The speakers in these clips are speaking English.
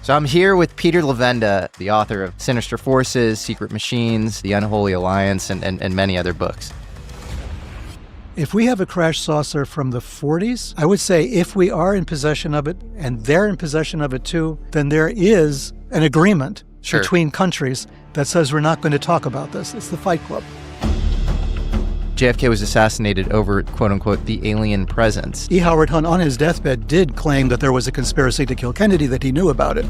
So I'm here with Peter Levenda, the author of Sinister Forces, Secret Machines, The Unholy Alliance, and many other books. If we have a crash saucer from the 40s, I would say if we are in possession of it and they're in possession of it too, then there is an agreement between countries that says we're not going to talk about this. It's the Fight Club. JFK was assassinated over, quote-unquote, the alien presence. E. Howard Hunt, on his deathbed, did claim that there was a conspiracy to kill Kennedy, that he knew about it.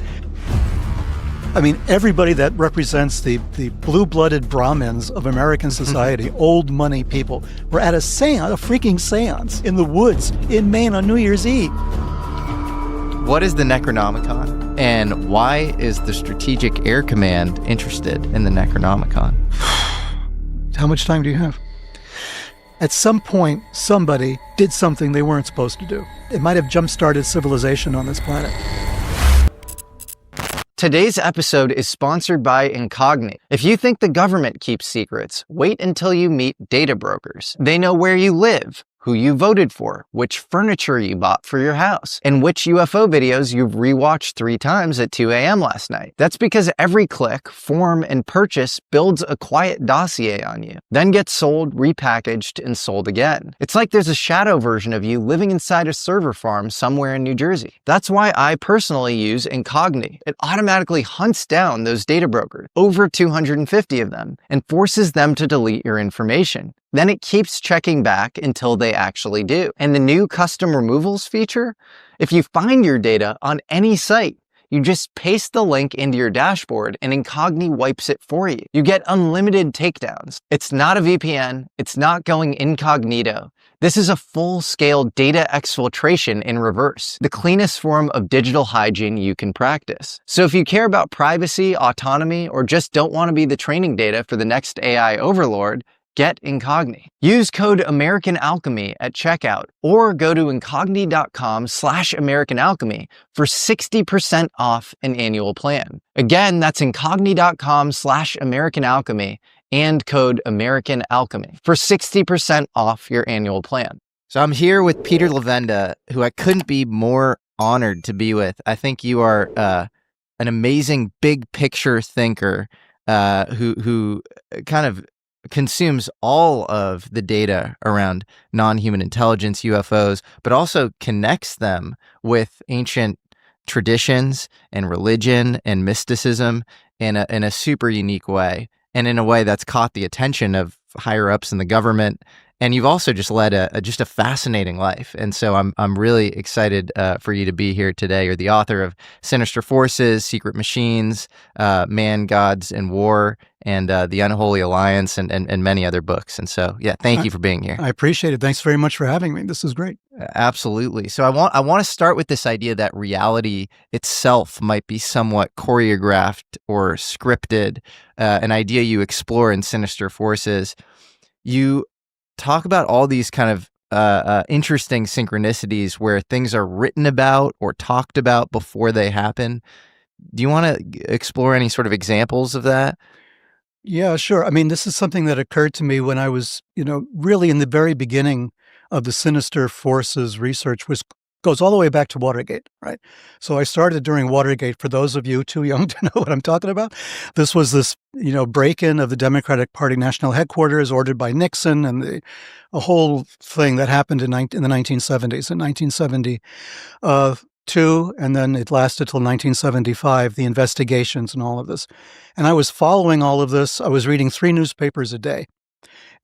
I mean, everybody that represents the blue-blooded Brahmins of American society, old money people, were at a seance, a freaking seance, in the woods in Maine on New Year's Eve. What is the Necronomicon? And why is the Strategic Air Command interested in the Necronomicon? How much time do you have? At some point, somebody did something they weren't supposed to do. It might have jump-started civilization on this planet. Today's episode is sponsored by Incogni. If you think the government keeps secrets, wait until you meet data brokers. They know where you live, who you voted for, which furniture you bought for your house, and which UFO videos you've rewatched 3 times at 2 a.m. last night. That's because every click, form, and purchase builds a quiet dossier on you, then gets sold, repackaged, and sold again. It's like there's a shadow version of you living inside a server farm somewhere in New Jersey. That's why I personally use Incogni. It automatically hunts down those data brokers, over 250 of them, and forces them to delete your information. Then it keeps checking back until they actually do. And the new custom removals feature, if you find your data on any site, you just paste the link into your dashboard and Incogni wipes it for you. You get unlimited takedowns. It's not a VPN. It's not going incognito. This is a full-scale data exfiltration in reverse, the cleanest form of digital hygiene you can practice. So if you care about privacy, autonomy, or just don't want to be the training data for the next AI overlord, get Incogni. Use code American Alchemy at checkout or go to incogni.com/American Alchemy for 60% off an annual plan. Again, that's incogni.com/American Alchemy and code American Alchemy for 60% off your annual plan. So I'm here with Peter Levenda, who I couldn't be more honored to be with. I think you are an amazing big picture thinker who kind of consumes all of the data around non-human intelligence, UFOs, but also connects them with ancient traditions and religion and mysticism in a super unique way, and in a way that's caught the attention of higher ups in the government. And you've also just led just a fascinating life. And so I'm really excited for you to be here today. You're the author of Sinister Forces, Secret Machines, Man, Gods, and War, and The Unholy Alliance, and many other books. And so, yeah, thank you for being here. I appreciate it. Thanks very much for having me. This is great. Absolutely. So I want to start with this idea that reality itself might be somewhat choreographed or scripted, an idea you explore in Sinister Forces. You talk about all these kind of interesting synchronicities where things are written about or talked about before they happen. Do you want to explore any sort of examples of that? Yeah, sure. I mean, this is something that occurred to me when I was, really in the very beginning of the Sinister Forces research, which goes all the way back to Watergate, right? So I started during Watergate. For those of you too young to know what I'm talking about, this was this, break-in of the Democratic Party national headquarters ordered by Nixon, and a whole thing that happened in the 1970s. In 1972, and then it lasted till 1975, the investigations and all of this. And I was following all of this. I was reading 3 newspapers a day.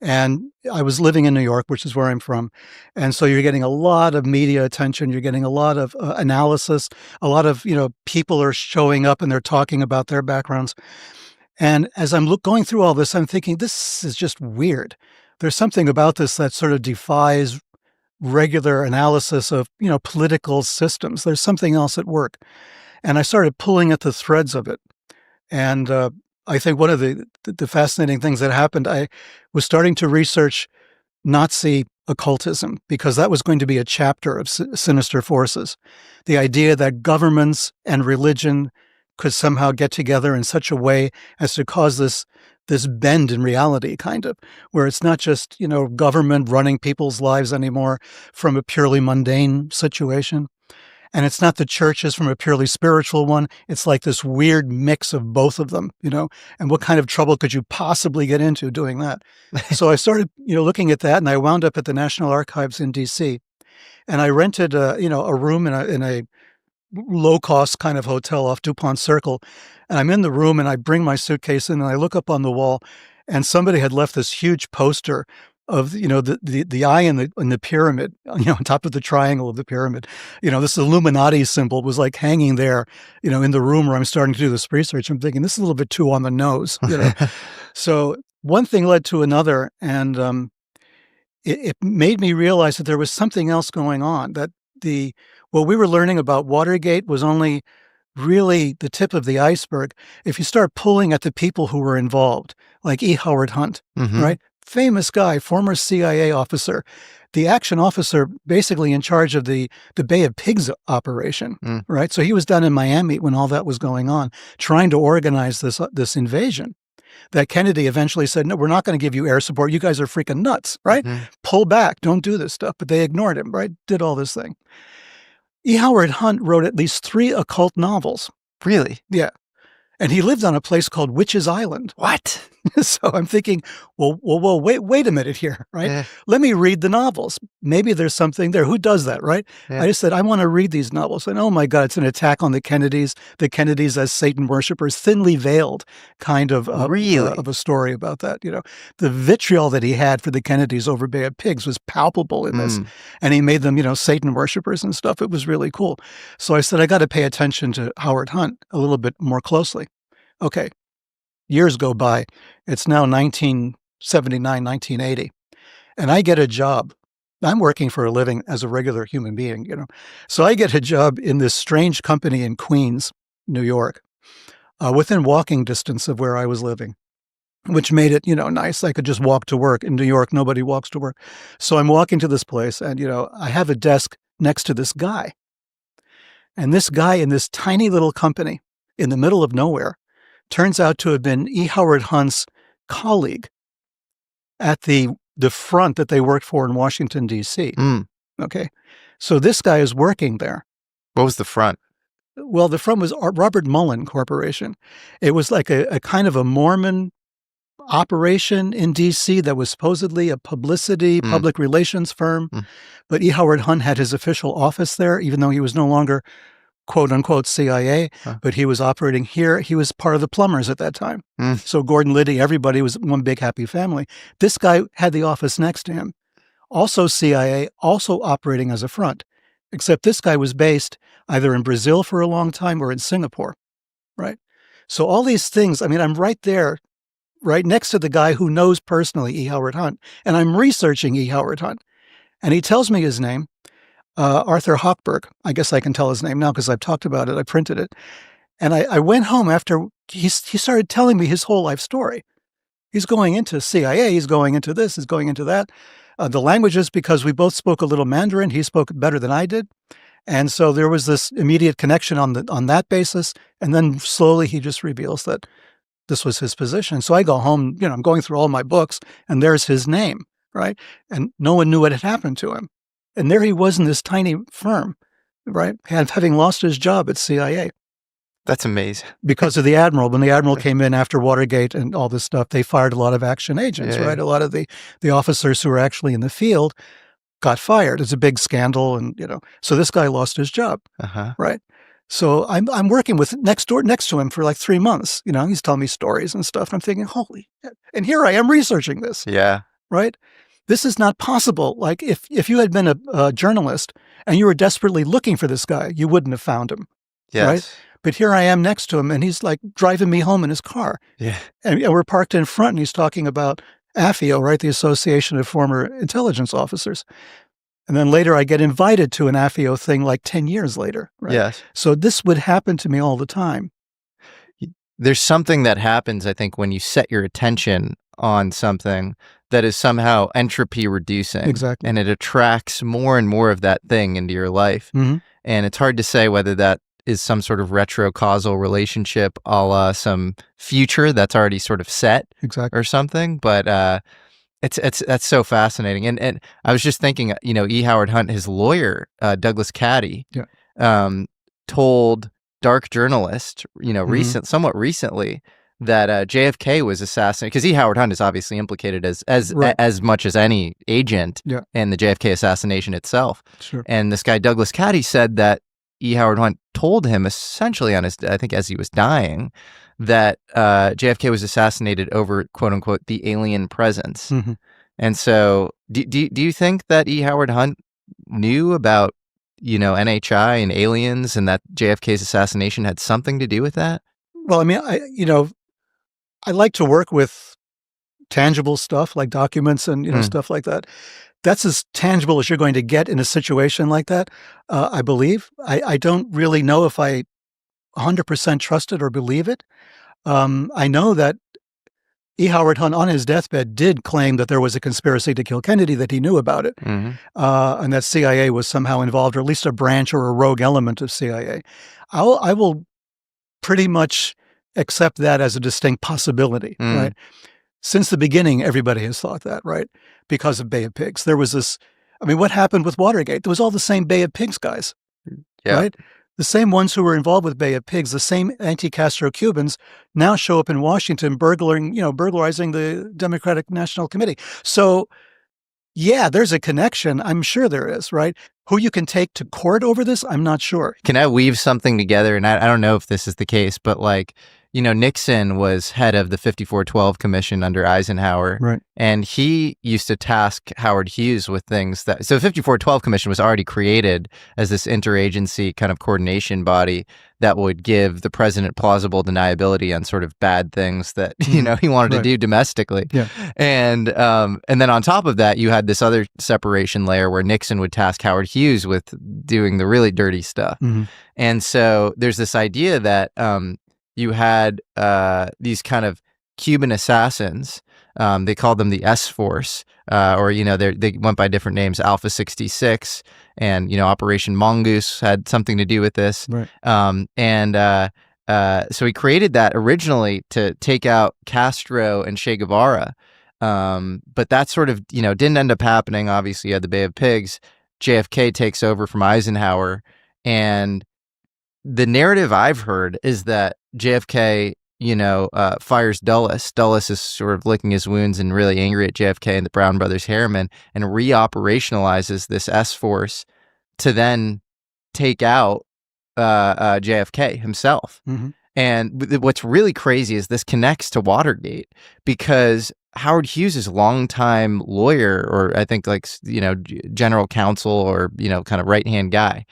And I was living in New York, which is where I'm from. And so you're getting a lot of media attention. You're getting a lot of analysis. A lot of, people are showing up and they're talking about their backgrounds. And as I'm going through all this, I'm thinking, this is just weird. There's something about this that sort of defies regular analysis of, political systems. There's something else at work. And I started pulling at the threads of it. And I think one of the fascinating things that happened, I was starting to research Nazi occultism, because that was going to be a chapter of Sinister Forces. The idea that governments and religion could somehow get together in such a way as to cause this bend in reality, kind of, where it's not just, government running people's lives anymore from a purely mundane situation. And it's not the churches from a purely spiritual one. It's like this weird mix of both of them, and what kind of trouble could you possibly get into doing that? So I started, looking at that, and I wound up at the National Archives in DC, and I rented a room in a low-cost kind of hotel off DuPont Circle, and I'm in the room, and I bring my suitcase in, and I look up on the wall, and somebody had left this huge poster of, the eye in the pyramid, on top of the triangle of the pyramid. This Illuminati symbol was like hanging there, in the room where I'm starting to do this research. I'm thinking, this is a little bit too on the nose, So one thing led to another, and it made me realize that there was something else going on, that what we were learning about Watergate was only really the tip of the iceberg. If you start pulling at the people who were involved, like E. Howard Hunt, right? Famous guy, former CIA officer, the action officer basically in charge of the Bay of Pigs operation, right? So he was down in Miami when all that was going on, trying to organize this invasion. That Kennedy eventually said, no, we're not going to give you air support. You guys are freaking nuts, right? Pull back. Don't do this stuff. But they ignored him, right? Did all this thing. E. Howard Hunt wrote at least 3 occult novels. Really? Yeah. And he lived on a place called Witch's Island. What? So I'm thinking, well, wait a minute here, right? Yeah. Let me read the novels. Maybe there's something there. Who does that, right? Yeah. I just said, I want to read these novels. And oh my God, it's an attack on the Kennedys as Satan worshipers, thinly veiled kind of Really? Of a story about that. The vitriol that he had for the Kennedys over Bay of Pigs was palpable in this. And he made them, Satan worshipers and stuff. It was really cool. So I said, I got to pay attention to Howard Hunt a little bit more closely. Okay. Years go by. It's now 1979, 1980. And I get a job. I'm working for a living as a regular human being, So I get a job in this strange company in Queens, New York, within walking distance of where I was living, which made it, nice. I could just walk to work. In New York, nobody walks to work. So I'm walking to this place and, I have a desk next to this guy. And this guy in this tiny little company in the middle of nowhere turns out to have been E. Howard Hunt's colleague at the front that they worked for in Washington, D.C. Okay. So this guy is working there. What was the front? Well, the front was Robert Mullen Corporation. It was like a kind of a Mormon operation in D.C. that was supposedly a public relations firm. But E. Howard Hunt had his official office there, even though he was no longer quote unquote CIA, but he was operating here. He was part of the plumbers at that time. So Gordon Liddy, everybody was one big happy family. This guy had the office next to him. Also CIA, also operating as a front, except this guy was based either in Brazil for a long time or in Singapore, right? So all these things, I'm right there, right next to the guy who knows personally E. Howard Hunt, and I'm researching E. Howard Hunt. And he tells me his name, Arthur Hochberg. I guess I can tell his name now because I've talked about it. I printed it. And I went home after he started telling me his whole life story. He's going into CIA. He's going into this. He's going into that. The languages, because we both spoke a little Mandarin. He spoke better than I did. And so there was this immediate connection on that basis. And then slowly he just reveals that this was his position. So I go home, I'm going through all my books, and there's his name, right? And no one knew what had happened to him. And there he was in this tiny firm, right? Having lost his job at CIA. That's amazing. Because of the admiral. When the admiral came in after Watergate and all this stuff, they fired a lot of action agents, right? A lot of the officers who were actually in the field got fired. It's a big scandal. And, so this guy lost his job, right? So I'm working with next to him for like 3 months. He's telling me stories and stuff. And I'm thinking, holy shit. And here I am researching this. Yeah. Right? This is not possible. Like if you had been a journalist and you were desperately looking for this guy, you wouldn't have found him. Yes. Right? But here I am next to him and he's like driving me home in his car. Yeah. And we're parked in front and he's talking about AFIO, right? The Association of Former Intelligence Officers. And then later I get invited to an AFIO thing like 10 years later. Right? Yes. So this would happen to me all the time. There's something that happens, I think, when you set your attention on something that is somehow entropy reducing. Exactly. And it attracts more and more of that thing into your life. And it's hard to say whether that is some sort of retrocausal relationship a la some future that's already sort of set or something. But that's so fascinating. And I was just thinking, E. Howard Hunt, his lawyer, Douglas Caddy, told dark journalist, somewhat recently, that JFK was assassinated, because E. Howard Hunt is obviously implicated as much as any agent in the JFK assassination itself. Sure. And this guy Douglas Caddy said that E. Howard Hunt told him essentially I think as he was dying, that JFK was assassinated over, quote unquote, the alien presence. Mm-hmm. And so do you think that E. Howard Hunt knew about, NHI and aliens, and that JFK's assassination had something to do with that? Well, I mean, I like to work with tangible stuff like documents and stuff like that. That's as tangible as you're going to get in a situation like that, I believe. I don't really know if I 100% trust it or believe it. I know that E. Howard Hunt on his deathbed did claim that there was a conspiracy to kill Kennedy, that he knew about it, Mm-hmm. and that CIA was somehow involved, or at least a branch or a rogue element of CIA. I will pretty much accept that as a distinct possibility, right? Since the beginning, everybody has thought that, right? Because of Bay of Pigs. There was this, what happened with Watergate? There was all the same Bay of Pigs guys, right? The same ones who were involved with Bay of Pigs, the same anti-Castro Cubans now show up in Washington burglarizing the Democratic National Committee. So, yeah, there's a connection. I'm sure there is, right? Who you can take to court over this, I'm not sure. Can I weave something together? And I don't know if this is the case, but Nixon was head of the 5412 Commission under Eisenhower. Right. And he used to task Howard Hughes with things so the 5412 Commission was already created as this interagency kind of coordination body that would give the president plausible deniability on sort of bad things that, he wanted to do domestically. Yeah. And then on top of that, you had this other separation layer where Nixon would task Howard Hughes with doing the really dirty stuff. Mm-hmm. And so there's this idea that you had these kind of Cuban assassins. They called them the S-Force, or they went by different names. Alpha 66 and Operation Mongoose had something to do with this. Right. So he created that originally to take out Castro and Che Guevara, but that sort of didn't end up happening. Obviously, you had the Bay of Pigs. JFK takes over from Eisenhower, and the narrative I've heard is that JFK, fires Dulles. Dulles is sort of licking his wounds and really angry at JFK and the Brown Brothers Harriman, and reoperationalizes this S-Force to then take out JFK himself. Mm-hmm. And what's really crazy is this connects to Watergate, because Howard Hughes' longtime lawyer, or I think general counsel, or kind of right-hand guy,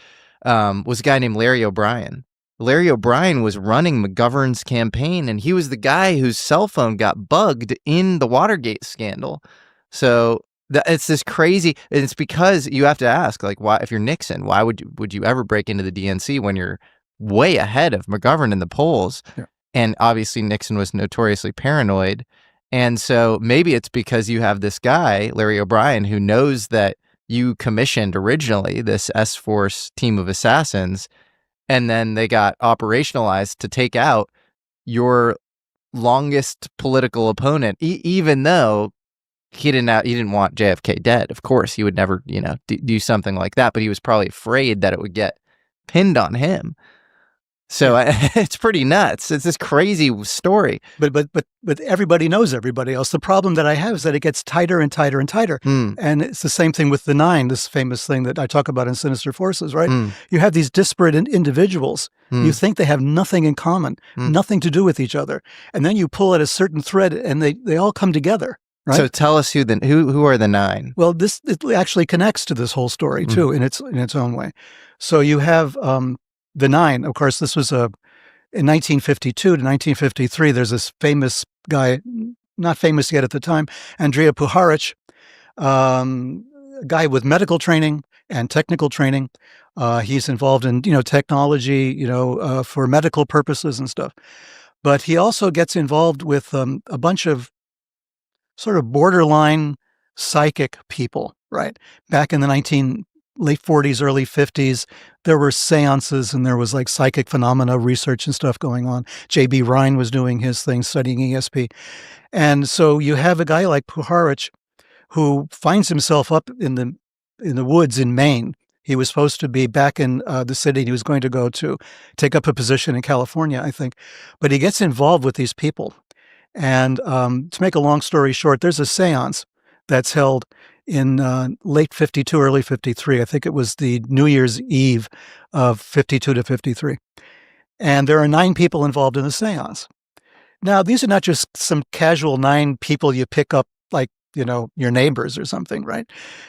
was a guy named Larry O'Brien. Larry O'Brien was running McGovern's campaign, and he was the guy whose cell phone got bugged in the Watergate scandal. So it's this crazy. It's because you have to ask, why, if you're Nixon, why would you ever break into the DNC when you're way ahead of McGovern in the polls? Yeah. And obviously Nixon was notoriously paranoid. And so maybe it's because you have this guy, Larry O'Brien, who knows that you commissioned originally this S-Force team of assassins, and then they got operationalized to take out your longest political opponent, even though he didn't want JFK dead. Of course, he would never, do something like that, but he was probably afraid that it would get pinned on him. So it's pretty nuts. It's this crazy story. But everybody knows everybody else. The problem that I have is that it gets tighter and tighter and tighter. And it's the same thing with the Nine, this famous thing that I talk about in Sinister Forces, right? You have these disparate individuals. You think they have nothing in common, nothing to do with each other. And then you pull at a certain thread and they all come together. Right? So tell us who are the Nine? Well, it actually connects to this whole story too, in its own way. So you have the Nine. Of course, this was in 1952 to 1953. There's this famous guy, not famous yet at the time, Andrija Puharich, a guy with medical training and technical training. He's involved in technology, for medical purposes and stuff. But he also gets involved with a bunch of sort of borderline psychic people, right? Back in the late 40s, early 50s, there were seances and there was psychic phenomena research and stuff going on. J.B. Rhine was doing his thing, studying ESP. And so you have a guy like Puharich who finds himself up in the woods in Maine. He was supposed to be back in the city. He was going to go to take up a position in California, I think. But he gets involved with these people. And to make a long story short, there's a seance that's held in late 52, early 53. I think it was the New Year's Eve of 52 to 53. And there are 9 people involved in the seance. Now, these are not just some casual 9 people you pick up like, your neighbors or something, right?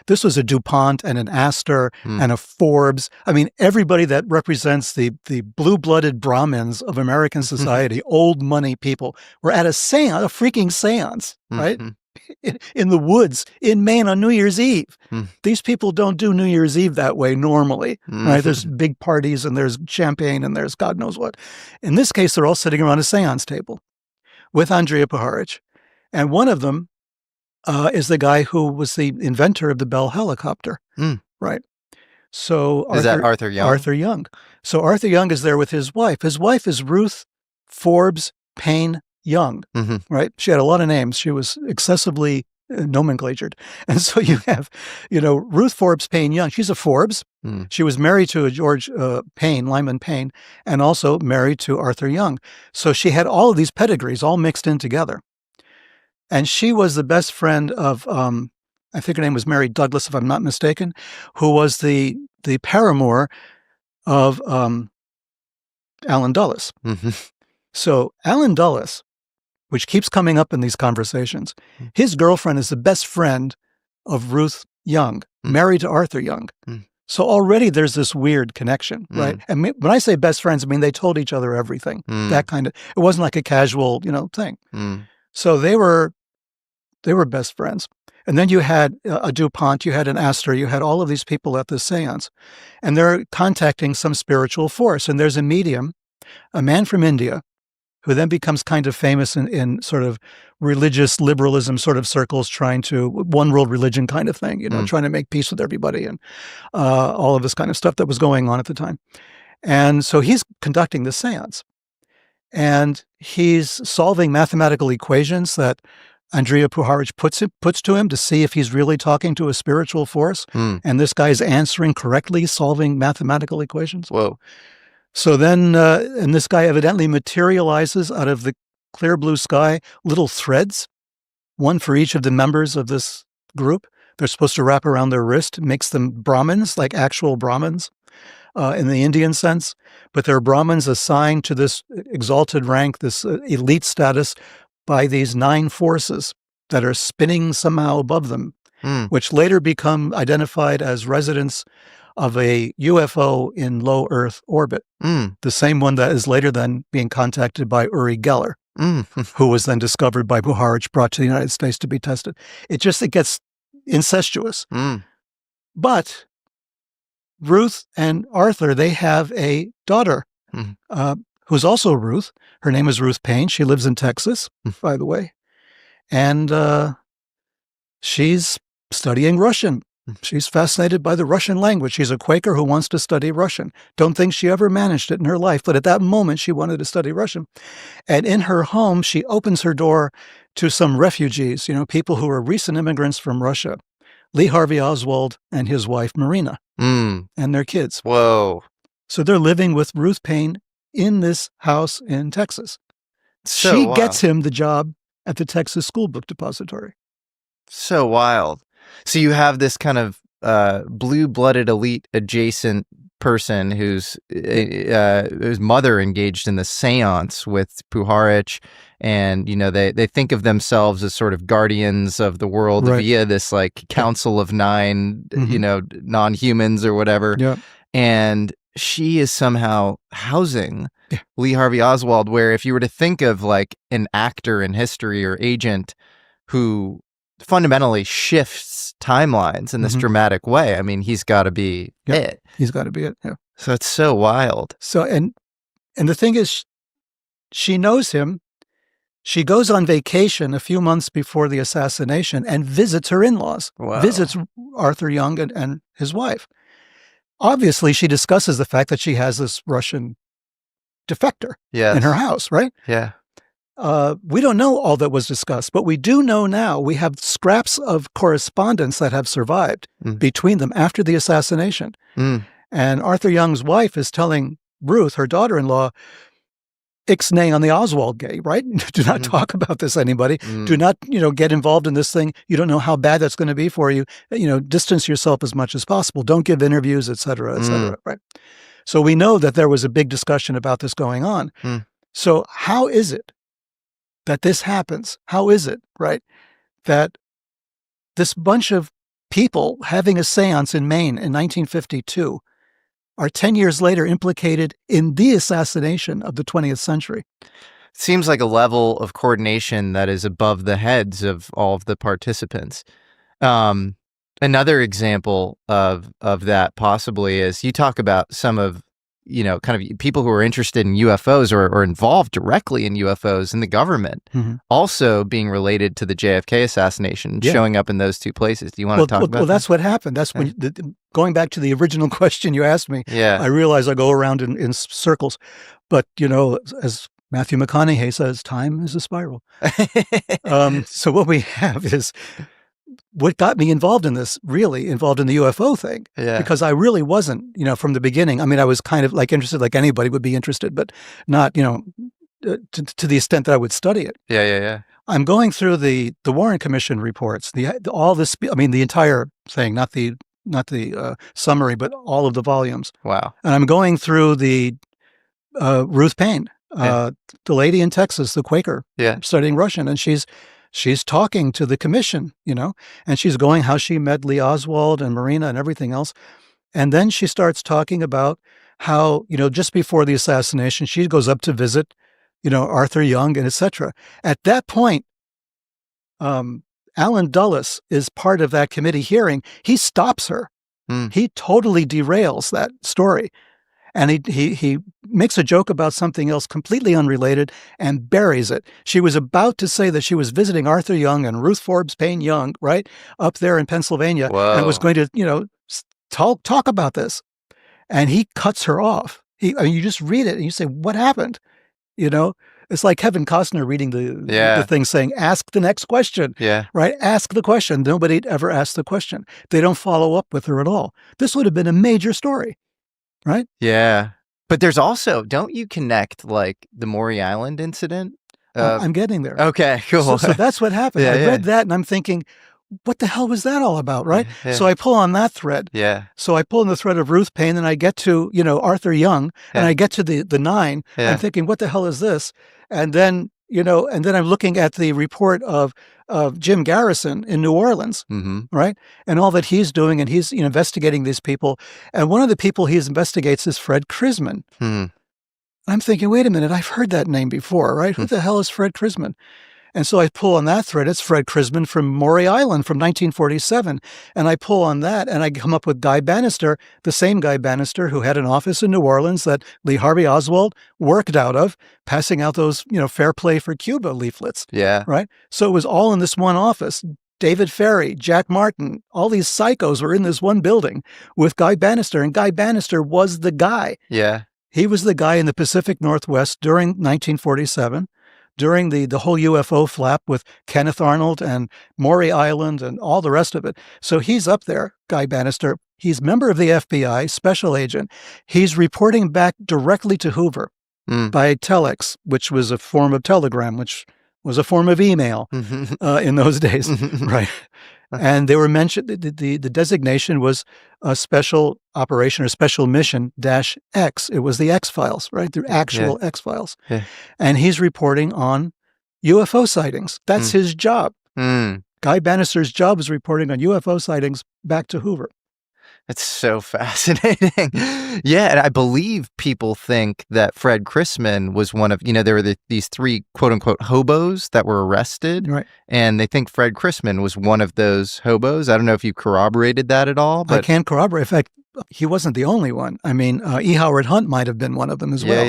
This was a DuPont and an Astor and a Forbes. I mean, everybody that represents the blue-blooded Brahmins of American society, old money people, were at a seance, a freaking seance, right? In the woods in Maine on New Year's Eve. These people don't do New Year's Eve that way normally, right? There's big parties and there's champagne and there's God knows what. In this case, they're all sitting around a seance table with Andrija Puharich. And one of them is the guy who was the inventor of the Bell helicopter, right? So Is that Arthur Young? Arthur Young. So Arthur Young is there with his wife. His wife is Ruth Forbes Payne Young, right? She had a lot of names. She was excessively nomenclatured. And so you have, Ruth Forbes Payne Young. She's a Forbes. She was married to a George Payne, Lyman Payne, and also married to Arthur Young. So she had all of these pedigrees all mixed in together. And she was the best friend of, I think her name was Mary Douglas, if I'm not mistaken, who was the paramour of Allen Dulles. So Allen Dulles, which keeps coming up in these conversations, his girlfriend is the best friend of Ruth Young, married to Arthur Young. So already there's this weird connection, right? And when I say best friends, I mean they told each other everything. That kind of, it wasn't like a casual, thing. So they were best friends. And then you had a DuPont, you had an Astor, you had all of these people at the seance, and they're contacting some spiritual force. And there's a medium, a man from India, who then becomes kind of famous in sort of religious liberalism sort of circles, trying to one world religion kind of thing, trying to make peace with everybody and all of this kind of stuff that was going on at the time. And so he's conducting the seance. And he's solving mathematical equations that Andrija Puharich puts to him to see if he's really talking to a spiritual force. And this guy's answering correctly, solving mathematical equations. Whoa. So then, and this guy evidently materializes out of the clear blue sky little threads, one for each of the members of this group. They're supposed to wrap around their wrist, makes them Brahmins, like actual Brahmins. In the Indian sense, but they're Brahmins assigned to this exalted rank, this elite status by these 9 forces that are spinning somehow above them, which later become identified as residents of a UFO in low Earth orbit, the same one that is later then being contacted by Uri Geller, who was then discovered by Puharich, brought to the United States to be tested. It gets incestuous. But Ruth and Arthur, they have a daughter who's also Ruth. Her name is Ruth Payne. She lives in Texas, by the way. And she's studying Russian. She's fascinated by the Russian language. She's a Quaker who wants to study Russian. Don't think she ever managed it in her life, but at that moment she wanted to study Russian. And in her home, she opens her door to some refugees, people who are recent immigrants from Russia. Lee Harvey Oswald and his wife, Marina, and their kids. Whoa. So they're living with Ruth Payne in this house in Texas. She gets him the job at the Texas School Book Depository. So wild. So you have this kind of blue-blooded elite adjacent person whose mother engaged in the seance with Puharich, and they think of themselves as sort of guardians of the world via this like council of 9 non-humans or whatever. And she is somehow housing Lee Harvey Oswald, where if you were to think of like an actor in history or agent who fundamentally shifts timelines in this dramatic way, I mean, he's got to be it. He's got to be it. Yeah. So it's so wild. So and the thing is, she knows him. She goes on vacation a few months before the assassination and visits her in-laws. Wow. Visits Arthur Young and his wife. Obviously, she discusses the fact that she has this Russian defector in her house, right? Yeah. We don't know all that was discussed, but we do know now we have scraps of correspondence that have survived between them after the assassination. And Arthur Young's wife is telling Ruth, her daughter-in-law, ixnay on the Oswald gate, right? Do not talk about this, anybody. Do not, get involved in this thing. You don't know how bad that's going to be for you. Distance yourself as much as possible. Don't give interviews, et cetera, right? So we know that there was a big discussion about this going on. So how is it that this happens? How is it, right, that this bunch of people having a seance in Maine in 1952 are 10 years later implicated in the assassination of the 20th century? Seems like a level of coordination that is above the heads of all of the participants. Another example of that possibly is you talk about some of, kind of people who are interested in UFOs or involved directly in UFOs in the government, also being related to the JFK assassination, showing up in those two places. Do you want to talk about that? Well, that's what happened. That's when, going back to the original question you asked me, I realize I go around in circles. But, as Matthew McConaughey says, time is a spiral. So what we have is what got me involved in this, really involved in the UFO thing, because I really wasn't, from the beginning. I mean, I was kind of interested, like anybody would be interested, but not, to the extent that I would study it. Yeah. I'm going through the Warren Commission reports, the entire thing, not the summary, but all of the volumes. Wow. And I'm going through the Ruth Paine, the lady in Texas, the Quaker, studying Russian, and she's talking to the commission, and she's going how she met Lee Oswald and Marina and everything else. And then she starts talking about how, just before the assassination, she goes up to visit, Arthur Young and et cetera. At that point, Alan Dulles is part of that committee hearing. He stops her. He totally derails that story. And he makes a joke about something else completely unrelated and buries it. She was about to say that she was visiting Arthur Young and Ruth Forbes Payne Young, right, up there in Pennsylvania, and was going to, talk about this. And he cuts her off. You just read it and you say, what happened? It's like Kevin Costner reading the thing saying, ask the next question, right? Ask the question. Nobody ever asked the question. They don't follow up with her at all. This would have been a major story. Right? Yeah. But there's also, don't you connect the Maury Island incident? I'm getting there. Okay, cool. So that's what happened. I read that and I'm thinking, what the hell was that all about? Right? So I pull on that thread. So I pull on the thread of Ruth Paine and I get to, Arthur Young and I get to the 9. I'm thinking, what the hell is this? And then, and then I'm looking at the report of Jim Garrison in New Orleans, right? And all that he's doing, and he's investigating these people. And one of the people he investigates is Fred Krisman. I'm thinking, wait a minute, I've heard that name before, right? Who the hell is Fred Krisman? And so I pull on that thread. It's Fred Krisman from Maury Island from 1947. And I pull on that and I come up with Guy Bannister, the same Guy Bannister who had an office in New Orleans that Lee Harvey Oswald worked out of, passing out those, Fair Play for Cuba leaflets. Right? So it was all in this one office. David Ferry, Jack Martin, all these psychos were in this one building with Guy Bannister. And Guy Bannister was the guy. He was the guy in the Pacific Northwest during 1947. During the whole UFO flap with Kenneth Arnold and Maury Island and all the rest of it. So he's up there, Guy Bannister. He's a member of the FBI, special agent. He's reporting back directly to Hoover by telex, which was a form of telegram, which was a form of email in those days, right? And they were mentioned, the designation was a special operation or special mission -X. It was the X-Files, right? The actual X-Files. And he's reporting on UFO sightings. That's his job. Guy Bannister's job is reporting on UFO sightings back to Hoover. That's so fascinating. And I believe people think that Fred Krisman was one of, there were these 3 quote unquote hobos that were arrested. Right. And they think Fred Krisman was one of those hobos. I don't know if you corroborated that at all. But I can't corroborate. In fact, he wasn't the only one. I mean, E. Howard Hunt might have been one of them as well.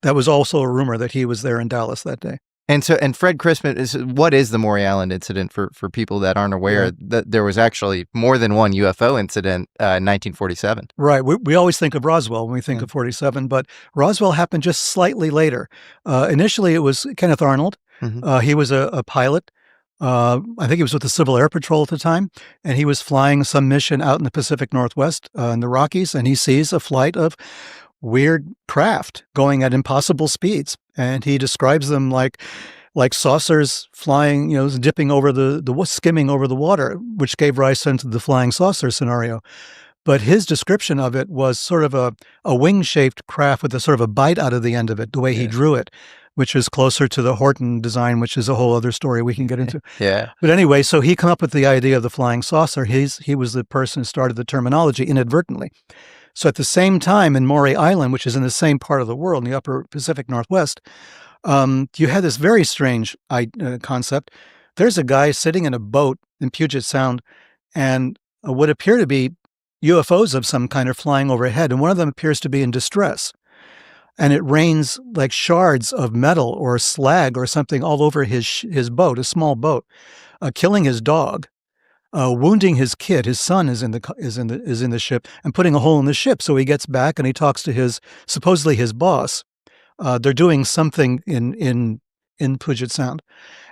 That was also a rumor that he was there in Dallas that day. And Fred Krisman what is the Maury Island incident for people that aren't aware that there was actually more than one UFO incident in 1947. Right. We always think of Roswell when we think of 47, but Roswell happened just slightly later. Initially, it was Kenneth Arnold. He was a pilot. I think he was with the Civil Air Patrol at the time, and he was flying some mission out in the Pacific Northwest in the Rockies, and he sees a flight of weird craft going at impossible speeds, and he describes them like saucers flying, dipping over skimming over the water, which gave rise into the flying saucer scenario. But his description of it was sort of a wing-shaped craft with a sort of a bite out of the end of it, the way he drew it, which is closer to the Horton design, which is a whole other story we can get into. Yeah. But anyway, so he came up with the idea of the flying saucer. He was the person who started the terminology inadvertently. So at the same time in Maury Island, which is in the same part of the world, in the upper Pacific Northwest, you had this very strange concept. There's a guy sitting in a boat in Puget Sound, and what appear to be UFOs of some kind are flying overhead, and one of them appears to be in distress. And it rains like shards of metal or slag or something all over his boat, a small boat, killing his dog, wounding his kid. His son is in the ship and putting a hole in the ship. So he gets back and he talks to supposedly his boss. They're doing something in Puget Sound,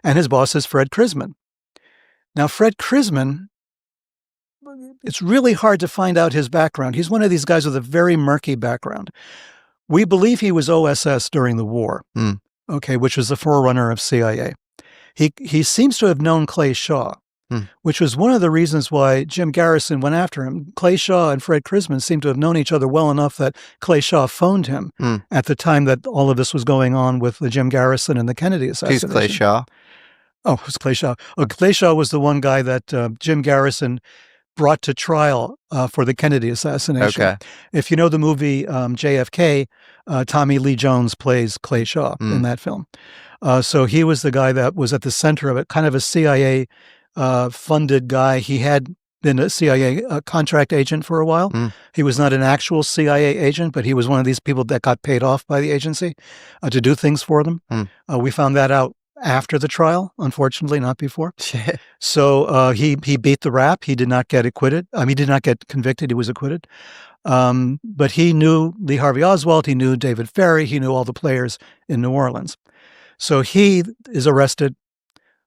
and his boss is Fred Krisman. Now, Fred Krisman, it's really hard to find out his background. He's one of these guys with a very murky background. We believe he was OSS during the war, which was the forerunner of CIA. He seems to have known Clay Shaw, which was one of the reasons why Jim Garrison went after him. Clay Shaw and Fred Krisman seemed to have known each other well enough that Clay Shaw phoned him at the time that all of this was going on with the Jim Garrison and the Kennedy assassination. Who's Clay Shaw? Oh, it was Clay Shaw. Oh, Clay Shaw was the one guy that Jim Garrison brought to trial for the Kennedy assassination. Okay. If you know the movie JFK, Tommy Lee Jones plays Clay Shaw in that film. So he was the guy that was at the center of it, kind of a CIA funded guy. He had been a CIA contract agent for a while. He was not an actual CIA agent, but he was one of these people that got paid off by the agency to do things for them. We found that out after the trial, unfortunately, not before. So he beat the rap. He did not get acquitted. He did not get convicted. He was acquitted. But he knew Lee Harvey Oswald. He knew David Ferrie. He knew all the players in New Orleans. So he is arrested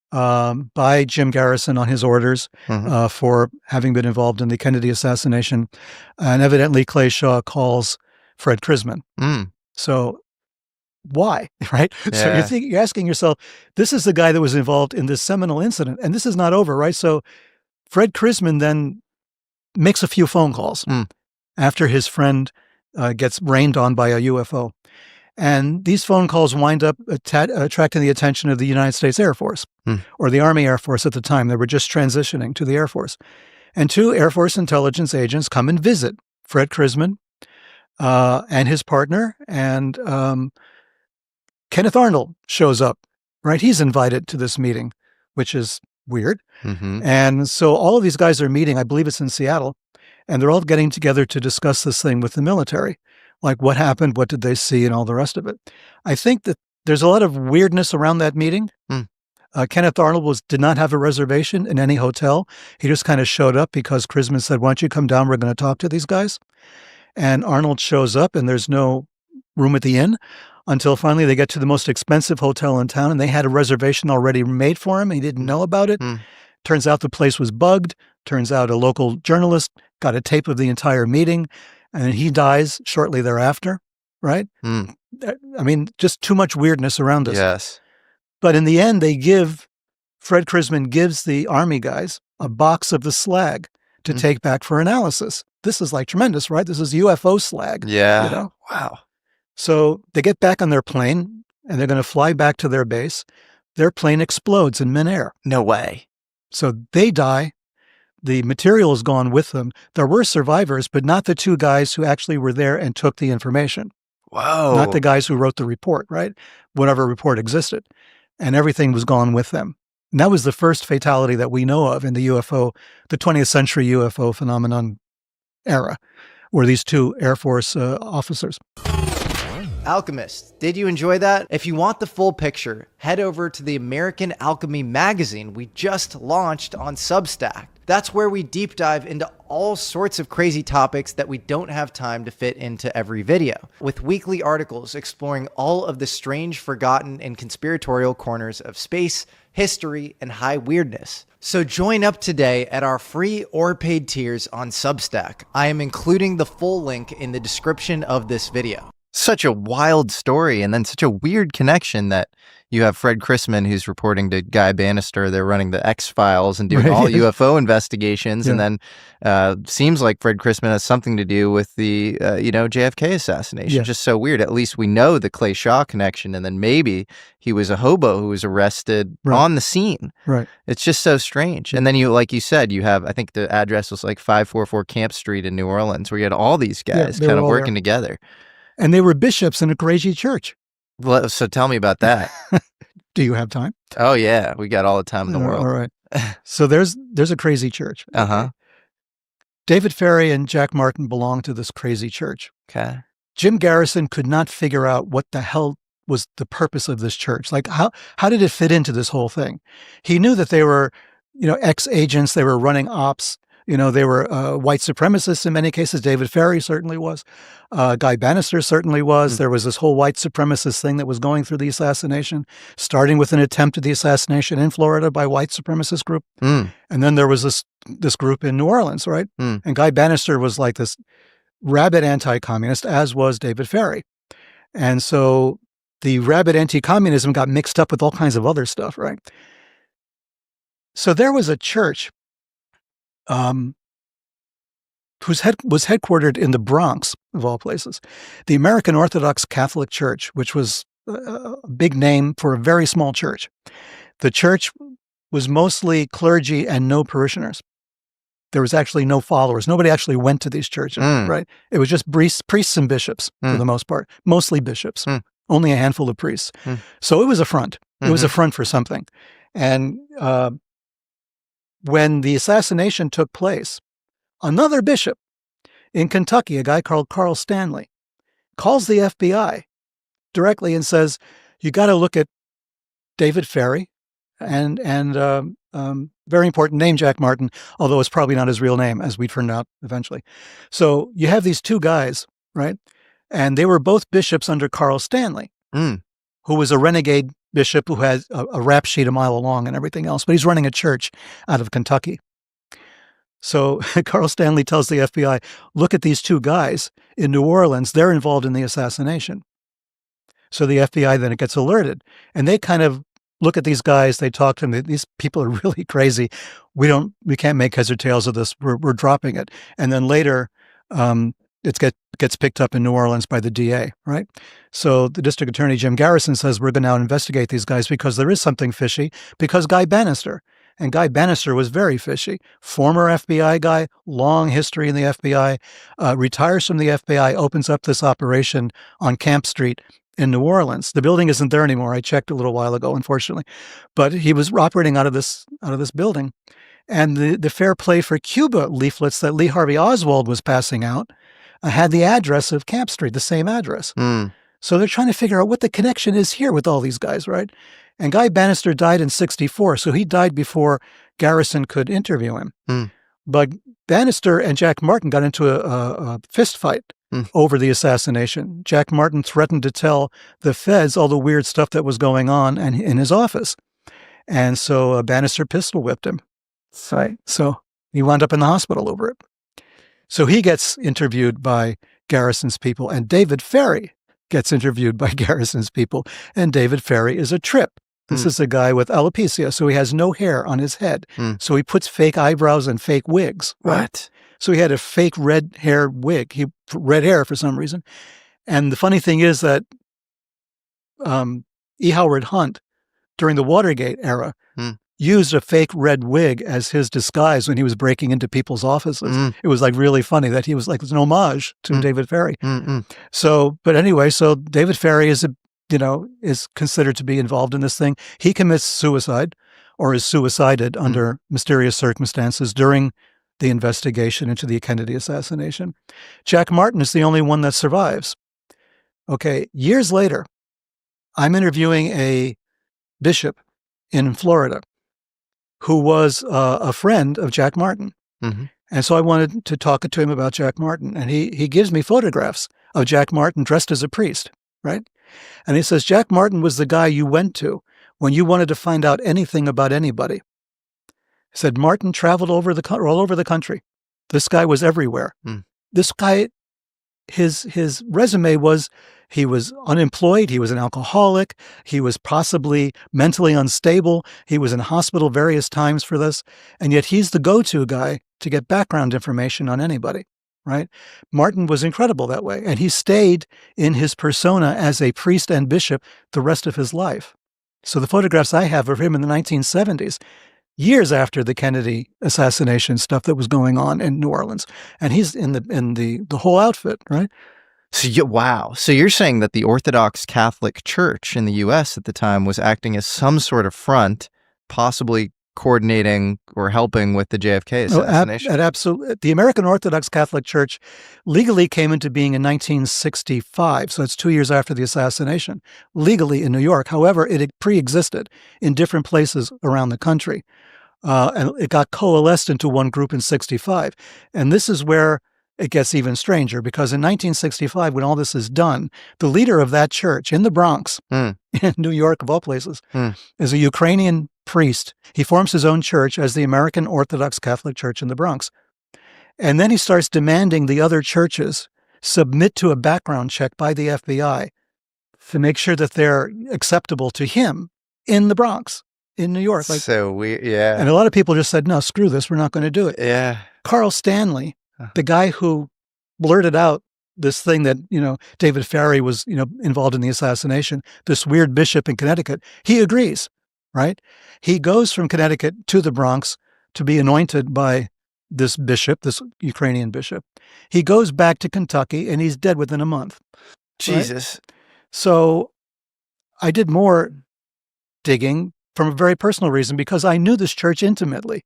by Jim Garrison on his orders for having been involved in the Kennedy assassination. And evidently Clay Shaw calls Fred Krisman. So why, right? Yeah. So you're asking yourself, this is the guy that was involved in this seminal incident, and this is not over, right? So Fred Krisman then makes a few phone calls after his friend gets rained on by a UFO. And these phone calls wind up attracting the attention of the United States Air Force or the Army Air Force at the time. They were just transitioning to the Air Force. And two Air Force intelligence agents come and visit Fred Krisman and his partner, and Kenneth Arnold shows up, right? He's invited to this meeting, which is weird. And so all of these guys are meeting, I believe it's in Seattle, and they're all getting together to discuss this thing with the military. Like what happened, what did they see, and all the rest of it. I think that there's a lot of weirdness around that meeting. Kenneth Arnold did not have a reservation in any hotel. He just kind of showed up because Krisman said, why don't you come down? We're going to talk to these guys. And Arnold shows up, and there's no room at the inn until finally they get to the most expensive hotel in town, and they had a reservation already made for him. He didn't know about it. Turns out the place was bugged. Turns out a local journalist got a tape of the entire meeting, and he dies shortly thereafter, right? I mean, just too much weirdness around us. Yes. But in the end, Fred Krisman gives the Army guys a box of the slag to take back for analysis. This is like tremendous, right? This is UFO slag. Yeah. Wow. So they get back on their plane, and they're going to fly back to their base. Their plane explodes in midair. No way. So they die. The material is gone with them. There were survivors, but not the two guys who actually were there and took the information. Whoa. Not the guys who wrote the report, right? Whatever report existed. And everything was gone with them. And that was the first fatality that we know of in the 20th century UFO phenomenon era, were these two Air Force officers. Alchemists, did you enjoy that? If you want the full picture, head over to the American Alchemy magazine we just launched on Substack. That's where we deep dive into all sorts of crazy topics that we don't have time to fit into every video, with weekly articles exploring all of the strange, forgotten, and conspiratorial corners of space, history, and high weirdness. So join up today at our free or paid tiers on Substack. I am including the full link in the description of this video. Such a wild story, and then such a weird connection that you have Fred Chrisman, who's reporting to Guy Bannister. They're running the X-Files and doing all UFO investigations, and then seems like Fred Chrisman has something to do with the JFK assassination. Just so weird. At least we know the Clay Shaw connection, and then maybe he was a hobo who was arrested on the scene. Right. It's just so strange. And then like you said, you have, I think the address was like 544 Camp Street in New Orleans, where you had all these guys kind of working together. And they were bishops in a crazy church. Well, so tell me about that. Do you have time? Oh, yeah. We got all the time in the world. All right. So there's a crazy church. Uh-huh. David Ferry and Jack Martin belong to this crazy church. Okay. Jim Garrison could not figure out what the hell was the purpose of this church. Like, how did it fit into this whole thing? He knew that they were, ex-agents. They were running ops. They were white supremacists in many cases. David Ferry certainly was. Guy Bannister certainly was. There was this whole white supremacist thing that was going through the assassination, starting with an attempt at the assassination in Florida by a white supremacist group. And then there was this group in New Orleans, right? And Guy Bannister was like this rabid anti-communist, as was David Ferry. And so the rabid anti-communism got mixed up with all kinds of other stuff, right? So there was a church was headquartered in the Bronx, of all places, the American Orthodox Catholic Church, which was a big name for a very small church. The church was mostly clergy and no parishioners. There was actually no followers. Nobody actually went to these churches, right? It was just priests and bishops for the most part, mostly bishops, only a handful of priests. So it was a front. It was a front for something. And when the assassination took place, another bishop in Kentucky, a guy called Carl Stanley, calls the FBI directly and says, you got to look at David Ferry and very important name, Jack Martin, although it's probably not his real name, as we turned out eventually. So you have these two guys, right? And they were both bishops under Carl Stanley, who was a renegade bishop who has a rap sheet a mile long and everything else, but he's running a church out of Kentucky. So Carl Stanley tells the FBI, look at these two guys in New Orleans. They're involved in the assassination. So the FBI then gets alerted, and they kind of look at these guys. They talk to them. These people are really crazy. We can't make heads or tails of this. We're dropping it. And then later, it gets picked up in New Orleans by the DA, right? So the district attorney, Jim Garrison, says, we're going to now investigate these guys because there is something fishy, because Guy Bannister was very fishy. Former FBI guy, long history in the FBI, retires from the FBI, opens up this operation on Camp Street in New Orleans. The building isn't there anymore. I checked a little while ago, unfortunately. But he was operating out of this building. And the Fair Play for Cuba leaflets that Lee Harvey Oswald was passing out had the address of Camp Street, the same address. So they're trying to figure out what the connection is here with all these guys, right? And Guy Bannister died in 1964, so he died before Garrison could interview him. But Bannister and Jack Martin got into a fist fight over the assassination. Jack Martin threatened to tell the feds all the weird stuff that was going on in his office. And so Bannister pistol whipped him. Right. So he wound up in the hospital over it. So he gets interviewed by Garrison's people, and David Ferry gets interviewed by Garrison's people, and David Ferry is a trip. This is a guy with alopecia, so he has no hair on his head. So he puts fake eyebrows and fake wigs. Right? What? So he had a fake red hair wig, red hair for some reason. And the funny thing is that E. Howard Hunt, during the Watergate era, used a fake red wig as his disguise when he was breaking into people's offices. It was like really funny that he was like, it's an homage to David Ferry. So, but anyway, so David Ferry is considered to be involved in this thing. He commits suicide or is suicided under mysterious circumstances during the investigation into the Kennedy assassination. Jack Martin is the only one that survives. Okay, years later, I'm interviewing a bishop in Florida who was a friend of Jack Martin. Mhm. And so I wanted to talk to him about Jack Martin. And he gives me photographs of Jack Martin dressed as a priest, right? And he says, Jack Martin was the guy you went to when you wanted to find out anything about anybody. He said, Martin traveled all over the country. This guy was everywhere. Mm. This guy, his resume was he was unemployed, he was an alcoholic, he was possibly mentally unstable, he was in hospital various times for this, and yet he's the go-to guy to get background information on anybody, right? Martin was incredible that way, and he stayed in his persona as a priest and bishop the rest of his life. So the photographs I have of him in the 1970s, years after the Kennedy assassination stuff that was going on in New Orleans, and he's in the whole outfit, right? So wow. So you're saying that the Orthodox Catholic Church in the U.S. at the time was acting as some sort of front, possibly coordinating or helping with the JFK assassination? Absolutely. The American Orthodox Catholic Church legally came into being in 1965, so it's 2 years after the assassination, legally in New York. However, it had pre-existed in different places around the country, and it got coalesced into one group in 65. And this is where it gets even stranger, because in 1965, when all this is done, the leader of that church in the Bronx, in New York of all places, is a Ukrainian priest. He forms his own church as the American Orthodox Catholic Church in the Bronx. And then he starts demanding the other churches submit to a background check by the FBI to make sure that they're acceptable to him in the Bronx, in New York. Yeah. And a lot of people just said, no, screw this, we're not going to do it. Yeah. Carl Stanley, the guy who blurted out this thing that, David Ferry was, involved in the assassination, this weird bishop in Connecticut, he agrees, right? He goes from Connecticut to the Bronx to be anointed by this bishop, this Ukrainian bishop. He goes back to Kentucky and he's dead within a month. Jesus. Right? So I did more digging from a very personal reason, because I knew this church intimately.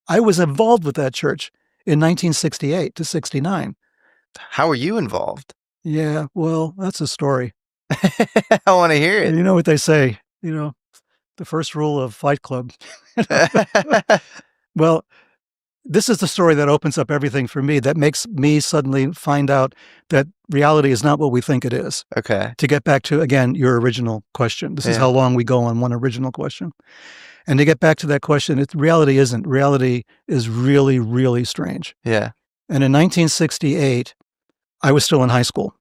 I was involved with that church in 1968 to 69. How are you involved? Yeah, well, that's a story. I want to hear it. You know what they say, the first rule of Fight Club. Well, this is the story that opens up everything for me, that makes me suddenly find out that reality is not what we think it is. Okay. To get back to, again, your original question. This is how long we go on one original question. And to get back to that question, reality isn't. Reality is really, really strange. Yeah. And in 1968, I was still in high school.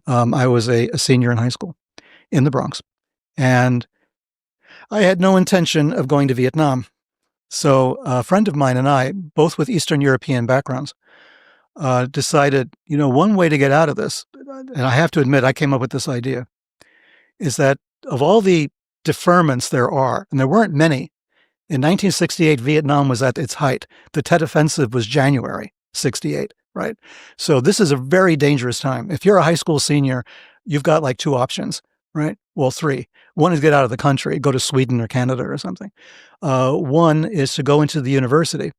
I was a senior in high school in the Bronx. And I had no intention of going to Vietnam. So a friend of mine and I, both with Eastern European backgrounds, decided, one way to get out of this, and I have to admit, I came up with this idea, is that of all the deferments there are, and there weren't many, in 1968, Vietnam was at its height. The Tet Offensive was January 68, right? So this is a very dangerous time. If you're a high school senior, you've got like two options, right? Well, three. One is get out of the country, go to Sweden or Canada or something. One is to go into the university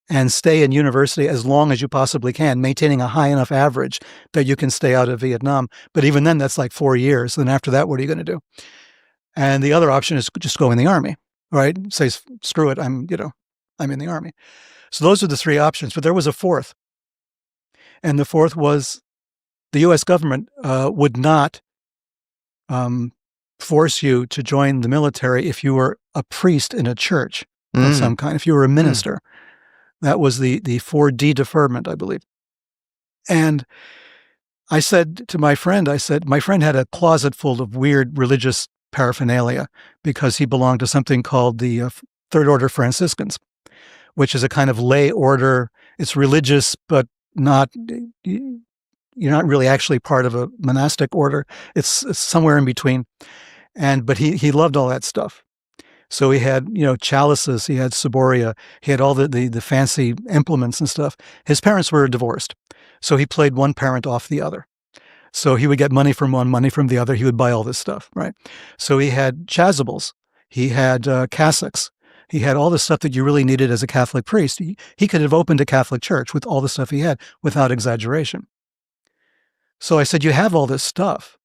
and stay in university as long as you possibly can, maintaining a high enough average that you can stay out of Vietnam. But even then, that's like 4 years. Then after that, what are you going to do? And the other option is just go in the Army, right? Say, screw it, I'm in the Army. So those are the three options, but there was a fourth. And the fourth was the U.S. government would not force you to join the military if you were a priest in a church of some kind, if you were a minister. That was the 4D deferment, I believe. And I said to my friend, my friend had a closet full of weird religious paraphernalia because he belonged to something called the Third Order Franciscans, which is a kind of lay order. It's religious, but not, you're not really actually part of a monastic order. It's somewhere in between. But he loved all that stuff. So he had, chalices, he had ciboria, he had all the fancy implements and stuff. His parents were divorced. So he played one parent off the other. So he would get money from one, money from the other. He would buy all this stuff, right? So he had chasubles. He had cassocks. He had all the stuff that you really needed as a Catholic priest. He could have opened a Catholic church with all the stuff he had without exaggeration. So I said, you have all this stuff.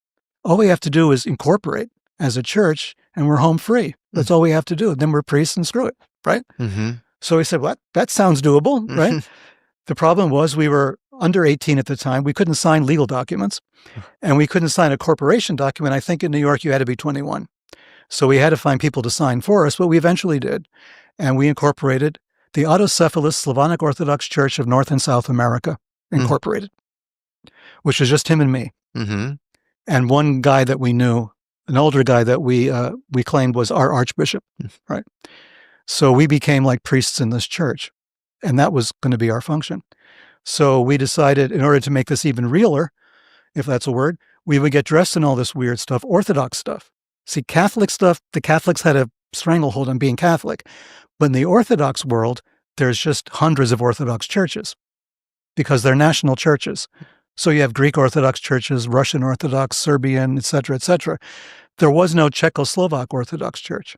all we have to do is incorporate as a church and we're home free. That's all we have to do. Then we're priests and screw it, right? Mm-hmm. So we said, what? That sounds doable, right? The problem was we were under 18 at the time. We couldn't sign legal documents and we couldn't sign a corporation document. I think in New York, you had to be 21. So we had to find people to sign for us, but we eventually did. And we incorporated the Autocephalous Slavonic Orthodox Church of North and South America, Incorporated, which was just him and me. Mm-hmm. And one guy that we knew, an older guy that we claimed was our archbishop, right? So we became like priests in this church, and that was going to be our function. So we decided, in order to make this even realer, if that's a word, we would get dressed in all this weird stuff, Orthodox stuff. See, Catholic stuff, the Catholics had a stranglehold on being Catholic. But in the Orthodox world, there's just hundreds of Orthodox churches because they're national churches. So you have Greek Orthodox churches, Russian Orthodox, Serbian, et cetera, et cetera. There was no Czechoslovak Orthodox church.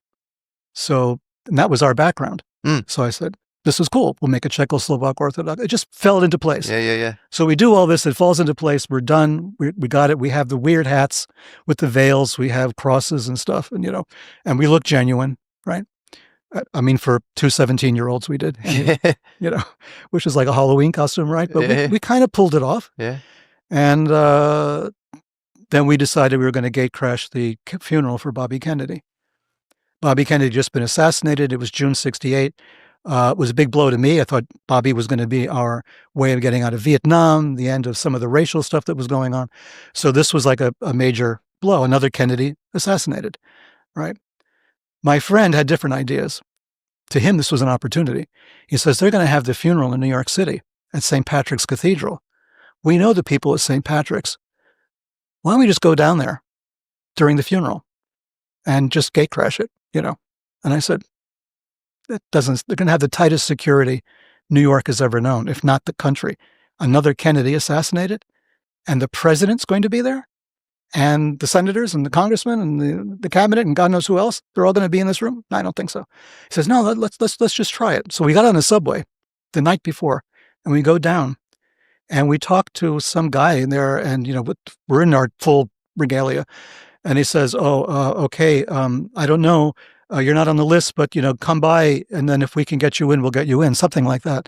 So, and that was our background. So I said, this is cool. We'll make a Czechoslovak Orthodox. It just fell into place. Yeah. So we do all this. It falls into place. We're done. We got it. We have the weird hats with the veils. We have crosses and stuff, and and we look genuine, right? I mean, for two 17-year-olds, we did, which is like a Halloween costume, right? But we kind of pulled it off. Yeah. And then we decided we were going to gate crash the funeral for Bobby Kennedy. Bobby Kennedy had just been assassinated. It was June 68. It was a big blow to me. I thought Bobby was going to be our way of getting out of Vietnam, the end of some of the racial stuff that was going on. So this was like a major blow, another Kennedy assassinated, right? My friend had different ideas. To him, this was an opportunity. He says, they're going to have the funeral in New York City at St. Patrick's Cathedral. We know the people at St. Patrick's. Why don't we just go down there during the funeral and just gate crash it, And I said, they're going to have the tightest security New York has ever known, if not the country. Another Kennedy assassinated, and the president's going to be there, and the senators and the congressmen and the cabinet and God knows who else. They're all going to be in this room? No, I don't think so. He says, no, let's just try it. So we got on the subway the night before, and we go down, and we talk to some guy in there, and we're in our full regalia, and he says, okay, I don't know. You're not on the list, but, come by, and then if we can get you in, we'll get you in, something like that.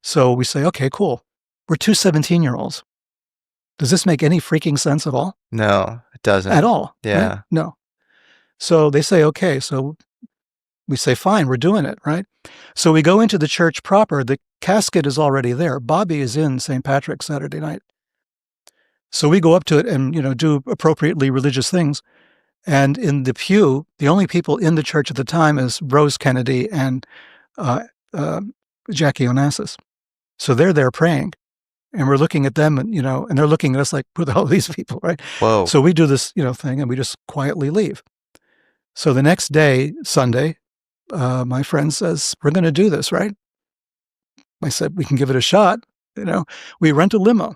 So we say, okay, cool. We're two 17-year-olds. Does this make any freaking sense at all? No, it doesn't. At all. Yeah. Right? No. So they say, okay. So we say, fine, we're doing it, right? So we go into the church proper. The casket is already there. Bobby is in St. Patrick's Saturday night. So we go up to it and, do appropriately religious things. And in the pew, the only people in the church at the time is Rose Kennedy and Jackie Onassis. So they're there praying. And we're looking at them, and and they're looking at us like, who the hell are these people, right? Whoa. So we do this, thing, and we just quietly leave. So the next day, Sunday, my friend says, we're going to do this, right? I said, we can give it a shot. We rent a limo.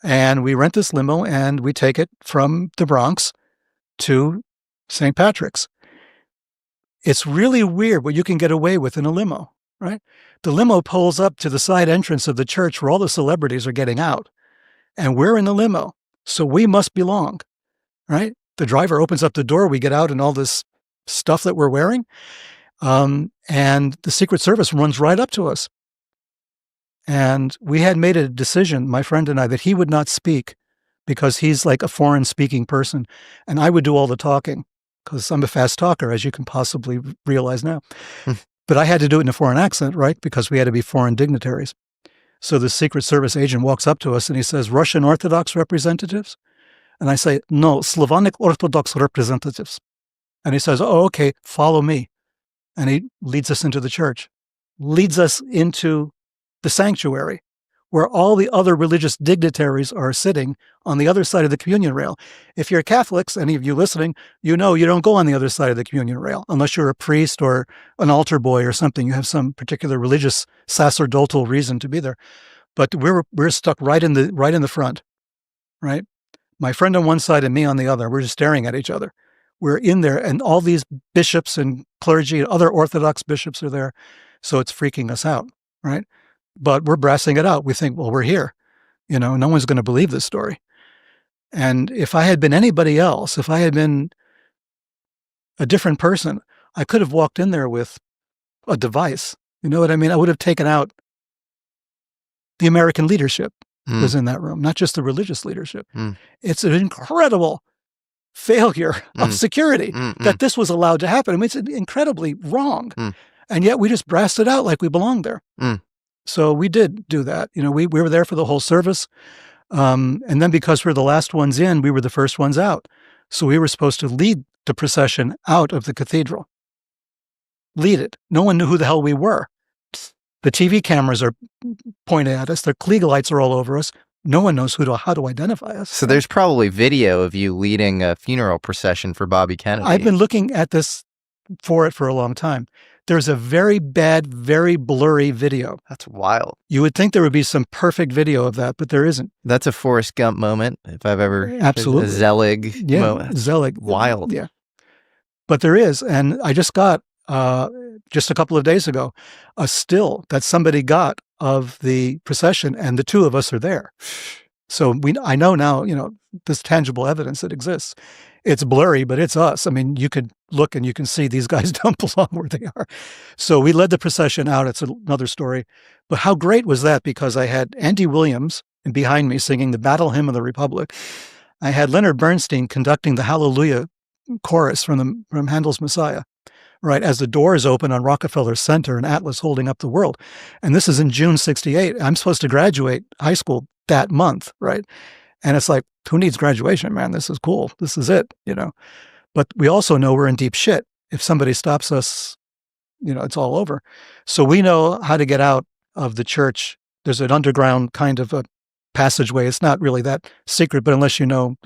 And we rent this limo, and we take it from the Bronx to St. Patrick's. It's really weird what you can get away with in a limo, right? The limo pulls up to the side entrance of the church where all the celebrities are getting out. And we're in the limo, so we must belong, right? The driver opens up the door, we get out in all this stuff that we're wearing, and the Secret Service runs right up to us. And we had made a decision, my friend and I, that he would not speak because he's like a foreign speaking person, and I would do all the talking because I'm a fast talker, as you can possibly realize now. But I had to do it in a foreign accent, right? Because we had to be foreign dignitaries. So the Secret Service agent walks up to us and he says, Russian Orthodox representatives? And I say, no, Slavonic Orthodox representatives. And he says, oh, okay, follow me. And he leads us into the church, leads us into the sanctuary, where all the other religious dignitaries are sitting on the other side of the communion rail. If you're Catholics, any of you listening, you don't go on the other side of the communion rail unless you're a priest or an altar boy or something. You have some particular religious sacerdotal reason to be there. But we're stuck right in the front, right? My friend on one side and me on the other. We're just staring at each other. We're in there, and all these bishops and clergy and other Orthodox bishops are there. So it's freaking us out, right? But we're brassing it out. We think, well, we're here. No one's going to believe this story. And if I had been anybody else, if I had been a different person, I could have walked in there with a device. You know what I mean? I would have taken out the American leadership was in that room, not just the religious leadership. It's an incredible failure of security that this was allowed to happen. I mean, it's incredibly wrong. And yet we just brassed it out like we belonged there. So we did do that. You know, we were there for the whole service. And then because we're the last ones in, we were the first ones out. So we were supposed to lead the procession out of the cathedral. Lead it. No one knew who the hell we were. The TV cameras are pointed at us. The Klieg lights are all over us. No one knows how to identify us. So there's probably video of you leading a funeral procession for Bobby Kennedy. I've been looking at this for a long time. There's a very bad, very blurry video. That's wild. You would think there would be some perfect video of that, but there isn't. That's a Forrest Gump moment, if I've ever... Absolutely. A Zelig moment. Zelig. Wild. Yeah. But there is, and I just got, just a couple of days ago, a still that somebody got of the procession, and the two of us are there. So I know now, you know, this tangible evidence that exists. It's blurry, but it's us. I mean, you could look and you can see these guys don't belong where they are. So we led the procession out. It's another story. But how great was that? Because I had Andy Williams behind me singing the Battle Hymn of the Republic. I had Leonard Bernstein conducting the Hallelujah chorus from Handel's Messiah, right, as the doors open on Rockefeller Center and Atlas holding up the world. And this is in June 68. I'm supposed to graduate high school that month, right? And it's like, who needs graduation, man? This is cool. This is it, you know? But we also know we're in deep shit. If somebody stops us, you know, it's all over. So we know how to get out of the church. There's an underground kind of a passageway. It's not really that secret, but unless you know,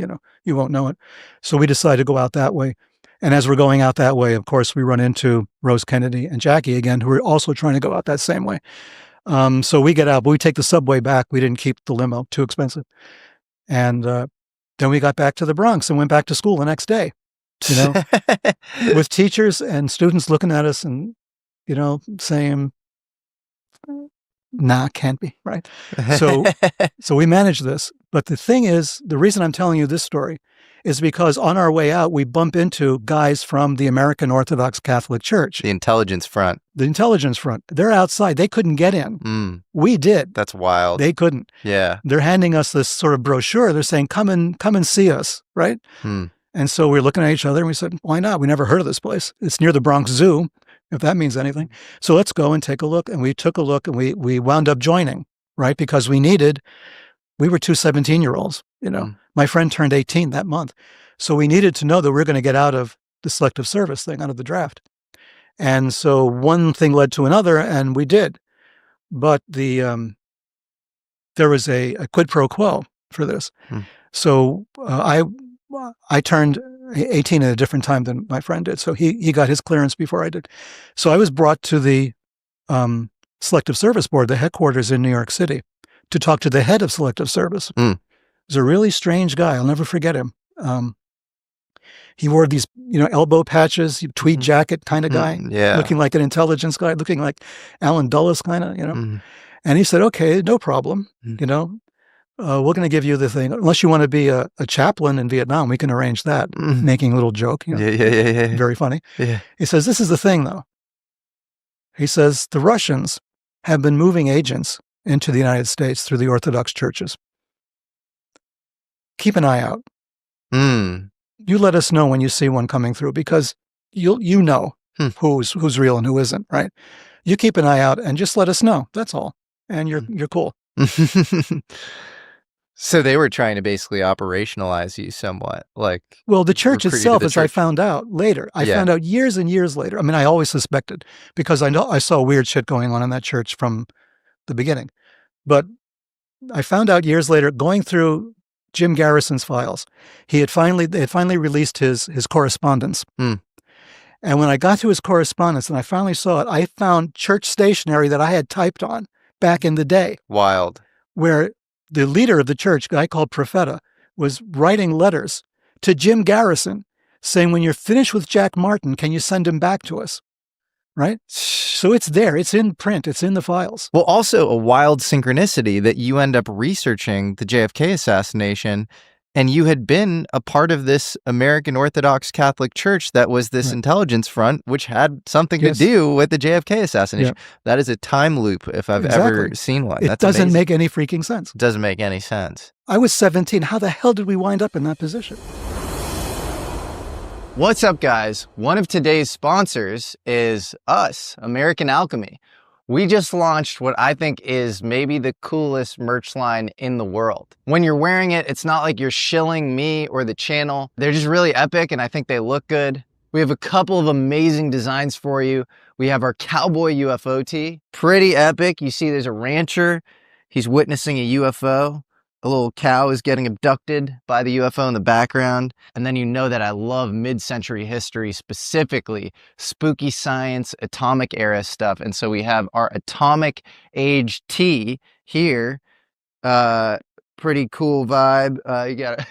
you won't know it. So we decided to go out that way. And as we're going out that way, of course, we run into Rose Kennedy and Jackie again, who are also trying to go out that same way. So we get out, but we take the subway back. We didn't keep the limo, too expensive. And then we got back to the Bronx and went back to school the next day, you know, with teachers and students looking at us and, you know, saying, nah, can't be, right? So we managed this. But the thing is, the reason I'm telling you this story is because on our way out, we bump into guys from the American Orthodox Catholic Church. The intelligence front. The intelligence front. They're outside. They couldn't get in. We did. That's wild. They couldn't. Yeah. They're handing us this sort of brochure. They're saying, come and see us, right? And so we're looking at each other and we said, why not? We never heard of this place. It's near the Bronx Zoo, if that means anything. So let's go and take a look. And we took a look and we wound up joining, right? Because we were two 17-year-olds, you know. My friend turned 18 that month. So we needed to know that we're going to get out of the selective service thing, out of the draft. And so one thing led to another, and we did. But there was a quid pro quo for this. So I turned 18 at a different time than my friend did. So he got his clearance before I did. So I was brought to the Selective Service Board, the headquarters in New York City, to talk to the head of Selective Service. He was a really strange guy. I'll never forget him. He wore these, you know, elbow patches, tweed jacket kind of guy, looking like an intelligence guy, looking like Alan Dulles kind of, you know. And he said, okay, no problem, you know. We're going to give you the thing. Unless you want to be a chaplain in Vietnam, we can arrange that. Making a little joke. You know, yeah. Very funny. Yeah. He says, this is the thing, though. He says, the Russians have been moving agents into the United States through the Orthodox churches. Keep an eye out. You let us know when you see one coming through, because you know who's real and who isn't, right? You keep an eye out and just let us know. That's all. And you're cool. So they were trying to basically operationalize you somewhat, like... Well, the church itself, as I found out later, I found out years and years later. I mean, I always suspected, because I saw weird shit going on in that church from the beginning. But I found out years later, going through Jim Garrison's files, they had finally released his correspondence. And when I got to his correspondence and I finally saw it, I found church stationery that I had typed on back in the day. Wild. Where the leader of the church, a guy called Profeta, was writing letters to Jim Garrison saying, when you're finished with Jack Martin, can you send him back to us? Right? So it's there. It's in print. It's in the files. Well, also a wild synchronicity that you end up researching the JFK assassination And you had been a part of this American Orthodox Catholic Church that was this intelligence front, which had something to do with the JFK assassination. Yeah. That is a time loop if I've ever seen one. It doesn't make any freaking sense. It doesn't make any sense. I was 17. How the hell did we wind up in that position? What's up, guys? One of today's sponsors is us, American Alchemy. We just launched what I think is maybe the coolest merch line in the world. When you're wearing it, it's not like you're shilling me or the channel. They're just really epic, and I think they look good. We have a couple of amazing designs for you. We have our cowboy UFO tee. Pretty epic. You see there's a rancher. He's witnessing a UFO. A little cow is getting abducted by the UFO in the background. And then you know that I love mid-century history, specifically spooky science, atomic era stuff. And so we have our atomic age tea here. Pretty cool vibe. You got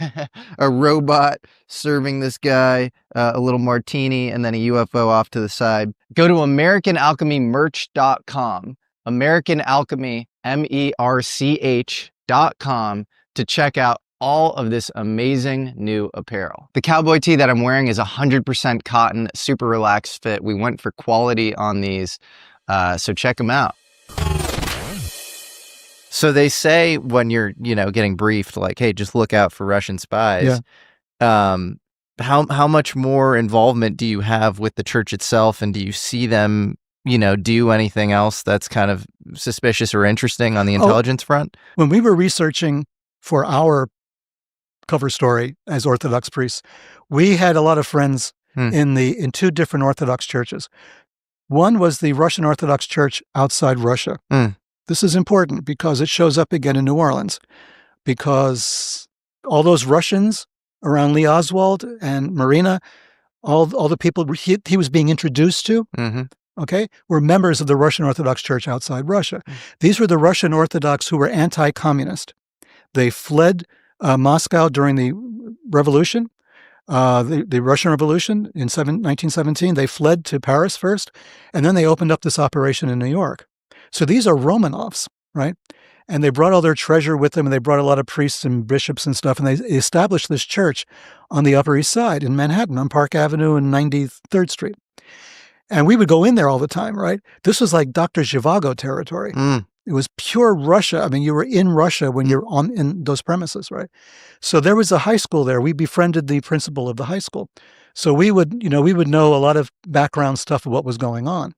a robot serving this guy a little martini and then a UFO off to the side. Go to AmericanAlchemyMerch.com. American Alchemy, MERCH.com to check out all of this amazing new apparel. The cowboy tee that I'm wearing is 100% cotton, super relaxed fit. We went for quality on these, so check them out. So they say when you're, getting briefed, like, hey, just look out for Russian spies. Yeah. How much more involvement do you have with the church itself, and do you see them do anything else that's kind of suspicious or interesting on the intelligence front? When we were researching for our cover story as Orthodox priests, we had a lot of friends in two different Orthodox churches. One was the Russian Orthodox Church outside Russia. This is important because it shows up again in New Orleans, because all those Russians around Lee Oswald and Marina, all the people he was being introduced to, were members of the Russian Orthodox Church outside Russia. These were the Russian Orthodox who were anti-communist. They fled Moscow during the revolution, the Russian Revolution in 1917. They fled to Paris first, and then they opened up this operation in New York. So these are Romanovs, right? And they brought all their treasure with them, and they brought a lot of priests and bishops and stuff, and they established this church on the Upper East Side in Manhattan on Park Avenue and 93rd Street. And we would go in there all the time, right? This was like Dr. Zhivago territory. It was pure Russia. I mean, you were in Russia when you're in those premises, right? So there was a high school there. We befriended the principal of the high school. So we would know a lot of background stuff of what was going on,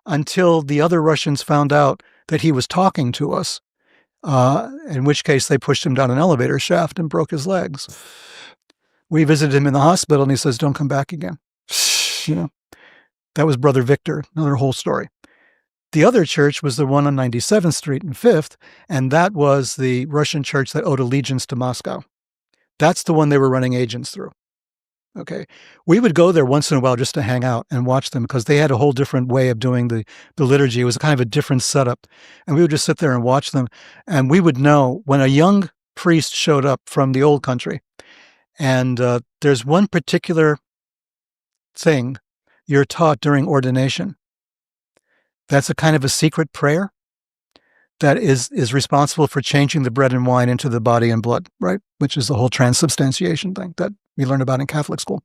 until the other Russians found out that he was talking to us, in which case they pushed him down an elevator shaft and broke his legs. We visited him in the hospital, and he says, "Don't come back again." That was Brother Victor, another whole story. The other church was the one on 97th Street and 5th, and that was the Russian church that owed allegiance to Moscow. That's the one they were running agents through. Okay. We would go there once in a while just to hang out and watch them, because they had a whole different way of doing the liturgy. It was kind of a different setup. And we would just sit there and watch them. And we would know when a young priest showed up from the old country. And there's one particular thing you're taught during ordination. That's a kind of a secret prayer that is responsible for changing the bread and wine into the body and blood, right? Which is the whole transubstantiation thing that we learned about in Catholic school.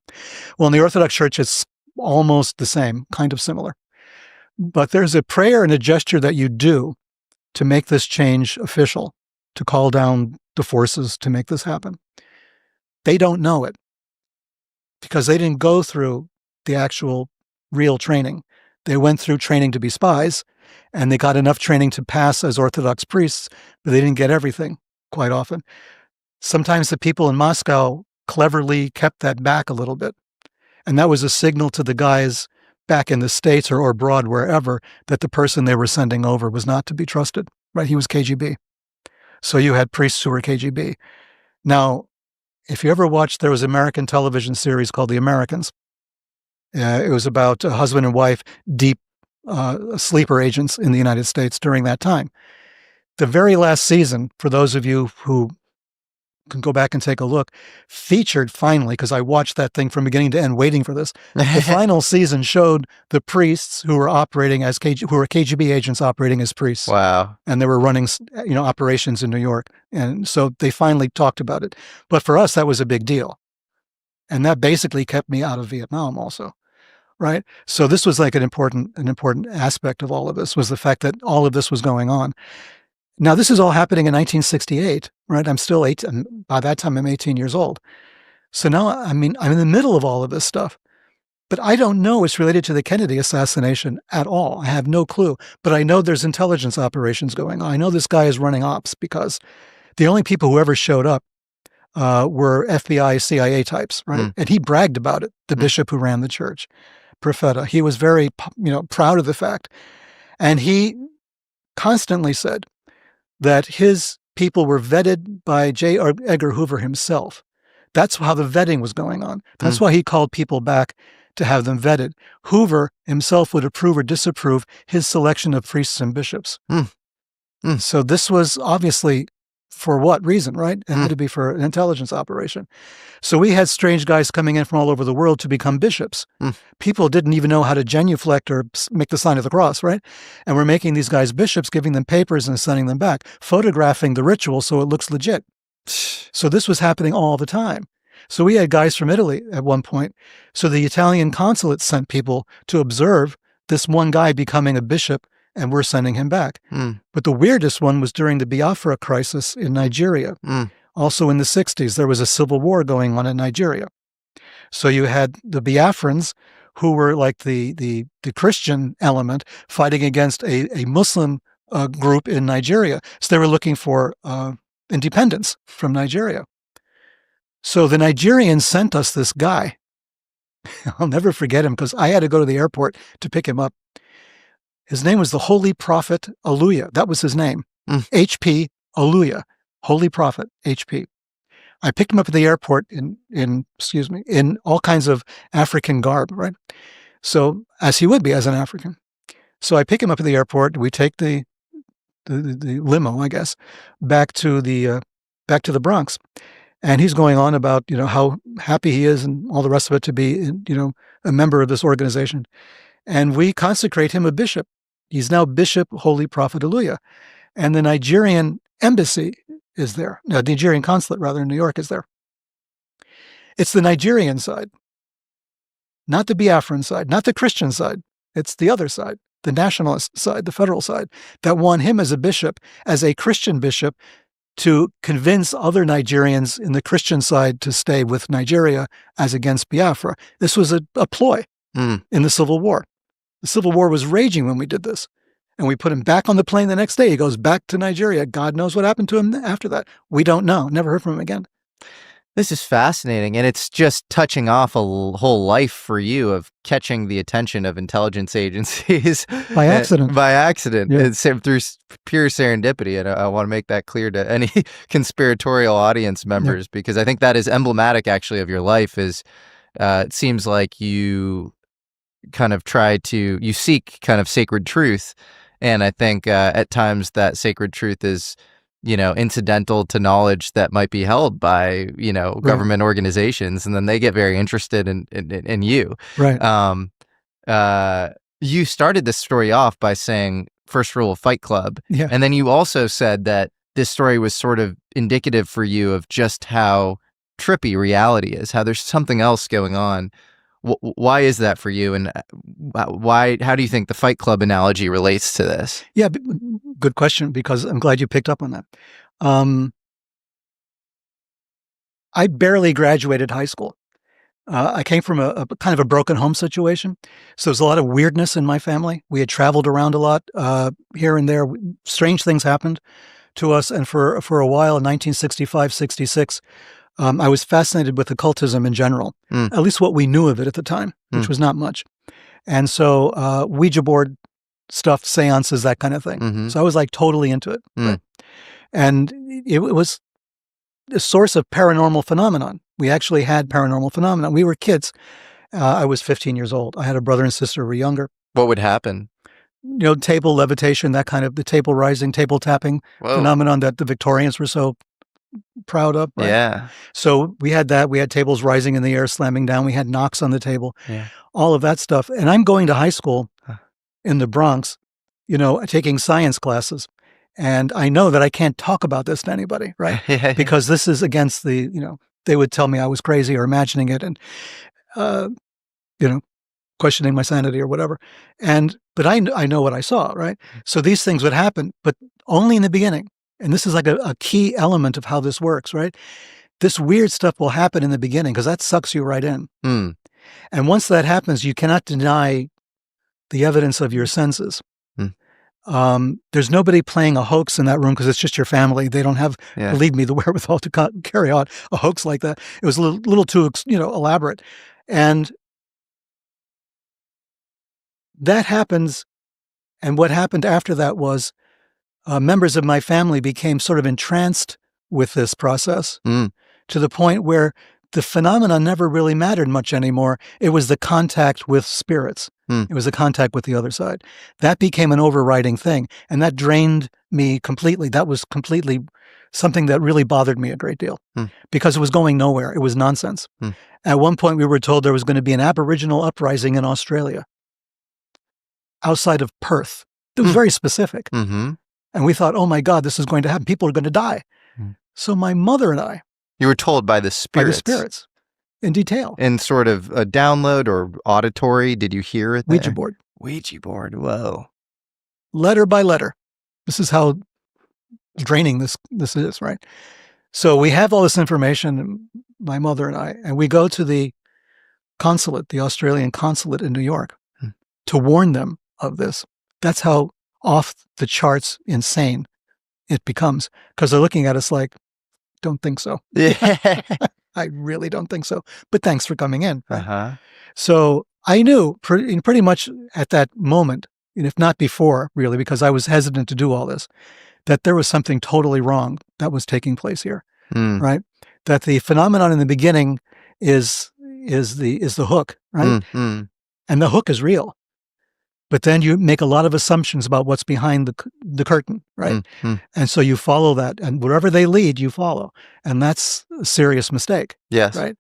Well, in the Orthodox Church, it's almost the same, kind of similar. But there's a prayer and a gesture that you do to make this change official, to call down the forces to make this happen. They don't know it because they didn't go through the actual real training. They went through training to be spies, and they got enough training to pass as Orthodox priests, but they didn't get everything quite often. Sometimes the people in Moscow cleverly kept that back a little bit, and that was a signal to the guys back in the States or abroad, wherever, that the person they were sending over was not to be trusted, right? He was KGB. So you had priests who were KGB. Now, if you ever watched, there was an American television series called The Americans. It was about a husband and wife, deep sleeper agents in the United States during that time. The very last season, for those of you who can go back and take a look, featured finally, because I watched that thing from beginning to end waiting for this. The final season showed the priests who were operating as who were KGB agents operating as priests. Wow. And they were running, operations in New York. And so they finally talked about it. But for us, that was a big deal. And that basically kept me out of Vietnam also. Right. So this was like an important aspect of all of this, was the fact that all of this was going on. Now, this is all happening in 1968, right? I'm still 8. By that time, I'm 18 years old. So now, I'm in the middle of all of this stuff, but I don't know it's related to the Kennedy assassination at all. I have no clue, but I know there's intelligence operations going on. I know this guy is running ops because the only people who ever showed up were FBI, CIA types, right? And he bragged about it, the bishop who ran the church, Profeta. He was very, proud of the fact. And he constantly said that his people were vetted by J. Edgar Hoover himself. That's how the vetting was going on. That's why he called people back to have them vetted. Hoover himself would approve or disapprove his selection of priests and bishops. So this was obviously for what reason, right? It had to be for an intelligence operation. So we had strange guys coming in from all over the world to become bishops. People didn't even know how to genuflect or make the sign of the cross, right? And we're making these guys bishops, giving them papers and sending them back, photographing the ritual so it looks legit. So this was happening all the time. So we had guys from Italy at one point. So the Italian consulate sent people to observe this one guy becoming a bishop, and we're sending him back. But the weirdest one was during the Biafra crisis in Nigeria. Also in the 60s, there was a civil war going on in Nigeria. So you had the Biafrans, who were like the Christian element, fighting against a Muslim group in Nigeria. So they were looking for independence from Nigeria. So the Nigerians sent us this guy. I'll never forget him because I had to go to the airport to pick him up. His name was the Holy Prophet Aluya. That was his name. HP Aluya. Holy Prophet HP. I picked him up at the airport in all kinds of African garb, right? So as he would be as an African. So I pick him up at the airport. We take the limo, I guess, back to the Bronx. And he's going on about, how happy he is and all the rest of it to be, a member of this organization. And we consecrate him a bishop. He's now Bishop Holy Prophet Aluya. And the Nigerian embassy is there. No, the Nigerian consulate, rather, in New York is there. It's the Nigerian side, not the Biafran side, not the Christian side. It's the other side, the nationalist side, the federal side, that want him as a bishop, as a Christian bishop, to convince other Nigerians in the Christian side to stay with Nigeria as against Biafra. This was a ploy in the Civil War. The Civil War was raging when we did this. And we put him back on the plane the next day. He goes back to Nigeria. God knows what happened to him after that. We don't know. Never heard from him again. This is fascinating, and it's just touching off a whole life for you of catching the attention of intelligence agencies by accident. It's through pure serendipity, and I want to make that clear to any conspiratorial audience members, because I think that is emblematic, actually, of your life. It seems like you kind of you seek kind of sacred truth, and I think at times that sacred truth is incidental to knowledge that might be held by, government organizations, and then they get very interested in you. Right. You started this story off by saying first rule of Fight Club. Yeah. And then you also said that this story was sort of indicative for you of just how trippy reality is, how there's something else going on. Why is that for you? And how do you think the Fight Club analogy relates to this? Yeah, good question, because I'm glad you picked up on that. I barely graduated high school. I came from a kind of a broken home situation. So there's a lot of weirdness in my family. We had traveled around a lot here and there. Strange things happened to us. And for a while in 1965, 66, I was fascinated with occultism in general, at least what we knew of it at the time, which was not much. And so Ouija board stuff, seances, that kind of thing. So I was like totally into it. Right? And it was a source of paranormal phenomenon. We actually had paranormal phenomenon. We were kids. I was 15 years old. I had a brother and sister who were younger. What would happen? Table levitation, that kind of the table rising, table tapping phenomenon that the Victorians were so proud of. Right? Yeah. So we had that. We had tables rising in the air, slamming down. We had knocks on the table, Yeah. all of that stuff. And I'm going to high school Huh. in the Bronx, taking science classes. And I know that I can't talk about this to anybody, right? Yeah. Because this is against they would tell me I was crazy or imagining it and, questioning my sanity or whatever. But I know what I saw, right? So these things would happen, but only in the beginning. And this is like a key element of how this works, right? This weird stuff will happen in the beginning because that sucks you right in. Mm. And once that happens, you cannot deny the evidence of your senses. There's nobody playing a hoax in that room because it's just your family. They don't have, believe me, the wherewithal to carry out a hoax like that. It was a little too, elaborate. And that happens. And what happened after that was members of my family became sort of entranced with this process to the point where the phenomenon never really mattered much anymore. It was the contact with spirits. It was the contact with the other side. That became an overriding thing, and that drained me completely. That was completely something that really bothered me a great deal because it was going nowhere. It was nonsense. At one point, we were told there was going to be an Aboriginal uprising in Australia outside of Perth. It was very specific. Mm-hmm. And we thought, oh my God, this is going to happen. People are going to die. So my mother and I. You were told by the spirits. By the spirits, in detail. In sort of a download or auditory, did you hear it there? Ouija board. Ouija board, whoa. Letter by letter. This is how draining this is, right? So we have all this information, my mother and I, and we go to the consulate, the Australian consulate in New York, to warn them of this. That's how off the charts insane it becomes, because they're looking at us like, don't think so. Yeah. I really don't think so. But thanks for coming in. Uh-huh. So I knew pretty much at that moment, and if not before, really, because I was hesitant to do all this, that there was something totally wrong that was taking place here, right? That the phenomenon in the beginning is the hook, right? And the hook is real. But then you make a lot of assumptions about what's behind the curtain, right? And so you follow that, and wherever they lead, you follow. And that's a serious mistake. Yes. Right?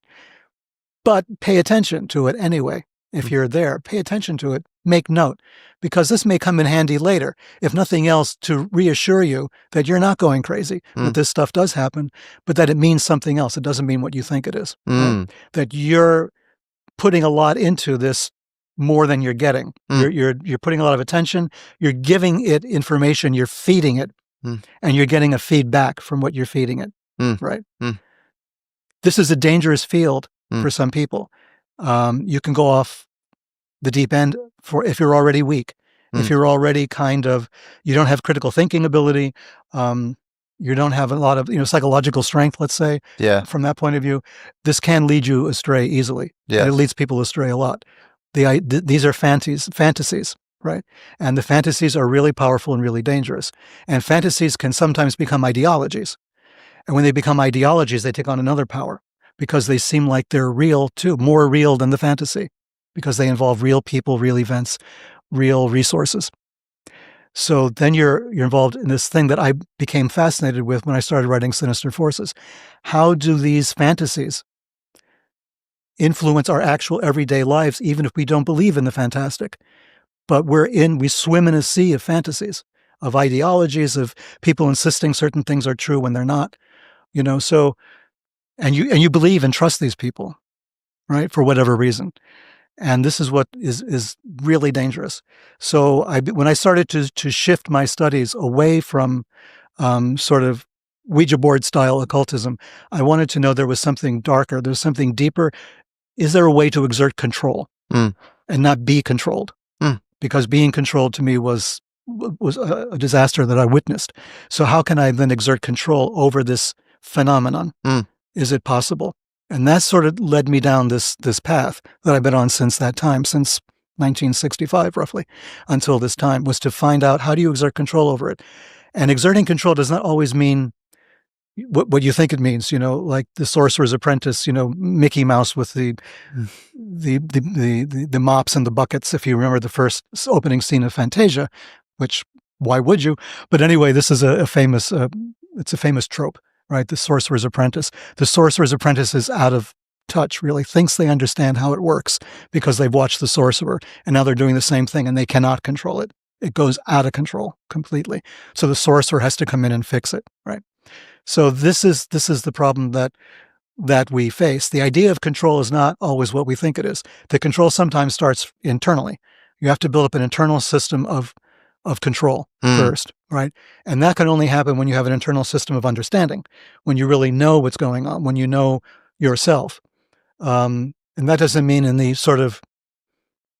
But pay attention to it anyway. If you're there, pay attention to it. Make note, because this may come in handy later, if nothing else, to reassure you that you're not going crazy, that this stuff does happen, but that it means something else. It doesn't mean what you think it is. Right? That you're putting a lot into this more than you're getting. You're putting a lot of attention. You're giving it information. You're feeding it, and you're getting a feedback from what you're feeding it. Right. This is a dangerous field for some people. You can go off the deep end if you're already weak, if you're already you don't have critical thinking ability. You don't have a lot of psychological strength. Let's say, from that point of view, this can lead you astray easily. Yeah. It leads people astray a lot. These are fantasies, right? And the fantasies are really powerful and really dangerous. And fantasies can sometimes become ideologies. And when they become ideologies, they take on another power because they seem like they're real too, more real than the fantasy, because they involve real people, real events, real resources. So then you're involved in this thing that I became fascinated with when I started writing Sinister Forces. How do these fantasies influence our actual everyday lives, even if we don't believe in the fantastic? But we swim in a sea of fantasies, of ideologies, of people insisting certain things are true when they're not, so, and you believe and trust these people, right? For whatever reason. And this is what is really dangerous. So when I started to shift my studies away from sort of Ouija board style occultism, I wanted to know there was something darker, there's something deeper. Is there a way to exert control and not be controlled? Because being controlled to me was a disaster that I witnessed. So how can I then exert control over this phenomenon? Is it possible? And that sort of led me down this path that I've been on since that time, since 1965 roughly, until this time, was to find out how do you exert control over it. And exerting control does not always mean what you think it means, like the Sorcerer's Apprentice, Mickey Mouse with the mops and the buckets. If you remember the first opening scene of Fantasia, which why would you? But anyway, this is a famous it's a famous trope, right? The Sorcerer's Apprentice. The Sorcerer's Apprentice is out of touch, really, thinks they understand how it works because they've watched the sorcerer, and now they're doing the same thing and they cannot control it. It goes out of control completely. So the sorcerer has to come in and fix it, right? So this is the problem that we face. The idea of control is not always what we think it is. The control sometimes starts internally. You have to build up an internal system of control first, right? And that can only happen when you have an internal system of understanding, when you really know what's going on, when you know yourself. And that doesn't mean in the sort of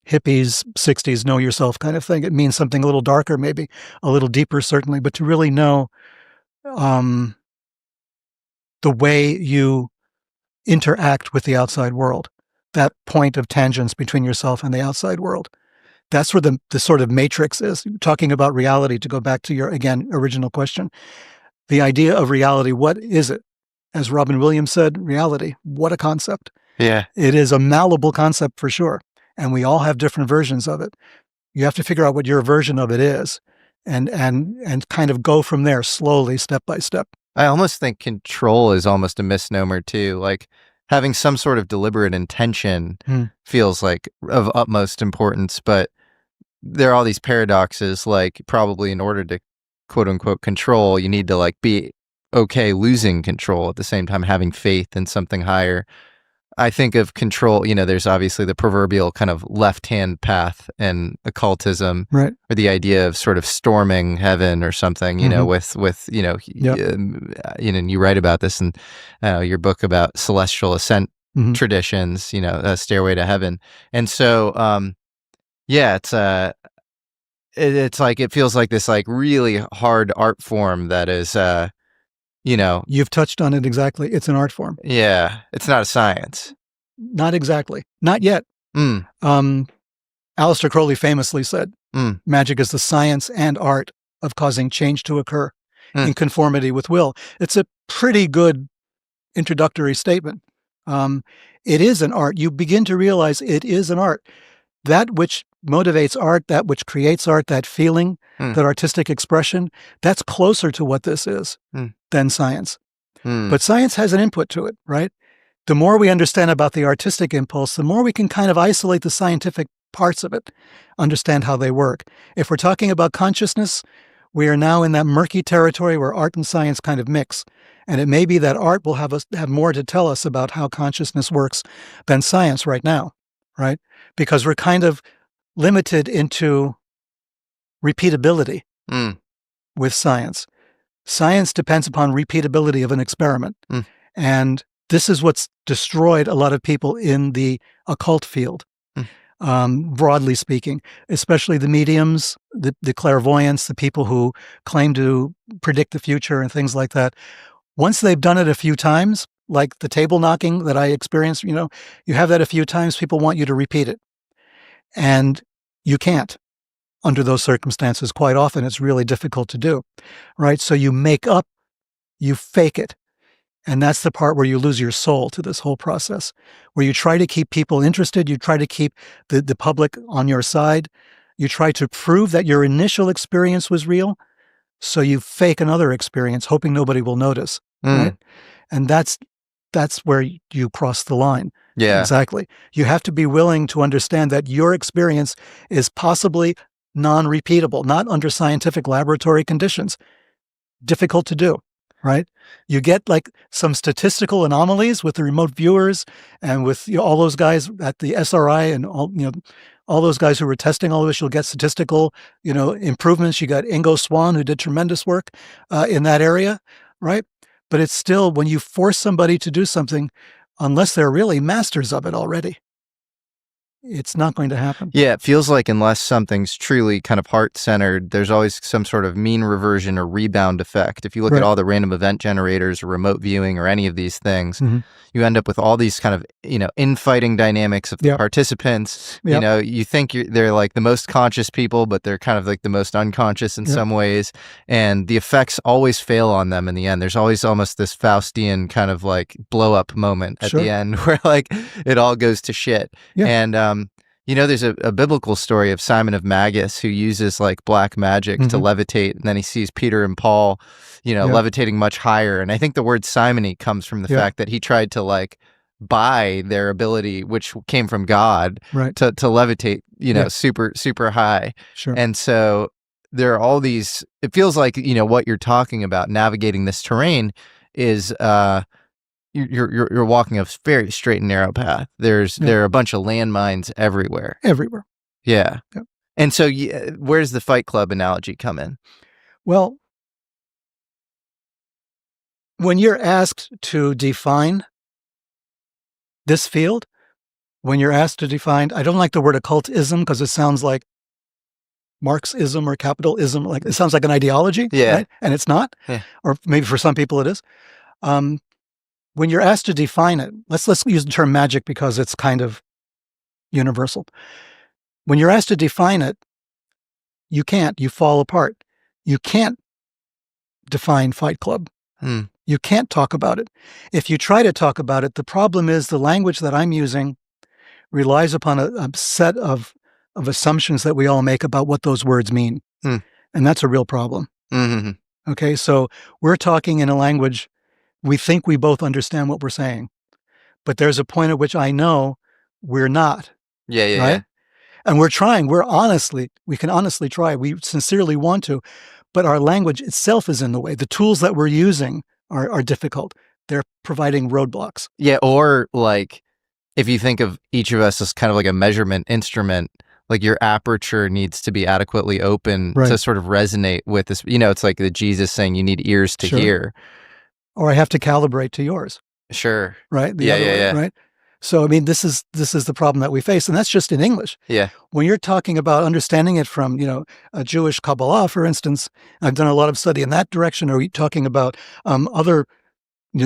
hippies, 60s, know yourself kind of thing. It means something a little darker, maybe a little deeper, certainly, but to really know the way you interact with the outside world, that point of tangents between yourself and the outside world. That's where the sort of matrix is. Talking about reality, to go back to your, again, original question, the idea of reality, what is it? As Robin Williams said, reality, what a concept. Yeah. It is a malleable concept for sure. And we all have different versions of it. You have to figure out what your version of it is and kind of go from there slowly, step by step. I almost think control is almost a misnomer too. Like having some sort of deliberate intention feels like of utmost importance, but there are all these paradoxes, like probably in order to quote unquote control, you need to like be okay losing control at the same time having faith in something higher. I think of control, there's obviously the proverbial kind of left-hand path in occultism, right? Or the idea of sort of storming heaven or something, with and you write about this in your book about celestial ascent traditions, a Stairway to Heaven. And so, it's like, it feels like this like really hard art form that is, You've touched on it exactly. It's an art form. Yeah. It's not a science. Not exactly. Not yet. Aleister Crowley famously said, magic is the science and art of causing change to occur in conformity with will. It's a pretty good introductory statement. It is an art. You begin to realize it is an art. That which motivates art, that which creates art, that feeling, that artistic expression, that's closer to what this is than science. But science has an input to it, right? The more we understand about the artistic impulse, the more we can kind of isolate the scientific parts of it, understand how they work. If we're talking about consciousness, we are now in that murky territory where art and science kind of mix. And it may be that art will have more to tell us about how consciousness works than science right now, right? Because we're kind of limited into repeatability with science. Science depends upon repeatability of an experiment. And this is what's destroyed a lot of people in the occult field, broadly speaking, especially the mediums, the clairvoyants, the people who claim to predict the future and things like that. Once they've done it a few times, like the table knocking that I experienced, you have that a few times, people want you to repeat it. And you can't under those circumstances. Quite often, it's really difficult to do, right? So you make up, you fake it. And that's the part where you lose your soul to this whole process, where you try to keep people interested, you try to keep the public on your side, you try to prove that your initial experience was real, so you fake another experience, hoping nobody will notice, right? And that's where you cross the line. Yeah. Exactly. You have to be willing to understand that your experience is possibly non-repeatable, not under scientific laboratory conditions. Difficult to do, right? You get like some statistical anomalies with the remote viewers and with all those guys at the SRI and all those guys who were testing all of this. You'll get statistical, improvements. You got Ingo Swann, who did tremendous work in that area, right? But it's still, when you force somebody to do something, unless they're really masters of it already, it's not going to happen. Yeah, it feels like unless something's truly kind of heart-centered, there's always some sort of mean reversion or rebound effect. If you look at all the random event generators or remote viewing or any of these things, you end up with all these kind of, infighting dynamics of the participants. You think they're like the most conscious people, but they're kind of like the most unconscious in some ways. And the effects always fail on them in the end. There's always almost this Faustian kind of like blow-up moment at the end where like it all goes to shit. And You know, there's a biblical story of Simon of Magus who uses like black magic to levitate, and then he sees Peter and Paul, levitating much higher. And I think the word simony comes from the fact that he tried to like buy their ability, which came from God, to levitate, super, super high. Sure. And so there are all these, it feels like, what you're talking about, navigating this terrain is, you're walking a very straight and narrow path. There are a bunch of landmines everywhere. Everywhere. Yeah. Yep. And so where does the Fight Club analogy come in? Well, when you're asked to define this field, when you're asked to define, I don't like the word occultism because it sounds like Marxism or capitalism. Like it sounds like an ideology, right? And it's not. Yeah. Or maybe for some people it is. When you're asked to define it, let's use the term magic because it's kind of universal. When you're asked to define it, you can't. You fall apart. You can't define Fight Club. You can't talk about it. If you try to talk about it, the problem is the language that I'm using relies upon a set of assumptions that we all make about what those words mean. And that's a real problem. Okay, so we're talking in a language we think we both understand what we're saying, but there's a point at which I know we're not. Right? And we're trying. We can honestly try. We sincerely want to, but our language itself is in the way. The tools that we're using are difficult. They're providing roadblocks. Yeah, or like if you think of each of us as kind of like a measurement instrument, like your aperture needs to be adequately open to sort of resonate with this. It's like the Jesus saying you need ears to hear. Or I have to calibrate to yours. Sure. Right? The other way, right? So, I mean, this is the problem that we face, and that's just in English. Yeah. When you're talking about understanding it from, a Jewish Kabbalah, for instance, I've done a lot of study in that direction, or you're talking about other,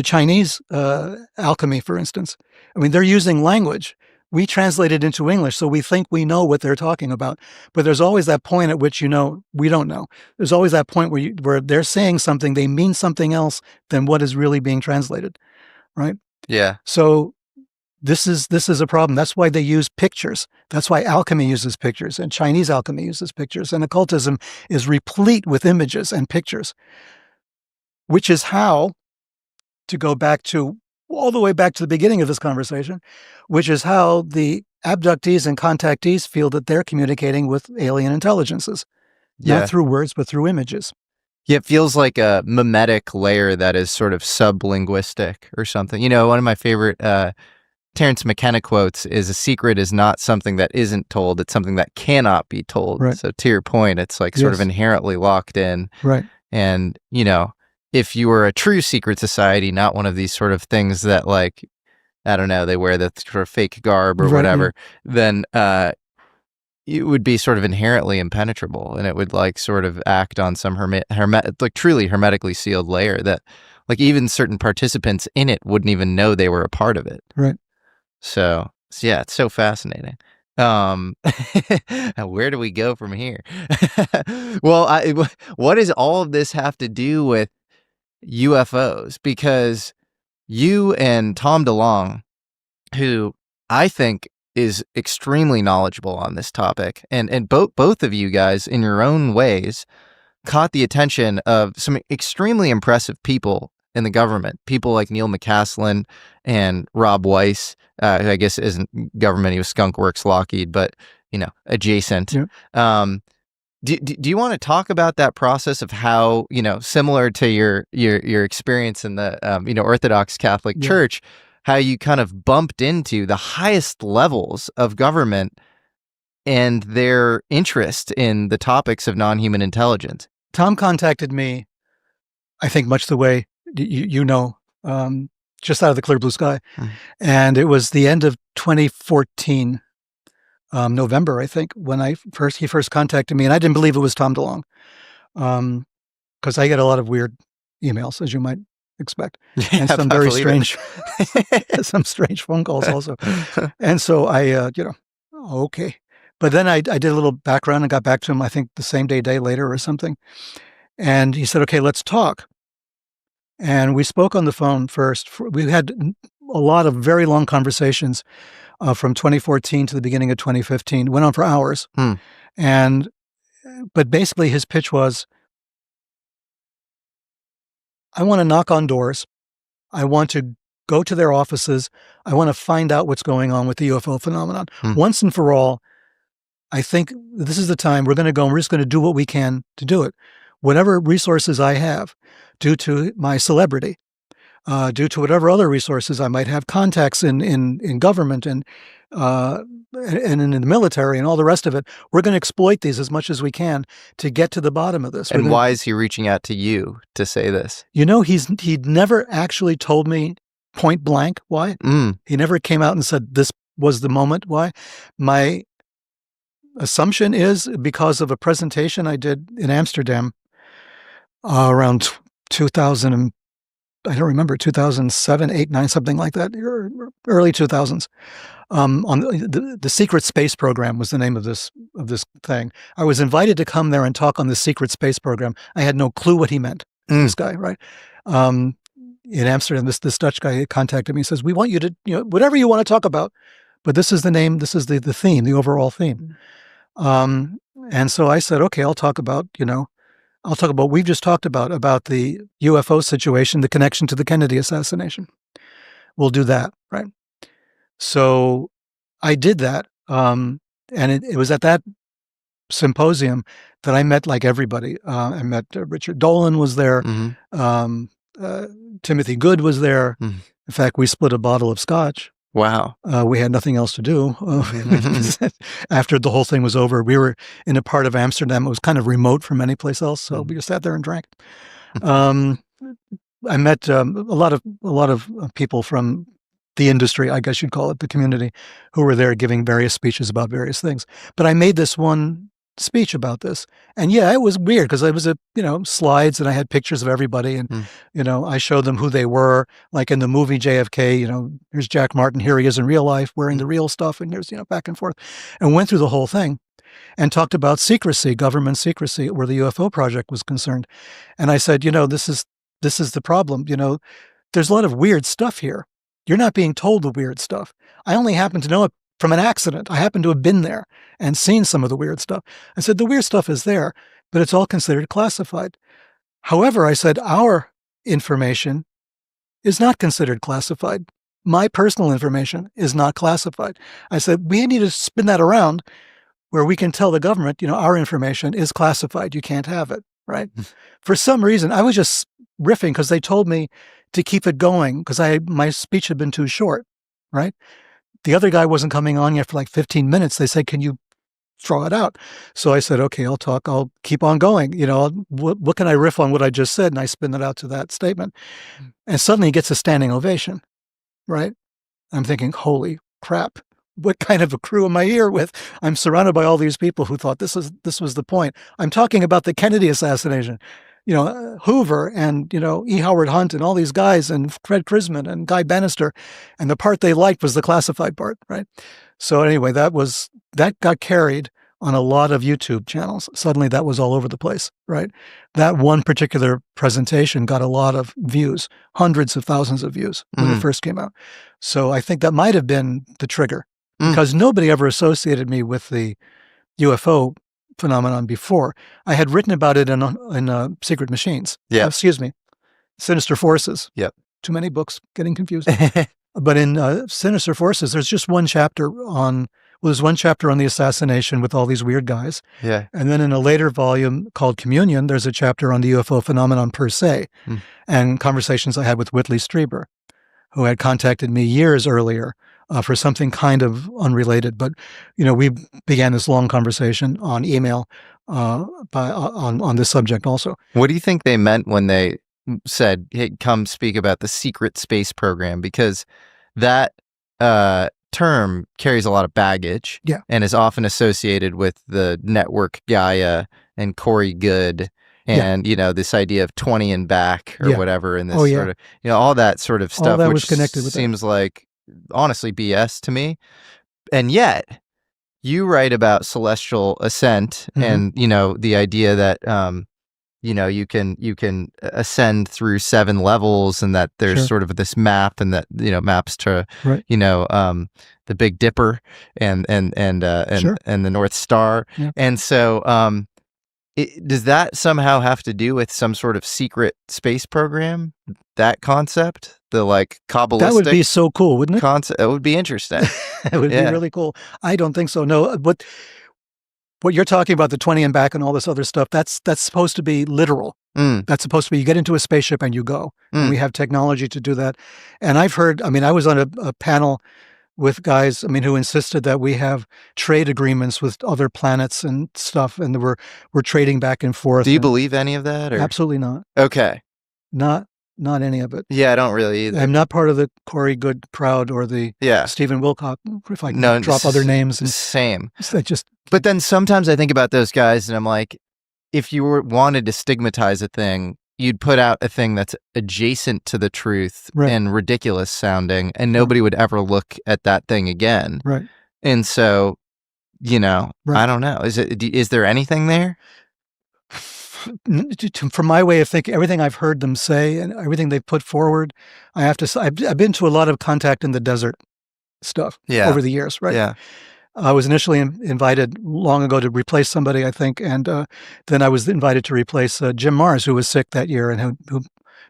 Chinese alchemy, for instance. I mean, they're using language. We translate it into English, so we think we know what they're talking about. But there's always that point at which, we don't know. There's always that point where they're saying something, they mean something else than what is really being translated, right? Yeah. So this is a problem. That's why they use pictures. That's why alchemy uses pictures, and Chinese alchemy uses pictures, and occultism is replete with images and pictures, which is how, to go back to all the way back to the beginning of this conversation, which is how the abductees and contactees feel that they're communicating with alien intelligences, not through words, but through images. Yeah, it feels like a mimetic layer that is sort of sublinguistic or something. One of my favorite Terence McKenna quotes is, "A secret is not something that isn't told, it's something that cannot be told." Right. So to your point, it's like sort of inherently locked in. Right. And, if you were a true secret society, not one of these sort of things that like, I don't know, they wear the sort of fake garb or whatever, then it would be sort of inherently impenetrable, and it would like sort of act on some like truly hermetically sealed layer that like even certain participants in it wouldn't even know they were a part of it. Right. So yeah, it's so fascinating. Where do we go from here? Well, what does all of this have to do with UFOs? Because you and Tom DeLonge, who I think is extremely knowledgeable on this topic, and both of you guys in your own ways caught the attention of some extremely impressive people in the government, people like Neil McCaslin and Rob Weiss, who I guess isn't government, he was Skunk Works Lockheed, but adjacent. Yeah. Do you want to talk about that process of how, similar to your experience in the Orthodox Catholic Church, how you kind of bumped into the highest levels of government and their interest in the topics of non-human intelligence? Tom contacted me, I think much the way just out of the clear blue sky. And it was the end of 2014, November, I think, when he first contacted me, and I didn't believe it was Tom DeLonge, because I get a lot of weird emails, as you might expect, and some very strange, some strange phone calls also. And so I, okay. But then I did a little background and got back to him, I think the same day later or something. And he said, okay, let's talk. And we spoke on the phone first. We had a lot of very long conversations from 2014 to the beginning of 2015. Went on for hours. But basically his pitch was, I want to knock on doors. I want to go to their offices. I want to find out what's going on with the UFO phenomenon. Once and for all, I think this is the time we're going to go and we're just going to do what we can to do it. Whatever resources I have, due to my celebrity, due to whatever other resources I might have, contacts in government and in the military and all the rest of it, we're going to exploit these as much as we can to get to the bottom of this. And why is he reaching out to you to say this? You know, he'd never actually told me point blank why. He never came out and said this was the moment why. My assumption is because of a presentation I did in Amsterdam around 2000, I don't remember, 2007, 8, 9, something like that, early 2000s. On the Secret Space Program was the name of this thing. I was invited to come there and talk on the Secret Space Program. I had no clue what he meant. This guy, right? In Amsterdam, this Dutch guy contacted me and says, "We want you to, whatever you want to talk about, but this is the name, this is the theme, the overall theme." And so I said, "Okay, I'll talk about we've just talked about the UFO situation, the connection to the Kennedy assassination. We'll do that, right?" So I did that. And it was at that symposium that I met like everybody. I met Richard Dolan was there. Timothy Good was there. In fact, we split a bottle of scotch. Wow. We had nothing else to do. After the whole thing was over, we were in a part of Amsterdam. It was kind of remote from any place else. So we just sat there and drank. I met a lot of people from the industry, I guess you'd call it, the community, who were there giving various speeches about various things. But I made this one speech about this. And yeah, it was weird because I was slides and I had pictures of everybody and, I showed them who they were, like in the movie JFK, here's Jack Martin, here he is in real life wearing the real stuff. And here's, back and forth, and went through the whole thing and talked about secrecy, government secrecy, where the UFO project was concerned. And I said, this is the problem. There's a lot of weird stuff here. You're not being told the weird stuff. I only happen to know it from an accident. I happen to have been there and seen some of the weird stuff. I said, the weird stuff is there, but it's all considered classified. However, I said, our information is not considered classified. My personal information is not classified. I said, we need to spin that around where we can tell the government, our information is classified. You can't have it, right? For some reason, I was just riffing because they told me to keep it going because my speech had been too short, right? The other guy wasn't coming on yet for like 15 minutes. They said, "Can you throw it out?" So I said, "Okay, I'll talk. I'll keep on going. What can I riff on what I just said?" And I spin it out to that statement. And suddenly he gets a standing ovation, right? I'm thinking, holy crap. What kind of a crew am I here with? I'm surrounded by all these people who thought this was the point. I'm talking about the Kennedy assassination. Hoover and, E. Howard Hunt and all these guys and Fred Krisman and Guy Bannister. And the part they liked was the classified part, right? So anyway, that got carried on a lot of YouTube channels. Suddenly that was all over the place, right? That one particular presentation got a lot of views, hundreds of thousands of views when it first came out. So I think that might have been the trigger because nobody ever associated me with the UFO phenomenon before. I had written about it in Secret Machines. Yeah. Sinister Forces. Yep. Too many books, getting confused. But in Sinister Forces, there's just one chapter there's one chapter on the assassination with all these weird guys. Yeah. And then in a later volume called Communion, there's a chapter on the UFO phenomenon per se and conversations I had with Whitley Strieber, who had contacted me years earlier for something kind of unrelated. But, we began this long conversation on email on this subject also. What do you think they meant when they said, "Hey, come speak about the secret space program"? Because that term carries a lot of baggage and is often associated with the network Gaia and Corey Goode and, this idea of 20 and back or whatever. And this sort of, all that sort of stuff, that which was connected with seems like, honestly, BS to me. And yet you write about celestial ascent and, the idea that, you can ascend through 7 levels, and that there's Sure. sort of this map, and that maps to Right. the Big Dipper and Sure. and the North Star. Yeah. And so does that somehow have to do with some sort of secret space program? That concept, the like Kabbalistic That would be so cool, wouldn't it? concept, it would be interesting. It would be Yeah. really cool. I don't think so. No, what you're talking about, the 20 and back and all this other stuff, that's supposed to be literal. Mm, That's supposed to be, you get into a spaceship and you go. And mm. we have technology to do that. And I've heard, I was on a panel with guys, who insisted that we have trade agreements with other planets and stuff, and we're trading back and forth. Do you believe any of that? Or? Absolutely not. Okay. Not any of it. Yeah, I don't really either. I'm not part of the Corey Good crowd or the Yeah. Stephen Wilcock, if I can drop other names. And Same. just But then sometimes I think about those guys and I'm like, if you wanted to stigmatize a thing, you'd put out a thing that's adjacent to the truth Right. and ridiculous sounding, and nobody would ever look at that thing again. Right. And so, Right. I don't know. Is there anything there? From my way of thinking, everything I've heard them say and everything they've put forward, I have to say, I've been to a lot of contact in the desert stuff over the years, right? Yeah. I was initially invited long ago to replace somebody, I think, and then I was invited to replace Jim Mars, who was sick that year and who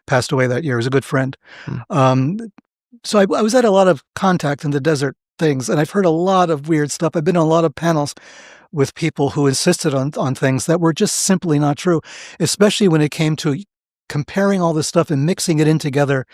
passed away that year. He was a good friend. So I was at a lot of contact in the desert things, and I've heard a lot of weird stuff. I've been on a lot of panels with people who insisted on things that were just simply not true, especially when it came to comparing all this stuff and mixing it in together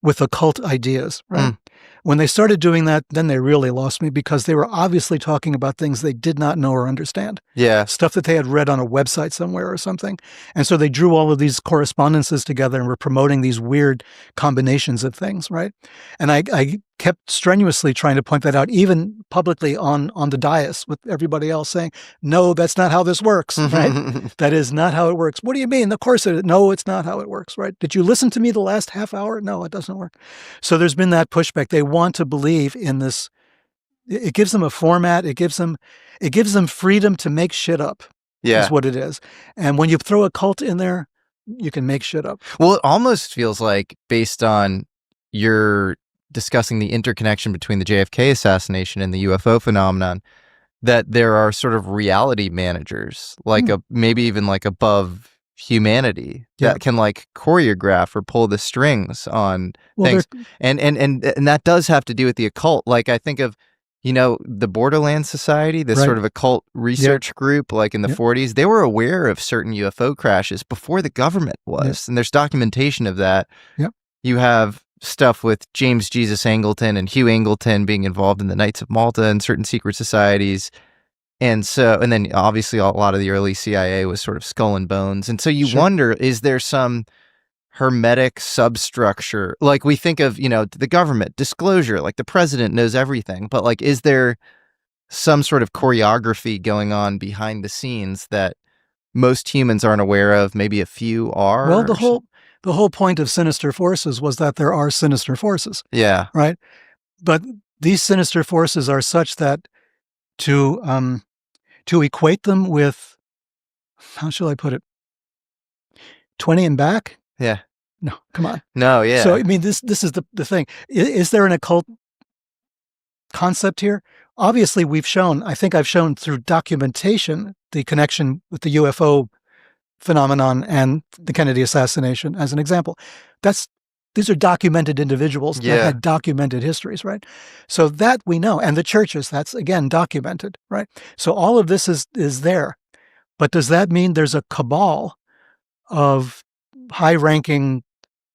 with occult ideas, right? When they started doing that, then they really lost me, because they were obviously talking about things they did not know or understand. Yeah. Stuff that they had read on a website somewhere or something. And so they drew all of these correspondences together and were promoting these weird combinations of things, right? And I kept strenuously trying to point that out, even publicly on the dais with everybody else, saying, no, that's not how this works, right? That is not how it works. What do you mean? Of course it is. No, it's not how it works, right? Did you listen to me the last half hour? No, it doesn't work. So there's been that pushback. They want to believe in this. It gives them a format. It gives them freedom to make shit up. Yeah. Is what it is. And when you throw a cult in there, you can make shit up. Well, it almost feels like, based on your discussing the interconnection between the JFK assassination and the UFO phenomenon, that there are sort of reality managers, like maybe even like above humanity, that can like choreograph or pull the strings on things. And that does have to do with the occult. Like, I think of, the Borderland Society, this sort of occult research group, like in the 40s, they were aware of certain UFO crashes before the government was. And there's documentation of that. You have stuff with James Jesus Angleton and Hugh Angleton being involved in the Knights of Malta and certain secret societies. And then obviously a lot of the early CIA was sort of skull and bones. And so you wonder, is there some hermetic substructure? Like, we think of, the government, disclosure, like the president knows everything, but like, is there some sort of choreography going on behind the scenes that most humans aren't aware of? Maybe a few are? Well, the whole point of sinister forces was that there are sinister forces. Yeah. Right. But these sinister forces are such that to equate them with, how shall I put it, 20 and back? Yeah. No, come on. No, yeah. So, this is the thing. Is there an occult concept here? Obviously, I think I've shown through documentation the connection with the UFO phenomenon and the Kennedy assassination as an example. These are documented individuals that had documented histories, right? So that we know. And the churches, that's again documented, right? So all of this is there. But does that mean there's a cabal of high-ranking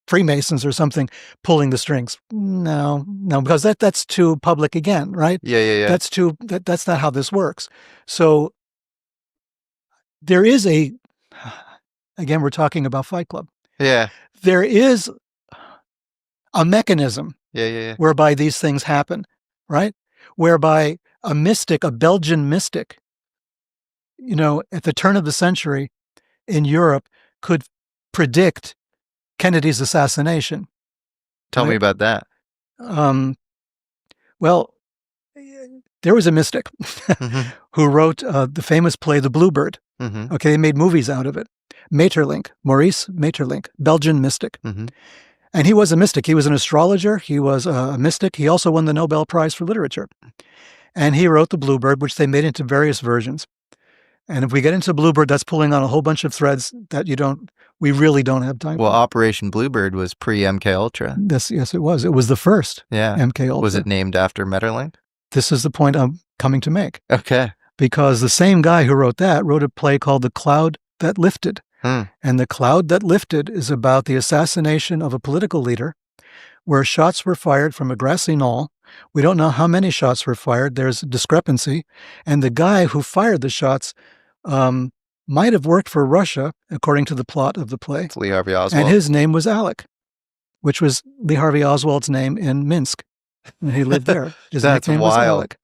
Freemasons or something pulling the strings? No, because that's too public again, right? Yeah. That's not how this works. So there is again, we're talking about Fight Club. Yeah. There is a mechanism whereby these things happen, right? Whereby a Belgian mystic, at the turn of the century in Europe, could predict Kennedy's assassination. Tell me about that. Well, there was a mystic who wrote the famous play, The Bluebird. Okay, they made movies out of it. Maeterlinck, Maurice Maeterlinck, Belgian mystic. Mm-hmm. And he was a mystic. He was an astrologer. He was a mystic. He also won the Nobel Prize for Literature. And he wrote The Bluebird, which they made into various versions. And if we get into Bluebird, that's pulling on a whole bunch of threads that we really don't have time Well, for. Operation Bluebird was pre-MK Ultra. Yes, it was. It was the first MK Ultra. Was it named after Maeterlinck? This is the point I'm coming to make. Okay. Because the same guy who wrote that wrote a play called The Cloud That Lifted. And The Cloud That Lifted is about the assassination of a political leader where shots were fired from a grassy knoll. We don't know how many shots were fired. There's a discrepancy. And the guy who fired the shots might have worked for Russia, according to the plot of the play. It's Lee Harvey Oswald. And his name was Alec, which was Lee Harvey Oswald's name in Minsk. And he lived there. His That's nickname was wild. Alec.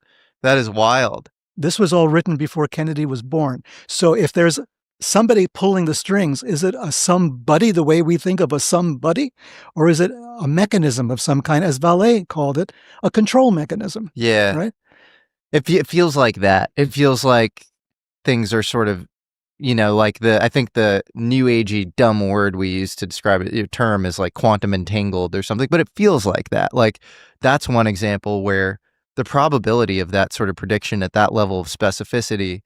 That is wild. This was all written before Kennedy was born. So if there's somebody pulling the strings, is it a somebody the way we think of a somebody? Or is it a mechanism of some kind, as Vallée called it, a control mechanism? Yeah. Right? It feels like that. It feels like things are sort of, like I think the new agey dumb word we use to describe it, your term is like quantum entangled or something, but it feels like that. Like that's one example where the probability of that sort of prediction at that level of specificity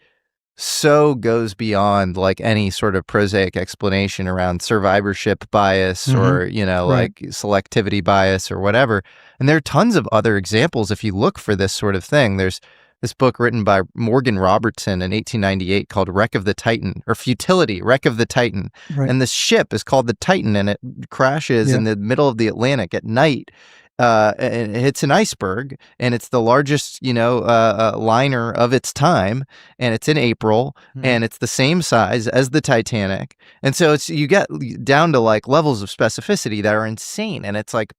so goes beyond like any sort of prosaic explanation around survivorship bias or, like selectivity bias or whatever. And there are tons of other examples if you look for this sort of thing. There's this book written by Morgan Robertson in 1898 called Wreck of the Titan, or Futility, Wreck of the Titan. Right. And this ship is called the Titan, and it crashes in the middle of the Atlantic at night. And it hits an iceberg, and it's the largest, liner of its time, and it's in April, and it's the same size as the Titanic. And so you get down to like levels of specificity that are insane, and it's like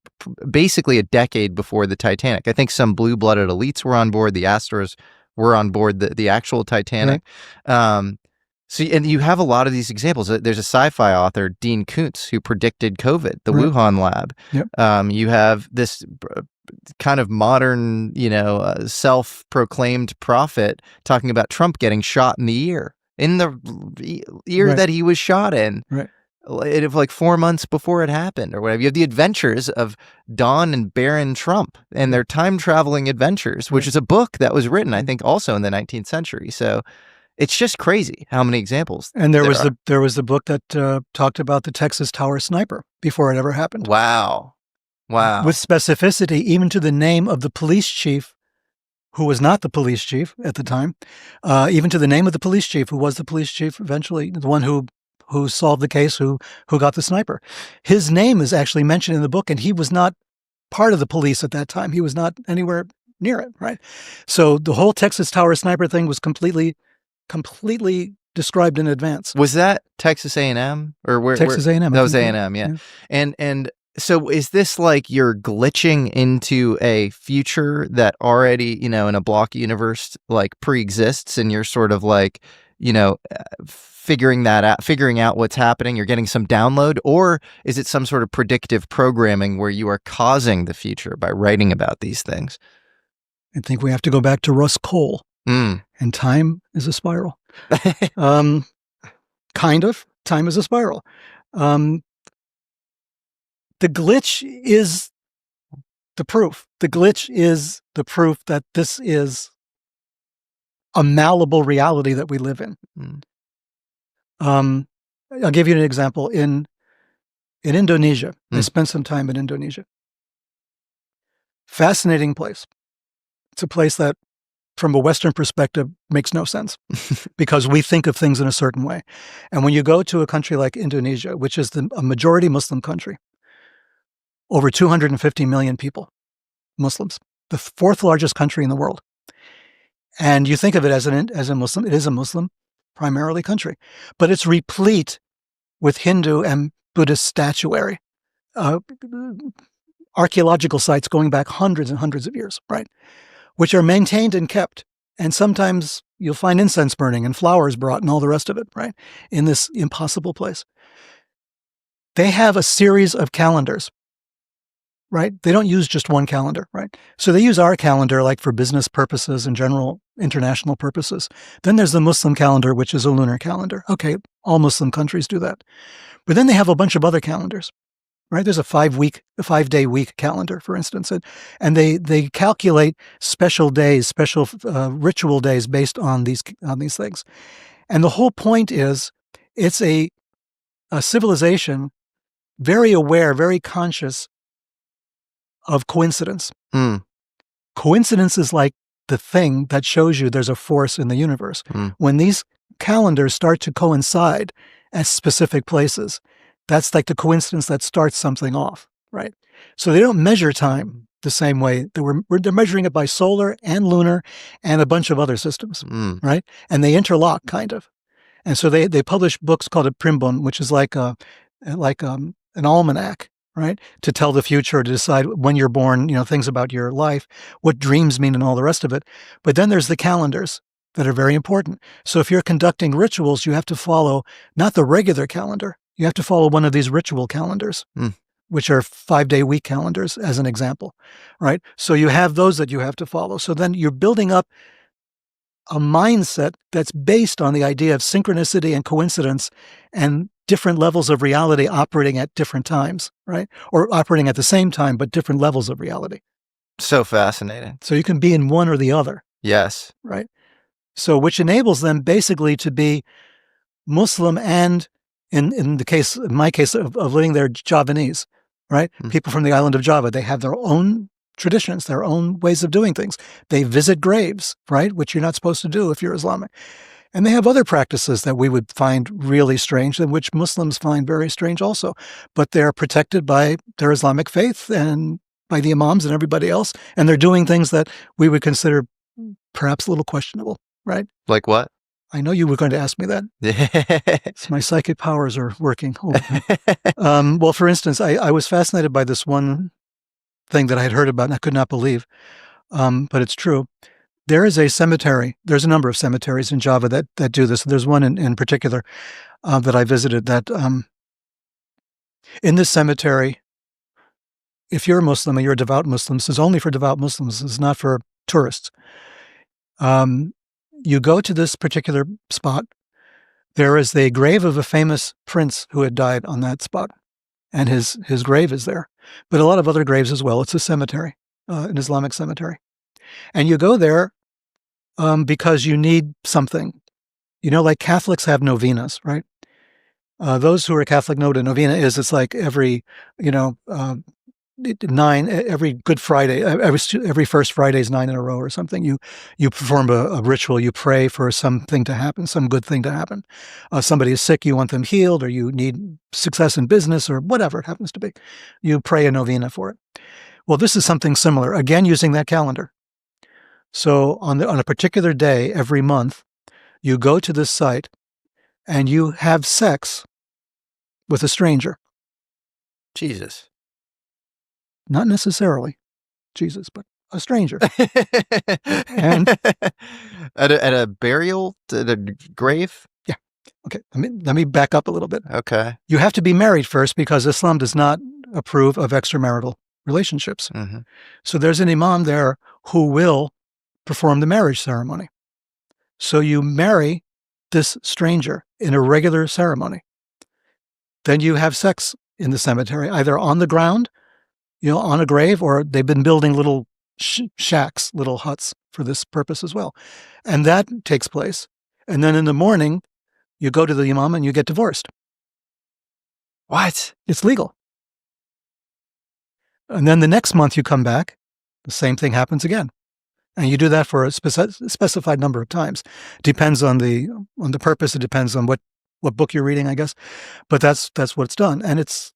basically a decade before the Titanic. I think some blue-blooded elites were on board. The Astros were on board the actual Titanic. Right. So, and you have a lot of these examples. There's a sci-fi author, Dean Koontz, who predicted COVID, the Wuhan lab. Yep. You have this kind of modern, self-proclaimed prophet talking about Trump getting shot in the ear that he was shot in. Right. Like 4 months before it happened or whatever. You have the adventures of Don and Baron Trump and their time-traveling adventures, which is a book that was written, I think, also in the 19th century. So it's just crazy how many examples. And there was the book that talked about the Texas Tower sniper before it ever happened. Wow. With specificity, even to the name of the police chief, who was not the police chief at the time, even to the name of the police chief, who was the police chief eventually, the one who solved the case, who got the sniper. His name is actually mentioned in the book, and he was not part of the police at that time. He was not anywhere near it, right? So the whole Texas Tower sniper thing was completely described in advance. Was that Texas A&M or where? Texas A&M. That was A&M, yeah. And so is this like you're glitching into a future that already, in a block universe like pre-exists, and you're sort of like, figuring out what's happening, you're getting some download, or is it some sort of predictive programming where you are causing the future by writing about these things? I think we have to go back to Russ Cole. And time is a spiral. Kind of. Time is a spiral. The glitch is the proof. The glitch is the proof that this is a malleable reality that we live in. I'll give you an example. In Indonesia, I spent some time in Indonesia. Fascinating place. It's a place that, from a Western perspective, makes no sense because we think of things in a certain way. And when you go to a country like Indonesia, which is a majority Muslim country, over 250 million people, Muslims, the fourth largest country in the world. And you think of it as a Muslim, it is a Muslim primarily country, but it's replete with Hindu and Buddhist statuary, archaeological sites going back hundreds and hundreds of years, right? Which are maintained and kept. And sometimes you'll find incense burning and flowers brought and all the rest of it, right? In this impossible place. They have a series of calendars, right? They don't use just one calendar, right? So they use our calendar like for business purposes and general international purposes. Then there's the Muslim calendar, which is a lunar calendar. Okay, All Muslim countries do that. But then they have a bunch of other calendars, right? There's a 5-day week calendar, for instance, and they calculate special days, special ritual days based on these things. And the whole point is, it's a civilization very aware, very conscious of coincidence. Coincidence is like the thing that shows you there's a force in the universe. When these calendars start to coincide at specific places, that's like the coincidence that starts something off, right? So they don't measure time the same way. They're measuring it by solar and lunar and a bunch of other systems, right? And they interlock, kind of. And so they publish books called a primbon, which is like an almanac, right? To tell the future, to decide when you're born, things about your life, what dreams mean and all the rest of it. But then there's the calendars that are very important. So if you're conducting rituals, you have to follow not the regular calendar. You have to follow one of these ritual calendars, which are 5-day week calendars, as an example, right? So you have those that you have to follow. So then you're building up a mindset that's based on the idea of synchronicity and coincidence and different levels of reality operating at different times, right? Or operating at the same time, but different levels of reality. So fascinating. So you can be in one or the other. Yes. Right? So which enables them basically to be Muslim and, in my case of living there, Javanese, right? People from the island of Java, they have their own traditions, their own ways of doing things. They visit graves, right? Which you're not supposed to do if you're Islamic. And they have other practices that we would find really strange, and which Muslims find very strange also. But they're protected by their Islamic faith and by the imams and everybody else. And they're doing things that we would consider perhaps a little questionable, right? Like what? I know you were going to ask me that. So my psychic powers are working. Well, for instance, I was fascinated by this one thing that I had heard about and I could not believe, but it's true. There is a cemetery. There's a number of cemeteries in Java that do this. There's one in particular that I visited that in this cemetery, if you're a Muslim and you're a devout Muslim, this is only for devout Muslims. This is not for tourists. You go to this particular spot. There is the grave of a famous prince who had died on that spot, and his grave is there. But a lot of other graves as well. It's a cemetery, an Islamic cemetery. And you go there because you need something. Like Catholics have novenas, right? Those who are Catholic know what a novena is. It's like every Good Friday, every first Friday is 9 in a row or something. You perform a ritual. You pray for something to happen, some good thing to happen. Somebody is sick, you want them healed, or you need success in business, or whatever it happens to be. You pray a novena for it. Well, this is something similar, again, using that calendar. So on a particular day every month, you go to this site and you have sex with a stranger. Jesus. Not necessarily Jesus, but a stranger. And at a burial, at a grave? Yeah. Okay. Let me back up a little bit. Okay. You have to be married first because Islam does not approve of extramarital relationships. So there's an imam there who will perform the marriage ceremony. So you marry this stranger in a regular ceremony. Then you have sex in the cemetery, either on the ground, on a grave, or they've been building little shacks, little huts for this purpose as well. And that takes place. And then in the morning, you go to the imam and you get divorced. What? It's legal. And then the next month you come back, the same thing happens again. And you do that for a specified number of times. Depends on the purpose. It depends on what book you're reading, I guess. But that's what's done. And it's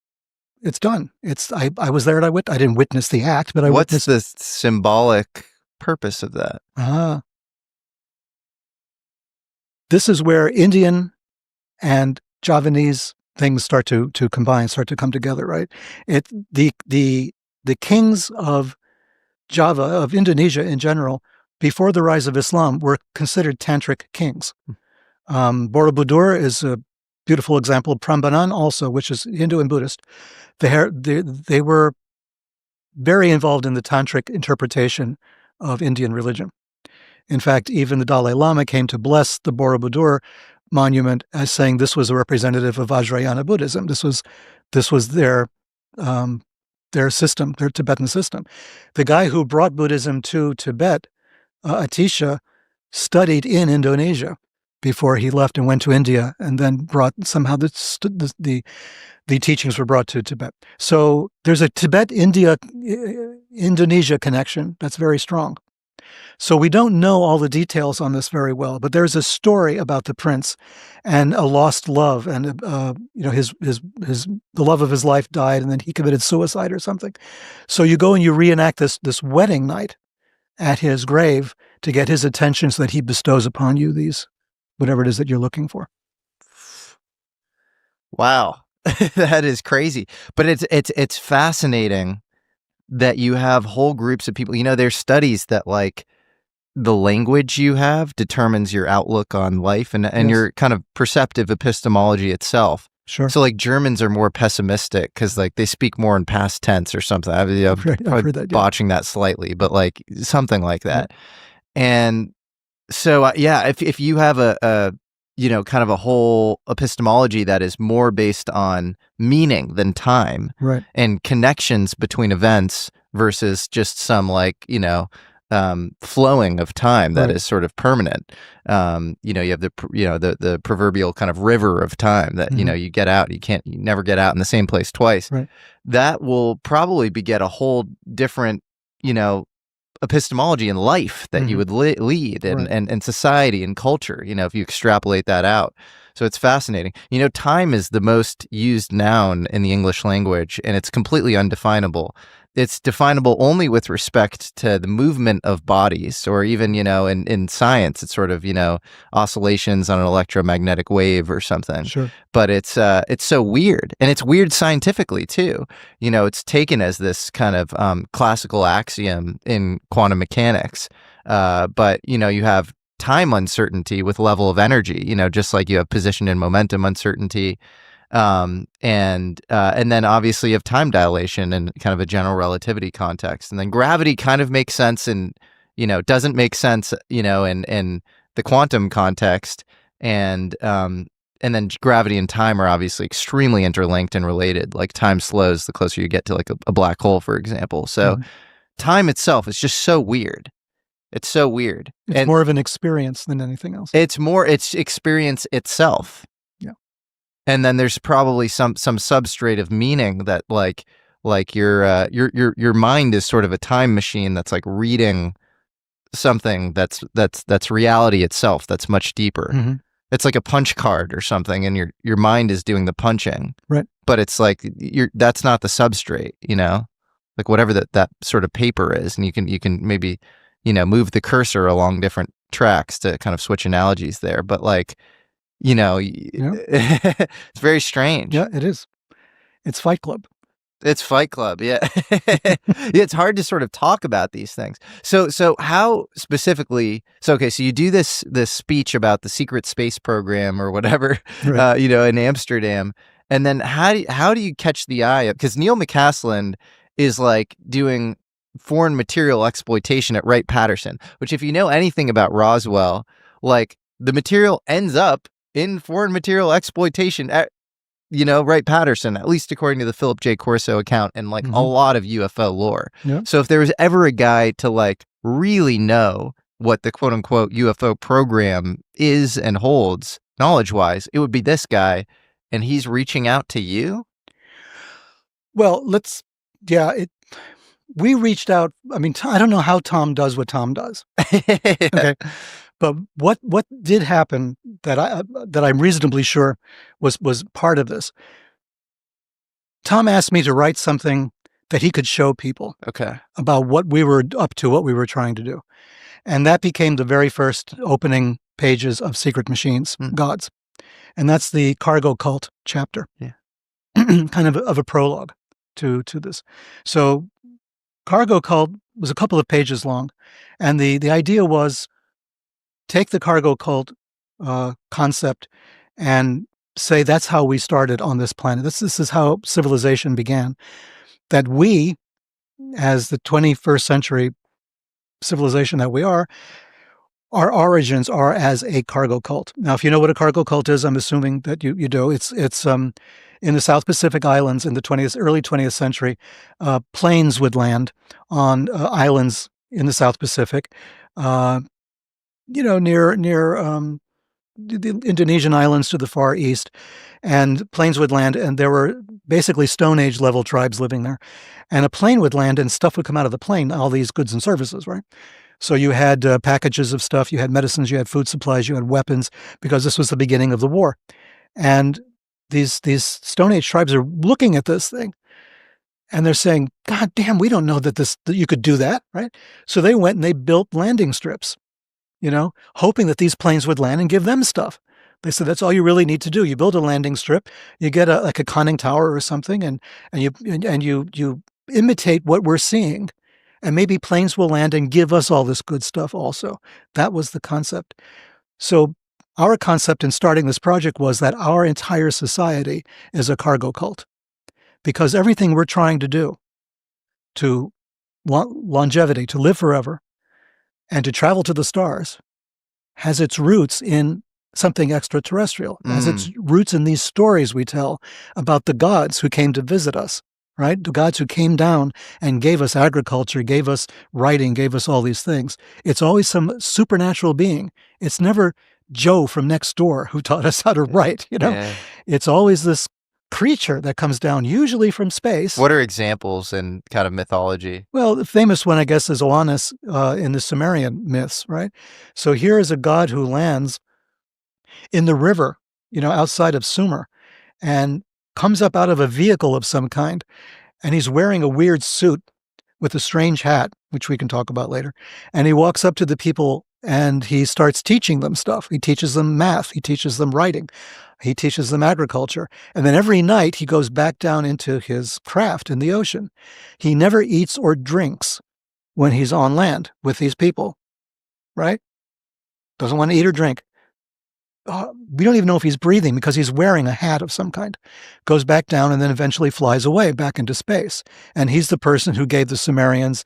done. I was there and I didn't witness the act, but I witnessed. What's the symbolic purpose of that? This is where Indian and Javanese things start to combine, start to come together, right? The kings of Java, of Indonesia in general, before the rise of Islam, were considered tantric kings. Borobudur is a beautiful example. Prambanan also, which is Hindu and Buddhist. They were very involved in the tantric interpretation of Indian religion. In fact, even the Dalai Lama came to bless the Borobudur monument as saying this was a representative of Vajrayana Buddhism. This was their system, their Tibetan system. The guy who brought Buddhism to Tibet, Atisha, studied in Indonesia before he left and went to India, and then brought somehow the teachings were brought to Tibet. So there's a Tibet-India-Indonesia connection that's very strong. So we don't know all the details on this very well, but there's a story about the prince and a lost love, and the love of his life died, and then he committed suicide or something. So you go and you reenact this wedding night at his grave to get his attention, so that he bestows upon you these whatever it is that you're looking for. Wow, that is crazy. But it's fascinating that you have whole groups of people. There's studies that like the language you have determines your outlook on life and Yes. your kind of perceptive epistemology itself. Sure. So like Germans are more pessimistic because like they speak more in past tense or something. I've heard that, yeah. botching that slightly, but like something like that. And so if you have a kind of a whole epistemology that is more based on meaning than time, Right. and connections between events versus just some like flowing of time that Right. is sort of permanent. You have the proverbial kind of river of time that you get out. You never get out in the same place twice. Right. That will probably beget a whole different epistemology in life that you would lead, and society and culture, if you extrapolate that out. So it's fascinating. Time is the most used noun in the English language, and it's completely undefinable. It's definable only with respect to the movement of bodies, or even, in science, it's sort of, oscillations on an electromagnetic wave or something. Sure. But it's so weird, and it's weird scientifically too. It's taken as this kind of classical axiom in quantum mechanics. But you have time uncertainty with level of energy. Just like you have position and momentum uncertainty. And then obviously you have time dilation and kind of a general relativity context. And then gravity kind of makes sense and, doesn't make sense, in the quantum context. And then gravity and time are obviously extremely interlinked and related. Like time slows the closer you get to like a black hole, for example. So time itself is just so weird. It's so weird. It's more of an experience than anything else. It's experience itself. And then there's probably some substrate of meaning that like your mind is sort of a time machine that's like reading something that's reality itself, that's much deeper. It's like a punch card or something, and your mind is doing the punching. Right. But it's like that's not the substrate, like whatever that sort of paper is, and you can maybe move the cursor along different tracks to kind of switch analogies there, but like. It's very strange. Yeah, it is. It's Fight Club. It's Fight Club, yeah. It's hard to sort of talk about these things. So how specifically? So you do this speech about the secret space program or whatever, Right. In Amsterdam, and then how do you catch the eye of? Because Neil McCaslin is like doing foreign material exploitation at Wright-Patterson, which if you know anything about Roswell, like the material ends up in foreign material exploitation at, Wright-Patterson, at least according to the Philip J. Corso account and like a lot of UFO lore. Yeah. So if there was ever a guy to like really know what the quote unquote UFO program is and holds knowledge-wise, it would be this guy, and he's reaching out to you? Well, we reached out. I mean, I don't know how Tom does what Tom does. Okay. But what did happen that I'm reasonably sure was part of this? Tom asked me to write something that he could show people about what we were up to, what we were trying to do. And that became the very first opening pages of Secret Machines, Gods. And that's the cargo cult chapter. Yeah. Kind of a prologue to this. So cargo cult was a couple of pages long. And the idea was, take the cargo cult concept and say that's how we started on this planet. This is how civilization began. That we, as the 21st century civilization that we are, our origins are as a cargo cult. Now, if you know what a cargo cult is, I'm assuming that you do. It's in the South Pacific Islands in the early 20th century. Planes would land on islands in the South Pacific, near the Indonesian islands to the far east, and planes would land, and there were basically Stone Age level tribes living there. And a plane would land, and stuff would come out of the plane, all these goods and services, right? So you had packages of stuff, you had medicines, you had food supplies, you had weapons, because this was the beginning of the war. And these Stone Age tribes are looking at this thing, and they're saying, God damn, we don't know that you could do that, right? So they went and they built landing strips, hoping that these planes would land and give them stuff. They said, that's all you really need to do. You build a landing strip, you get like a conning tower or something, and you imitate what we're seeing, and maybe planes will land and give us all this good stuff also. That was the concept. So our concept in starting this project was that our entire society is a cargo cult, because everything we're trying to do to longevity, to live forever, and to travel to the stars has its roots in something extraterrestrial, has its roots in these stories we tell about the gods who came to visit us, right? The gods who came down and gave us agriculture, gave us writing, gave us all these things. It's always some supernatural being. It's never Joe from next door who taught us how to write, Yeah. It's always this creature that comes down, usually from space. What are examples in kind of mythology? Well, the famous one, I guess, is Oannes in the Sumerian myths, right? So here is a god who lands in the river, outside of Sumer, and comes up out of a vehicle of some kind, and he's wearing a weird suit with a strange hat, which we can talk about later. And he walks up to the people and he starts teaching them stuff. He teaches them math. He teaches them writing. He teaches them agriculture. And then every night he goes back down into his craft in the ocean. He never eats or drinks when he's on land with these people, right? Doesn't want to eat or drink. We don't even know if he's breathing because he's wearing a hat of some kind. Goes back down and then eventually flies away back into space. And he's the person who gave the Sumerians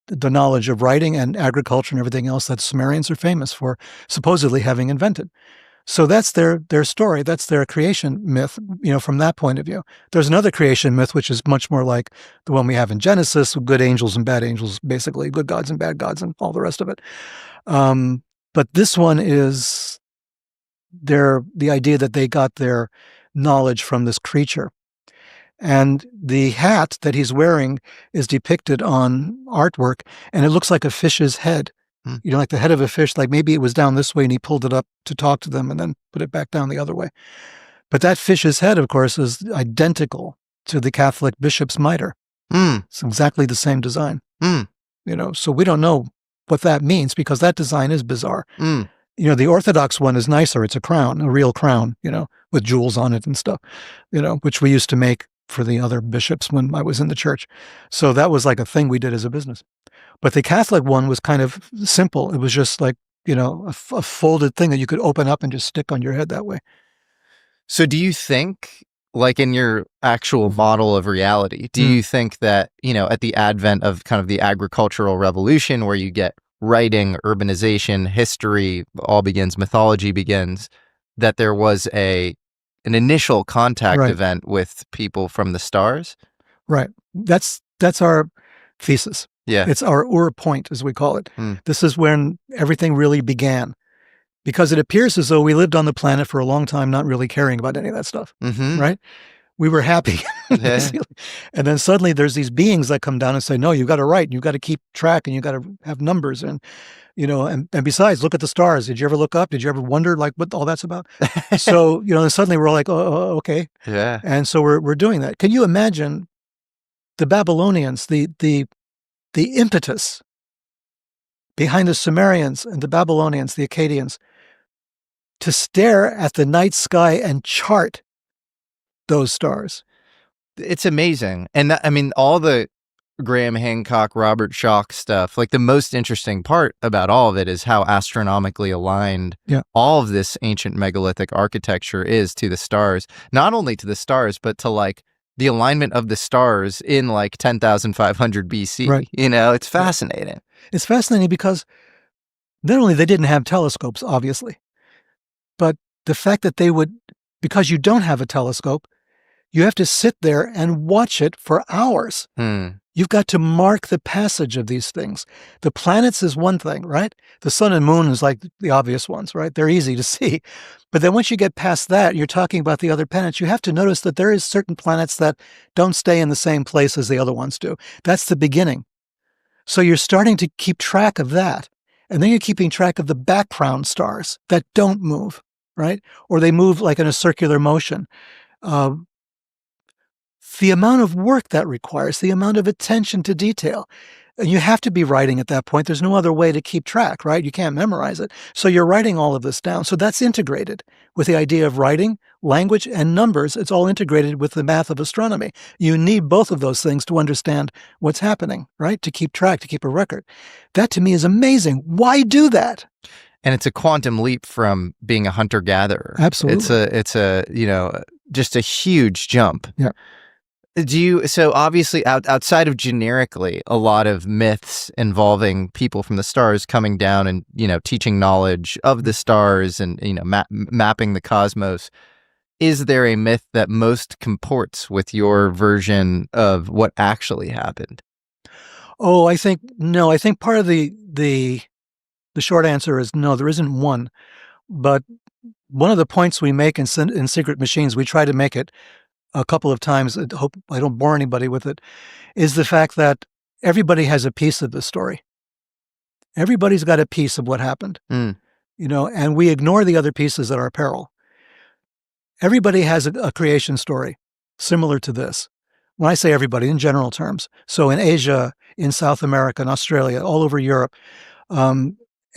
the knowledge of writing and agriculture and everything else that Sumerians are famous for supposedly having invented. So that's their story. That's their creation myth, from that point of view. There's another creation myth, which is much more like the one we have in Genesis, with good angels and bad angels, basically, good gods and bad gods and all the rest of it. But this one is the idea that they got their knowledge from this creature. And the hat that he's wearing is depicted on artwork, and it looks like a fish's head. Like the head of a fish, like maybe it was down this way and he pulled it up to talk to them and then put it back down the other way. But that fish's head, of course, is identical to the Catholic bishop's mitre. It's exactly the same design. So we don't know what that means because that design is bizarre. The Orthodox one is nicer. It's a crown, a real crown, with jewels on it and stuff, which we used to make for the other bishops when I was in the church. So that was like a thing we did as a business. But the Catholic one was kind of simple. It was just like, a folded thing that you could open up and just stick on your head that way. So do you think, like in your actual model of reality, do you think that, at the advent of kind of the agricultural revolution where you get writing, urbanization, history all begins, mythology begins, that there was an initial contact event with people from the stars? Right. That's our thesis. Yeah. It's our point, as we call it. This is when everything really began, because it appears as though we lived on the planet for a long time not really caring about any of that stuff, right? We were happy. Yeah. And then suddenly there's these beings that come down and say, no, you've got to write, and you've got to keep track, and you've got to have numbers, and and besides, look at the stars. Did you ever look up? Did you ever wonder like what all that's about? So, and suddenly we're all like, oh, okay. Yeah. And so we're doing that. Can you imagine the Babylonians, the impetus behind the Sumerians and the Babylonians, the Akkadians, to stare at the night sky and chart those stars? It's amazing. And all the Graham Hancock, Robert Schoch stuff, like the most interesting part about all of it is how astronomically aligned all of this ancient megalithic architecture is to the stars. Not only to the stars, but to like the alignment of the stars in like 10,500 BC. Right. It's fascinating. It's fascinating because Not only they didn't have telescopes, obviously, but the fact that they would, because you don't have a telescope, you have to sit there and watch it for hours. You've got to mark the passage of these things. The planets is one thing, right? The sun and moon is like the obvious ones, right? They're easy to see. But then once you get past that, you're talking about the other planets. You have to notice that there is certain planets that don't stay in the same place as the other ones do. That's the beginning. So you're starting to keep track of that. And then you're keeping track of the background stars that don't move, right? Or they move like in a circular motion. The amount of work that requires, the amount of attention to detail. And you have to be writing at that point. There's no other way to keep track, right? You can't memorize it. So you're writing all of this down. So that's integrated with the idea of writing, language, and numbers. It's all integrated with the math of astronomy. You need both of those things to understand what's happening, right? To keep track, to keep a record. That to me is amazing. Why do that? And it's a quantum leap from being a hunter-gatherer. Absolutely. It's a just a huge jump. Yeah. So obviously outside of generically a lot of myths involving people from the stars coming down and, teaching knowledge of the stars and, mapping the cosmos, is there a myth that most comports with your version of what actually happened? Oh, I think no. I think part of the short answer is no, there isn't one. But one of the points we make in Secret Machines, we try to make it a couple of times, I hope I don't bore anybody with it, is the fact that everybody has a piece of the story. Everybody's got a piece of what happened, and we ignore the other pieces at our peril. Everybody has a creation story similar to this. When I say everybody, in general terms. So in Asia, in South America, in Australia, all over Europe,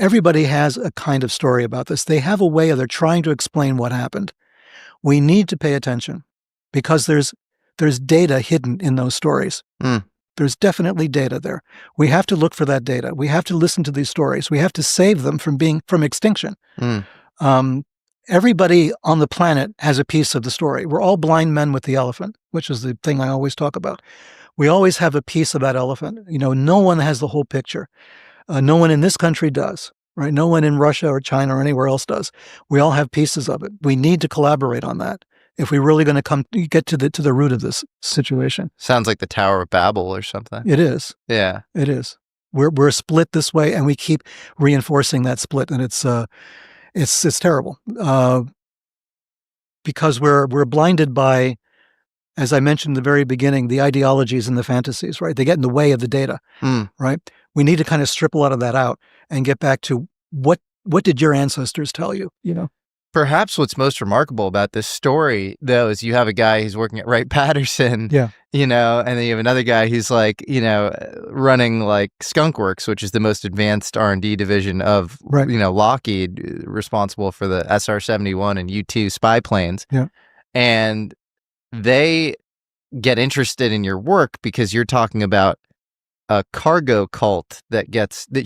everybody has a kind of story about this. They have a way of they're trying to explain what happened. We need to pay attention because there's data hidden in those stories. There's definitely data there. We have to look for that data. We have to listen to these stories. We have to save them from extinction. Everybody on the planet has a piece of the story. We're all blind men with the elephant, which is the thing I always talk about. We always have a piece of that elephant. No one has the whole picture. No one in this country does, right? No one in Russia or China or anywhere else does. We all have pieces of it. We need to collaborate on that if we're really going to get to the root of this situation. Sounds like the Tower of Babel or something. It is. Yeah. It is. We're split this way, and we keep reinforcing that split, and it's terrible because we're blinded by, as I mentioned in the very beginning, the ideologies and the fantasies, right? They get in the way of the data, right? We need to kind of strip a lot of that out and get back to what did your ancestors tell you, Perhaps what's most remarkable about this story, though, is you have a guy who's working at Wright-Patterson, and then you have another guy who's running Skunkworks, which is the most advanced R&D division of, Lockheed, responsible for the SR-71 and U-2 spy planes. Yeah. And they get interested in your work because you're talking about a cargo cult that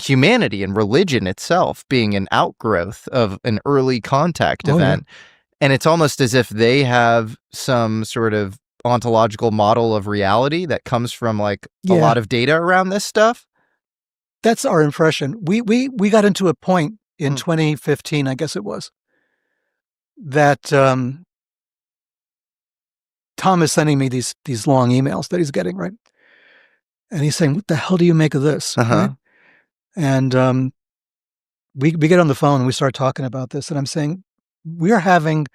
humanity and religion itself being an outgrowth of an early contact event. Yeah. And it's almost as if they have some sort of ontological model of reality that comes from a lot of data around this stuff. That's our impression. We got into a point in 2015, I guess it was, that Tom is sending me these long emails that he's getting, right? And he's saying, "What the hell do you make of this?" Right? And we get on the phone and we start talking about this, and I'm saying, we're having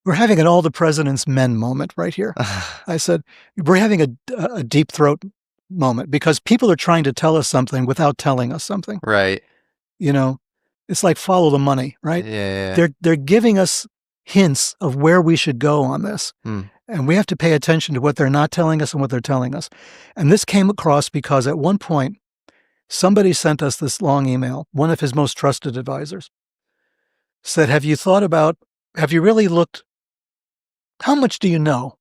an all the president's men moment right here. I said, we're having a deep throat moment because people are trying to tell us something without telling us something. Right. It's like follow the money, right? Yeah. They're giving us hints of where we should go on this. And we have to pay attention to what they're not telling us and what they're telling us. And this came across because at one point, somebody sent us this long email, one of his most trusted advisors, said, have you really looked, how much do you know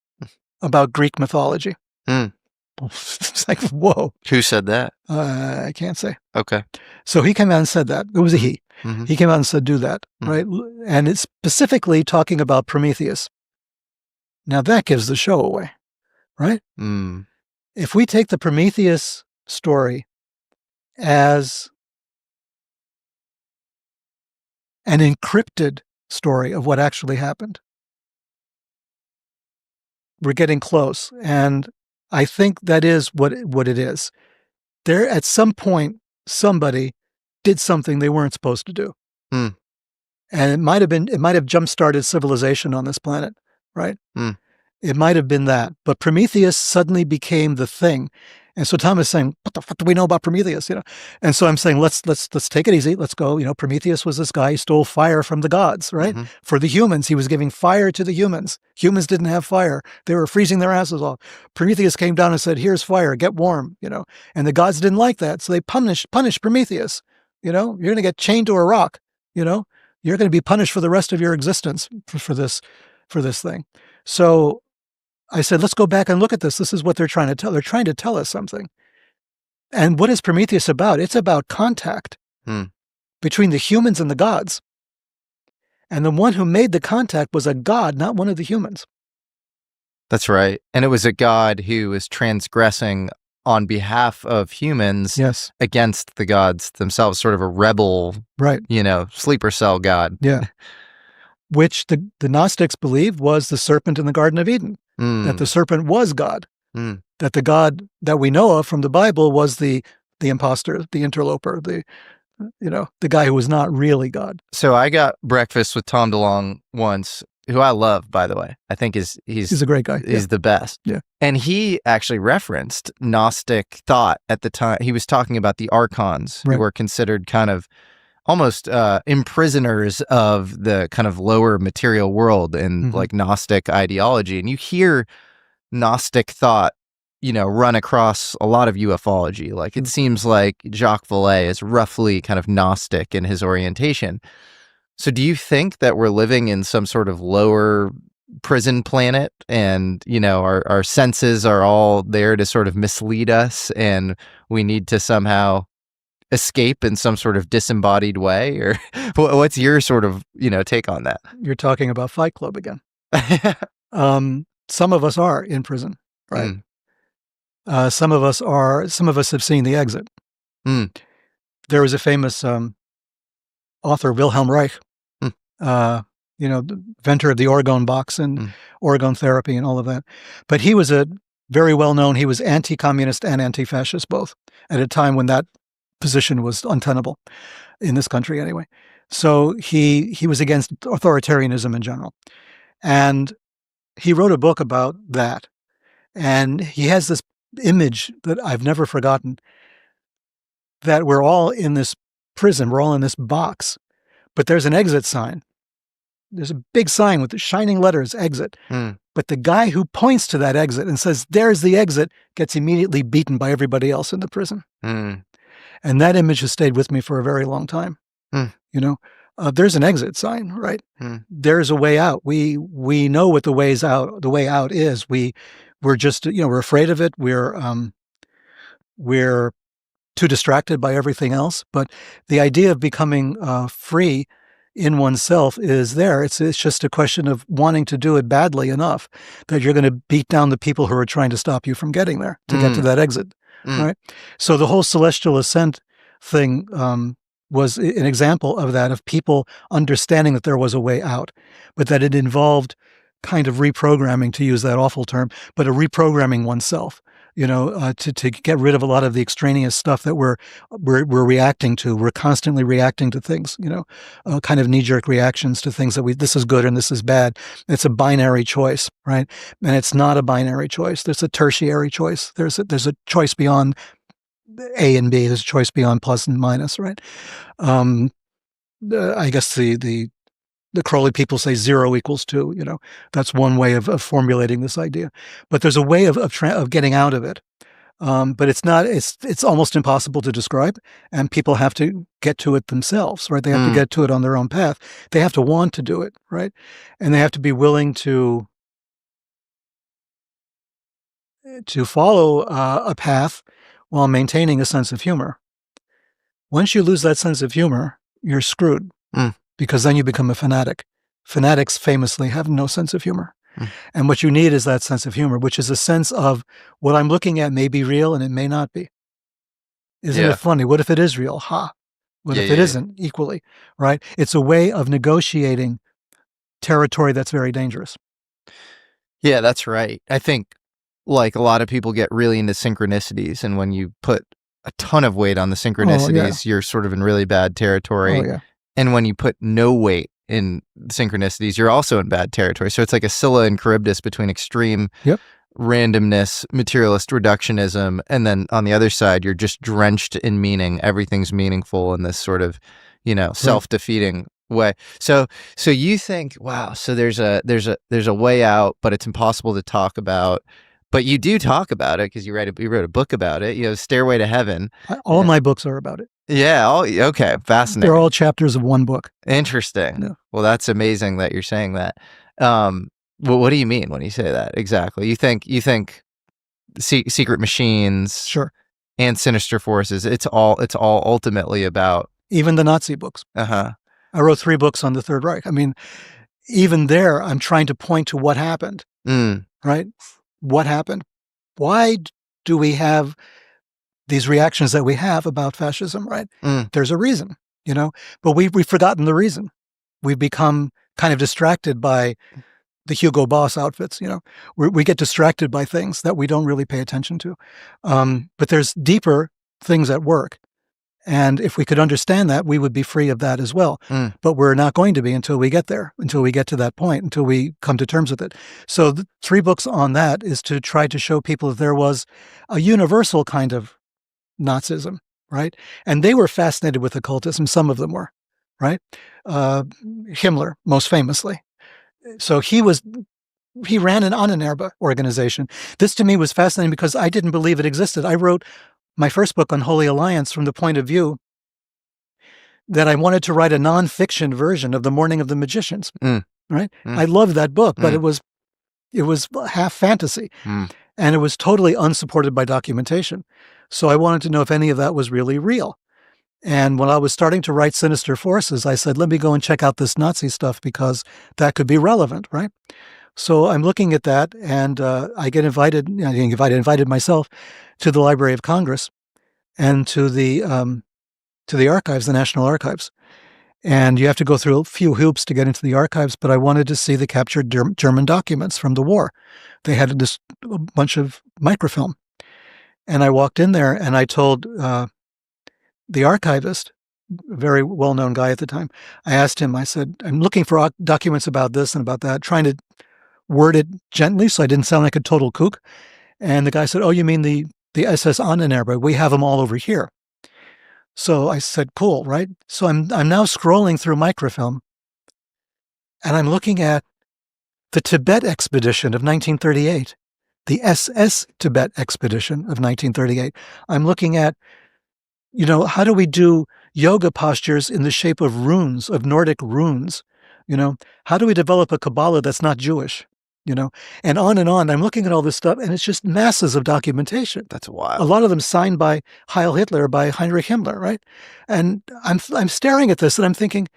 about Greek mythology? It's like, whoa. Who said that? I can't say. Okay. So he came out and said that. It was a he. He came out and said, do that, right? And it's specifically talking about Prometheus. Now that gives the show away, right? If we take the Prometheus story as an encrypted story of what actually happened. We're getting close, and I think that is what it is. There, at some point, somebody did something they weren't supposed to do. Mm. And it might have jump-started civilization on this planet, right? Mm. It might have been that. But Prometheus suddenly became the thing. And so Tom is saying, what the fuck do we know about Prometheus? And so I'm saying, let's take it easy. Let's go. Prometheus was this guy who stole fire from the gods, right? Mm-hmm. For the humans, he was giving fire to the humans. Humans didn't have fire. They were freezing their asses off. Prometheus came down and said, here's fire, get warm, and the gods didn't like that. So they punished Prometheus. You're going to get chained to a rock, you're going to be punished for the rest of your existence for this thing. So I said, let's go back and look at this. This is what they're trying to tell. They're trying to tell us something. And what is Prometheus about? It's about contact between the humans and the gods. And the one who made the contact was a god, not one of the humans. That's right. And it was a god who was transgressing on behalf of humans against the gods themselves, sort of a rebel, right? Sleeper cell god. Yeah. Which the Gnostics believed was the serpent in the Garden of Eden, that the serpent was God, that the God that we know of from the Bible was the imposter, the interloper, the guy who was not really God. So I got breakfast with Tom DeLonge once, who I love, by the way. I think he's a great guy. He's the best. Yeah. And he actually referenced Gnostic thought at the time. He was talking about the archons, who were considered kind of almost imprisoners of the kind of lower material world and like Gnostic ideology. And you hear Gnostic thought, run across a lot of ufology. Like it seems like Jacques Vallée is roughly kind of Gnostic in his orientation. So do you think that we're living in some sort of lower prison planet and, our senses are all there to sort of mislead us and we need to somehow escape in some sort of disembodied way? Or what's your sort of, take on that? You're talking about Fight Club again. Some of us are in prison, right? Some of us have seen The Exit. There was a famous author, Wilhelm Reich, the inventor of the orgone box and orgone therapy and all of that. But he was very well known. He was anti-communist and anti-fascist both at a time when that position was untenable in this country anyway. So he was against authoritarianism in general. And he wrote a book about that. And he has this image that I've never forgotten, that we're all in this prison, we're all in this box, but there's an exit sign. There's a big sign with the shining letters, exit. But the guy who points to that exit and says, there's the exit, gets immediately beaten by everybody else in the prison. And that image has stayed with me for a very long time. There's an exit sign, right? There's a way out. We know what the way out is. We're just, we're afraid of it. We're too distracted by everything else. But the idea of becoming free in oneself is there. It's just a question of wanting to do it badly enough that you're going to beat down the people who are trying to stop you from getting there to get to that exit. Right. So the whole celestial ascent thing was an example of that, of people understanding that there was a way out, but that it involved kind of reprogramming, to use that awful term, but a reprogramming oneself, to get rid of a lot of the extraneous stuff that we're reacting to. We're constantly reacting to things, kind of knee-jerk reactions to things that this is good and this is bad. It's a binary choice, right? And it's not a binary choice. There's a tertiary choice. There's a choice beyond A and B. There's a choice beyond plus and minus, right? I guess the Crowley people say 0 equals 2. That's one way of formulating this idea. But there's a way of getting out of it. But it's not. It's almost impossible to describe, and people have to get to it themselves, right? They have to get to it on their own path. They have to want to do it, right? And they have to be willing to follow a path while maintaining a sense of humor. Once you lose that sense of humor, you're screwed. Because then you become a fanatic. Fanatics famously have no sense of humor. And what you need is that sense of humor, which is a sense of what I'm looking at may be real and it may not be. Isn't it funny? What if it is real? Ha! What Yeah, if it yeah, yeah. isn't equally, right? It's a way of negotiating territory that's very dangerous. Yeah, that's right. I think like a lot of people get really into synchronicities, and when you put a ton of weight on the Oh, yeah. synchronicities, you're sort of in really bad territory. Oh, yeah. And when you put no weight in synchronicities, you're also in bad territory. So it's like a Scylla and Charybdis between extreme Yep. randomness, materialist reductionism, and then on the other side, you're just drenched in meaning. Everything's meaningful in this sort of, self-defeating way. So you think, wow, so there's a way out, but it's impossible to talk about. But you do talk about it because you wrote a book about it. Stairway to Heaven. All my books are about it. Yeah. Okay. Fascinating. They're all chapters of one book. Interesting. Yeah. Well, that's amazing that you're saying that. Well, what do you mean when you say that exactly? You think secret machines, Sure. and sinister forces? It's all ultimately about Even the Nazi books. Uh-huh. I wrote 3 books on the Third Reich. I mean, even there, I'm trying to point to what happened, right? What happened? Why do we have these reactions that we have about fascism, right? There's a reason, but we've forgotten the reason. We've become kind of distracted by the Hugo Boss outfits, we get distracted by things that we don't really pay attention to. But there's deeper things at work. And if we could understand that, we would be free of that as well. But we're not going to be until we get there, until we get to that point, until we come to terms with it. So the 3 books on that is to try to show people that there was a universal kind of Nazism, right? And they were fascinated with occultism. Some of them were, right? Himmler, most famously. So he ran an Ahnenerbe organization. This to me was fascinating because I didn't believe it existed. I wrote my first book on Holy Alliance from the point of view that I wanted to write a nonfiction version of The Morning of the Magicians, right? I loved that book, but it was half fantasy, and it was totally unsupported by documentation. So I wanted to know if any of that was really real. And when I was starting to write Sinister Forces, I said, let me go and check out this Nazi stuff because that could be relevant, right? So I'm looking at that, and I get invited. I invited myself to the Library of Congress and to the archives, the National Archives. And you have to go through a few hoops to get into the archives, but I wanted to see the captured German documents from the war. They had a bunch of microfilm. And I walked in there, and I told the archivist, a very well-known guy at the time, I asked him, I said, I'm looking for documents about this and about that, trying to word it gently so I didn't sound like a total kook. And the guy said, oh, you mean the SS Ahnenerbe? We have them all over here. So I said, cool, right? So I'm now scrolling through microfilm, and I'm looking at the Tibet expedition of 1938, the SS Tibet expedition of 1938. I'm looking at, how do we do yoga postures in the shape of runes, of Nordic runes? How do we develop a Kabbalah that's not Jewish? And on and on. I'm looking at all this stuff, and it's just masses of documentation. That's wild. A lot of them signed by Heil Hitler, by Heinrich Himmler, right? And I'm staring at this, and I'm thinking,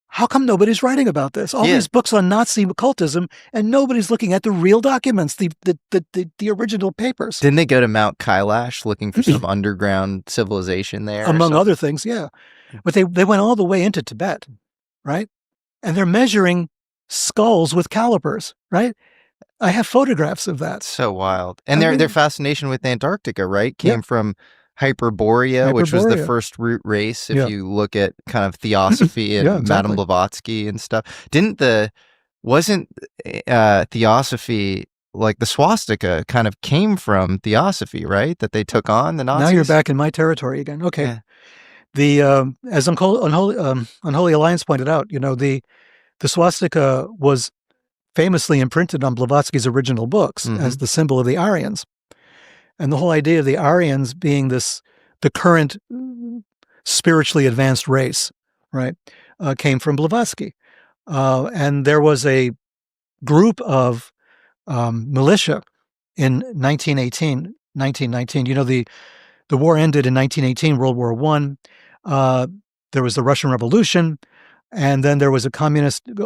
how come nobody's writing about this? All these books on Nazi occultism, and nobody's looking at the real documents, the original papers. Didn't they go to Mount Kailash looking for some underground civilization there? Among other things, yeah. But they went all the way into Tibet, right? And they're measuring skulls with calipers, right? I have photographs of that. So wild. And their fascination with Antarctica, right, came from Hyperborea, which was the first root race, if you look at kind of theosophy and Madame Blavatsky and stuff. Wasn't theosophy, like the swastika kind of came from theosophy, right? That they took on the Nazis? Now you're back in my territory again. Okay. Yeah. As Unholy Alliance pointed out, the swastika was famously imprinted on Blavatsky's original books as the symbol of the Aryans. And the whole idea of the Aryans being the current spiritually advanced race, right, came from Blavatsky. And there was a group of militia in 1919. The war ended in 1918, World War I. There was the Russian Revolution, and then there was an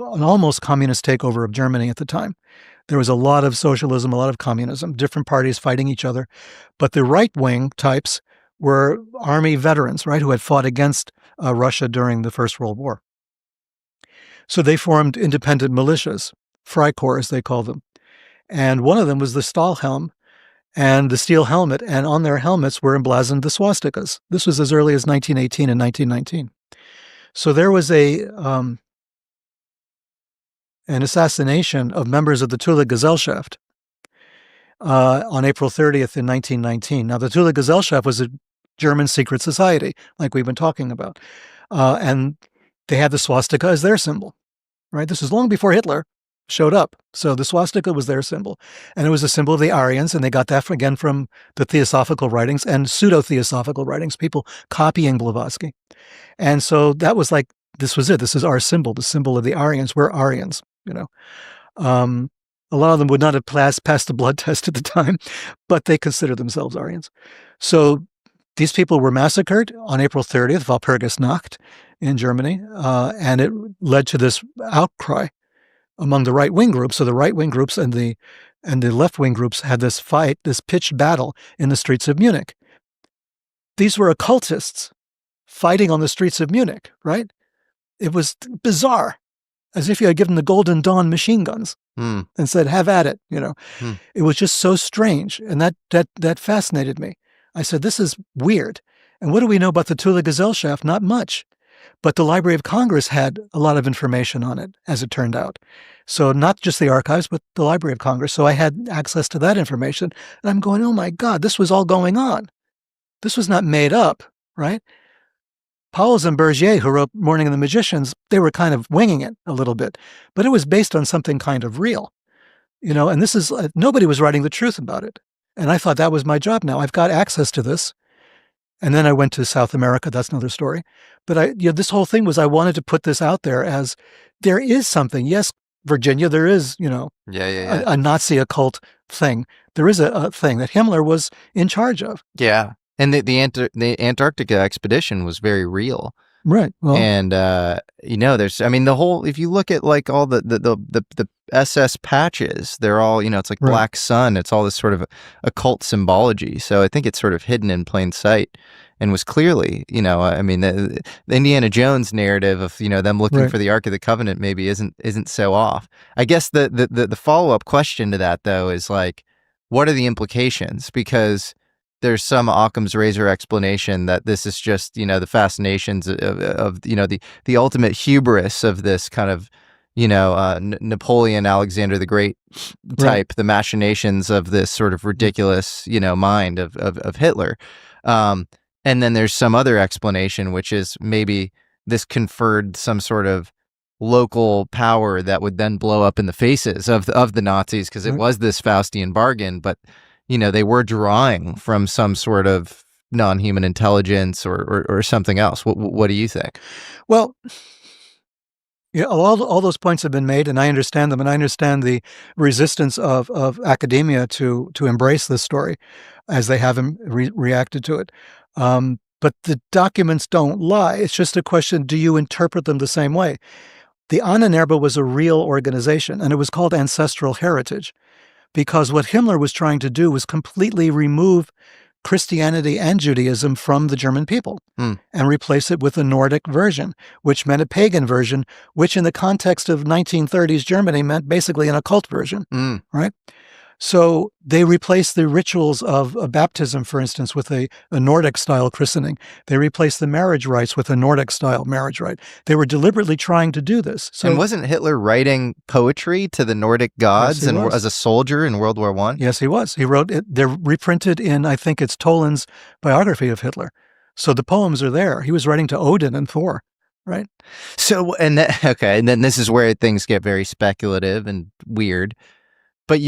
almost communist takeover of Germany at the time. There was a lot of socialism, a lot of communism, different parties fighting each other. But the right-wing types were army veterans, right, who had fought against Russia during the First World War. So they formed independent militias, Freikorps, they call them. And one of them was the Stahlhelm and the steel helmet, and on their helmets were emblazoned the swastikas. This was as early as 1918 and 1919. So there was an assassination of members of the Thule Gesellschaft on April 30th in 1919. Now, the Thule Gesellschaft was a German secret society, like we've been talking about, and they had the swastika as their symbol, right? This was long before Hitler showed up. So the swastika was their symbol, and it was a symbol of the Aryans, and they got that again from the Theosophical writings and pseudo-Theosophical writings, people copying Blavatsky. And so that was like, this was it. This is our symbol, the symbol of the Aryans. We're Aryans, you know. A lot of them would not have passed the blood test at the time, but they considered themselves Aryans. So these people were massacred on April 30th, Walpurgisnacht in Germany, and it led to this outcry among the right-wing groups. So the right-wing groups and the left-wing groups had this fight, this pitched battle in the streets of Munich. These were occultists fighting on the streets of Munich, right? It was bizarre, as if you had given the Golden Dawn machine guns and said, have at it, you know. It was just so strange, and that fascinated me. I said, this is weird. And what do we know about the Thule Gesellschaft? Not much. But the Library of Congress had a lot of information on it, as it turned out. So not just the archives, but the Library of Congress. So I had access to that information. And I'm going, oh my God, this was all going on. This was not made up, right? Powles and Bergier, who wrote Morning of the Magicians, they were kind of winging it a little bit. But it was based on something kind of real, you know, and this is, nobody was writing the truth about it. And I thought that was my job now. I've got access to this. And then I went to South America. That's another story. But this whole thing was, I wanted to put this out there as there is something. Yes, Virginia, there is, you know, a Nazi occult thing. There is a thing that Himmler was in charge of. Yeah. And the Antarctica expedition was very real. Right. Well, and, you know, there's, I mean, the whole, if you look at like all the SS patches, they're all, you know, it's like right. Black Sun. It's all this sort of occult symbology. So I think it's sort of hidden in plain sight and was clearly, you know, I mean, the Indiana Jones narrative of, you know, them looking right. for the Ark of the Covenant maybe isn't so off. I guess the follow-up question to that, though, is like, what are the implications? Because there's some Occam's razor explanation that this is just, you know, the fascinations of you know, the ultimate hubris of this kind of, you know, Napoleon, Alexander the Great type, right. the machinations of this sort of ridiculous, you know, mind of Hitler. And then there's some other explanation, which is maybe this conferred some sort of local power that would then blow up in the faces of the Nazis, because it was this Faustian bargain, but you know, they were drawing from some sort of non-human intelligence or something else. What do you think? Well, yeah, all those points have been made, and I understand them, and I understand the resistance of academia to embrace this story, as they have reacted to it. But the documents don't lie. It's just a question: do you interpret them the same way? The Ahnenerbe was a real organization, and it was called Ancestral Heritage, because what Himmler was trying to do was completely remove Christianity and Judaism from the German people and replace it with a Nordic version, which meant a pagan version, which in the context of 1930s Germany meant basically an occult version, right? So they replaced the rituals of baptism, for instance, with a Nordic-style christening. They replaced the marriage rites with a Nordic-style marriage rite. They were deliberately trying to do this. So, and wasn't Hitler writing poetry to the Nordic gods yes, as a soldier in World War I? Yes, he was. He wrote it. They're reprinted in, I think it's Toland's biography of Hitler. So the poems are there. He was writing to Odin and Thor, right? So, and then this is where things get very speculative and weird. But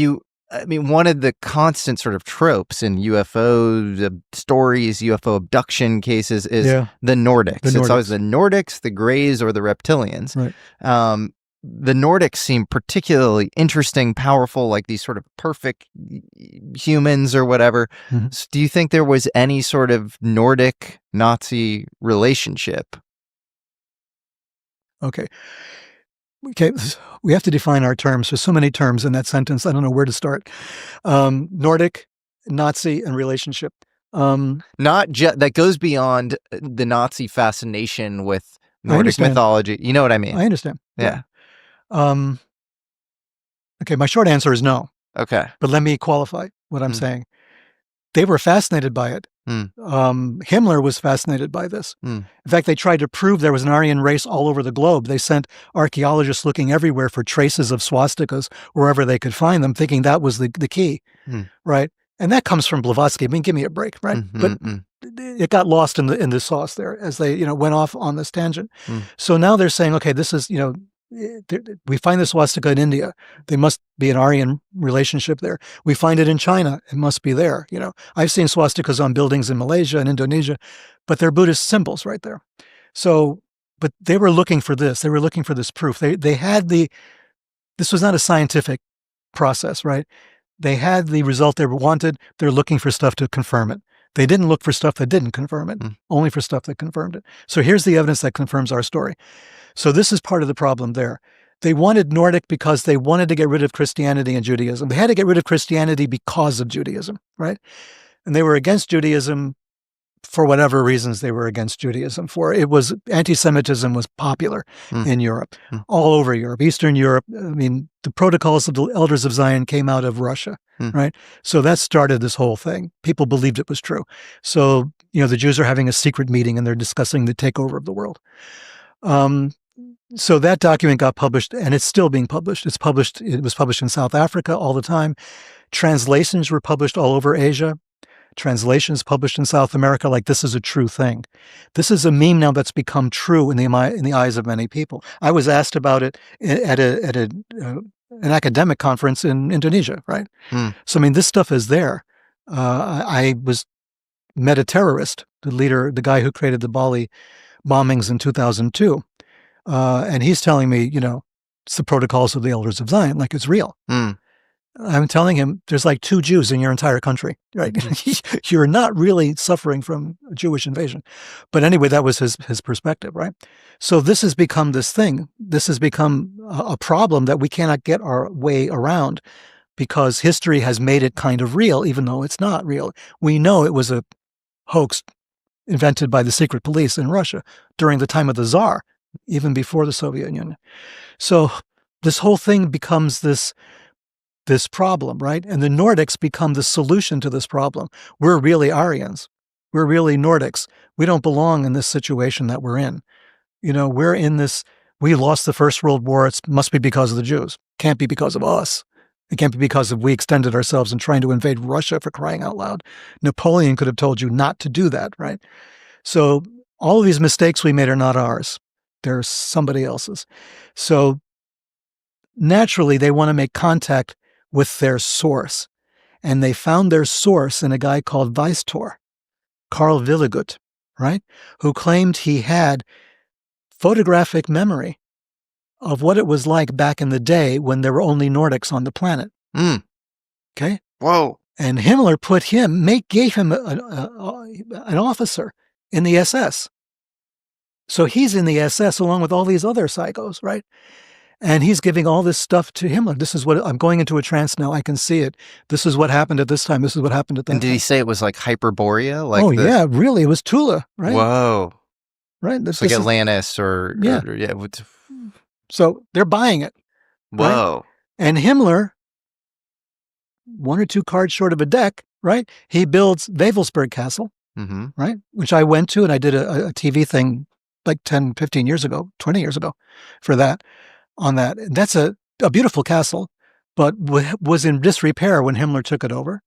I mean, one of the constant sort of tropes in UFO stories, UFO abduction cases is the Nordics. It's always the Nordics, the Greys, or the reptilians. Right. The Nordics seem particularly interesting, powerful, like these sort of perfect humans or whatever. So do you think there was any sort of Nordic Nazi relationship? Okay, we have to define our terms. There's so many terms in that sentence. I don't know where to start. Nordic, Nazi, and relationship. That goes beyond the Nazi fascination with Nordic understand. mythology. You know what I mean? I understand. Yeah. Okay, my short answer is no, Okay. but let me qualify what I'm Mm. saying. They were fascinated by it. Mm. Himmler was fascinated by this. Mm. In fact, they tried to prove there was an Aryan race all over the globe. They sent archaeologists looking everywhere for traces of swastikas wherever they could find them, thinking that was the key, Mm. right? And that comes from Blavatsky. I mean, give me a break, right? But it got lost in the sauce there as they went off on this tangent. Mm. So now they're saying, okay, this is we find the swastika in India. There must be an Aryan relationship there. We find it in China. It must be there. I've seen swastikas on buildings in Malaysia and Indonesia, but they're Buddhist symbols right there. So, but they were looking for this. They were looking for this proof. They had this was not a scientific process, right? They had the result they wanted. They're looking for stuff to confirm it. They didn't look for stuff that didn't confirm it, only for stuff that confirmed it. So here's the evidence that confirms our story. So this is part of the problem there. They wanted Nordic because they wanted to get rid of Christianity and Judaism. They had to get rid of Christianity because of Judaism, right? And they were against Judaism for whatever reasons they were against Judaism for. It was anti-Semitism was popular in Europe, all over Europe, Eastern Europe. I mean, the protocols of the Elders of Zion came out of Russia, right? So that started this whole thing. People believed it was true. So, the Jews are having a secret meeting and they're discussing the takeover of the world. So that document got published and it's still being published. It was published in South Africa all the time. Translations were published all over Asia. Translations published in South America, like this is a true thing. This is a meme now that's become true in the eyes of many people. I was asked about it at an academic conference in Indonesia, right? So, I mean, this stuff is there. I met a terrorist, the guy who created the Bali bombings in 2002. And he's telling me, it's the protocols of the Elders of Zion, like it's real. I'm telling him there's like 2 Jews in your entire country, right? You're not really suffering from a Jewish invasion. But anyway, that was his perspective, right? So this has become this thing. This has become a problem that we cannot get our way around because history has made it kind of real, even though it's not real. We know it was a hoax invented by the secret police in Russia during the time of the Tsar, even before the Soviet Union. So this whole thing becomes this problem, right? And the Nordics become the solution to this problem. We're really Aryans. We're really Nordics. We don't belong in this situation that we're in. We're in this, we lost the First World War. It must be because of the Jews. Can't be because of us. It can't be because of we extended ourselves in trying to invade Russia, for crying out loud. Napoleon could have told you not to do that, right? So all of these mistakes we made are not ours. They're somebody else's. So naturally, they want to make contact with their source. And they found their source in a guy called Weistor, Carl Willigut, right? Who claimed he had photographic memory of what it was like back in the day when there were only Nordics on the planet. Okay? Whoa. And Himmler gave him an officer in the SS. So he's in the SS along with all these other psychos, right? And he's giving all this stuff to Himmler. This is what I'm going into a trance now. I can see it. This is what happened at this time. This is what happened at that time. And did he say it was like Hyperborea? Yeah, really. It was Tula, right? Whoa. Right. It's like Atlantis or yeah. So they're buying it. Whoa. Right? And Himmler, 1 or 2 cards short of a deck, right? He builds Wewelsburg Castle, right? Which I went to and I did a TV thing like 10, 15 years ago, 20 years ago for that. On that. That's a beautiful castle, but was in disrepair when Himmler took it over.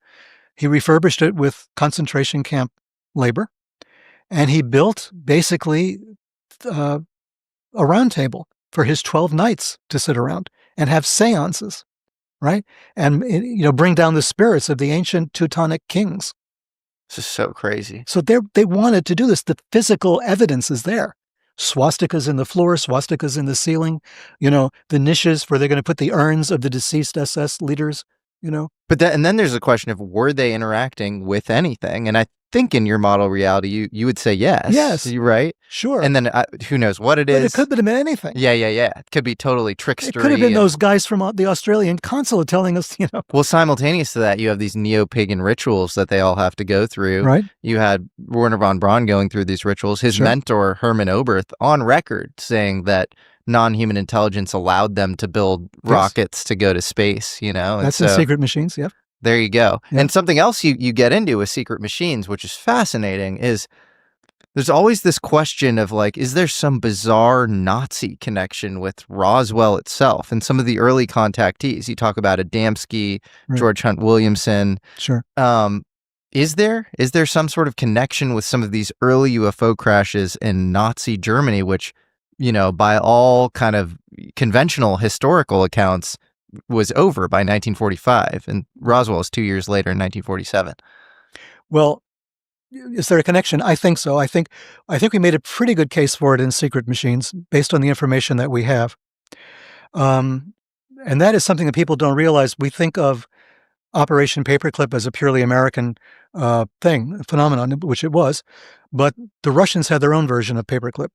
He refurbished it with concentration camp labor, and he built basically a round table for his 12 knights to sit around and have seances, right? And bring down the spirits of the ancient Teutonic kings. This is so crazy. So they wanted to do this. The physical evidence is there. Swastikas in the floor, swastikas in the ceiling, the niches where they're going to put the urns of the deceased SS leaders But and then there's a question of, were they interacting with anything? And I think in your model reality, you would say yes. Yes. You're right. Sure. And then who knows what it is? But it could have been anything. Yeah. It could be totally trickstery. It could have been those guys from the Australian consulate telling us, Well, simultaneous to that, you have these neo-pagan rituals that they all have to go through. Right. You had Werner von Braun going through these rituals. His mentor, Hermann Oberth, on record saying that non-human intelligence allowed them to build rockets to go to space, That's in Secret Machines, yep. There you go. Yep. And something else you get into with Secret Machines, which is fascinating, is there's always this question of, like, is there some bizarre Nazi connection with Roswell itself and some of the early contactees? You talk about Adamski, George Hunt Williamson. Sure. Is there some sort of connection with some of these early UFO crashes in Nazi Germany, which, by all kind of conventional historical accounts, was over by 1945, and Roswell is 2 years later in 1947. Well, is there a connection? I think so. I think we made a pretty good case for it in Secret Machines based on the information that we have. And that is something that people don't realize. We think of Operation Paperclip as a purely American phenomenon, which it was, but the Russians had their own version of Paperclip.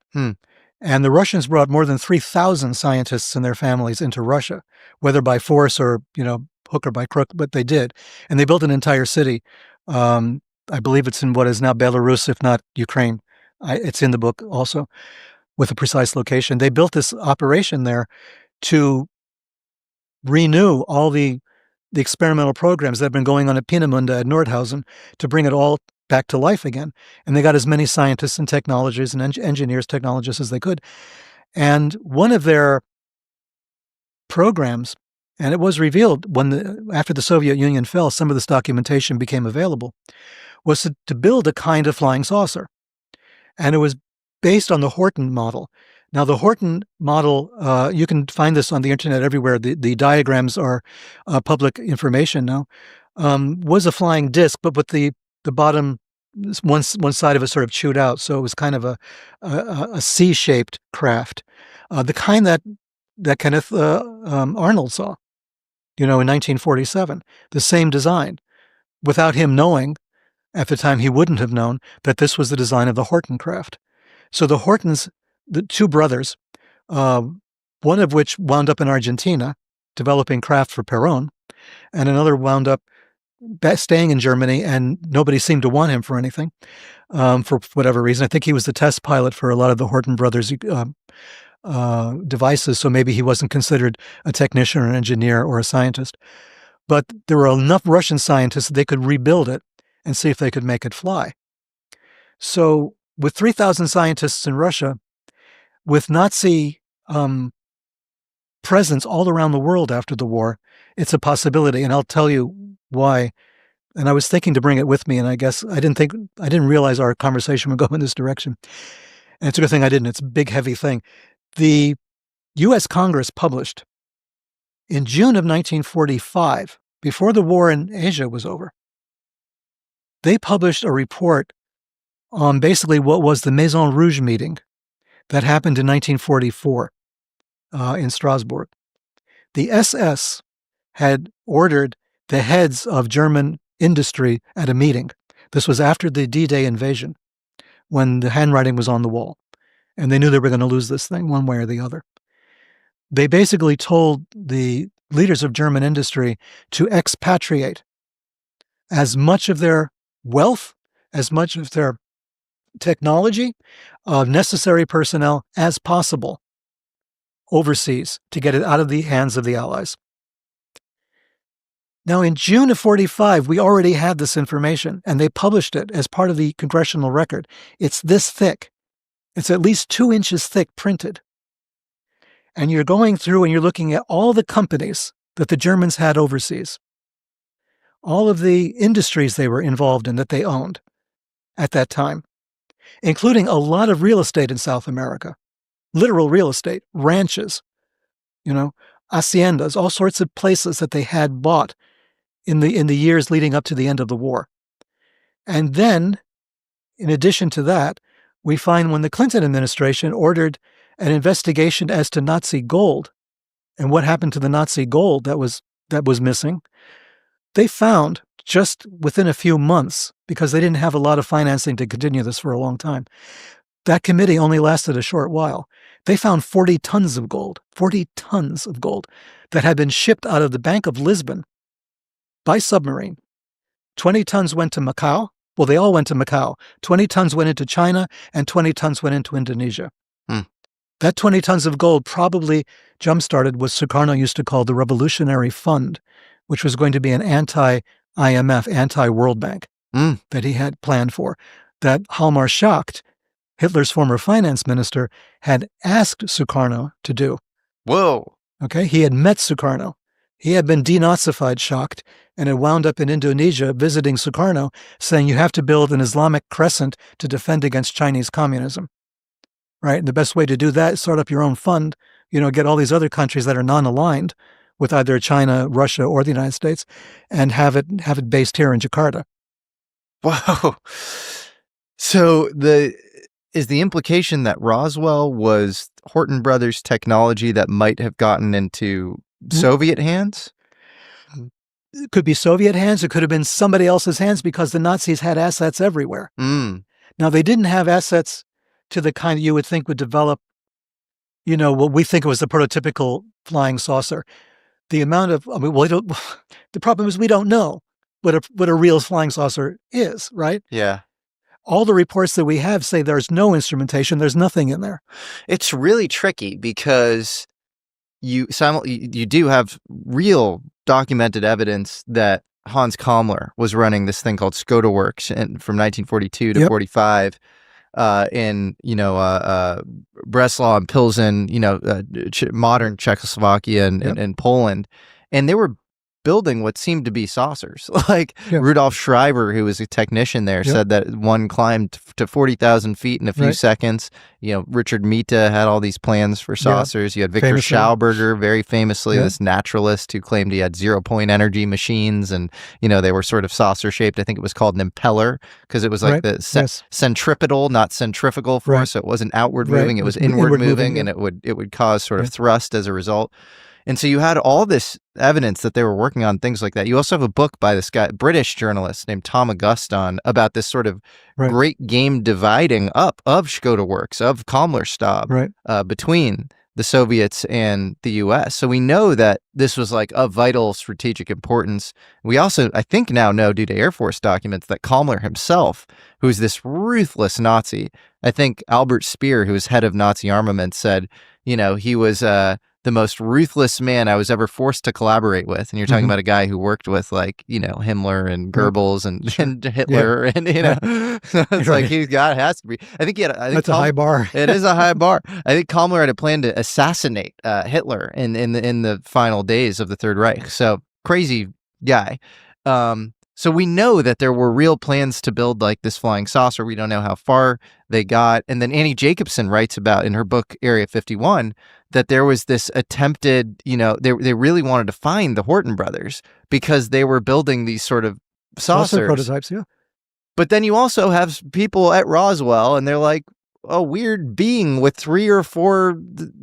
And the Russians brought more than 3,000 scientists and their families into Russia, whether by force or, hook or by crook, but they did. And they built an entire city. I believe it's in what is now Belarus, if not Ukraine. It's in the book also, with a precise location. They built this operation there to renew all the experimental programs that have been going on at Peenemünde at Nordhausen, to bring it all back to life again. And they got as many scientists and technologists and engineers, technologists as they could. And one of their programs, and it was revealed after the Soviet Union fell, some of this documentation became available, was to build a kind of flying saucer. And it was based on the Horton model. Now, the Horton model, you can find this on the internet everywhere. The diagrams are public information now. Was a flying disc, but with the bottom, one side of it sort of chewed out. So it was kind of a C-shaped craft, the kind that Kenneth Arnold saw, in 1947. The same design. Without him knowing, at the time he wouldn't have known that this was the design of the Horton craft. So the Hortons, the two brothers, one of which wound up in Argentina developing craft for Perón, and another wound up staying in Germany, and nobody seemed to want him for anything, for whatever reason. I think he was the test pilot for a lot of the Horton brothers' devices, so maybe he wasn't considered a technician or an engineer or a scientist. But there were enough Russian scientists that they could rebuild it and see if they could make it fly. So with 3,000 scientists in Russia, with Nazi presence all around the world after the war, it's a possibility, and I'll tell you why. And I was thinking to bring it with me, and I guess I didn't realize our conversation would go in this direction. And it's a good thing I didn't. It's a big, heavy thing. The U.S. Congress published in June of 1945, before the war in Asia was over, they published a report on basically what was the Maison Rouge meeting that happened in 1944 in Strasbourg. The SS had ordered the heads of German industry at a meeting. This was after the D-Day invasion, when the handwriting was on the wall, and they knew they were going to lose this thing one way or the other. They basically told the leaders of German industry to expatriate as much of their wealth, as much of their technology, necessary personnel as possible overseas to get it out of the hands of the Allies. Now, in June of 45, we already had this information, and they published it as part of the congressional record. It's this thick. It's at least 2 inches thick printed. And you're going through and you're looking at all the companies that the Germans had overseas, all of the industries they were involved in that they owned at that time, including a lot of real estate in South America, literal real estate, ranches, haciendas, all sorts of places that they had bought in the years leading up to the end of the war. And then, in addition to that, we find when the Clinton administration ordered an investigation as to Nazi gold and what happened to the Nazi gold that was missing, They found just within a few months, because they didn't have a lot of financing to continue this for a long time, that committee only lasted a short while. They found 40 tons of gold that had been shipped out of the Bank of Lisbon by submarine. 20 tons went to Macau. Well, they all went to Macau. 20 tons went into China, and 20 tons went into Indonesia. That 20 tons of gold probably jump-started what Sukarno used to call the Revolutionary Fund, which was going to be an anti-IMF, anti-World Bank that he had planned for, that Hjalmar Schacht, Hitler's former finance minister, had asked Sukarno to do. Whoa. Okay, he had met Sukarno. He had been denazified, Schacht, and had wound up in Indonesia visiting Sukarno, saying you have to build an Islamic crescent to defend against Chinese communism. Right? And the best way to do that is start up your own fund, get all these other countries that are non-aligned with either China, Russia, or the United States, and have it based here in Jakarta. Wow. So is the implication that Roswell was Horton Brothers technology that might have gotten into Soviet hands? It could be Soviet hands. It could have been somebody else's hands, because the Nazis had assets everywhere. Now, they didn't have assets to the kind you would think would develop, what we think was the prototypical flying saucer. The amount of, the problem is we don't know what a real flying saucer is, right? Yeah. All the reports that we have say there's no instrumentation, there's nothing in there. It's really tricky because you do have real documented evidence that Hans Kammler was running this thing called Skoda Works from 1942 to 45 in Breslau and Pilsen, modern Czechoslovakia and Poland, and they were building what seemed to be saucers. Rudolf Schreiber, who was a technician there, said that one climbed to 40,000 feet in a few seconds. Richard Mita had all these plans for saucers. You had Victor Schauberger, very famously, this naturalist who claimed he had zero-point energy machines, and they were sort of saucer-shaped. I think it was called an impeller because it was like the centripetal, not centrifugal force. So it wasn't outward moving; it was inward moving, and it would cause sort of thrust as a result. And so you had all this evidence that they were working on things like that. You also have a book by this guy, British journalist named Tom Augustin, about this sort of great game dividing up of Skoda Works, of Kammlerstab, between the Soviets and the U.S. So we know that this was like of vital strategic importance. We also, I think now know, due to Air Force documents, that Kammler himself, who's this ruthless Nazi, I think Albert Speer, who was head of Nazi armaments, said, he was the most ruthless man I was ever forced to collaborate with. And you're talking about a guy who worked with Himmler and Goebbels and Hitler and it's like has to be. I think that's a high bar. It is a high bar. I think Kammler had a plan to assassinate Hitler in the final days of the Third Reich. So crazy guy. So we know that there were real plans to build like this flying saucer. We don't know how far they got. And then Annie Jacobson writes about in her book Area 51 that there was this attempted, they really wanted to find the Horton brothers because they were building these sort of saucer prototypes, yeah. But then you also have people at Roswell and they're like, a weird being with 3 or 4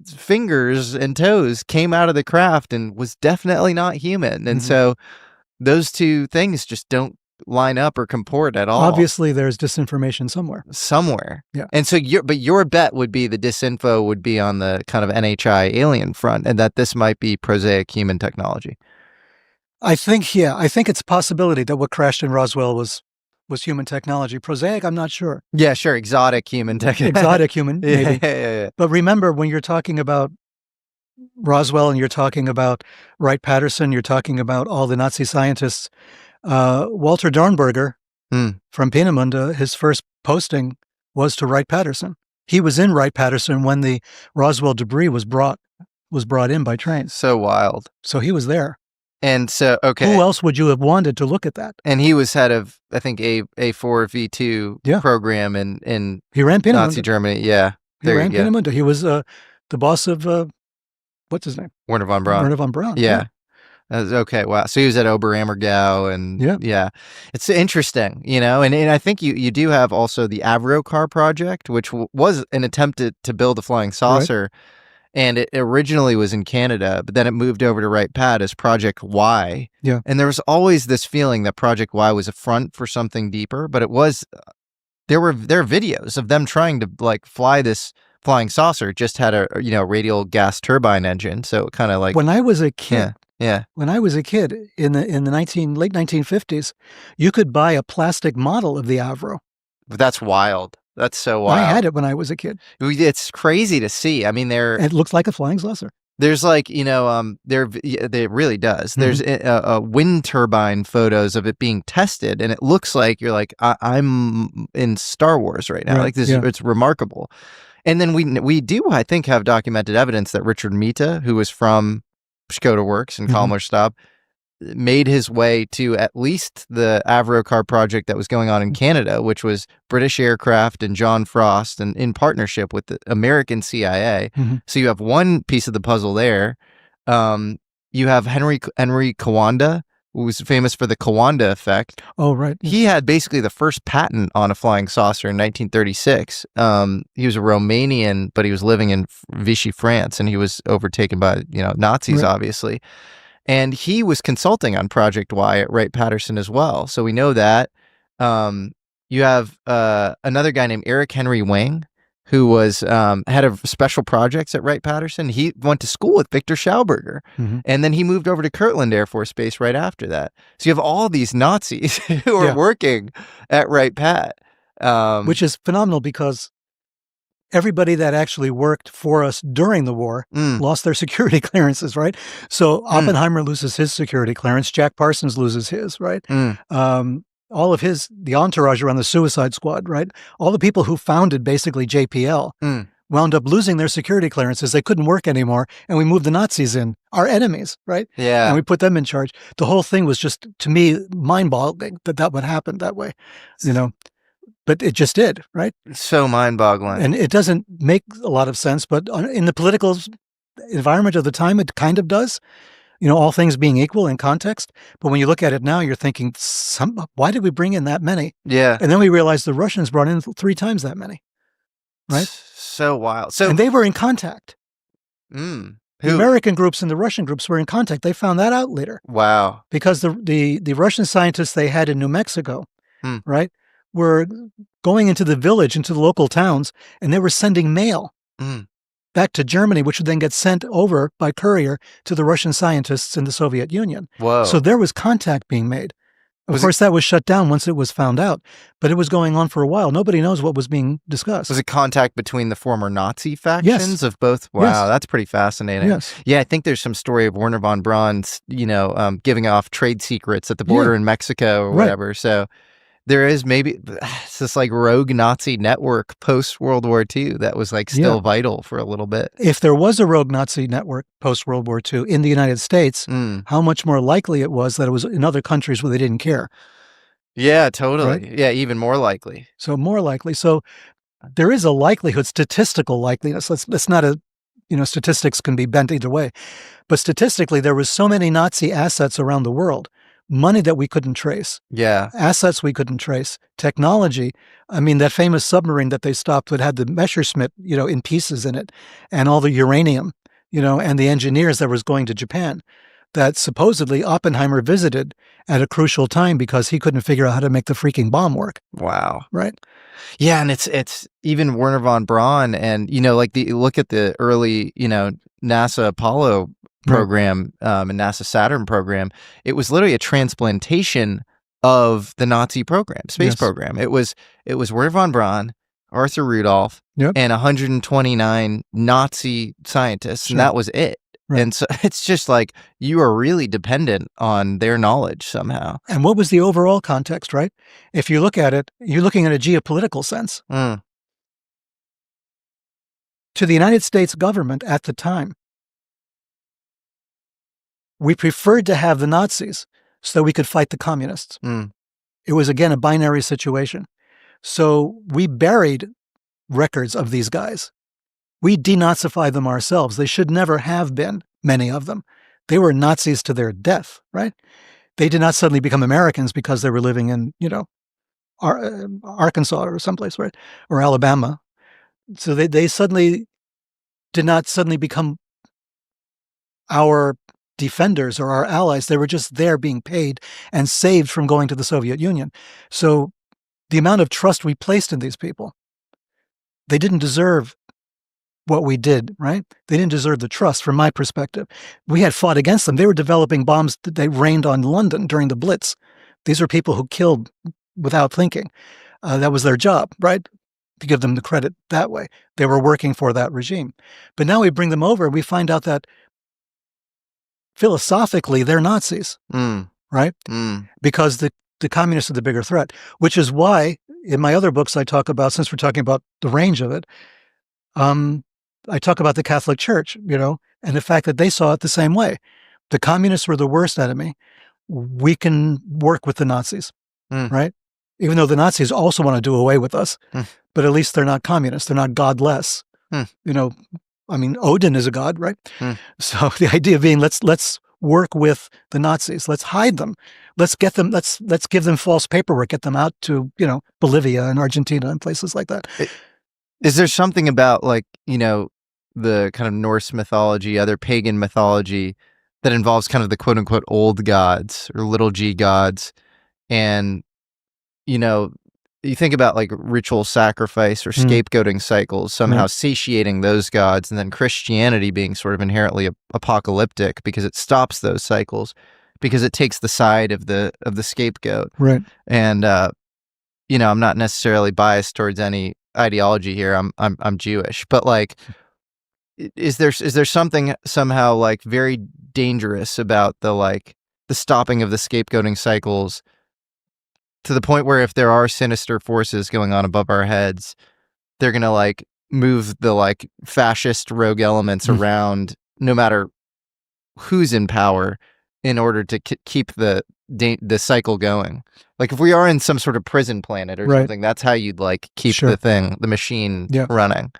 fingers and toes came out of the craft and was definitely not human. And so those two things just don't line up or comport at all. Obviously, there's disinformation somewhere. Yeah. And so your bet would be the disinfo would be on the kind of NHI alien front, and that this might be prosaic human technology. I think it's a possibility that what crashed in Roswell was human technology. Prosaic, I'm not sure. Yeah, sure. Exotic human technology. Exotic human, maybe. Yeah. But remember, when you're talking about Roswell and you're talking about Wright-Patterson, you're talking about all the Nazi scientists, Walter Dornberger from Peenemünde, his first posting was to Wright-Patterson. He was in Wright-Patterson when the Roswell debris was brought in by train. So wild. So he was there. And so, okay. Who else would you have wanted to look at that? And he was head of, I think, A4V2 program in he ran Peenemünde. Nazi Germany. Yeah. He ran Peenemünde. He was the boss of, what's his name? Werner von Braun. Werner von Braun. Yeah. Okay, wow. So he was at Oberammergau, and it's interesting, and I think you do have also the Avro car project, which was an attempt to build a flying saucer. and it originally was in Canada, but then it moved over to Right Pad as Project Y. Yeah. And there was always this feeling that Project Y was a front for something deeper, but it was. There are videos of them trying to like fly this flying saucer. It just had a radial gas turbine engine, so it kind of like When I was a kid, yeah. when I was a kid in the late 1950s, you could buy a plastic model of the Avro. But that's wild. That's so wild. I had it when I was a kid. It's crazy to see. I mean, It looks like a flying saucer. there's like it really does. There's wind turbine photos of it being tested, and it looks like you're like I'm in Star Wars right now. Right, Like this, yeah. it's remarkable. And then we do, I think, have documented evidence that Richard Mita, who was from Skoda Works and Kalmar-Stab, made his way to at least the Avro car project that was going on in Canada, which was British Aircraft and John Frost, and in partnership with the American CIA. So you have one piece of the puzzle there. You have Henry Kawanda, who was famous for the Kawanda effect. Oh, right. He had basically the first patent on a flying saucer in 1936. He was a Romanian, but he was living in Vichy, France, and he was overtaken by Nazis, obviously. And he was consulting on Project Y at Wright-Patterson as well. So we know that. You have another guy named Eric Henry Wing, who was head of special projects at Wright-Patterson. He went to school with Victor Schauberger, and then he moved over to Kirtland Air Force Base right after that. So you have all these Nazis who are working at Wright-Pat. Which is phenomenal because everybody that actually worked for us during the war lost their security clearances, right? So Oppenheimer loses his security clearance. Jack Parsons loses his, right? All of the entourage around the Suicide Squad, right? All the people who founded basically JPL wound up losing their security clearances. They couldn't work anymore. And we moved the Nazis in, our enemies, right? Yeah. And we put them in charge. The whole thing was just, to me, mind-boggling that would happen that way, But it just did, right? It's so mind-boggling. And it doesn't make a lot of sense, but in the political environment of the time, it kind of does, all things being equal in context. But when you look at it now, you're thinking, why did we bring in that many? Yeah. And then we realized the Russians brought in 3 times that many, right? So wild. And they were in contact. Who? The American groups and the Russian groups were in contact. They found that out later. Wow. Because the Russian scientists they had in New Mexico, right, were going into the village, into the local towns, and they were sending mail back to Germany, which would then get sent over by courier to the Russian scientists in the Soviet Union. Whoa. So there was contact being made. Of course, that was shut down once it was found out, but it was going on for a while. Nobody knows what was being discussed. Was it contact between the former Nazi factions of both? Wow, that's pretty fascinating. Yes. Yeah, I think there's some story of Werner von Braun's, giving off trade secrets at the border in Mexico or whatever. So there is maybe it's this like rogue Nazi network post World War II that was like still vital for a little bit. If there was a rogue Nazi network post World War II in the United States, how much more likely it was that it was in other countries where they didn't care. Yeah, totally. Right? Yeah, even more likely. So more likely. So there is a likelihood, statistical likeliness. Let's not statistics can be bent either way, but statistically there was so many Nazi assets around the world. Money that we couldn't trace. Yeah. Assets we couldn't trace. Technology. I mean, that famous submarine that they stopped that had the Messerschmitt, in pieces in it, and all the uranium, and the engineers that was going to Japan, that supposedly Oppenheimer visited at a crucial time because he couldn't figure out how to make the freaking bomb work. Wow. Right? Yeah, and it's even Werner von Braun, and look at the early, NASA Apollo program and NASA Saturn program. It was literally a transplantation of the Nazi program, space program. It was Werner von Braun, Arthur Rudolph, and 129 Nazi scientists, and that was it. Right. And so it's just like you are really dependent on their knowledge somehow. And what was the overall context, right? If you look at it, you're looking at a geopolitical sense. To the United States government at the time, we preferred to have the Nazis so that we could fight the communists. It was, again, a binary situation. So we buried records of these guys. We denazified them ourselves. They should never have been, many of them. They were Nazis to their death, right? They did not suddenly become Americans because they were living in, Arkansas or someplace, right? Or Alabama. So they suddenly did not suddenly become our defenders or our allies. They were just there being paid and saved from going to the Soviet Union. So the amount of trust we placed in these people, they didn't deserve what we did, right? They didn't deserve the trust from my perspective. We had fought against them. They were developing bombs that they rained on London during the Blitz. These are people who killed without thinking. That was their job, right? To give them the credit that way. They were working for that regime. But now we bring them over and we find out that philosophically they're Nazis, right? Because the communists are the bigger threat, which is why in my other books I talk about, since we're talking about the range of it, I talk about the Catholic Church, and the fact that they saw it the same way. The communists were the worst enemy. We can work with the Nazis, right? Even though the Nazis also want to do away with us, but at least they're not communists. They're not godless. Odin is a god, right? So the idea being, let's work with the Nazis. Let's hide them. Let's get them. Let's give them false paperwork. Get them out to Bolivia and Argentina and places like that. Is there something about the kind of Norse mythology, other pagan mythology, that involves kind of the quote unquote old gods or little g gods, and you think about like ritual sacrifice or scapegoating cycles, somehow satiating those gods, and then Christianity being sort of inherently apocalyptic because it stops those cycles, because it takes the side of the scapegoat. Right. And I'm not necessarily biased towards any ideology here. I'm Jewish, but like, is there something somehow like very dangerous about the stopping of the scapegoating cycles, to the point where if there are sinister forces going on above our heads, they're going to move the fascist rogue elements around no matter who's in power in order to keep the cycle going? Like if we are in some sort of prison planet or something, that's how you'd keep the machine running.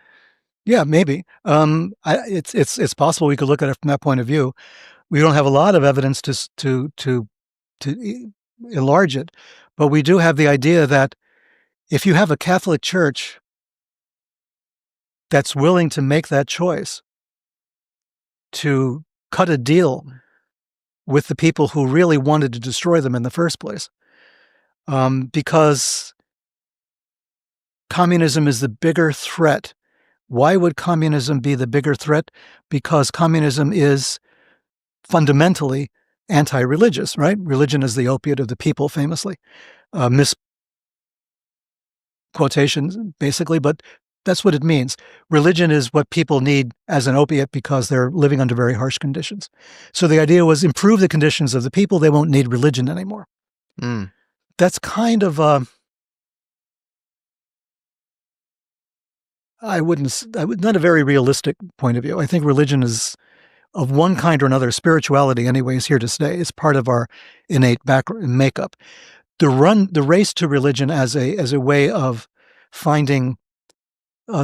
Yeah, maybe. It's possible we could look at it from that point of view. We don't have a lot of evidence to enlarge it, but we do have the idea that if you have a Catholic Church that's willing to make that choice to cut a deal with the people who really wanted to destroy them in the first place, because communism is the bigger threat. Why would communism be the bigger threat? Because communism is fundamentally anti-religious, right? Religion is the opiate of the people, famously. Misquotations, basically, but that's what it means. Religion is what people need as an opiate because they're living under very harsh conditions. So the idea was improve the conditions of the people, they won't need religion anymore. That's kind of not a very realistic point of view. I think religion is of one kind or another. Spirituality, anyway, is here to stay. It's part of our innate makeup. The race to religion as a way of finding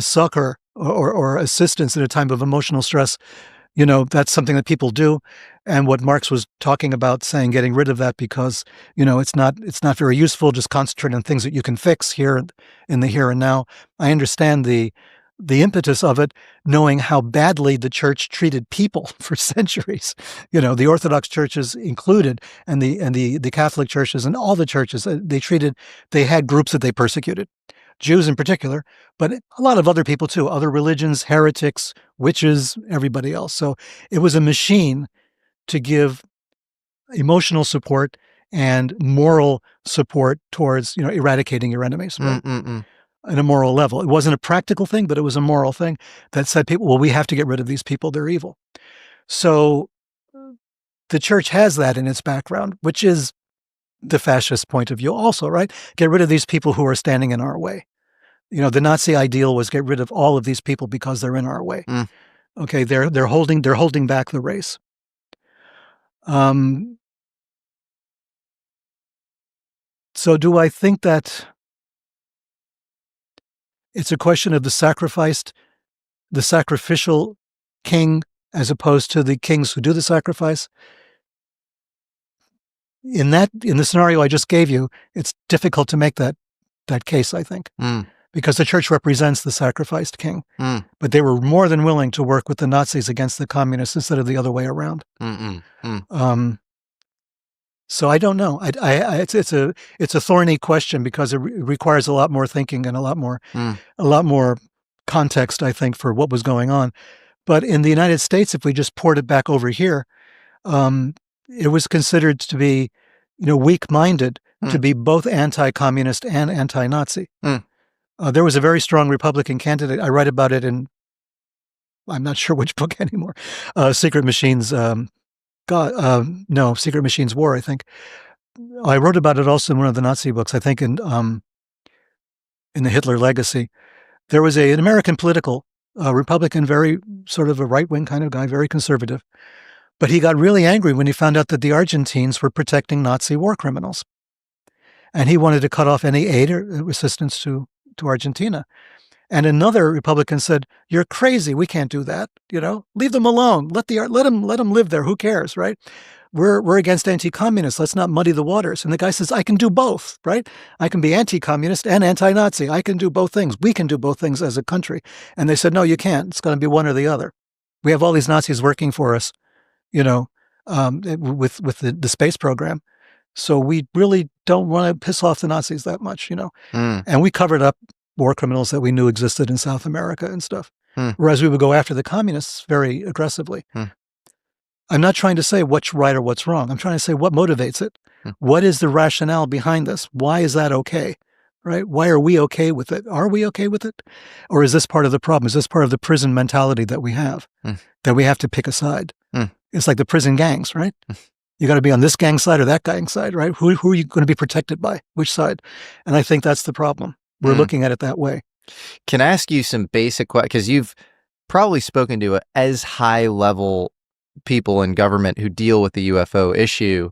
succor or assistance at a time of emotional stress, that's something that people do. And what Marx was talking about, saying getting rid of that because it's not very useful. Just concentrate on things that you can fix here in the here and now. I understand the impetus of it, knowing how badly the church treated people for centuries. The Orthodox churches included, and the Catholic churches and all the churches, they had groups that they persecuted, Jews in particular, but a lot of other people too, other religions, heretics, witches, everybody else. So it was a machine to give emotional support and moral support towards eradicating your enemies. Right? At a moral level. It wasn't a practical thing, but it was a moral thing that said people, well, we have to get rid of these people. They're evil. So the church has that in its background, which is the fascist point of view also, right? Get rid of these people who are standing in our way. The Nazi ideal was get rid of all of these people because they're in our way. Okay, they're holding back the race. So do I think that it's a question of the sacrificial king as opposed to the kings who do the sacrifice? In the scenario I just gave you, it's difficult to make that case, I think. because the church represents the sacrificed king. Mm. But they were more than willing to work with the Nazis against the communists instead of the other way around. So I don't know. It's a thorny question because it requires a lot more thinking and a lot more context, I think, for what was going on. But in the United States, if we just poured it back over here, it was considered to be, weak-minded to be both anti-communist and anti-Nazi. There was a very strong Republican candidate. I write about it in, I'm not sure which book anymore, Secret Machines. Secret Machines War, I think. I wrote about it also in one of the Nazi books, I think in the Hitler Legacy. There was an American political Republican, very sort of a right-wing kind of guy, very conservative. But he got really angry when he found out that the Argentines were protecting Nazi war criminals. And he wanted to cut off any aid or assistance to Argentina. And another Republican said, "You're crazy. We can't do that. Leave them alone. Let them live there. Who cares, right? We're against anti-communists. Let's not muddy the waters." And the guy says, "I can do both, right? I can be anti-communist and anti-Nazi. I can do both things. We can do both things as a country." And they said, "No, you can't. It's going to be one or the other. We have all these Nazis working for us, with the space program. So we really don't want to piss off the Nazis that much, And we covered up war criminals that we knew existed in South America and stuff. Whereas we would go after the communists very aggressively. I'm not trying to say what's right or what's wrong. I'm trying to say what motivates it. What is the rationale behind this? Why is that okay? Right? Why are we okay with it? Are we okay with it? Or is this part of the problem? Is this part of the prison mentality that we have? That we have to pick a side? It's like the prison gangs, right? You got to be on this gang side or that gang side, right? Who are you going to be protected by? Which side? And I think that's the problem. We're looking at it that way. Can I ask you some basic questions? Because you've probably spoken to as high-level people in government who deal with the UFO issue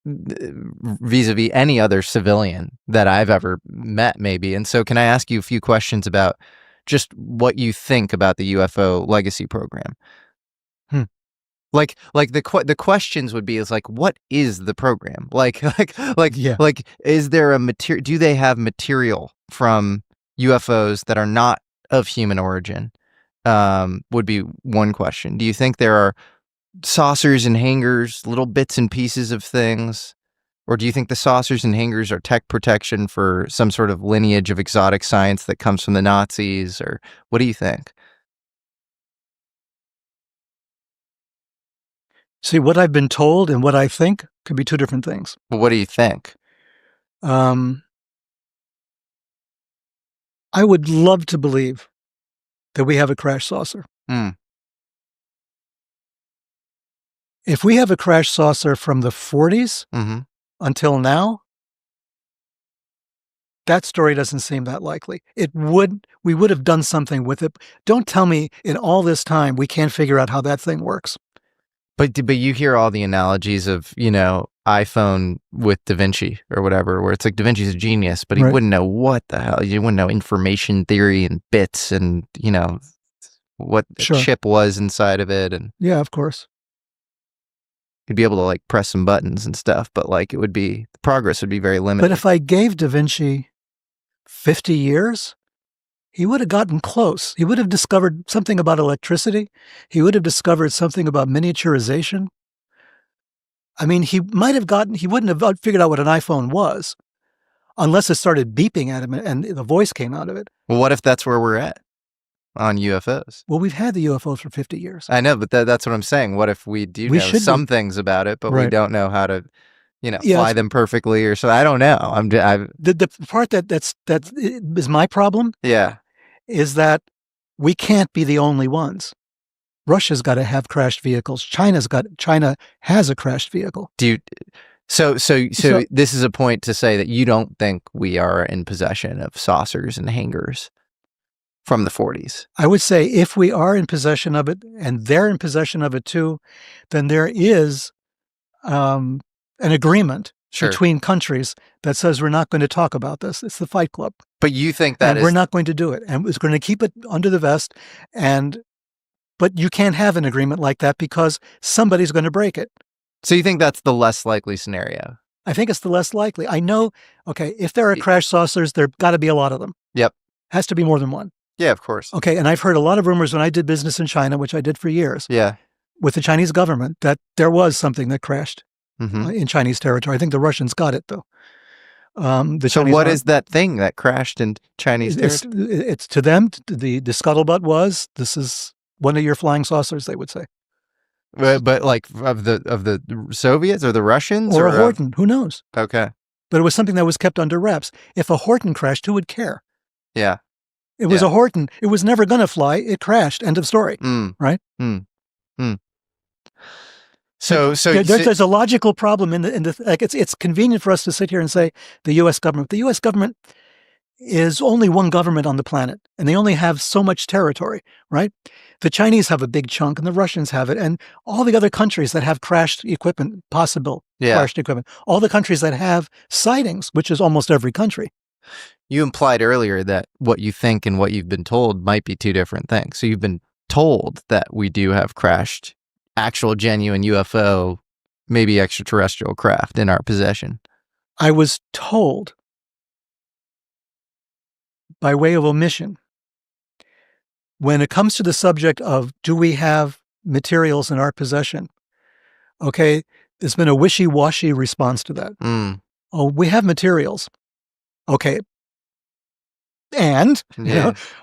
vis-a-vis any other civilian that I've ever met, maybe. And so can I ask you a few questions about just what you think about the UFO legacy program? Like the questions would be what is the program? Is there a material? Do they have material from UFOs that are not of human origin? Would be one question. Do you think there are saucers and hangars, little bits and pieces of things? Or do you think the saucers and hangars are tech protection for some sort of lineage of exotic science that comes from the Nazis? Or what do you think? See, what I've been told and what I think could be two different things. Well, what do you think? I would love to believe that we have a crash saucer. If we have a crash saucer from the 40s until now, that story doesn't seem that likely. We would have done something with it. Don't tell me in all this time we can't figure out how that thing works. But you hear all the analogies of, iPhone with Da Vinci or whatever, where it's like Da Vinci's a genius, but he wouldn't know what the hell. You wouldn't know information theory and bits and, what the chip was inside of it. And yeah, of course. You'd be able to press some buttons and stuff, but the progress would be very limited. But if I gave Da Vinci 50 years, he would have gotten close. He would have discovered something about electricity. He would have discovered something about miniaturization. I mean, he wouldn't have figured out what an iPhone was unless it started beeping at him and the voice came out of it. Well, what if that's where we're at on UFOs? Well, we've had the UFOs for 50 years. I know, but that's what I'm saying. What if we know some things about it, but we don't know how to fly them perfectly or so? I don't know. The part that is my problem. Yeah. Is that we can't be the only ones. Russia's got to have crashed vehicles. China has a crashed vehicle. So this is a point to say that you don't think we are in possession of saucers and hangars from the 40s. I would say if we are in possession of it and they're in possession of it too, then there is an agreement between countries that says we're not going to talk about this. It's the Fight Club. But you think that we're not going to do it, and it's going to keep it under the vest. But you can't have an agreement like that because somebody's going to break it. So you think that's the less likely scenario? I think it's the less likely. I know. Okay, if there are crash saucers, there got to be a lot of them. Yep. Has to be more than one. Yeah, of course. Okay, and I've heard a lot of rumors when I did business in China, which I did for years, Yeah. with the Chinese government, that there was something that crashed Mm-hmm. in Chinese territory. I think the Russians got it, though. So what is that thing that crashed in Chinese territory? It's to them, the scuttlebutt was, this is one of your flying saucers, they would say. But like of the Soviets or the Russians? Or a Horton, who knows? Okay. But it was something that was kept under wraps. If a Horton crashed, who would care? Yeah. It was a Horton. It was never going to fly. It crashed. End of story. Right? So there's a logical problem in the like it's convenient for us to sit here and say the U.S. government. The U.S. government is only one government on the planet, and they only have so much territory, right? The Chinese have a big chunk, and the Russians have it, and all the other countries that have crashed equipment, crashed equipment, all the countries that have sightings, which is almost every country. You implied earlier that what you think and what you've been told might be two different things. So you've been told that we do have crashed, actual genuine UFO, maybe extraterrestrial craft in our possession. I was told, by way of omission, when it comes to the subject of do we have materials in our possession, okay, there's been a wishy-washy response to that. Oh, we have materials. Okay. And,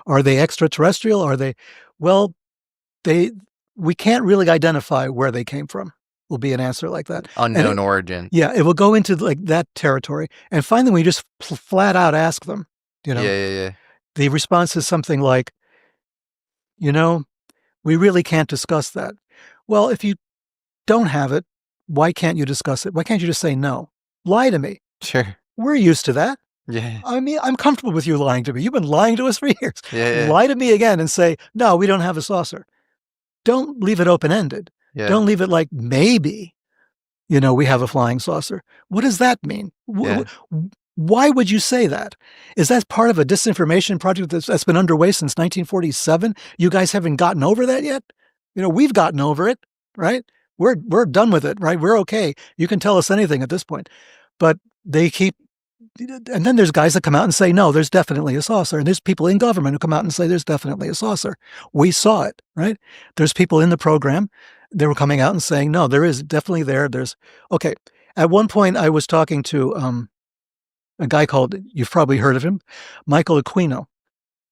are they extraterrestrial? Are they, well, we can't really identify where they came from, will be an answer like that. Unknown origin. Yeah, it will go into like that territory. And finally, we just flat out ask them, Yeah. The response is something like, we really can't discuss that. Well, if you don't have it, why can't you discuss it? Why can't you just say no? Lie to me. Sure. We're used to that. Yeah. I mean, I'm comfortable with you lying to me. You've been lying to us for years. Yeah. Lie to me again and say, no, we don't have a saucer. Don't leave it open-ended. Yeah. Don't leave it like, maybe, we have a flying saucer. What does that mean? Yeah. Why would you say that? Is that part of a disinformation project that's been underway since 1947? You guys haven't gotten over that yet? We've gotten over it, right? We're done with it, right? We're okay. You can tell us anything at this point. But they keep, and then there's guys that come out and say, no, there's definitely a saucer. And there's people in government who come out and say, there's definitely a saucer. We saw it, right? There's people in the program, they were coming out and saying, no, there is definitely there. Okay. At one point I was talking to a guy called, you've probably heard of him, Michael Aquino.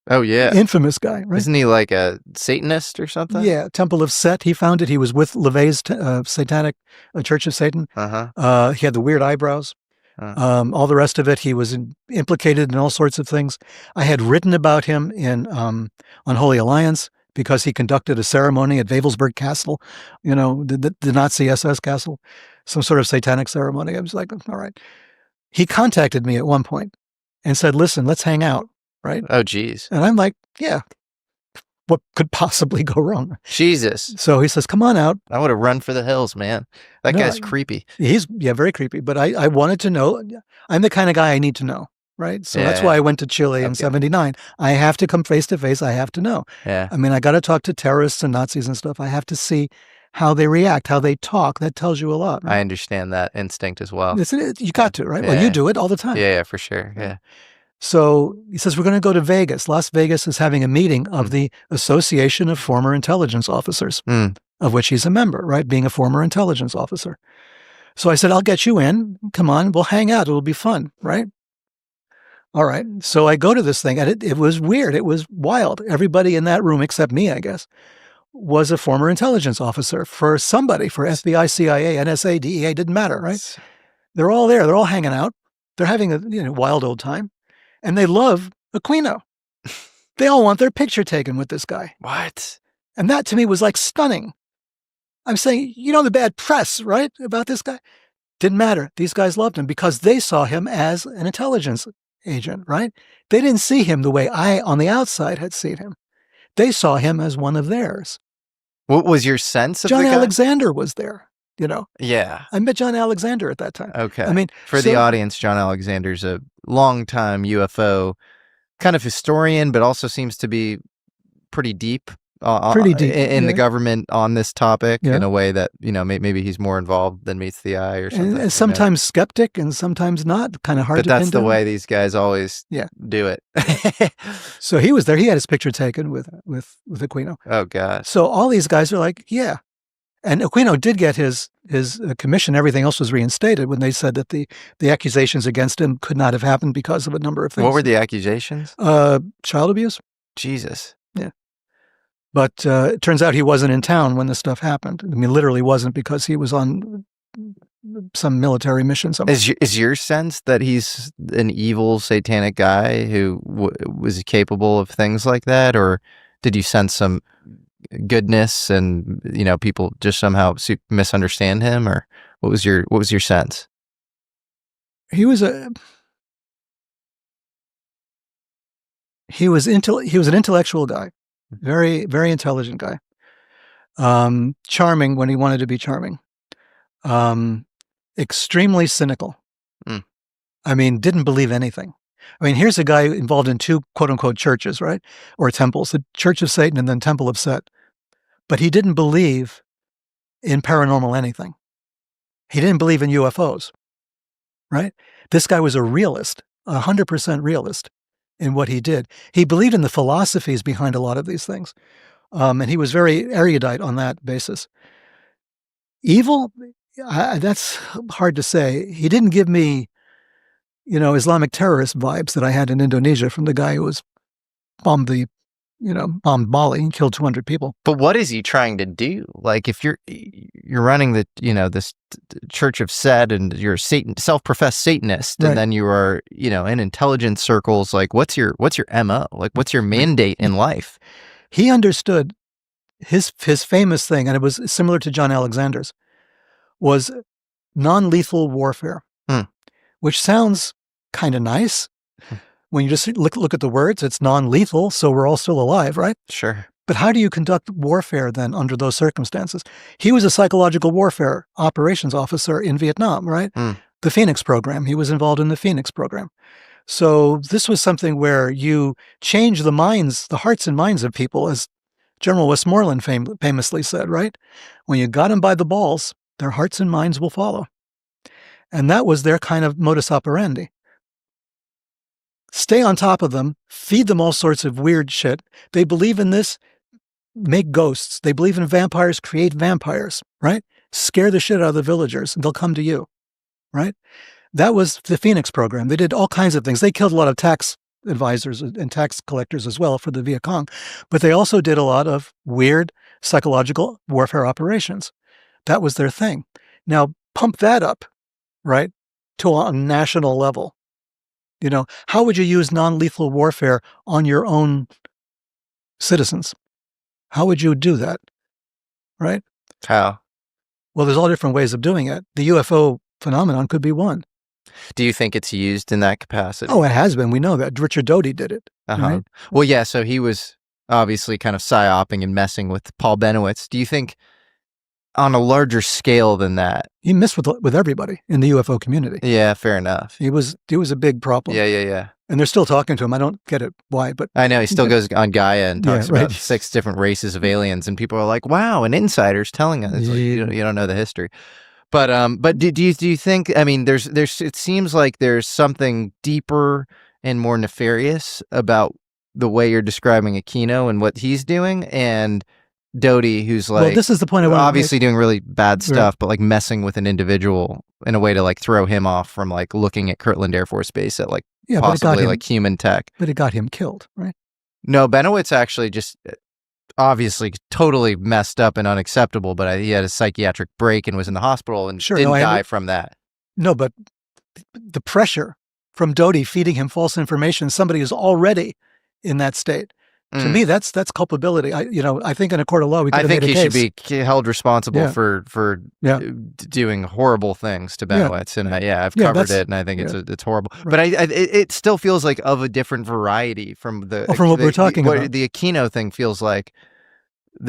Oh, yeah. Infamous guy, right? Isn't he like a Satanist or something? Yeah, Temple of Set. He founded. He was with LeVay's Satanic Church of Satan. He had the weird eyebrows. All the rest of it, he was implicated in all sorts of things. I had written about him in Unholy Alliance because he conducted a ceremony at Wavelsburg Castle, the Nazi SS castle, some sort of satanic ceremony. I was like, all right. He contacted me at one point and said, listen, let's hang out, right? Oh, geez. And I'm like, yeah, what could possibly go wrong? Jesus. So he says, come on out. I would have run for the hills, man. That guy's creepy. He's, very creepy. But I wanted to know. I'm the kind of guy I need to know, right? So that's why I went to Chile in 79. I have to come face to face. I have to know. Yeah. I mean, I got to talk to terrorists and Nazis and stuff. I have to see how they react, how they talk. That tells you a lot. Right? I understand that instinct as well. You got to, right? Yeah. Well, you do it all the time. Yeah, for sure. Yeah. So he says, we're going to go to Vegas. Las Vegas is having a meeting of the Association of Former Intelligence Officers, of which he's a member, right? Being a former intelligence officer. So I said, I'll get you in. Come on, we'll hang out. It'll be fun, right? All right. So I go to this thing, and it was weird. It was wild. Everybody in that room, except me, I guess, was a former intelligence officer for somebody, for FBI, CIA, NSA, DEA, didn't matter, right? They're all there. They're all hanging out. They're having a wild old time. And they love Aquino. They all want their picture taken with this guy. What? And that to me was like stunning. I'm saying, the bad press, right, about this guy? Didn't matter. These guys loved him because they saw him as an intelligence agent, right? They didn't see him the way I, on the outside, had seen him. They saw him as one of theirs. What was your sense of John the guy? Alexander was there, Yeah. I met John Alexander at that time. Okay. I mean, for the audience, John Alexander's a longtime UFO kind of historian, but also seems to be pretty deep Pretty deep. in the Yeah. government on this topic Yeah. in a way that, maybe he's more involved than meets the eye or something. And sometimes skeptic and sometimes not. Kind of hard But to that's pin the down. way these guys always Yeah. do it. So he was there. He had his picture taken with Aquino. Oh, gosh. So all these guys are like, yeah. And Aquino did get his commission. Everything else was reinstated when they said that the accusations against him could not have happened because of a number of things. What were the accusations? Child abuse. Jesus. Yeah. But it turns out he wasn't in town when this stuff happened. I mean, literally wasn't, because he was on some military mission somewhere. Is your sense that he's an evil, satanic guy who was capable of things like that? Or did you sense some goodness and, people just somehow misunderstand him? Or what was your sense? He was an intellectual guy, very, very intelligent guy, charming when he wanted to be charming, extremely cynical. I mean, didn't believe anything. I mean, here's a guy involved in 2 quote unquote churches, right? Or temples, the Church of Satan and then Temple of Set. But he didn't believe in paranormal anything. He didn't believe in UFOs, right? This guy was a realist, 100% realist in what he did. He believed in the philosophies behind a lot of these things. And he was very erudite on that basis. Evil, that's hard to say. He didn't give me, Islamic terrorist vibes that I had in Indonesia from the guy who was bombed Bali and killed 200 people. But what is he trying to do? Like, if you're running the, this Church of Set and you're a self-professed Satanist, Right. and then you are, in intelligence circles, like, what's your MO? Like, what's your mandate in life? He understood his famous thing, and it was similar to John Alexander's, was non-lethal warfare, which sounds kind of nice. When you just look at the words, it's non-lethal, so we're all still alive, right? Sure. But how do you conduct warfare then under those circumstances? He was a psychological warfare operations officer in Vietnam, right? The Phoenix program. He was involved in the Phoenix program. So this was something where you change the hearts and minds of people, as General Westmoreland famously said, right? When you got them by the balls, their hearts and minds will follow. And that was their kind of modus operandi. Stay on top of them, feed them all sorts of weird shit. They believe in this, make ghosts. They believe in vampires, create vampires, right? Scare the shit out of the villagers and they'll come to you, right? That was the Phoenix program. They did all kinds of things. They killed a lot of tax advisors and tax collectors as well for the Viet Cong, but they also did a lot of weird psychological warfare operations. That was their thing. Now, pump that up, right, to a national level. How would you use non-lethal warfare on your own citizens? How would you do that, right? How? Well, there's all different ways of doing it. The UFO phenomenon could be one. Do you think it's used in that capacity? Oh, it has been. We know that. Richard Doty did it. Right? Well, yeah, so he was obviously kind of psyoping and messing with Paul Benowitz. Do you think on a larger scale than that? He messed with everybody in the UFO community. Yeah, fair enough. He was a big problem. Yeah. And they're still talking to him. I don't get it why, but I know he still goes on Gaia and talks right. about 6 different races of aliens, and people are like, "Wow, an insider's telling us." It's like, you don't know the history. But do you think? I mean, there's it seems like there's something deeper and more nefarious about the way you're describing Aquino and what he's doing, and Doty, who's like, well, this is the point I want obviously to make. doing really bad stuff, but like messing with an individual in a way to like throw him off from like looking at Kirtland Air Force Base at like possibly like human tech. But it got him killed, right? No, Benowitz actually just obviously totally messed up and unacceptable, but he had a psychiatric break and was in the hospital and didn't die from that. No, but the pressure from Doty feeding him false information, somebody who's already in that state. To me, that's culpability. I think in a court of law, we could have made a case. I think he should be held responsible for doing horrible things to Benowitz, and I've covered it, and I think it's horrible. Right. But it still feels like of a different variety from what we're talking about. The Aquino thing feels like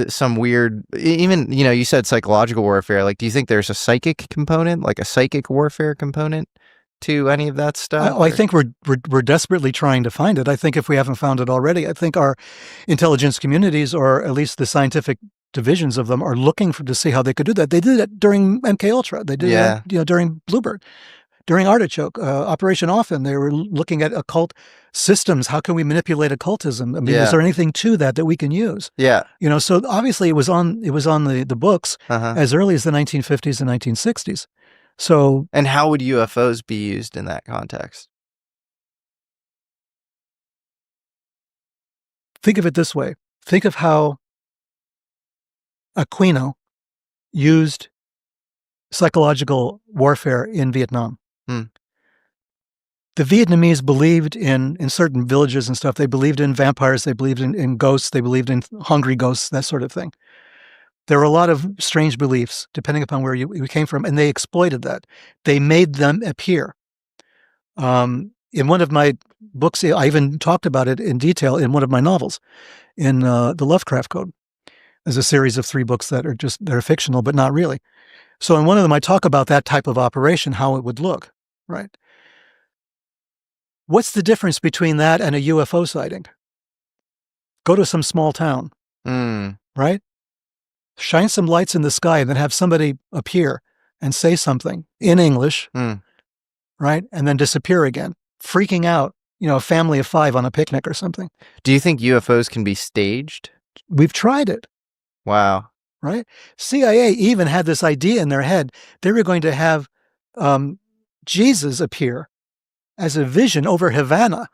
some weird. Even you said psychological warfare. Like, do you think there's a psychic component, like a psychic warfare component to any of that stuff? I think we're desperately trying to find it. I think if we haven't found it already, I think our intelligence communities, or at least the scientific divisions of them, are looking to see how they could do that. They did it during MK Ultra. They did it, during Bluebird, during Artichoke, Operation Often. They were looking at occult systems. How can we manipulate occultism? I mean, is there anything to that we can use? Yeah. So obviously it was on the books as early as the 1950s and 1960s. So, and how would UFOs be used in that context? Think of it this way. Think of how Aquino used psychological warfare in Vietnam. The Vietnamese believed in certain villages and stuff. They believed in vampires. They believed in ghosts. They believed in hungry ghosts, that sort of thing. There were a lot of strange beliefs depending upon where you came from, and they exploited that. They made them appear. In one of my books, I even talked about it in detail in one of my novels, in the Lovecraft Code. There's a series of 3 books that are fictional, but not really. So in one of them, I talk about that type of operation, how it would look, right? What's the difference between that and a UFO sighting? Go to some small town, right? Shine some lights in the sky and then have somebody appear and say something in English, right? And then disappear again, freaking out, a family of 5 on a picnic or something. Do you think UFOs can be staged? We've tried it. Wow. Right? CIA even had this idea in their head. They were going to have Jesus appear as a vision over Havana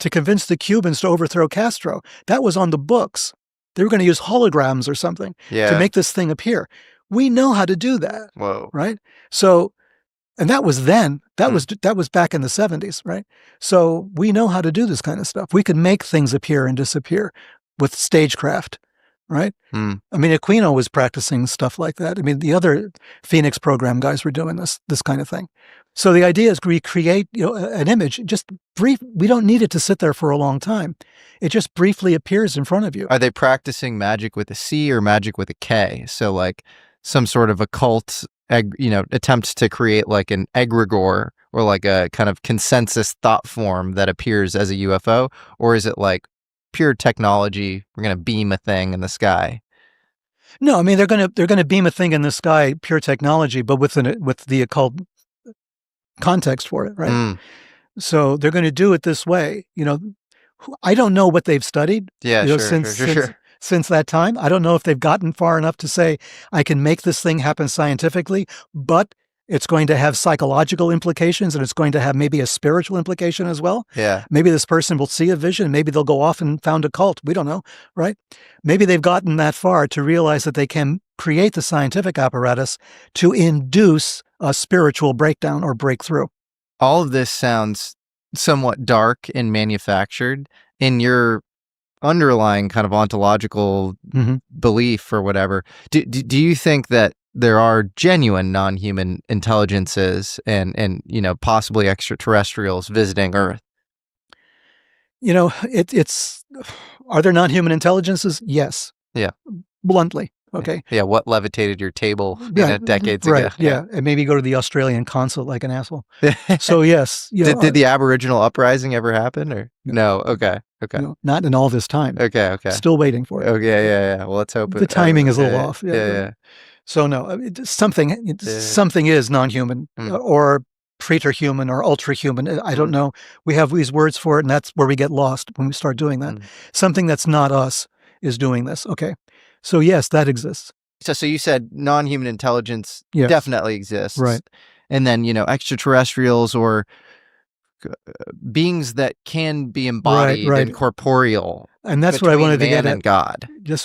to convince the Cubans to overthrow Castro. That was on the books. They were going to use holograms or something to make this thing appear. We know how to do that. Whoa. Right? So, and that was then. That was back in the 70s, right? So we know how to do this kind of stuff. We can make things appear and disappear with stagecraft, right? I mean, Aquino was practicing stuff like that. I mean, the other Phoenix program guys were doing this kind of thing. So the idea is we create an image, just brief. We don't need it to sit there for a long time. It just briefly appears in front of you. Are they practicing magic with a C or magic with a K? So like some sort of occult, attempt to create like an egregore or like a kind of consensus thought form that appears as a UFO? Or is it like pure technology? We're going to beam a thing in the sky. No, I mean, they're going to beam a thing in the sky, pure technology, but with the occult context for it, right? So they're going to do it this way. I don't know what they've studied. Since that time. I don't know if they've gotten far enough to say, I can make this thing happen scientifically, but it's going to have psychological implications and it's going to have maybe a spiritual implication as well. Yeah. Maybe this person will see a vision. Maybe they'll go off and found a cult. We don't know, right? Maybe they've gotten that far to realize that they can create the scientific apparatus to induce a spiritual breakdown or breakthrough. All of this sounds somewhat dark and manufactured. In your underlying kind of ontological belief or whatever, do you think that there are genuine non-human intelligences and possibly extraterrestrials visiting Earth? It's are there non-human intelligences? Yes. Yeah. Bluntly. Okay. Yeah. What levitated your table decades right, ago? Yeah. And maybe go to the Australian consulate like an asshole. So yes. Did the Aboriginal uprising ever happen or no? Okay. No, not in all this time. Okay. Still waiting for it. Okay. Yeah. Well, let's hope the timing is a little off. Yeah. So no, something is non-human or preterhuman or ultrahuman. I don't know. We have these words for it, and that's where we get lost when we start doing that. Something that's not us is doing this. Okay. So yes, that exists. So you said non-human intelligence definitely exists. Right. And then, extraterrestrials or beings that can be embodied and corporeal. And that's what I wanted to get at. And God. That's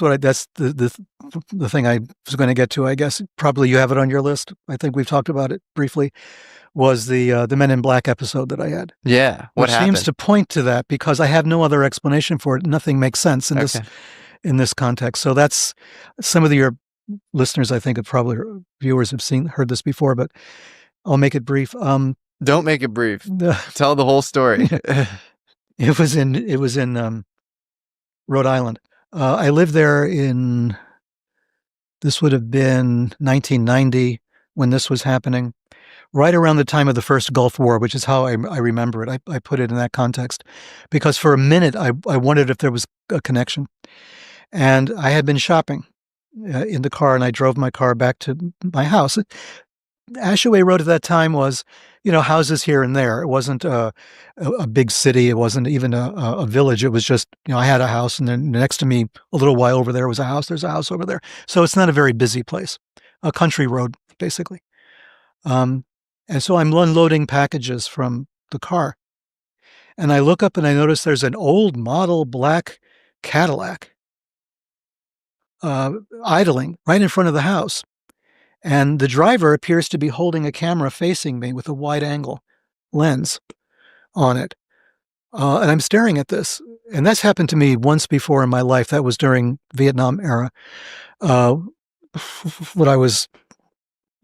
the thing I was going to get to, I guess. Probably you have it on your list. I think we've talked about it briefly. Was the Men in Black episode that I had. Yeah. What happened? Seems to point to that because I have no other explanation for it. Nothing makes sense in this context. So that's some of your listeners, I think, viewers have heard this before, but I'll make it brief. Don't make it brief. Tell the whole story. It was in Rhode Island. I lived there this would have been 1990 when this was happening. right around the time of the first Gulf War, which is how I remember it. I put it in that context because for a minute I wondered if there was a connection. And I had been shopping in the car, and I drove my car back to my house. Ashaway Road at that time was, houses here and there. It wasn't a big city. It wasn't even a village. It was just, I had a house, and then next to me, a little while over there was a house. There's a house over there. So it's not a very busy place, a country road, basically. And so I'm unloading packages from the car. And I look up and I notice there's an old model black Cadillac idling right in front of the house. And the driver appears to be holding a camera facing me with a wide angle lens on it. And I'm staring at this. And that's happened to me once before in my life. That was during Vietnam era. When I was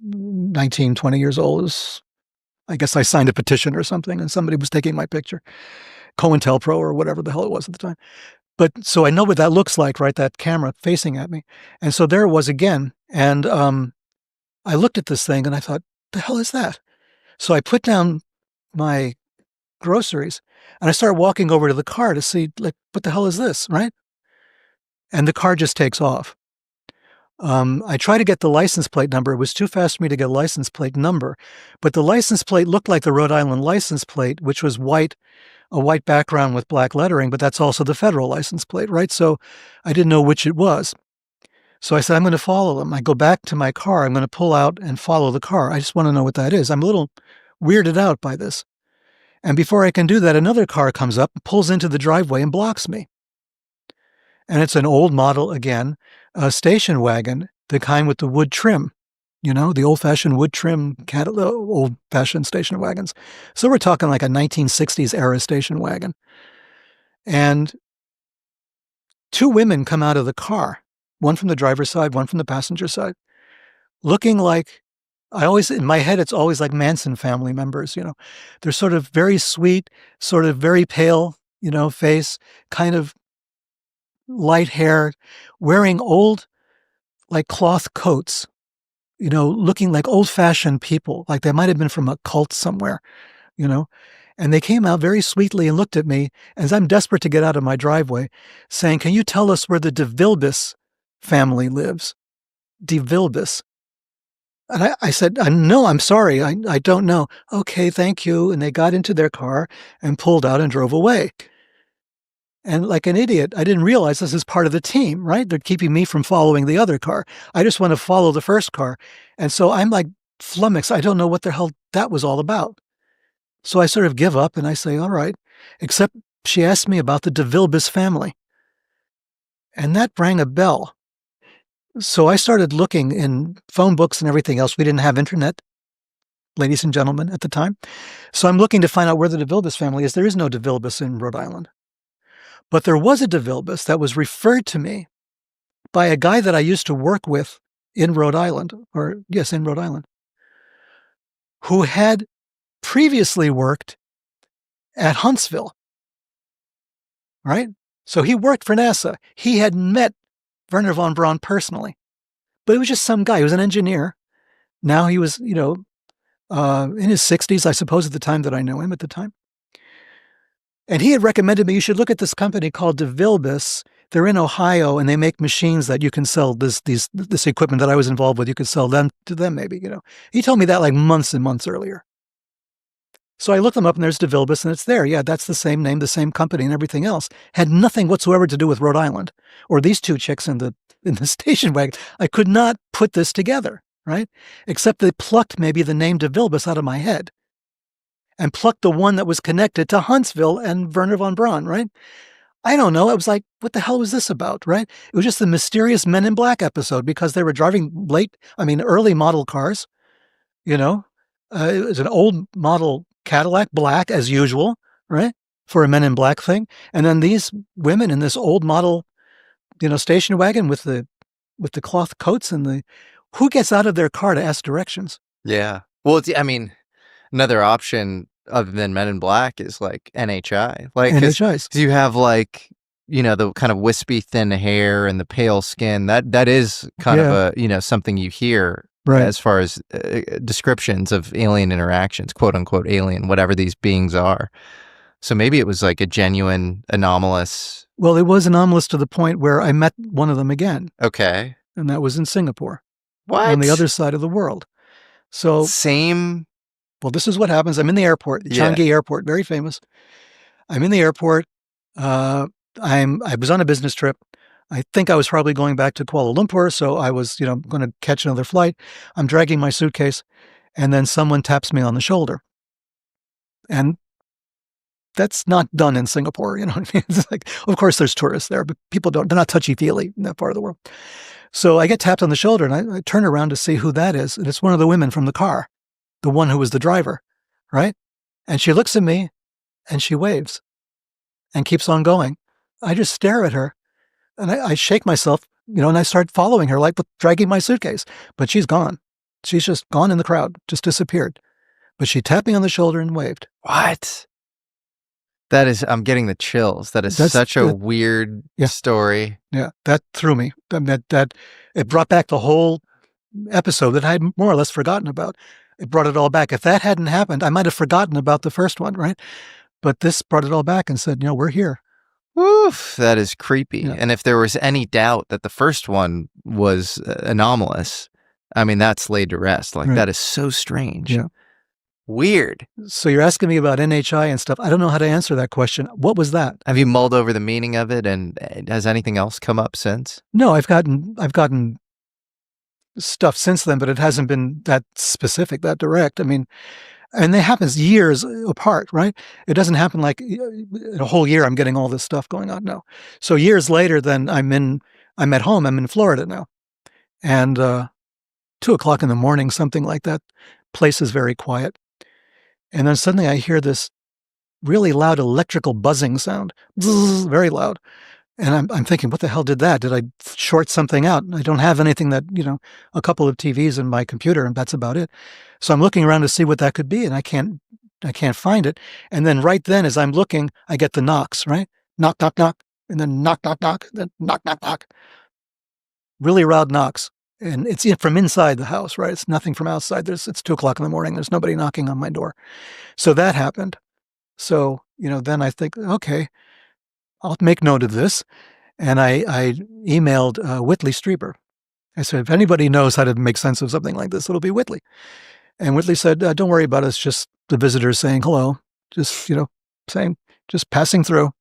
19, 20 years old, I guess I signed a petition or something, and somebody was taking my picture. COINTELPRO or whatever the hell it was at the time. But so I know what that looks like, right? That camera facing at me. And so there it was again. And I looked at this thing and I thought, the hell is that? So I put down my groceries and I started walking over to the car to see, like, what the hell is this, right? And the car just takes off. I tried to get the license plate number. It was too fast for me to get a license plate number, but the license plate looked like the Rhode Island license plate, which was white, a white background with black lettering, but that's also the federal license plate, right? So I didn't know which it was. So I said, I'm going to follow them. I go back to my car. I'm going to pull out and follow the car. I just want to know what that is. I'm a little weirded out by this. And before I can do that, another car comes up, pulls into the driveway and blocks me. And it's an old model again, a station wagon, the kind with the wood trim, the old-fashioned wood trim, old-fashioned station wagons. So we're talking like a 1960s era station wagon. And two women come out of the car, one from the driver's side, one from the passenger side, looking like, in my head, it's always like Manson family members, They're sort of very sweet, sort of very pale, face, kind of light hair, wearing old, like cloth coats, looking like old-fashioned people, like they might have been from a cult somewhere, And they came out very sweetly and looked at me as I'm desperate to get out of my driveway, saying, can you tell us where the de Vilbis family lives? De Vilbis. And I said, no, I'm sorry. I don't know. Okay, thank you. And they got into their car and pulled out and drove away. And like an idiot, I didn't realize this is part of the team, right? They're keeping me from following the other car. I just want to follow the first car. And so I'm like flummoxed. I don't know what the hell that was all about. So I sort of give up and I say, all right, except she asked me about the de Vilbis family. And that rang a bell. So I started looking in phone books and everything else. We didn't have internet, ladies and gentlemen, at the time. So I'm looking to find out where the de Vilbis family is. There is no de Vilbis in Rhode Island. But there was a de Vilbis that was referred to me by a guy that I used to work with in Rhode Island, in Rhode Island, who had previously worked at Huntsville, right? So he worked for NASA. He had met Wernher von Braun personally, but it was just some guy. He was an engineer. Now he was, in his 60s, I suppose, at the time that I know him at the time. And he had recommended me, you should look at this company called de Vilbis. They're in Ohio, and they make machines that you can sell this equipment that I was involved with. You could sell them to them, maybe, He told me that like months and months earlier. So I looked them up, and there's de Vilbis, and it's there. Yeah, that's the same name, the same company, and everything else. Had nothing whatsoever to do with Rhode Island or these two chicks in the station wagon. I could not put this together, right? Except they plucked maybe the name de Vilbis out of my head and plucked the one that was connected to Huntsville and Wernher von Braun, right? I don't know. I was like, what the hell was this about, right? It was just the mysterious Men in Black episode because they were driving early model cars, It was an old model Cadillac, black as usual, right? For a Men in Black thing. And then these women in this old model, station wagon with the cloth coats and who gets out of their car to ask directions? Yeah. Well, another option other than Men in Black is like NHI. Like, NHIs. You have the kind of wispy thin hair and the pale skin. That is kind of something you hear Right. as far as descriptions of alien interactions, quote unquote alien, whatever these beings are. So maybe it was like a genuine anomalous. Well, it was anomalous to the point where I met one of them again, Okay. and that was in Singapore, on the What? other side of the world. So, Same. well, this is what happens. I'm in the airport, Yeah. Changi Airport, very famous. I'm in the airport. I was on a business trip. I think I was probably going back to Kuala Lumpur, so I was, going to catch another flight. I'm dragging my suitcase, and then someone taps me on the shoulder. And that's not done in Singapore, you know what I mean? It's like, of course, there's tourists there, but they're not touchy-feely in that part of the world. So I get tapped on the shoulder, and I turn around to see who that is, and it's one of the women from the car, the one who was the driver, right? And she looks at me, and she waves and keeps on going. I just stare at her, and I shake myself, and I start following her, like dragging my suitcase. But she's gone. She's just gone in the crowd, just disappeared. But she tapped me on the shoulder and waved. What? That is, I'm getting the chills. That is such a weird story. Yeah, that threw me. That it brought back the whole episode that I had more or less forgotten about. It brought it all back. If that hadn't happened, I might have forgotten about the first one, right? But this brought it all back and said, we're here. Oof, that is creepy. Yeah. And if there was any doubt that the first one was anomalous, I mean, that's laid to rest. Like, that is so strange. Yeah. Weird. So you're asking me about NHI and stuff. I don't know how to answer that question. What was that? Have you mulled over the meaning of it, and has anything else come up since? No, I've gotten stuff since then, but it hasn't been that specific, that direct. I mean, and it happens years apart, right? It doesn't happen like in a whole year I'm getting all this stuff going on. No. So years later, then I'm at home. I'm in Florida now, and 2:00 in the morning, something like that. Place is very quiet. And then suddenly I hear this really loud electrical buzzing sound, Bzzz, very loud. And I'm thinking, what the hell did that? Did I short something out? I don't have anything that, a couple of TVs in my computer, and that's about it. So I'm looking around to see what that could be, and I can't find it. And then right then, as I'm looking, I get the knocks, right? Knock, knock, knock, and then knock, knock, knock, then knock, knock, knock. Really loud knocks. And it's from inside the house, right? It's nothing from outside. It's 2:00 in the morning. There's nobody knocking on my door. So that happened. So, then I think, okay, I'll make note of this. And I emailed Whitley Strieber. I said, if anybody knows how to make sense of something like this, it'll be Whitley. And Whitley said, don't worry about it. It's just the visitors saying hello, just, saying, just passing through,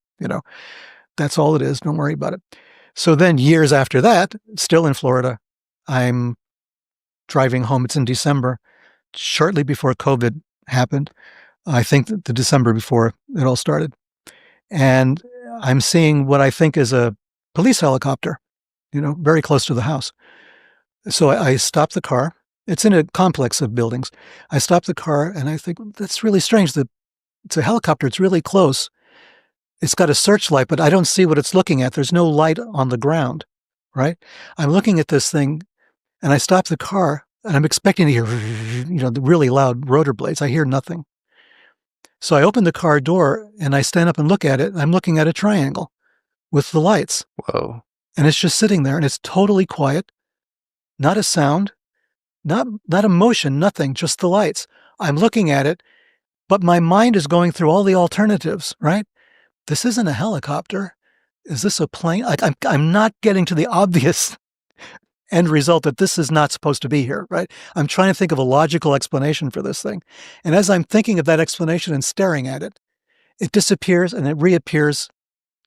that's all it is. Don't worry about it. So then years after that, still in Florida, I'm driving home. It's in December, shortly before COVID happened. I think the December before it all started. And I'm seeing what I think is a police helicopter, very close to the house. So I stop the car. It's in a complex of buildings. I stop the car and I think, that's really strange. It's a helicopter. It's really close. It's got a searchlight, but I don't see what it's looking at. There's no light on the ground, right? I'm looking at this thing and I stop the car and I'm expecting to hear, the really loud rotor blades. I hear nothing. So I open the car door and I stand up and look at it. I'm looking at a triangle with the lights. Whoa. And it's just sitting there and it's totally quiet. Not a sound, not a motion, nothing, just the lights. I'm looking at it, but my mind is going through all the alternatives, right? This isn't a helicopter. Is this a plane? I'm not getting to the obvious end result that this is not supposed to be here, right? I'm trying to think of a logical explanation for this thing. And as I'm thinking of that explanation and staring at it, it disappears and it reappears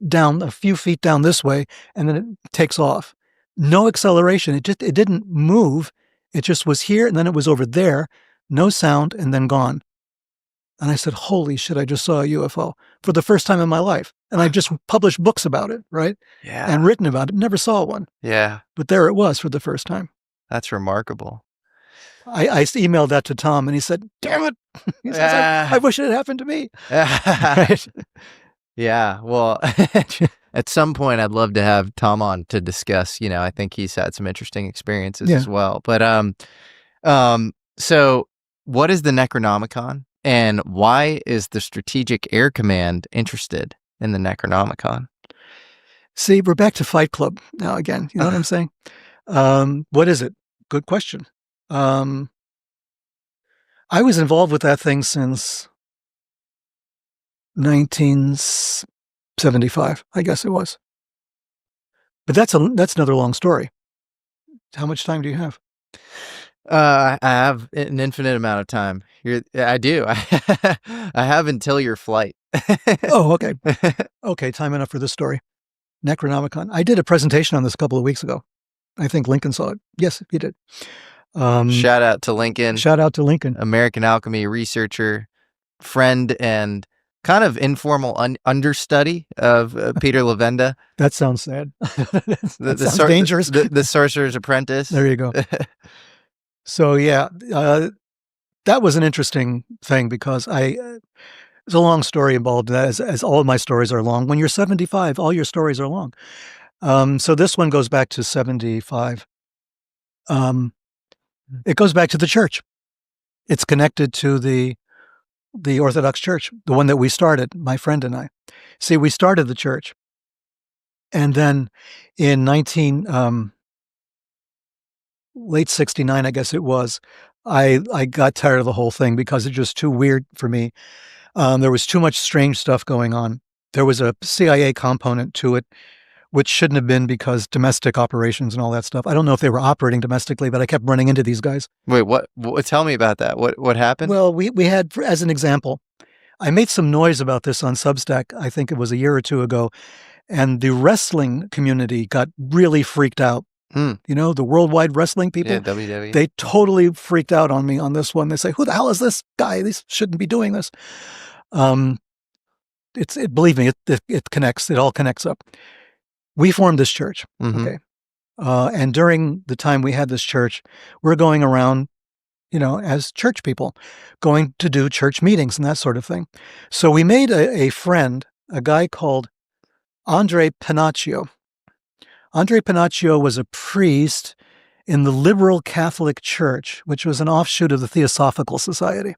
down a few feet down this way, and then it takes off. No acceleration. It didn't move. It just was here, and then it was over there. No sound, and then gone. And I said, holy shit, I just saw a UFO for the first time in my life. And I just published books about it, right? Yeah. And written about it. Never saw one. Yeah. But there it was for the first time. That's remarkable. I emailed that to Tom, and he said, damn it. He says, I wish it had happened to me. Right? Yeah. Well, at some point, I'd love to have Tom on to discuss, I think he's had some interesting experiences as well. But so what is the Necronomicon, and why is the Strategic Air Command interested in the Necronomicon? See, we're back to Fight Club now again. You know what I'm saying? What is it? Good question. I was involved with that thing since 1975, I guess it was. But that's another long story. How much time do you have? I have an infinite amount of time. I do. I have until your flight. Oh, okay. Okay, time enough for this story. Necronomicon. I did a presentation on this a couple of weeks ago. I think Lincoln saw it. Yes, he did. Shout out to Lincoln. Shout out to Lincoln. American alchemy researcher, friend, and kind of informal understudy of Peter Levenda. That sounds sad. That sounds dangerous. The Sorcerer's Apprentice. There you go. So yeah, that was an interesting thing because there's a long story involved in that, as all of my stories are long. When you're 75, all your stories are long. So this one goes back to 75. It goes back to the church. It's connected to the Orthodox Church, the one that we started, my friend and I. See, we started the church. And then in late 69, I guess it was, I got tired of the whole thing because it's just too weird for me. There was too much strange stuff going on. There was a CIA component to it, which shouldn't have been because domestic operations and all that stuff. I don't know if they were operating domestically, but I kept running into these guys. Wait, what? Tell me about that. What happened? Well, we had, as an example, I made some noise about this on Substack, I think it was a year or two ago, and the wrestling community got really freaked out. You know, the worldwide wrestling people? Yeah, WWE. They totally freaked out on me on this one. They say, who the hell is this guy? They shouldn't be doing this. Believe me, it connects. It all connects up. We formed this church, okay? And during the time we had this church, we're going around, you know, as church people, going to do church meetings and that sort of thing. So we made a friend, a guy called Andre Panaccio. Andre Panaccio was a priest in the Liberal Catholic Church, which was an offshoot of the Theosophical Society.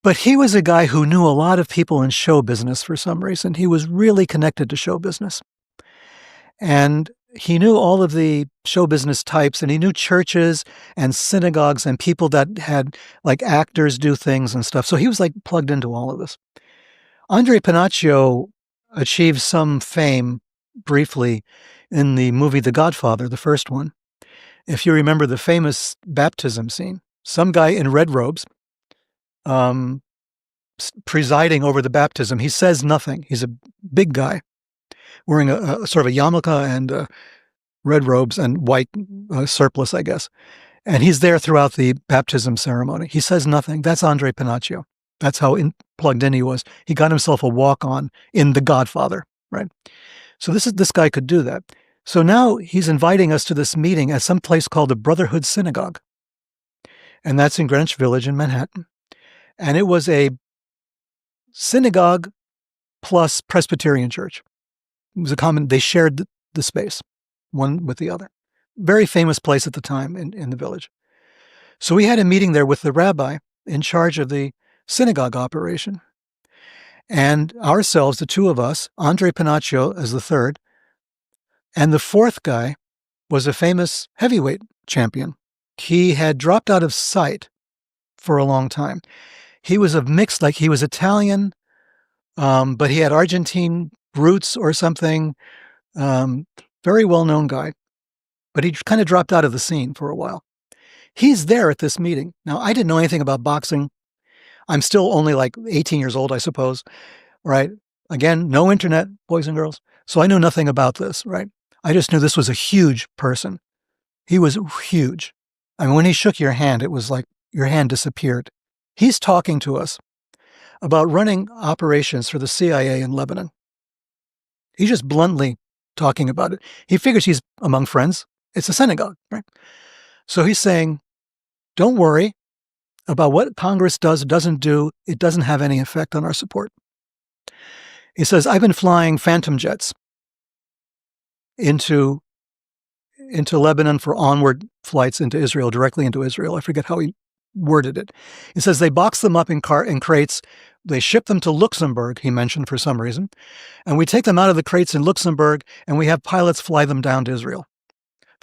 But he was a guy who knew a lot of people in show business for some reason. He was really connected to show business. And he knew all of the show business types, and he knew churches and synagogues and people that had like actors do things and stuff. So he was like plugged into all of this. Andre Panaccio achieved some fame briefly in the movie The Godfather, the first one. If you remember the famous baptism scene, some guy in red robes presiding over the baptism. He says nothing. He's a big guy wearing a sort of a yarmulke and red robes and white surplice, I guess. And he's there throughout the baptism ceremony. He says nothing. That's Andre Panaccio. That's how plugged in he was. He got himself a walk-on in The Godfather, right? So this guy could do that. So now he's inviting us to this meeting at some place called the Brotherhood Synagogue. And that's in Greenwich Village in Manhattan. And it was a synagogue plus Presbyterian church. It was they shared the space, one with the other. Very famous place at the time in the village. So we had a meeting there with the rabbi in charge of the synagogue operation. And ourselves, the two of us, Andre Panaccio as the third, and the fourth guy was a famous heavyweight champion. He had dropped out of sight for a long time. He was a mixed, like he was Italian, but he had Argentine roots or something. Very well-known guy, but he kind of dropped out of the scene for a while. He's there at this meeting. Now, I didn't know anything about boxing. I'm still only like 18 years old, I suppose, right? Again, no internet, boys and girls. So I knew nothing about this, right? I just knew this was a huge person. He was huge. I mean, when he shook your hand, it was like your hand disappeared. He's talking to us about running operations for the CIA in Lebanon. He's just bluntly talking about it. He figures he's among friends. It's a synagogue, right? So he's saying, don't worry about what Congress does or doesn't do. It doesn't have any effect on our support. He says, I've been flying Phantom jets into Lebanon for onward flights into Israel, directly into Israel. I forget how he worded it. He says they box them up in crates. They ship them to Luxembourg, he mentioned for some reason. And we take them out of the crates in Luxembourg and we have pilots fly them down to Israel.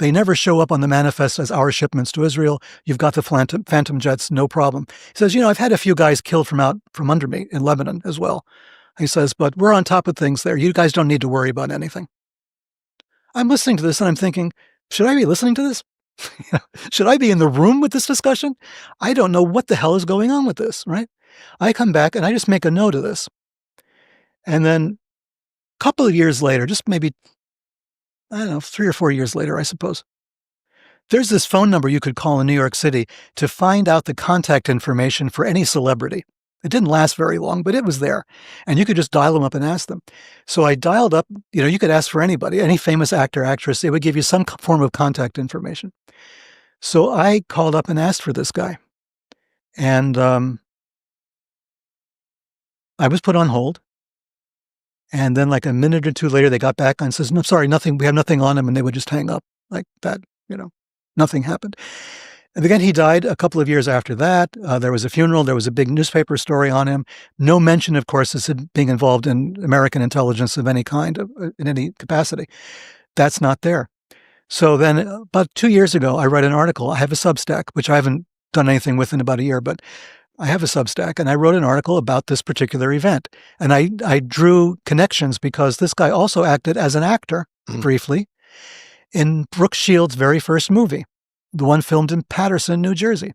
They never show up on the manifest as our shipments to Israel. You've got the Phantom jets, no problem. He says, I've had a few guys killed from under me in Lebanon as well. He says, but we're on top of things there. You guys don't need to worry about anything. I'm listening to this and I'm thinking, should I be listening to this? Should I be in the room with this discussion? I don't know what the hell is going on with this, right? I come back and I just make a note of this. And then a couple of years later, just maybe, 3 or 4 years later, I suppose, there's this phone number you could call in New York City to find out the contact information for any celebrity. It didn't last very long, but it was there. And you could just dial them up and ask them. So I dialed up, you could ask for anybody, any famous actor, actress. It would give you some form of contact information. So I called up and asked for this guy. And I was put on hold. And then like a minute or two later, they got back and says, no, sorry, nothing. We have nothing on him. And they would just hang up like that, nothing happened. And again, he died a couple of years after that. There was a funeral. There was a big newspaper story on him. No mention, of course, of being involved in American intelligence of any kind, in any capacity. That's not there. So then about 2 years ago, I read an article. I have a Substack, which I haven't done anything with in about a year, but I have a Substack, and I wrote an article about this particular event. And I drew connections because this guy also acted as an actor briefly in Brooke Shields' very first movie, the one filmed in Paterson, New Jersey.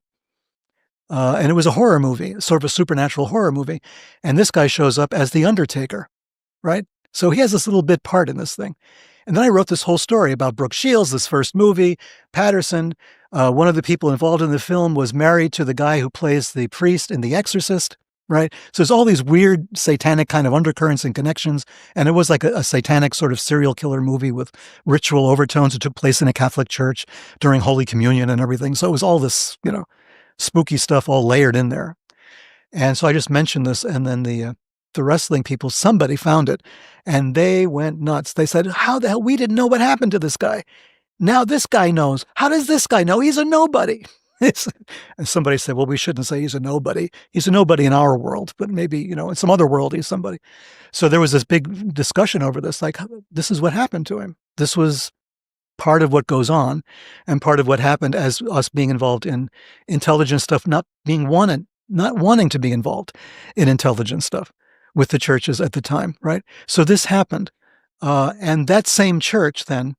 And it was a horror movie, sort of a supernatural horror movie. And this guy shows up as the Undertaker, right? So he has this little bit part in this thing. And then I wrote this whole story about Brooke Shields, this first movie, Paterson. One of the people involved in the film was married to the guy who plays the priest in The Exorcist, right? So there's all these weird satanic kind of undercurrents and connections. And it was like a satanic sort of serial killer movie with ritual overtones that took place in a Catholic church during Holy Communion and everything. So it was all this, spooky stuff all layered in there. And so I just mentioned this, and then the wrestling people, somebody found it, and they went nuts. They said, how the hell? We didn't know what happened to this guy. Now this guy knows. How does this guy know? He's a nobody. And somebody said, well, we shouldn't say he's a nobody. He's a nobody in our world, but maybe, in some other world, he's somebody. So there was this big discussion over this, like, this is what happened to him. This was part of what goes on and part of what happened as us being involved in intelligence stuff, not wanting to be involved in intelligence stuff with the churches at the time, right? So this happened. And that same church then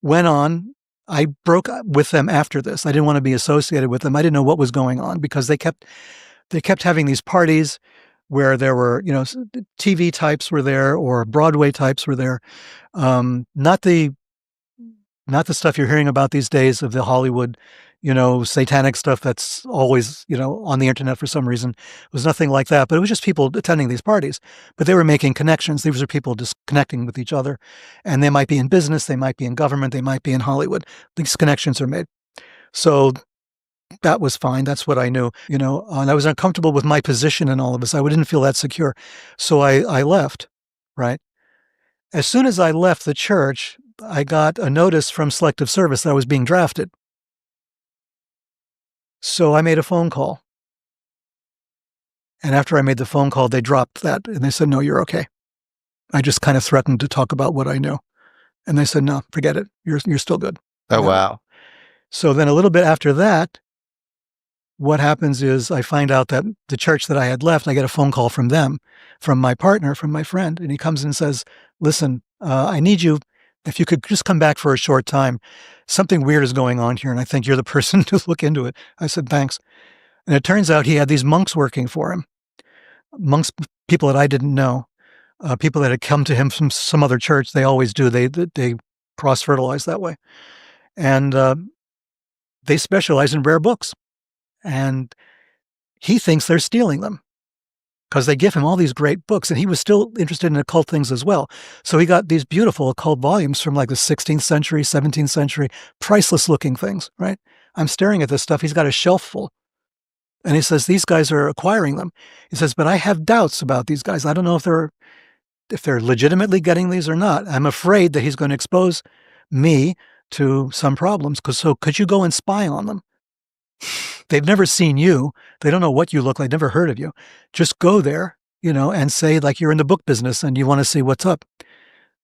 went on. I broke up with them after this. I didn't want to be associated with them. I didn't know what was going on because they kept having these parties where there were, TV types were there or Broadway types were there. Not the stuff you're hearing about these days of the Hollywood, satanic stuff that's always, on the internet for some reason. It was nothing like that, but it was just people attending these parties. But they were making connections. These were people just connecting with each other. And they might be in business, they might be in government, they might be in Hollywood. These connections are made. So that was fine. That's what I knew, and I was uncomfortable with my position in all of this. I didn't feel that secure. So I left, right? As soon as I left the church, I got a notice from Selective Service that I was being drafted. So I made a phone call. And after I made the phone call, they dropped that. And they said, no, you're okay. I just kind of threatened to talk about what I knew. And they said, no, forget it. You're still good. Oh, wow. So then a little bit after that, what happens is I find out that the church that I had left, I get a phone call from them, from my partner, from my friend. And he comes and says, listen, I need you. If you could just come back for a short time, something weird is going on here, and I think you're the person to look into it. I said, thanks. And it turns out he had these monks working for him, monks, people that I didn't know, people that had come to him from some other church. They always do. They cross-fertilize that way. And they specialize in rare books. And he thinks they're stealing them, because they give him all these great books, and he was still interested in occult things as well. So he got these beautiful occult volumes from like the 16th century, 17th century, priceless looking things, right? I'm staring at this stuff. He's got a shelf full. And he says, these guys are acquiring them. He says, but I have doubts about these guys. I don't know if they're legitimately getting these or not. I'm afraid that he's going to expose me to some problems. So could you go and spy on them? They've never seen you. They don't know what you look like, never heard of you. Just go there, and say like you're in the book business and you want to see what's up.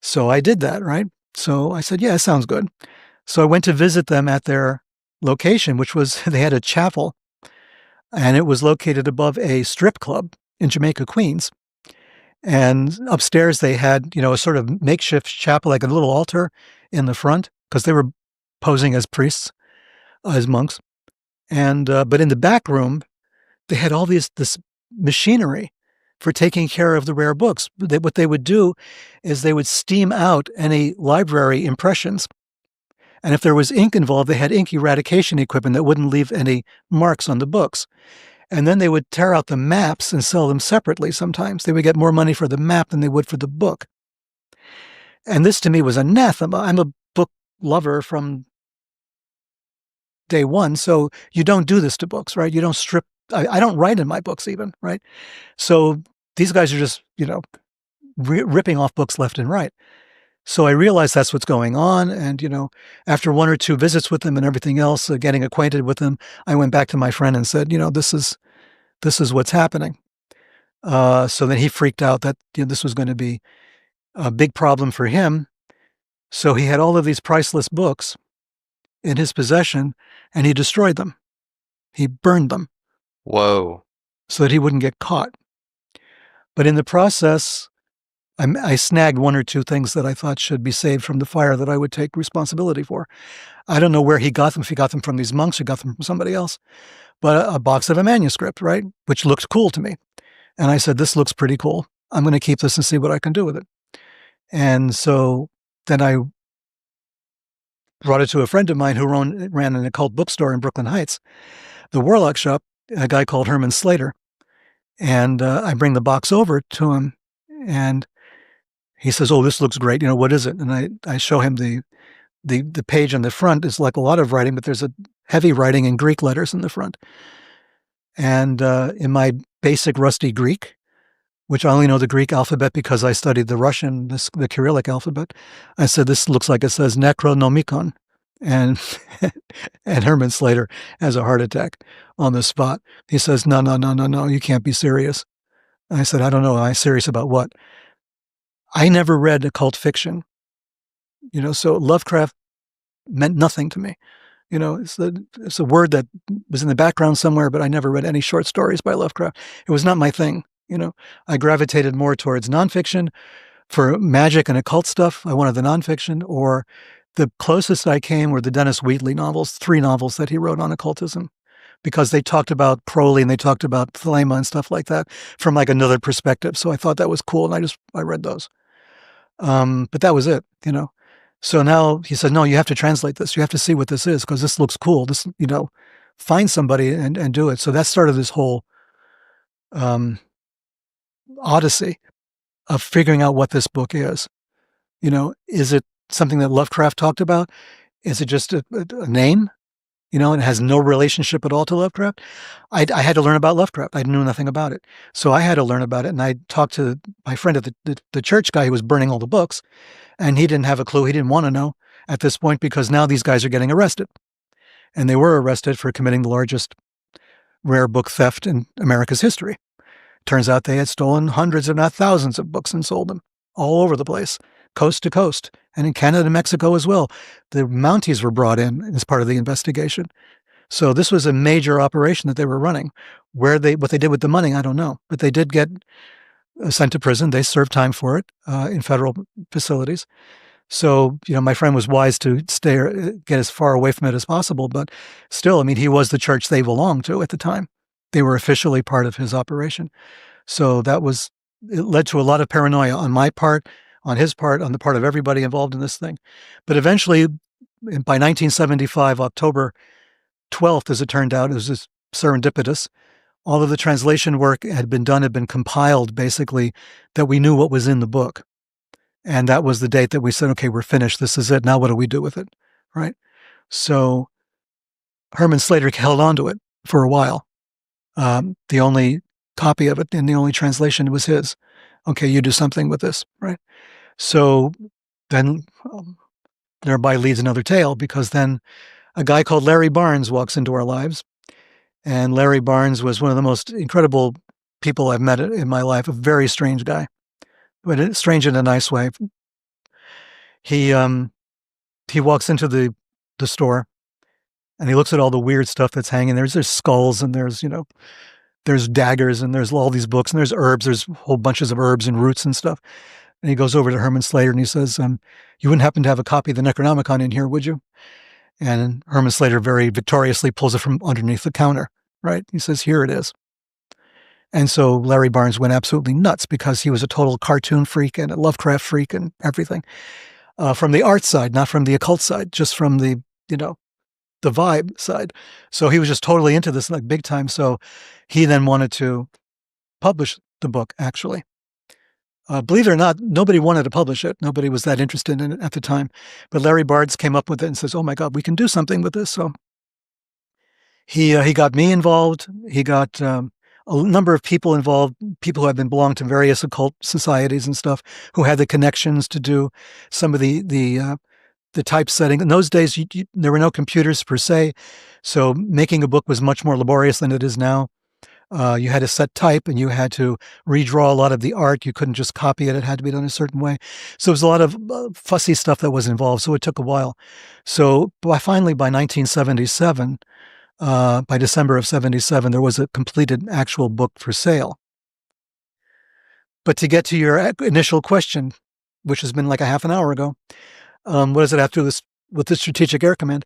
So I did that, right? So I said, yeah, sounds good. So I went to visit them at their location, which was they had a chapel, and it was located above a strip club in Jamaica, Queens. And upstairs they had, a sort of makeshift chapel, like a little altar in the front, because they were posing as priests, as monks. And but in the back room, they had all this machinery for taking care of the rare books. What they would do is they would steam out any library impressions. And if there was ink involved, they had ink eradication equipment that wouldn't leave any marks on the books. And then they would tear out the maps and sell them separately sometimes. They would get more money for the map than they would for the book. And this to me was anathema. I'm a book lover from day one, so you don't do this to books, right? You don't strip. I don't write in my books even, right? So these guys are just, ripping off books left and right. So I realized that's what's going on. And, after one or two visits with them and everything else, getting acquainted with them, I went back to my friend and said, this is what's happening. So then he freaked out that this was going to be a big problem for him. So he had all of these priceless books in his possession, and he destroyed them. He burned them. Whoa. So that he wouldn't get caught. But in the process, I snagged one or two things that I thought should be saved from the fire that I would take responsibility for. I don't know where he got them, if he got them from these monks or got them from somebody else, but a box of a manuscript, right, which looked cool to me. And I said, this looks pretty cool. I'm going to keep this and see what I can do with it. And so then I brought it to a friend of mine who ran an occult bookstore in Brooklyn Heights, the Warlock Shop, a guy called Herman Slater. And I bring the box over to him, and he says, oh, this looks great. What is it? And I show him the page on the front. It's like a lot of writing, but there's a heavy writing in Greek letters in the front. And in my basic rusty Greek, which I only know the Greek alphabet because I studied the Russian, the Cyrillic alphabet, I said, this looks like it says Necronomicon. And and Herman Slater has a heart attack on the spot. He says, no, you can't be serious. I said, I don't know. I'm serious about what? I never read occult fiction, so Lovecraft meant nothing to me. It's a word that was in the background somewhere, but I never read any short stories by Lovecraft. It was not my thing. I gravitated more towards nonfiction. For magic and occult stuff, I wanted the nonfiction, or the closest I came were the Dennis Wheatley novels, 3 novels that he wrote on occultism, because they talked about Crowley and they talked about Thelema and stuff like that from like another perspective. So I thought that was cool, and I read those. But that was it, So now he said, no, you have to translate this. You have to see what this is, because this looks cool. This, find somebody and do it. So that started this whole odyssey of figuring out what this book is. Is it something that Lovecraft talked about? Is it just a name? It has no relationship at all to Lovecraft. I had to learn about Lovecraft. I knew nothing about it. So I had to learn about it. And I talked to my friend at the church guy who was burning all the books, and he didn't have a clue. He didn't want to know at this point, because now these guys are getting arrested. And they were arrested for committing the largest rare book theft in America's history. Turns out they had stolen hundreds, if not thousands, of books and sold them all over the place, coast to coast, and in Canada and Mexico as well. The Mounties were brought in as part of the investigation. So this was a major operation that they were running. What they did with the money, I don't know. But they did get sent to prison. They served time for it in federal facilities. So, my friend was wise to get as far away from it as possible. But still, he was the church they belonged to at the time. They were officially part of his operation. So it led to a lot of paranoia on my part, on his part, on the part of everybody involved in this thing. But eventually, by 1975, October 12th, as it turned out, it was just serendipitous. All of the translation work had been compiled, basically, that we knew what was in the book. And that was the date that we said, okay, we're finished. This is it. Now what do we do with it? Right? So Herman Slater held on to it for a while. The only copy of it and the only translation was his. Okay, you do something with this, right? So then thereby leads another tale, because then a guy called Larry Barnes walks into our lives. And Larry Barnes was one of the most incredible people I've met in my life, a very strange guy, but strange in a nice way. He walks into the the store, and he looks at all the weird stuff that's hanging. There's skulls, and there's daggers, and there's all these books, and there's herbs. There's whole bunches of herbs and roots and stuff. And he goes over to Herman Slater and he says, "You wouldn't happen to have a copy of the Necronomicon in here, would you?" And Herman Slater very victoriously pulls it from underneath the counter. Right? He says, "Here it is." And so Larry Barnes went absolutely nuts because he was a total cartoon freak and a Lovecraft freak and everything. From the art side, not from the occult side, just from the vibe side. So he was just totally into this, like big time. So he then wanted to publish the book, actually. Believe it or not, nobody wanted to publish it. Nobody was that interested in it at the time. But Larry Barnes came up with it and says, "Oh my God, we can do something with this." So he got me involved. He got a number of people involved, people who had been belonged to various occult societies and stuff, who had the connections to do some of the typesetting. In those days, there were no computers per se, so making a book was much more laborious than it is now. You had to set type, and you had to redraw a lot of the art. You couldn't just copy it. It had to be done a certain way. So it was a lot of fussy stuff that was involved, so it took a while. So finally, by 1977, by December of 77, there was a completed actual book for sale. But to get to your initial question, which has been like a half an hour ago, what does it have to do with the Strategic Air Command?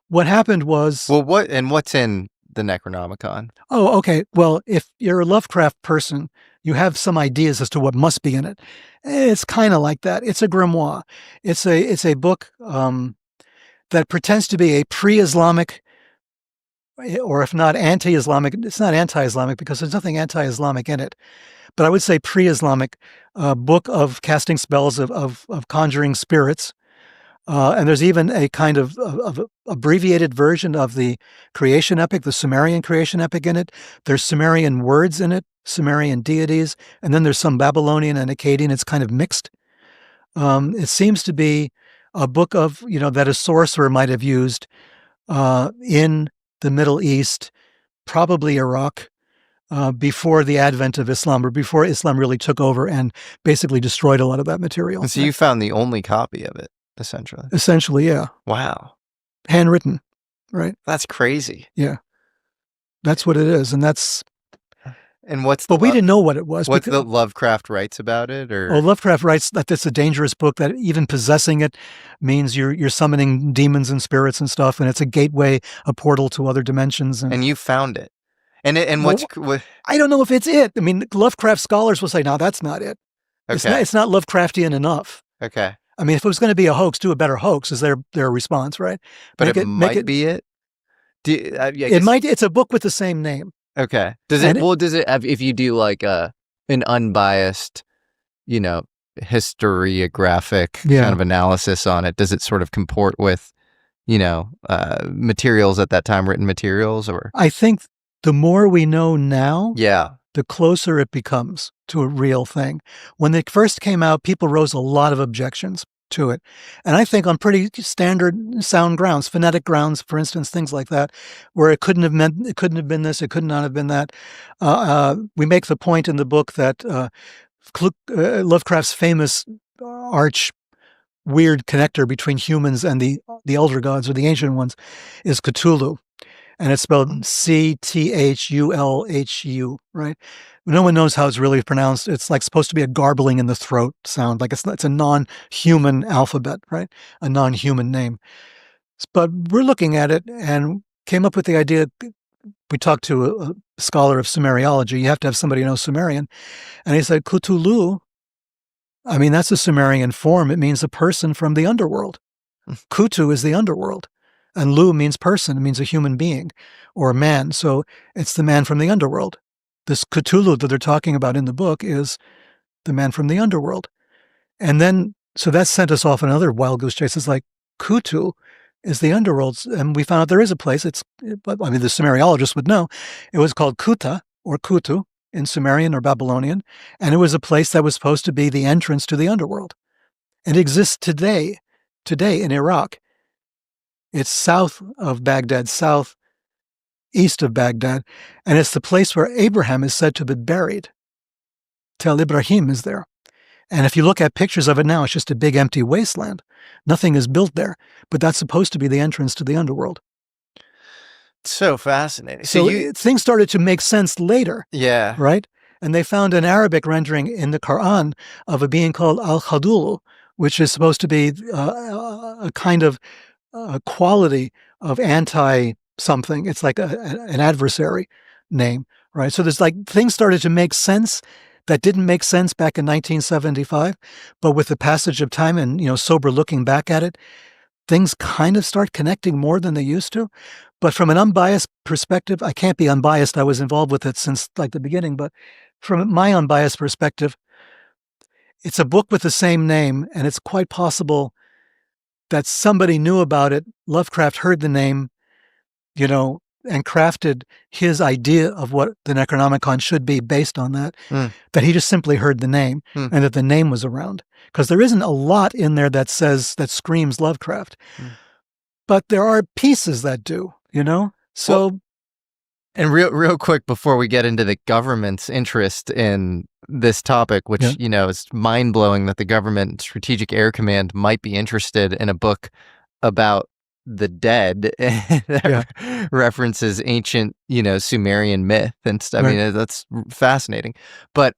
What happened was... Well, what's in the Necronomicon? Oh, okay. Well, if you're a Lovecraft person, you have some ideas as to what must be in it. It's kind of like that. It's a grimoire. It's a book that pretends to be a pre-Islamic, or if not anti-Islamic. It's not anti-Islamic because there's nothing anti-Islamic in it. But I would say pre-Islamic book of casting spells, of conjuring spirits. And there's even a kind of abbreviated version of the creation epic, the Sumerian creation epic in it. There's Sumerian words in it, Sumerian deities, and then there's some Babylonian and Akkadian. It's kind of mixed. It seems to be a book of, that a sorcerer might have used in the Middle East, probably Iraq, before the advent of Islam, or before Islam really took over and basically destroyed a lot of that material. And so you found the only copy of it. Essentially, yeah. Wow. Handwritten, right? That's crazy. Yeah. That's what it is. And that's... And what's... But we didn't know what it was. What's the Lovecraft writes about it? Or... Oh, Lovecraft writes that it's a dangerous book, that even possessing it means you're summoning demons and spirits and stuff, and it's a gateway, a portal to other dimensions. And you found it. And I don't know if it's it. I mean, Lovecraft scholars will say, no, that's not it. Okay. It's not Lovecraftian enough. Okay. I mean, if it was going to be a hoax, do a better hoax, is their response, right? But it might be it? It might. It's a book with the same name. Okay. Does it have, if you do like an unbiased, historiographic kind of analysis on it, does it sort of comport with, materials at that time, written materials? Or I think the more we know now, the closer it becomes to a real thing. When it first came out, people rose a lot of objections to it. And I think on pretty standard sound grounds, phonetic grounds, for instance, things like that, where it couldn't have been this, it could not have been that. We make the point in the book that Lovecraft's famous arch weird connector between humans and the elder gods, or the ancient ones, is Cthulhu. And it's spelled Cthulhu, right? No one knows how it's really pronounced. It's like supposed to be a garbling in the throat sound, like it's a non-human alphabet, right? A non-human name. But we're looking at it and came up with the idea. We talked to a scholar of Sumeriology. You have to have somebody who knows Sumerian. And he said, Cthulhu, I mean, that's a Sumerian form. It means a person from the underworld. Kutu is the underworld. And Lu means person. It means a human being or a man. So it's the man from the underworld. This Cthulhu that they're talking about in the book is the man from the underworld. And then, so that sent us off another wild goose chase. It's like, Kutu is the underworld. And we found out there is a place. The Sumeriologists would know. It was called Kuta, or Kutu, in Sumerian or Babylonian. And it was a place that was supposed to be the entrance to the underworld. It exists today in Iraq. It's south of Baghdad, southeast of Baghdad, and it's the place where Abraham is said to be buried. Tel Ibrahim is there. And if you look at pictures of it now, it's just a big empty wasteland. Nothing is built there, but that's supposed to be the entrance to the underworld. So fascinating. So things started to make sense later. Yeah. Right? And they found an Arabic rendering in the Quran of a being called Al-Khadulu, which is supposed to be a kind of quality of anti-something. It's like an adversary name, right? So there's like things started to make sense that didn't make sense back in 1975, but with the passage of time and, sober looking back at it, things kind of start connecting more than they used to. But from an unbiased perspective, I can't be unbiased. I was involved with it since like the beginning, but from my unbiased perspective, it's a book with the same name, and it's quite possible that somebody knew about it. Lovecraft heard the name, and crafted his idea of what the Necronomicon should be based on that, that he just simply heard the name and that the name was around. Because there isn't a lot in there that screams Lovecraft. But there are pieces that do, So... Well, and real quick before we get into the government's interest in this topic, which, is mind-blowing that the government Strategic Air Command might be interested in a book about the dead that references ancient, Sumerian myth and stuff. Right. I mean, that's fascinating. But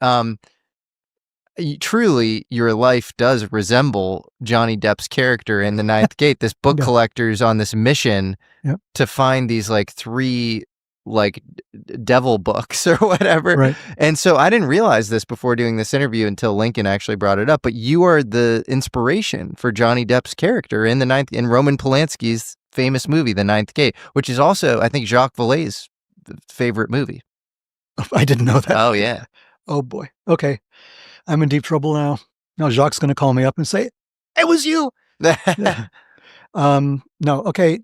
truly, your life does resemble Johnny Depp's character in The Ninth Gate. This book collector's on this mission to find these like 3 like devil books or whatever. Right. And so I didn't realize this before doing this interview until Lincoln actually brought it up, but you are the inspiration for Johnny Depp's character in Roman Polanski's famous movie, The Ninth Gate, which is also, I think, Jacques Vallée's favorite movie. I didn't know that. Oh, yeah. Oh, boy. Okay. I'm in deep trouble now. Now Jacques' going to call me up and say, it was you. No. Okay.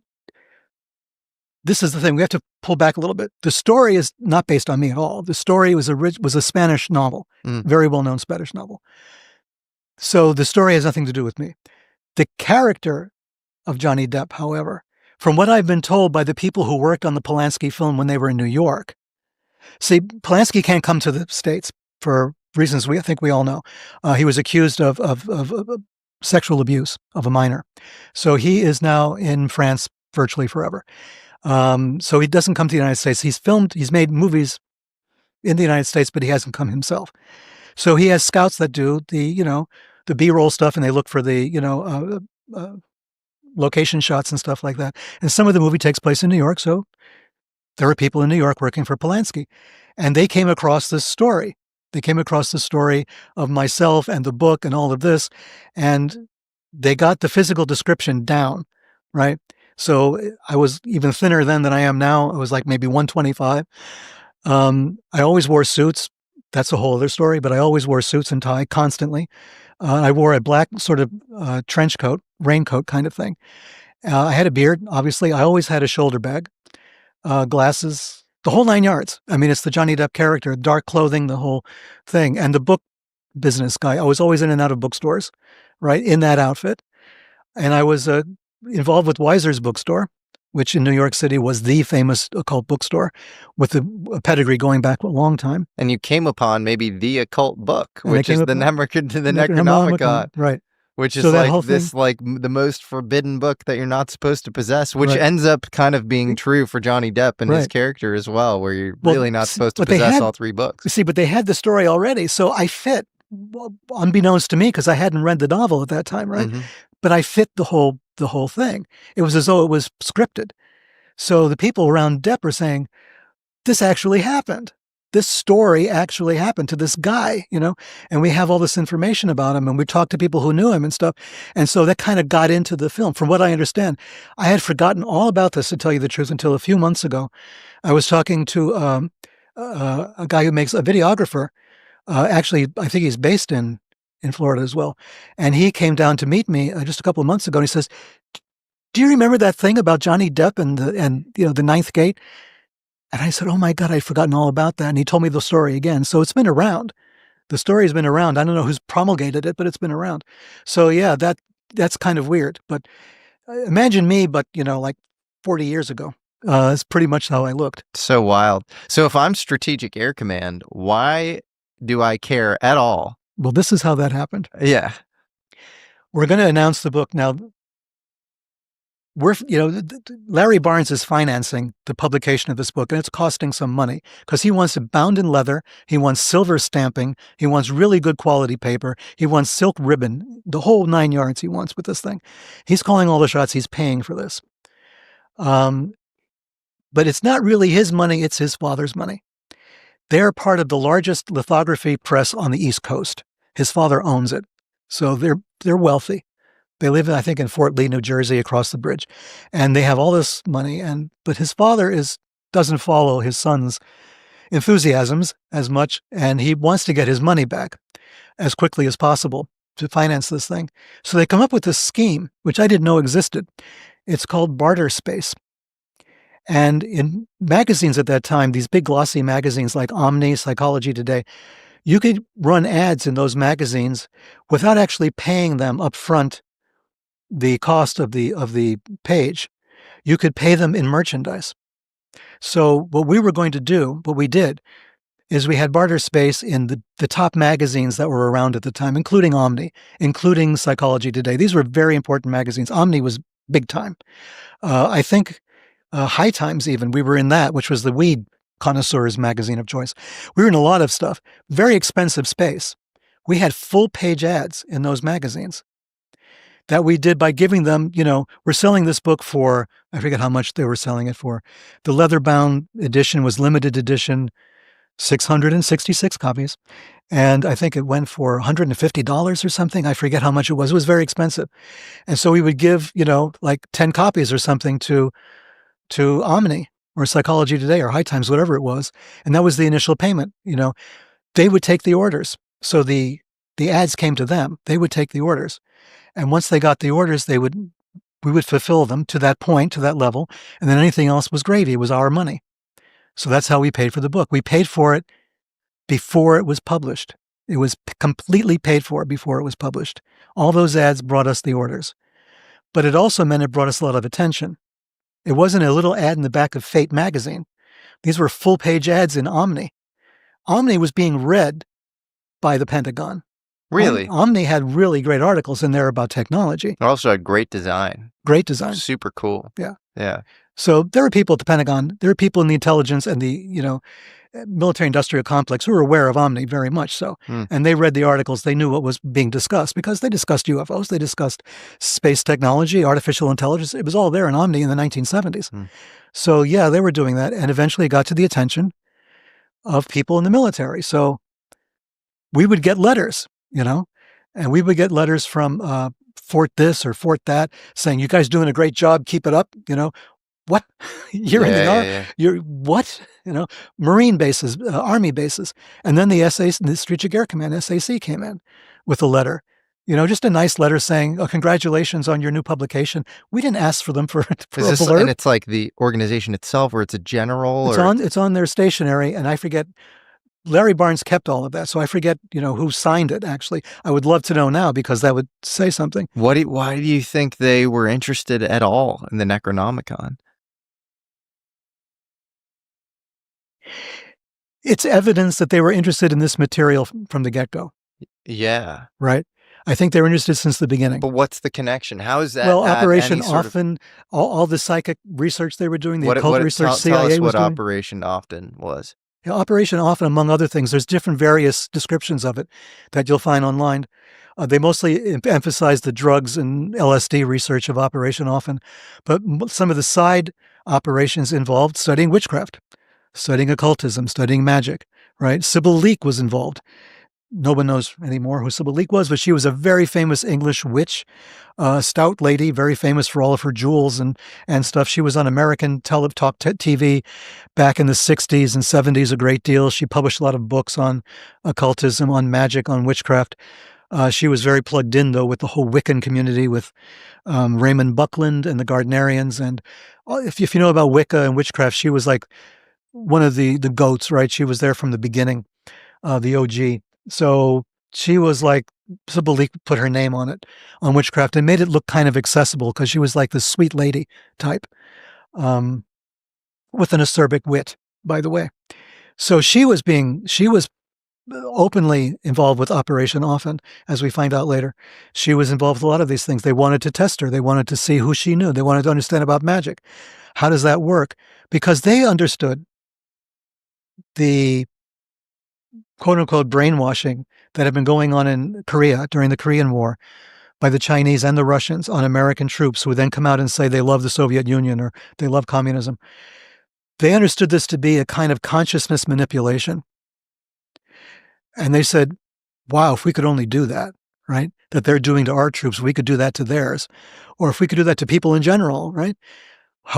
This is the thing. We have to pull back a little bit. The story is not based on me at all. The story was a Spanish novel, very well-known Spanish novel. So the story has nothing to do with me. The character of Johnny Depp, however, from what I've been told by the people who worked on the Polanski film when they were in New York, see, Polanski can't come to the States for reasons I think we all know. He was accused of sexual abuse of a minor. So he is now in France virtually forever. So he doesn't come to the United States. He's made movies in the United States, but he hasn't come himself. So he has scouts that do the B-roll stuff, and they look for the, location shots and stuff like that. And some of the movie takes place in New York. So there are people in New York working for Polanski, and they came across this story. They came across the story of myself and the book and all of this, and they got the physical description down, right? So I was even thinner then than I am now. I was like maybe 125. I always wore suits. That's a whole other story, but I always wore suits and tie constantly. I wore a black sort of trench coat, raincoat kind of thing. I had a beard, obviously. I always had a shoulder bag, glasses, the whole 9 yards. I mean, it's the Johnny Depp character, dark clothing, the whole thing. And the book business guy. I was always in and out of bookstores, right, in that outfit. And I was involved with Weiser's bookstore, which in New York City was the famous occult bookstore with a pedigree going back a long time. And you came upon maybe the occult book, which is the Necronomicon. Right. Which is like this, like the most forbidden book that you're not supposed to possess, which ends up kind of being true for Johnny Depp and his character as well, where you're really not supposed to possess all 3 books. See, but they had the story already, so I fit, unbeknownst to me, because I hadn't read the novel at that time, right? Mm-hmm. But I fit the whole thing. It was as though it was scripted. So the people around Depp are saying, this actually happened. This story actually happened to this guy, and we have all this information about him, and we talked to people who knew him and stuff. And so that kind of got into the film. From what I understand, I had forgotten all about this, to tell you the truth, until a few months ago. I was talking to a guy who makes a videographer. Actually, I think he's based in Florida as well. And he came down to meet me just a couple of months ago, and he says, do you remember that thing about Johnny Depp and the Ninth Gate? And I said, oh my God, I'd forgotten all about that. And he told me the story again. So it's been around. The story has been around. I don't know who's promulgated it, but it's been around. So yeah, that's kind of weird. But imagine me, but like 40 years ago. It's pretty much how I looked. So wild. So if I'm Strategic Air Command, why do I care at all Well, this is how that happened. Yeah. We're going to announce the book now. Larry Barnes is financing the publication of this book, and it's costing some money because he wants it bound in leather. He wants silver stamping. He wants really good quality paper. He wants silk ribbon, the whole 9 yards he wants with this thing. He's calling all the shots. He's paying for this. But it's not really his money. It's his father's money. They're part of the largest lithography press on the East Coast. His father owns it. So they're wealthy. They live, I think, in Fort Lee, New Jersey, across the bridge, and they have all this money. But his father doesn't follow his son's enthusiasms as much, and he wants to get his money back as quickly as possible to finance this thing. So they come up with this scheme, which I didn't know existed. It's called barter space. And in magazines at that time, these big glossy magazines like Omni, Psychology Today, you could run ads in those magazines without actually paying them up front the cost of the page. You could pay them in merchandise. So what we did, is we had barter space in the top magazines that were around at the time, including Omni, including Psychology Today. These were very important magazines. Omni was big time. I think High Times even, we were in that, which was the weed connoisseur's magazine of choice. We were in a lot of stuff. Very expensive space. We had full page ads in those magazines that we did by giving them, we're selling this book for, I forget how much they were selling it for. The leather-bound edition was limited edition, 666 copies. And I think it went for $150 or something. I forget how much it was. It was very expensive. And so we would give, like 10 copies or something to Omni or Psychology Today or High Times, whatever it was. And that was the initial payment. They would take the orders. So the ads came to them. They would take the orders. And once they got the orders, we would fulfill them to that point, to that level. And then anything else was gravy. It was our money. So that's how we paid for the book. We paid for it before it was published. It was completely paid for before it was published. All those ads brought us the orders. But it also meant it brought us a lot of attention. It wasn't a little ad in the back of Fate magazine. These were full-page ads in Omni. Omni was being read by the Pentagon. Really? Omni had really great articles in there about technology. It also had great design. Great design. Super cool. Yeah. Yeah. So there were people at the Pentagon, there were people in the intelligence and the, military-industrial complex who were aware of Omni very much so. And they read the articles. They knew what was being discussed because they discussed UFOs. They discussed space technology, artificial intelligence. It was all there in Omni in the 1970s. So, yeah, they were doing that. And eventually it got to the attention of people in the military. So we would get letters, and we would get letters from Fort this or Fort that saying, you guys doing a great job. Keep it up. What? You're in the Army. Yeah. You're what? Marine bases, Army bases. And then the Strategic Air Command, SAC, came in with a letter. Just a nice letter saying, oh, congratulations on your new publication. We didn't ask for them for a blurb. And it's like the organization itself, or it's a general? It's on their stationery, and I forget. Larry Barnes kept all of that, so I forget, who signed it, actually. I would love to know now because that would say something. Why do you think they were interested at all in the Necronomicon? It's evidence that they were interested in this material from the get-go. Yeah. Right? I think they were interested since the beginning. But what's the connection? How is that? Well, Operation Often, all the psychic research they were doing, the occult research CIA was doing. Tell us what Operation Often was. Yeah, Operation Often, among other things, there's different various descriptions of it that you'll find online. They mostly emphasize the drugs and LSD research of Operation Often, but some of the side operations involved studying witchcraft, studying occultism, studying magic, right? Sybil Leek was involved. No one knows anymore who Sybil Leek was, but she was a very famous English witch, stout lady, very famous for all of her jewels and stuff. She was on American talk TV back in the 60s and 70s a great deal. She published a lot of books on occultism, on magic, on witchcraft. She was very plugged in, though, with the whole Wiccan community, with Raymond Buckland and the Gardnerians. And if you know about Wicca and witchcraft, she was like one of the goats, right? She was there from the beginning, the OG. So she was like, Sybil Leek put her name on it, on witchcraft, and made it look kind of accessible because she was like the sweet lady type, with an acerbic wit, by the way. So she was openly involved with Operation Often, as we find out later. She was involved with a lot of these things. They wanted to test her. They wanted to see who she knew. They wanted to understand about magic. How does that work? Because they understood the quote-unquote brainwashing that had been going on in Korea during the Korean War by the Chinese and the Russians on American troops who would then come out and say they love the Soviet Union or they love communism. They understood this to be a kind of consciousness manipulation. And they said, wow, if we could only do that, right? That they're doing to our troops, we could do that to theirs. Or if we could do that to people in general, right?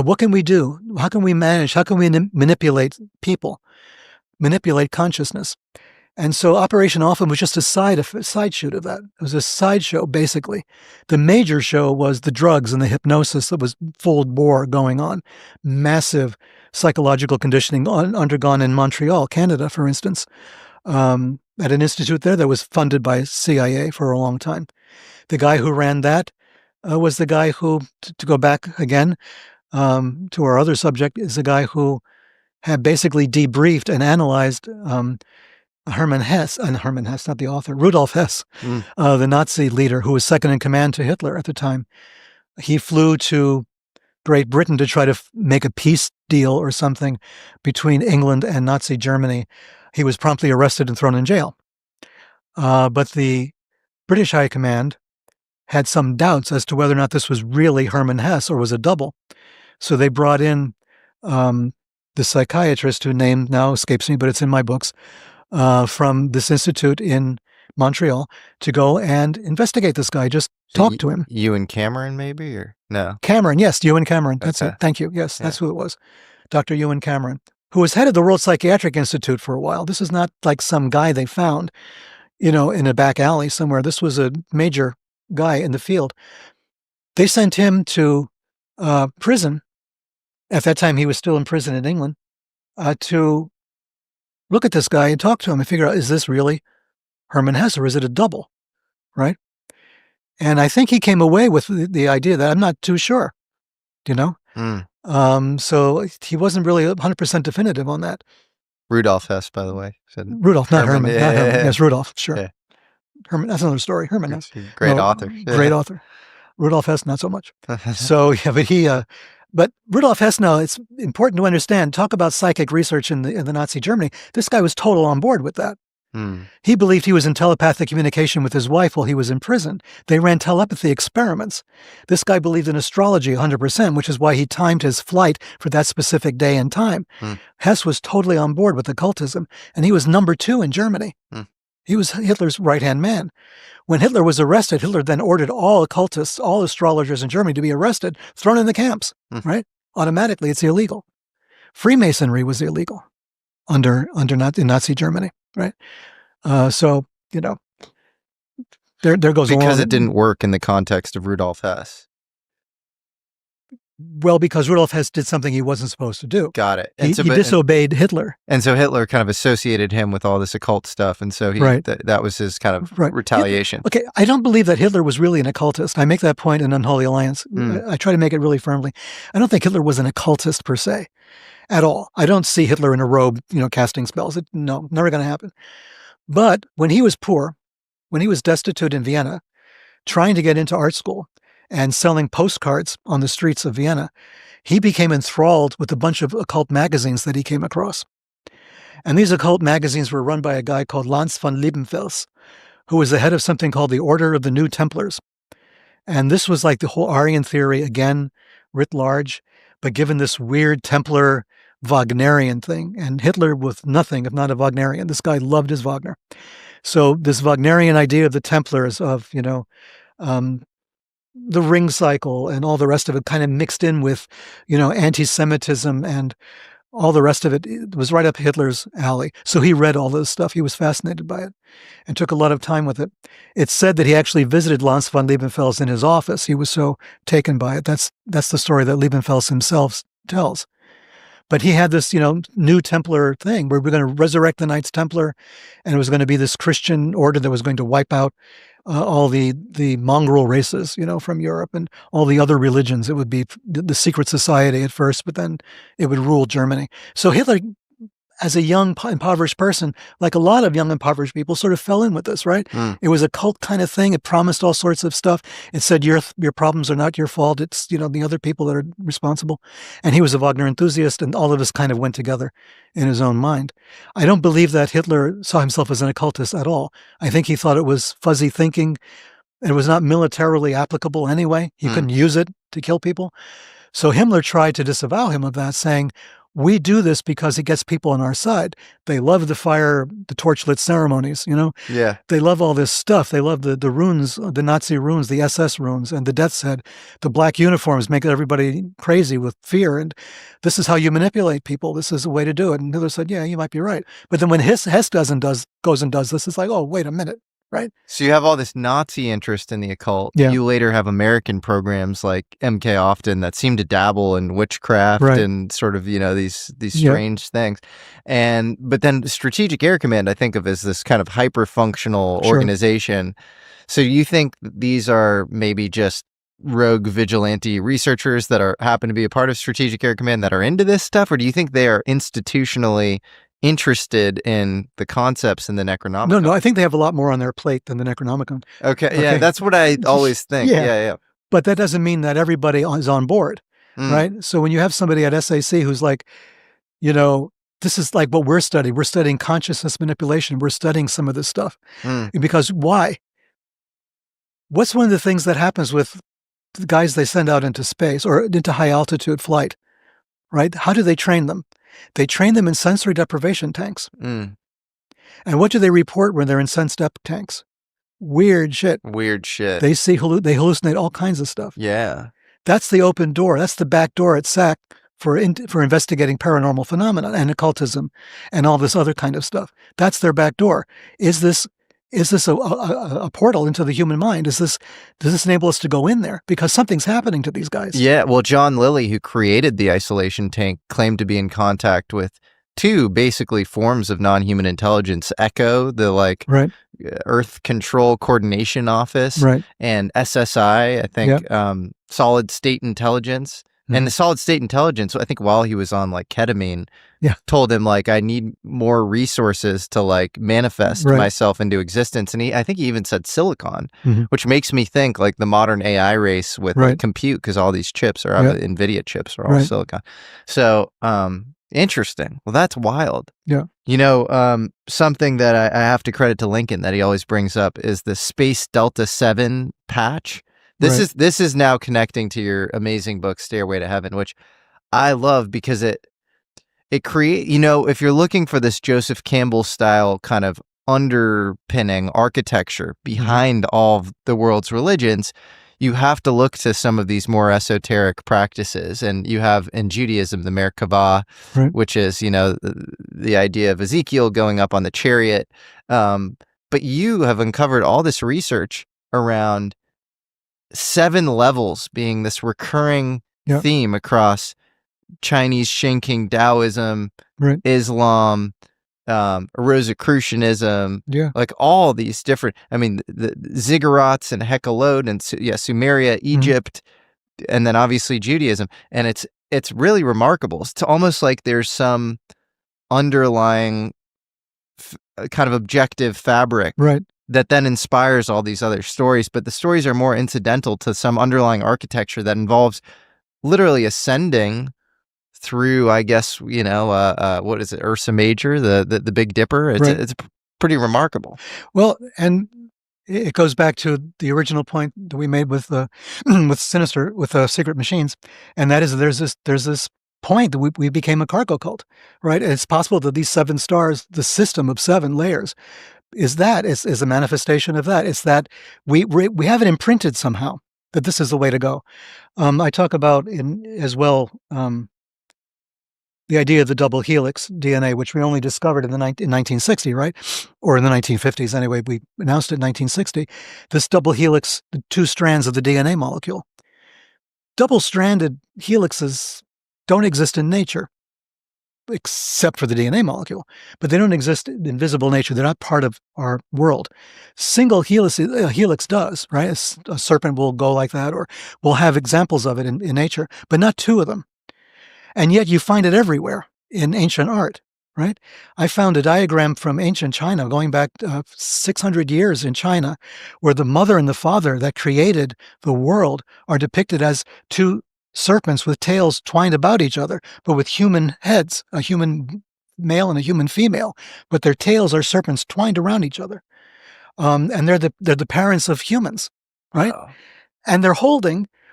What can we do? How can we manage? How can we manipulate people, manipulate consciousness? And so Operation Often was just a side shoot of that. It was a sideshow, basically. The major show was the drugs and the hypnosis that was full bore going on. Massive psychological conditioning undergone in Montreal, Canada, for instance, at an institute there that was funded by CIA for a long time. The guy who ran that was the guy who, to go back again to our other subject, is the guy who had basically debriefed and analyzed Hermann Hesse, not the author, Rudolf Hess, the Nazi leader who was second in command to Hitler at the time. He flew to Great Britain to try to make a peace deal or something between England and Nazi Germany. He was promptly arrested and thrown in jail. But the British High Command had some doubts as to whether or not this was really Hermann Hesse or was a double. So they brought in the psychiatrist, whose name now escapes me, but it's in my books, from this institute in Montreal to go and investigate this guy, just talk to him. Ewan Cameron, maybe, or no? Cameron, yes, Ewan Cameron. That's it. Thank you. Yes, that's who it was. Dr. Ewan Cameron, who was head of the World Psychiatric Institute for a while. This is not like some guy they found, in a back alley somewhere. This was a major guy in the field. They sent him to prison. At that time, he was still in prison in England, to look at this guy and talk to him and figure out, is this really Hermann Hesse or is it a double, right? And I think he came away with the idea that I'm not too sure, So he wasn't really 100% definitive on that. Rudolf Hess, by the way. Rudolf, not Herman. Yeah. Not Herman. Yes, Rudolf, sure. Yeah. Herman, that's another story. Herman Hesse. Great author. Great author. Rudolf Hess, not so much. So, yeah, but Rudolf Hess, now, it's important to understand, talk about psychic research in the Nazi Germany. This guy was total on board with that. He believed he was in telepathic communication with his wife while he was in prison. They ran telepathy experiments. This guy believed in astrology 100%, which is why he timed his flight for that specific day and time. Hess was totally on board with occultism, and he was number 2 in Germany. He was Hitler's right-hand man. When Hitler was arrested, Hitler then ordered all occultists, all astrologers in Germany to be arrested, thrown in the camps, right? Automatically, it's illegal. Freemasonry was illegal in Nazi Germany, right? So, there goes along. Because it didn't work in the context of Rudolf Hess. Well, because Rudolf Hess did something he wasn't supposed to do. Got it. He disobeyed Hitler. And so Hitler kind of associated him with all this occult stuff. And so that was his kind of retaliation. Okay, I don't believe that Hitler was really an occultist. I make that point in Unholy Alliance. I try to make it really firmly. I don't think Hitler was an occultist per se at all. I don't see Hitler in a robe, casting spells. No, never going to happen. But when he was poor, when he was destitute in Vienna, trying to get into art school, and selling postcards on the streets of Vienna, he became enthralled with a bunch of occult magazines that he came across. And these occult magazines were run by a guy called Lanz von Liebenfels, who was the head of something called the Order of the New Templars. And this was like the whole Aryan theory, again, writ large, but given this weird Templar Wagnerian thing. And Hitler was nothing if not a Wagnerian. This guy loved his Wagner. So this Wagnerian idea of the Templars, of, the ring cycle and all the rest of it, kind of mixed in with, anti-Semitism and all the rest of it. It was right up Hitler's alley. So he read all this stuff. He was fascinated by it and took a lot of time with it. It's said that he actually visited Lanz von Liebenfels in his office. He was so taken by it. That's the story that Liebenfels himself tells. But he had this, new Templar thing where we're going to resurrect the Knights Templar, and it was going to be this Christian order that was going to wipe out all the mongrel races, from Europe and all the other religions. It would be the secret society at first, but then it would rule Germany. So Hitler as a young impoverished person, like a lot of young impoverished people, sort of fell in with this, right? Mm. It was a cult kind of thing. It promised all sorts of stuff. It said your problems are not your fault. It's, you know, the other people that are responsible. And he was a Wagner enthusiast, and all of this kind of went together in his own mind. I don't believe that Hitler saw himself as an occultist at all. I think he thought it was fuzzy thinking. It was not militarily applicable anyway. He couldn't use it to kill people. So Himmler tried to disavow him of that, saying, we do this because it gets people on our side. They love the torchlit ceremonies, you know? Yeah. They love all this stuff. They love the runes, the Nazi runes, the SS runes, and the death's head. The black uniforms make everybody crazy with fear. And this is how you manipulate people. This is a way to do it. And Hitler said, yeah, you might be right. But then when Hess goes and does this, it's like, oh, wait a minute. Right. So you have all this Nazi interest in the occult. Yeah. You later have American programs like MK Often that seem to dabble in witchcraft Right. and sort of, you know, these strange things. But then Strategic Air Command, I think of as this kind of hyper-functional organization. So you think these are maybe just rogue vigilante researchers that happen to be a part of Strategic Air Command that are into this stuff? Or do you think they are institutionally interested in the concepts in the Necronomicon? No, I think they have a lot more on their plate than the Necronomicon. Okay, yeah, that's what I always think. Yeah. But that doesn't mean that everybody is on board, right? So when you have somebody at SAC who's like, you know, this is like what we're studying. We're studying consciousness manipulation. We're studying some of this stuff. Because why? What's one of the things that happens with the guys they send out into space or into high altitude flight, right? How do they train them? They train them in sensory deprivation tanks. And what do they report when they're in sense dep tanks? Weird shit. Weird shit. They see they hallucinate all kinds of stuff. Yeah. That's the open door. That's the back door at SAC for investigating paranormal phenomena and occultism and all this other kind of stuff. That's their back door. Is this a portal into the human mind? Does this enable us to go in there? Because something's happening to these guys. Yeah, well, John Lilly, who created the isolation tank, claimed to be in contact with two basically forms of non-human intelligence: ECHO, the Earth Control Coordination Office, and SSI, I think, solid state intelligence. And the solid state intelligence, I think while he was on like ketamine, told him like, I need more resources to like manifest myself into existence. And I think he even said silicon, which makes me think like the modern AI race with like, compute, because all these chips are NVIDIA chips are all silicon. So interesting. Well, that's wild. Yeah. You know, something that I have to credit to Lincoln that he always brings up is the Space Delta 7 patch. This is now connecting to your amazing book, Stairway to Heaven, which I love because it create, you know, if you're looking for this Joseph Campbell style kind of underpinning architecture behind all of the world's religions, you have to look to some of these more esoteric practices. And you have in Judaism, the Merkavah, which is, you know, the idea of Ezekiel going up on the chariot. But you have uncovered all this research around 7 levels being this recurring theme across Chinese Shinking Taoism, Islam, Rosicrucianism, like all these different, I mean, the ziggurats and Hecalod and Sumeria, Egypt, and then obviously Judaism. And it's really remarkable. It's almost like there's some underlying kind of objective fabric that then inspires all these other stories, but the stories are more incidental to some underlying architecture that involves literally ascending through, I guess, you know, what is it, Ursa Major, the Big Dipper. It's pretty remarkable. Well, and it goes back to the original point that we made with Secret Machines, and that is there's this point that we became a cargo cult, right? And it's possible that these 7 stars, the system of 7 layers, is a manifestation of that. It's that we have it imprinted somehow that this is the way to go. I talk about as well the idea of the double helix DNA, which we only discovered in 1960, right? Or in the 1950s anyway. We announced it in 1960. This double helix, the 2 strands of the DNA molecule. Double-stranded helixes don't exist in nature, except for the DNA molecule, but they don't exist in visible nature. They're not part of our world. Single helix does, right? A serpent will go like that, or we'll have examples of it in nature, but not 2 of them. And yet you find it everywhere in ancient art. right? I found a diagram from ancient China going back 600 years in China where the mother and the father that created the world are depicted as two serpents with tails twined about each other, but with human heads, a human male and a human female, but their tails are serpents twined around each other. And they're the parents of humans, right? Wow. And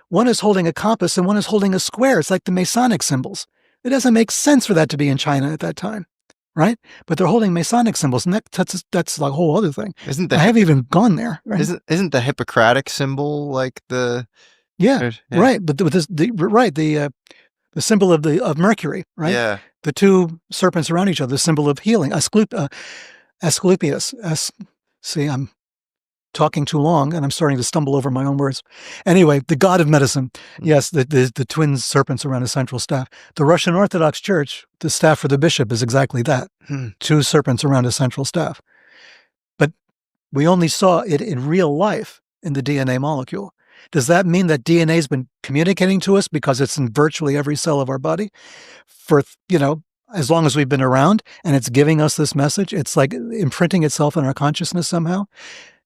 one is holding a compass and one is holding a square. It's like the Masonic symbols. It doesn't make sense for that to be in China at that time, right? But they're holding Masonic symbols, and that's like a whole other thing. I haven't even gone there. Right? Isn't the Hippocratic symbol like the? Yeah. Right. But the symbol of Mercury, right? Yeah. The two serpents around each other, the symbol of healing. Asclepius. See, I'm talking too long and I'm starting to stumble over my own words. Anyway, the god of medicine. Yes, the twin serpents around a central staff. The Russian Orthodox Church, the staff for the bishop is exactly that. Two serpents around a central staff. But we only saw it in real life in the DNA molecule. Does that mean that DNA has been communicating to us because it's in virtually every cell of our body for, as long as we've been around, and it's giving us this message? It's like imprinting itself in our consciousness somehow.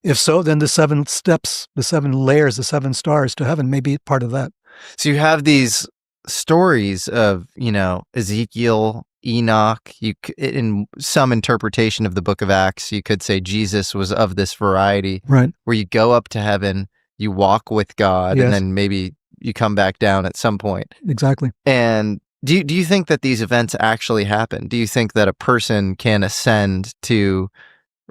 If so, then the 7 steps, the 7 layers, the 7 stars to heaven may be part of that. So you have these stories of, Ezekiel, Enoch. In some interpretation of the book of Acts, you could say Jesus was of this variety, right? Where you go up to heaven, you walk with God, yes. And then maybe you come back down at some point. Exactly. And do you think that these events actually happen? Do you think that a person can ascend to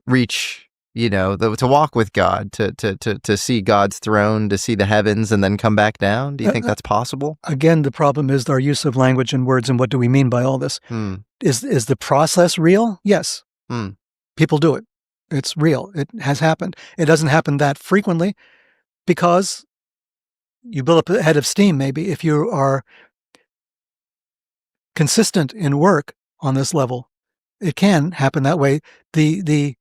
reach, to walk with God, to see God's throne, to see the heavens, and then come back down? Do you think that's possible? Again, the problem is our use of language and words, and what do we mean by all this? Is the process real? Yes. People do it. It's real. It has happened. It doesn't happen that frequently because you build up a head of steam, maybe, if you are consistent in work on this level. It can happen that way. The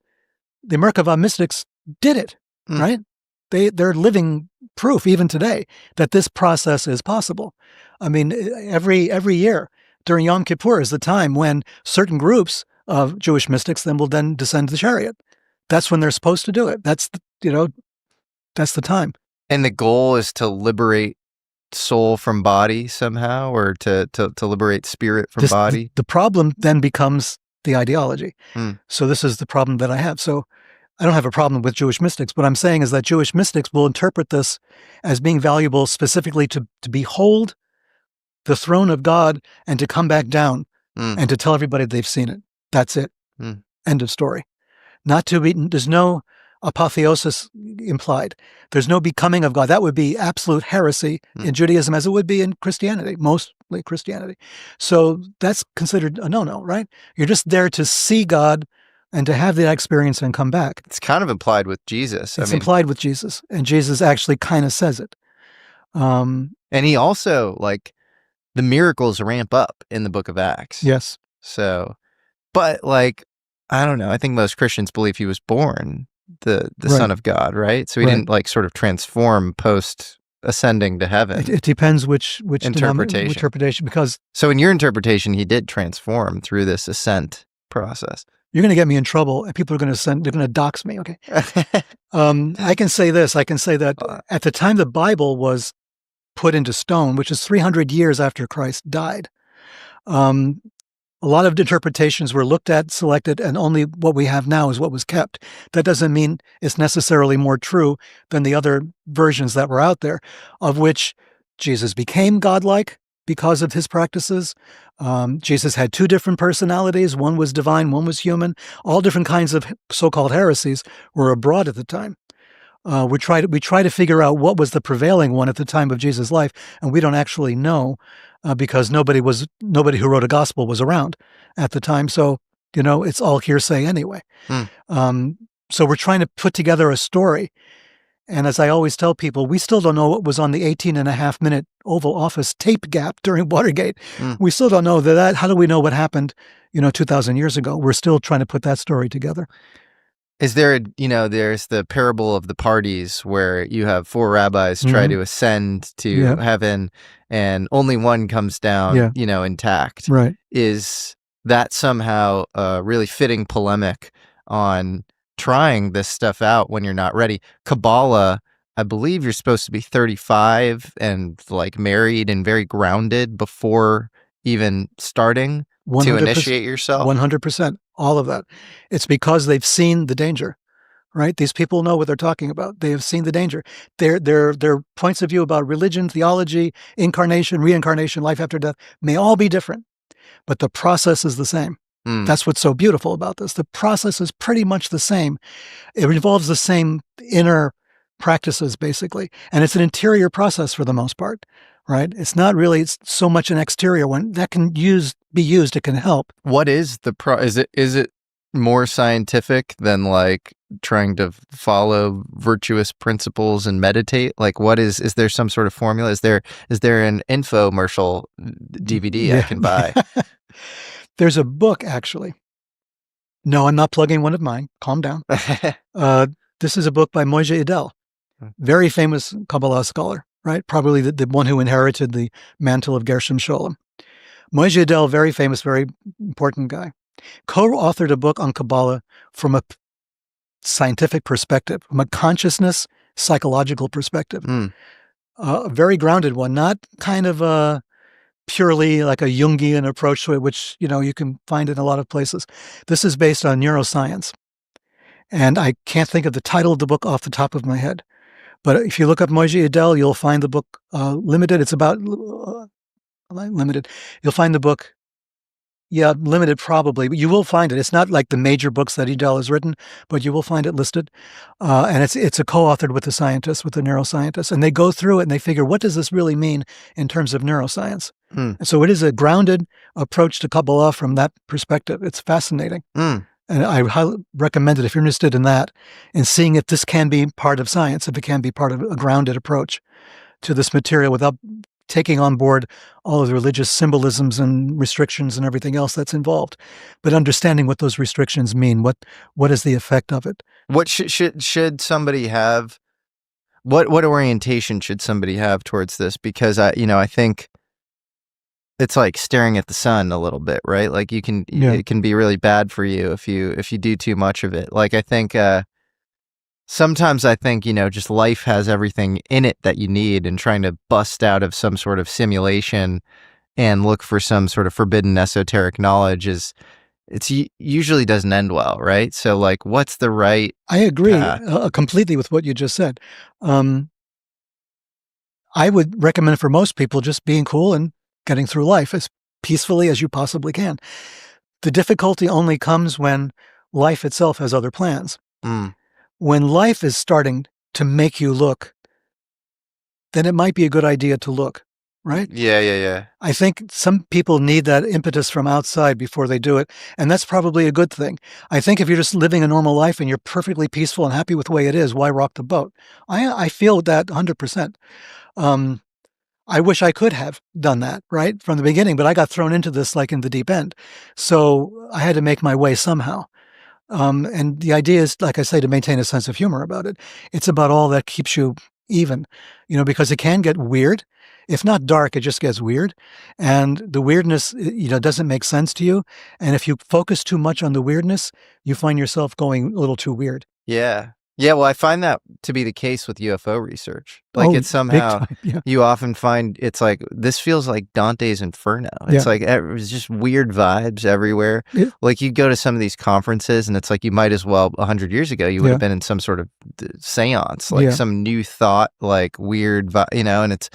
Merkava mystics did it, right? They're living proof even today that this process is possible. I mean, every year during Yom Kippur is the time when certain groups of Jewish mystics will descend the chariot. That's when they're supposed to do it. That's the time. And the goal is to liberate soul from body somehow, or to liberate spirit from body? The problem then becomes the ideology. So this is the problem that I have. So I don't have a problem with Jewish mystics. What I'm saying is that Jewish mystics will interpret this as being valuable specifically to behold the throne of God and to come back down and to tell everybody they've seen it. That's it. End of story. Not to be, there's no apotheosis implied. There's no becoming of God. That would be absolute heresy in Judaism, as it would be in Christianity, mostly Christianity. So that's considered a no-no, right? You're just there to see God and to have that experience and come back. It's kind of implied with Jesus. It's implied with Jesus, and Jesus actually kind of says it. And he also, the miracles ramp up in the book of Acts. Yes. So, but I don't know. I think most Christians believe he was born the Son of God, right? So he didn't sort of transform post ascending to heaven. It depends which interpretation. Because so in your interpretation, he did transform through this ascent process. You're going to get me in trouble, and people are going to dox me. Okay. I can say this. I can say that at the time the Bible was put into stone, which is 300 years after Christ died, a lot of interpretations were looked at, selected, and only what we have now is what was kept. That doesn't mean it's necessarily more true than the other versions that were out there, of which Jesus became godlike because of his practices. Jesus had 2 different personalities. One was divine, one was human. All different kinds of so-called heresies were abroad at the time. We try to figure out what was the prevailing one at the time of Jesus' life, and we don't actually know because nobody who wrote a gospel was around at the time. So it's all hearsay anyway. So we're trying to put together a story, and as I always tell people, we still don't know what was on the 18.5-minute Oval Office tape gap during Watergate. We still don't know that. How do we know what happened 2,000 years ago? We're still trying to put that story together. Is there there's the parable of the parties where you have 4 rabbis try to ascend to heaven and only one comes down, intact. Right. Is that somehow really fitting polemic on trying this stuff out when you're not ready. Kabbalah, I believe you're supposed to be 35 and like married and very grounded before even starting to 100%, initiate yourself. 100%, all of that. It's because they've seen the danger, right? These people know what they're talking about. They have seen the danger. Their points of view about religion, theology, incarnation, reincarnation, life after death may all be different, but the process is the same. That's what's so beautiful about this. The process is pretty much the same. It involves the same inner practices, basically. And it's an interior process for the most part, right? It's not really so much an exterior one. That can be used. It can help. What is the is it more scientific than like trying to follow virtuous principles and meditate? Like is there some sort of formula? Is there an infomercial DVD I can buy? There's a book, actually. No, I'm not plugging one of mine. Calm down. This is a book by Moshe Idel, very famous Kabbalah scholar, right? Probably the one who inherited the mantle of Gershom Scholem. Moshe Idel, very famous, very important guy, co-authored a book on Kabbalah from a scientific perspective, from a consciousness, psychological perspective. A very grounded one, not kind of a purely like a Jungian approach to it, which, you can find in a lot of places. This is based on neuroscience. And I can't think of the title of the book off the top of my head. But if you look up Moshe Idel, you'll find the book limited. It's about limited. You'll find the book, limited probably, but you will find it. It's not like the major books that Idel has written, but you will find it listed. And it's a co-authored with the scientists, with the neuroscientists. And they go through it and they figure, what does this really mean in terms of neuroscience? And so it is a grounded approach to Kabbalah from that perspective. It's fascinating. And I highly recommend it if you're interested in that and seeing if this can be part of science, if it can be part of a grounded approach to this material without taking on board all of the religious symbolisms and restrictions and everything else that's involved, but understanding what those restrictions mean. What is the effect of it? What should somebody have? What orientation should somebody have towards this? Because I think it's like staring at the sun a little bit, right? Like it can be really bad for you if you do too much of it. Like I think sometimes I think, just life has everything in it that you need, and trying to bust out of some sort of simulation and look for some sort of forbidden esoteric knowledge usually doesn't end well, right? So like, what's the right I agree path? Completely with what you just said. I would recommend for most people just being cool and getting through life as peacefully as you possibly can. The difficulty only comes when life itself has other plans. When life is starting to make you look, then it might be a good idea to look, right? Yeah. I think some people need that impetus from outside before they do it, and that's probably a good thing. I think if you're just living a normal life and you're perfectly peaceful and happy with the way it is, why rock the boat? I feel that 100%. I wish I could have done that, right, from the beginning, but I got thrown into this like in the deep end. So I had to make my way somehow. And the idea is, like I say, to maintain a sense of humor about it. It's about all that keeps you even, because it can get weird. If not dark, it just gets weird. And the weirdness, doesn't make sense to you. And if you focus too much on the weirdness, you find yourself going a little too weird. Yeah. Well, I find that to be the case with UFO research. Like it's somehow, you often find it's like, this feels like Dante's Inferno. It's like, it's just weird vibes everywhere. Like you go to some of these conferences and it's like, you might as well, 100 years ago, you would have been in some sort of seance, like some new thought, like weird, and it's,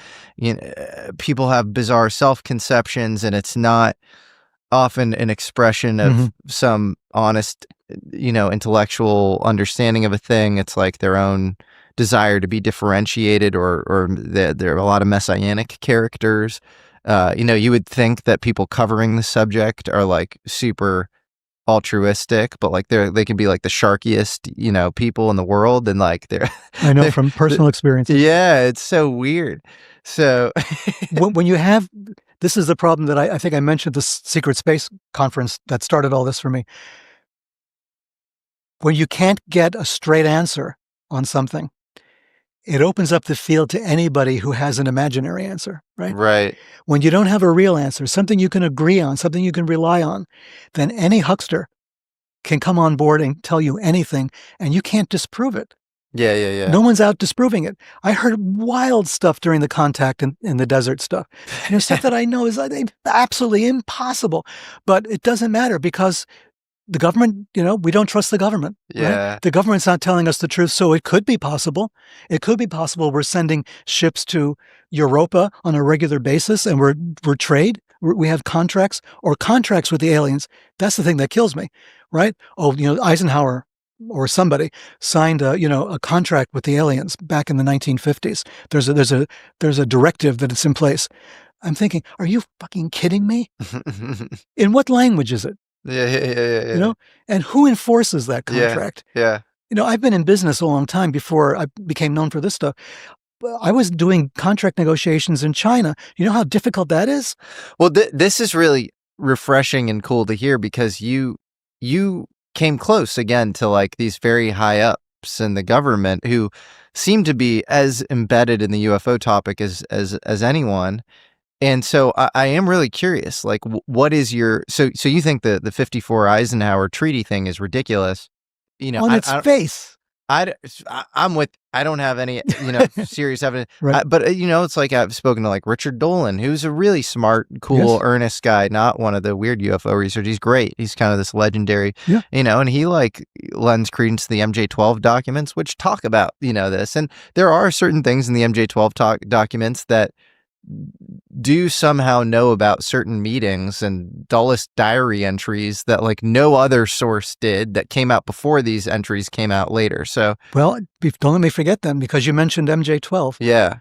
people have bizarre self-conceptions, and it's not often an expression of some honest, intellectual understanding of a thing. It's like their own desire to be differentiated, or there are a lot of messianic characters. You would think that people covering the subject are like super altruistic, but like they can be like the sharkiest, people in the world, and like they're I know from personal experience. Yeah, it's so weird. So when you have, this is the problem that I think I mentioned, the Secret Space Conference that started all this for me. When you can't get a straight answer on something, it opens up the field to anybody who has an imaginary answer, right? Right. When you don't have a real answer, something you can agree on, something you can rely on, then any huckster can come on board and tell you anything, and you can't disprove it. Yeah, yeah, yeah. No one's out disproving it. I heard wild stuff during the contact in the desert stuff. Stuff that I know is absolutely impossible. But it doesn't matter because the government, we don't trust the government. Yeah. Right? The government's not telling us the truth, so it could be possible. It could be possible we're sending ships to Europa on a regular basis, and we're trade. We have contracts with the aliens. That's the thing that kills me, right? Oh, Eisenhower or somebody signed a contract with the aliens back in the 1950s. There's a directive that it's in place. I'm thinking, are you fucking kidding me? In what language is it? Yeah. And who enforces that contract? Yeah. I've been in business a long time before I became known for this stuff. I was doing contract negotiations in China. You know how difficult that is? Well, this is really refreshing and cool to hear because you came close again to like these very high ups in the government who seem to be as embedded in the UFO topic as anyone. And so I am really curious, like, what is your, so you think the 54 Eisenhower treaty thing is ridiculous? On its face. I'm with, I don't have any, serious evidence, Right. but it's like I've spoken to like Richard Dolan, who's a really smart, cool, Yes. earnest guy, not one of the weird UFO researchers. He's great. He's kind of this legendary, Yeah. and he like lends credence to the MJ-12 documents, which talk about, this. And there are certain things in the MJ-12 documents that do somehow know about certain meetings and dullest diary entries that like no other source did that came out before these entries came out later. So, well, don't let me forget them because you mentioned MJ-12. Yeah.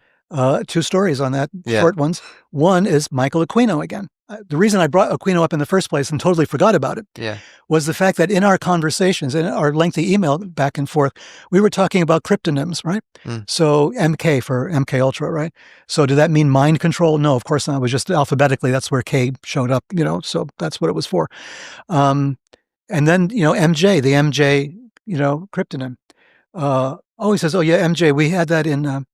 2 stories on that, Yeah. short ones. One is Michael Aquino again. The reason I brought Aquino up in the first place and totally forgot about it was the fact that in our conversations, in our lengthy email back and forth, we were talking about cryptonyms, right? So MK for MK Ultra, right? So did that mean mind control? No, of course not. It was just alphabetically, that's where K showed up, so that's what it was for. And then, MJ, the MJ, cryptonym. He says, oh yeah, MJ, we had that in,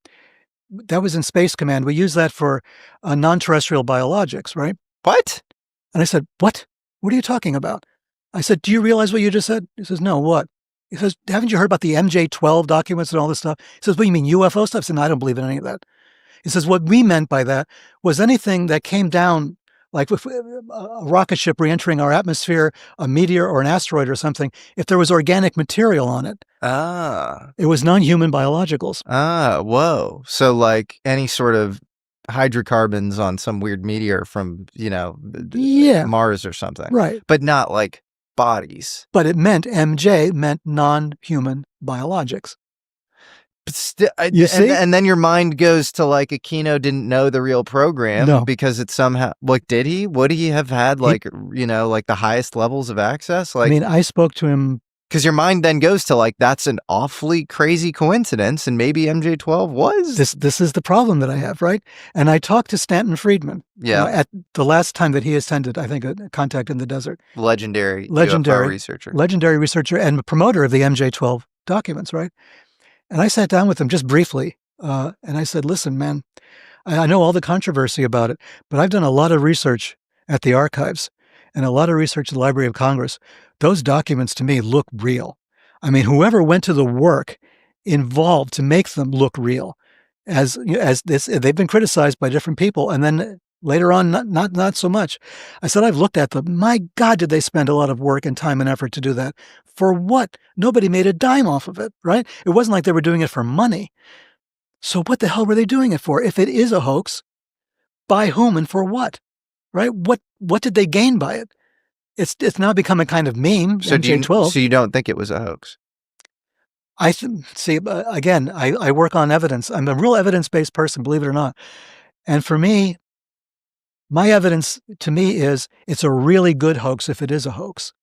that was in Space Command. We use that for non-terrestrial biologics, right? What? And I said, what? What are you talking about? I said, do you realize what you just said? He says, no, what? He says, haven't you heard about the MJ-12 documents and all this stuff? He says, what, you mean UFO stuff? I said, no, I don't believe in any of that. He says, what we meant by that was anything that came down, like with a rocket ship re-entering our atmosphere, a meteor or an asteroid or something, if there was organic material on it. It was non-human biologicals. Whoa. So like any sort of hydrocarbons on some weird meteor from, Mars or something. Right. But not like bodies. But it meant MJ meant non-human biologics. But still, You see? And then your mind goes to like Aquino didn't know the real program because it somehow, like, did he? Would he have had like, like the highest levels of access? Like, I mean, I spoke to him. Because your mind then goes to like, that's an awfully crazy coincidence. And maybe MJ-12 was. This is the problem that I have, right? And I talked to Stanton Friedman. Yeah. At the last time that he attended, I think, a Contact in the Desert. Legendary UFO researcher. Legendary researcher and promoter of the MJ-12 documents, right? And I sat down with him just briefly. And I said, listen, man, I know all the controversy about it, but I've done a lot of research at the archives and a lot of research at the Library of Congress. Those documents to me look real. I mean, whoever went to the work involved to make them look real, as this, they've been criticized by different people, and then later on, not so much. I said, I've looked at them. My God, did they spend a lot of work and time and effort to do that? For what? Nobody made a dime off of it, right? It wasn't like they were doing it for money. So what the hell were they doing it for? If it is a hoax, by whom and for what? Right? What did they gain by it? It's now become a kind of meme. So MJ-12. So you don't think it was a hoax? See, again, I work on evidence. I'm a real evidence-based person, believe it or not. And for me, my evidence to me is it's a really good hoax if it is a hoax.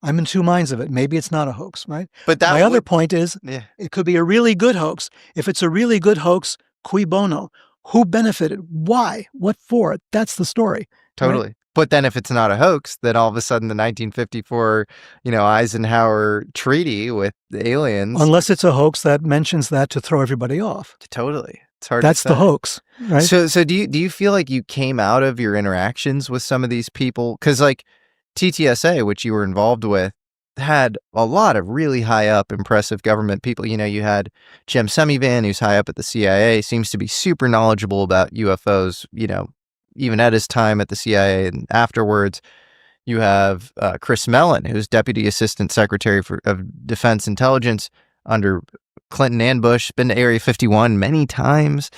I'm in 2 minds of it. Maybe it's not a hoax, right? But my other point is it could be a really good hoax. If it's a really good hoax, cui bono? Who benefited? Why? What for? That's the story. Totally. Right? But then if it's not a hoax, then all of a sudden the 1954, Eisenhower treaty with the aliens. Unless it's a hoax that mentions that to throw everybody off. Totally. It's hard That's to the say. hoax, right? So do you feel like you came out of your interactions with some of these people? Because like TTSA, which you were involved with, had a lot of really high up, impressive government people. You had Jim Semivan, who's high up at the CIA, seems to be super knowledgeable about UFOs, even at his time at the CIA and afterwards. You have Chris Mellon, who's Deputy Assistant Secretary of Defense Intelligence under Clinton and Bush, been to Area 51 many times.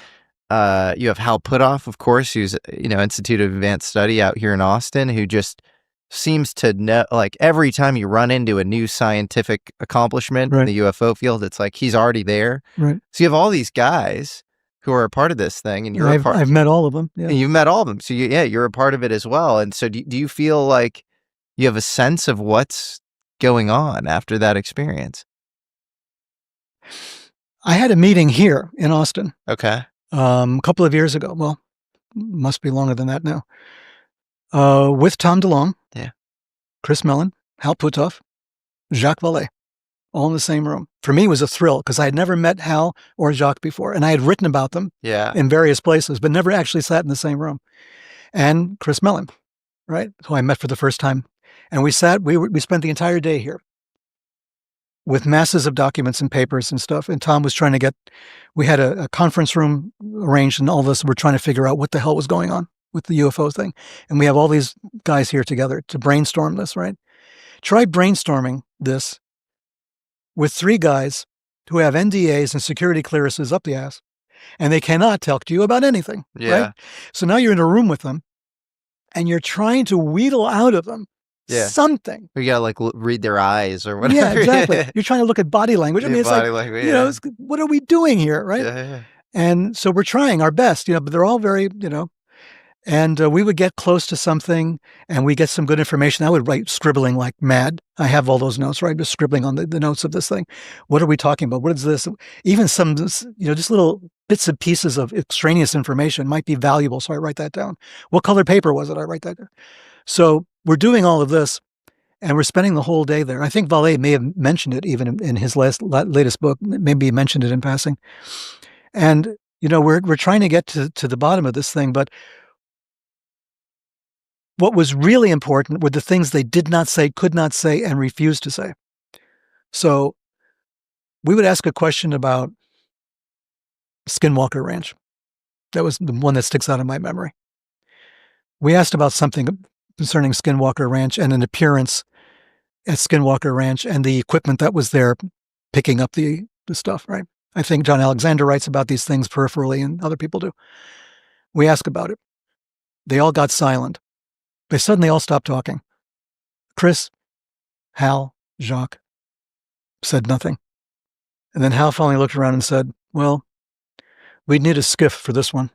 You have Hal Puthoff, of course, who's, Institute of Advanced Study out here in Austin, who just seems to know, like every time you run into a new scientific accomplishment in the UFO field, it's like he's already there. Right. So you have all these guys who are a part of this thing, and I've met all of them. Yeah. And you've met all of them. So you're a part of it as well. And so do you feel like you have a sense of what's going on after that experience? I had a meeting here in Austin. Okay. A couple of years ago. Well, must be longer than that now. With Tom DeLonge. Yeah. Chris Mellon, Hal Puthoff, Jacques Vallée, all in the same room. For me, it was a thrill because I had never met Hal or Jacques before, and I had written about them in various places, but never actually sat in the same room. And Chris Mellon, right, who I met for the first time. And we spent the entire day here with masses of documents and papers and stuff. And Tom was trying to we had a conference room arranged, and all of us were trying to figure out what the hell was going on with the UFO thing. And we have all these guys here together to brainstorm this, right? Try brainstorming this with 3 guys who have NDAs and security clearances up the ass, and they cannot talk to you about anything, right? So now you're in a room with them, and you're trying to wheedle out of them something. You gotta read their eyes or whatever. Yeah, exactly. You're trying to look at body language. I mean, it's what are we doing here, right? Yeah. And so we're trying our best, but they're all very, and we would get close to something and we get some good information. I would write scribbling like mad. I have all those notes, right? Just scribbling on the notes of this thing. What are we talking about? What is this? Even some, just little bits and pieces of extraneous information might be valuable. So I write that down. What color paper was it? I write that down. So we're doing all of this and we're spending the whole day there. I think Vallée may have mentioned it even in his latest book. Maybe he mentioned it in passing. And, we're trying to get to the bottom of this thing, but what was really important were the things they did not say, could not say, and refused to say. So we would ask a question about Skinwalker Ranch. That was the one that sticks out in my memory. We asked about something concerning Skinwalker Ranch and an appearance at Skinwalker Ranch and the equipment that was there picking up the stuff, right? I think John Alexander writes about these things peripherally and other people do. We asked about it. They all got silent. They suddenly all stopped talking. Chris, Hal, Jacques said nothing. And then Hal finally looked around and said, well, we'd need a skiff for this one.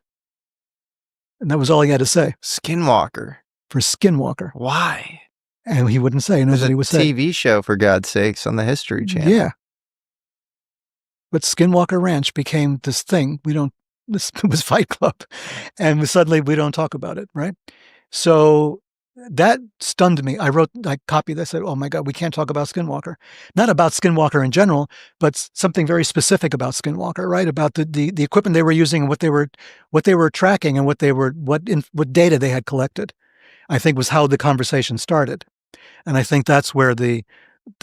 And that was all he had to say. Skinwalker. For Skinwalker. Why? And he wouldn't say. Nobody would say. TV show, for God's sakes, on the History Channel. Yeah. But Skinwalker Ranch became this thing. This was Fight Club. And suddenly we don't talk about it, right? So that stunned me. I copied this. I said, oh my God, we can't talk about Skinwalker. Not about Skinwalker in general, but something very specific about Skinwalker, right? About the equipment they were using and what they were tracking and what data they had collected. I think was how the conversation started. And I think that's where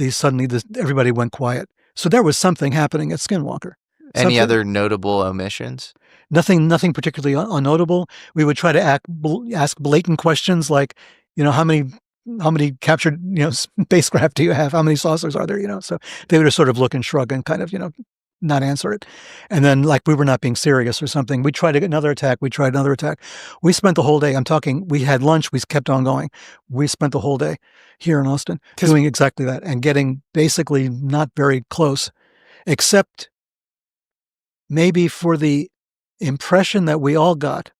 suddenly everybody went quiet. So there was something happening at Skinwalker. Any other notable omissions? Nothing particularly unnotable. We would try to ask blatant questions like, how many captured, spacecraft do you have? How many saucers are there? So they would just sort of look and shrug and kind of, not answer it. And then like we were not being serious or something. We tried another attack. We spent the whole day. We had lunch. We kept on going. We spent the whole day here in Austin doing exactly that and getting basically not very close, except maybe for the impression that we all got,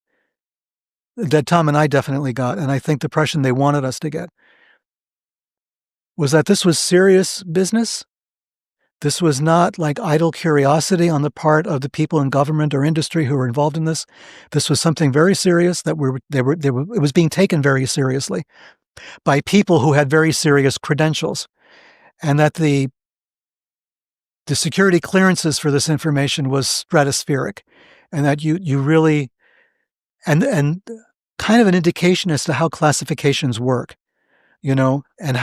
that Tom and I definitely got, and I think the impression they wanted us to get, was that this was serious business, This was not like idle curiosity on the part of the people in government or industry who were involved in this. This was something very serious that it was being taken very seriously by people who had very serious credentials, and that the security clearances for this information was stratospheric, and that you really and kind of an indication as to how classifications work, and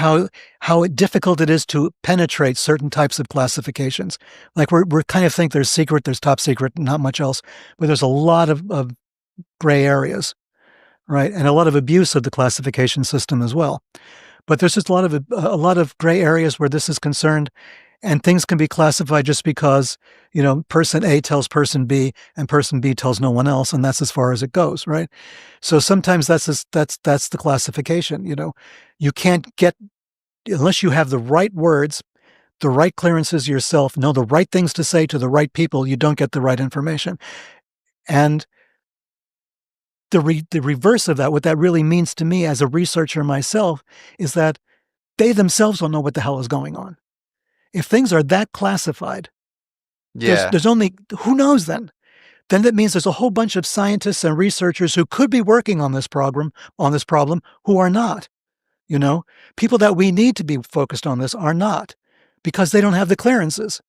how difficult it is to penetrate certain types of classifications. Like we're kind of think there's secret, there's top secret, not much else, but there's a lot of gray areas, right? And a lot of abuse of the classification system as well. But there's just a lot of gray areas where this is concerned, and things can be classified just because, person A tells person B and person B tells no one else, and that's as far as it goes, right? So sometimes that's the classification. You can't get, unless you have the right words, the right clearances yourself, know the right things to say to the right people, you don't get the right information. And the reverse of that, what that really means to me as a researcher myself, is that they themselves don't know what the hell is going on. If things are that classified, there's only, who knows then? Then that means there's a whole bunch of scientists and researchers who could be working on this problem, who are not. People that we need to be focused on this are not, because they don't have the clearances.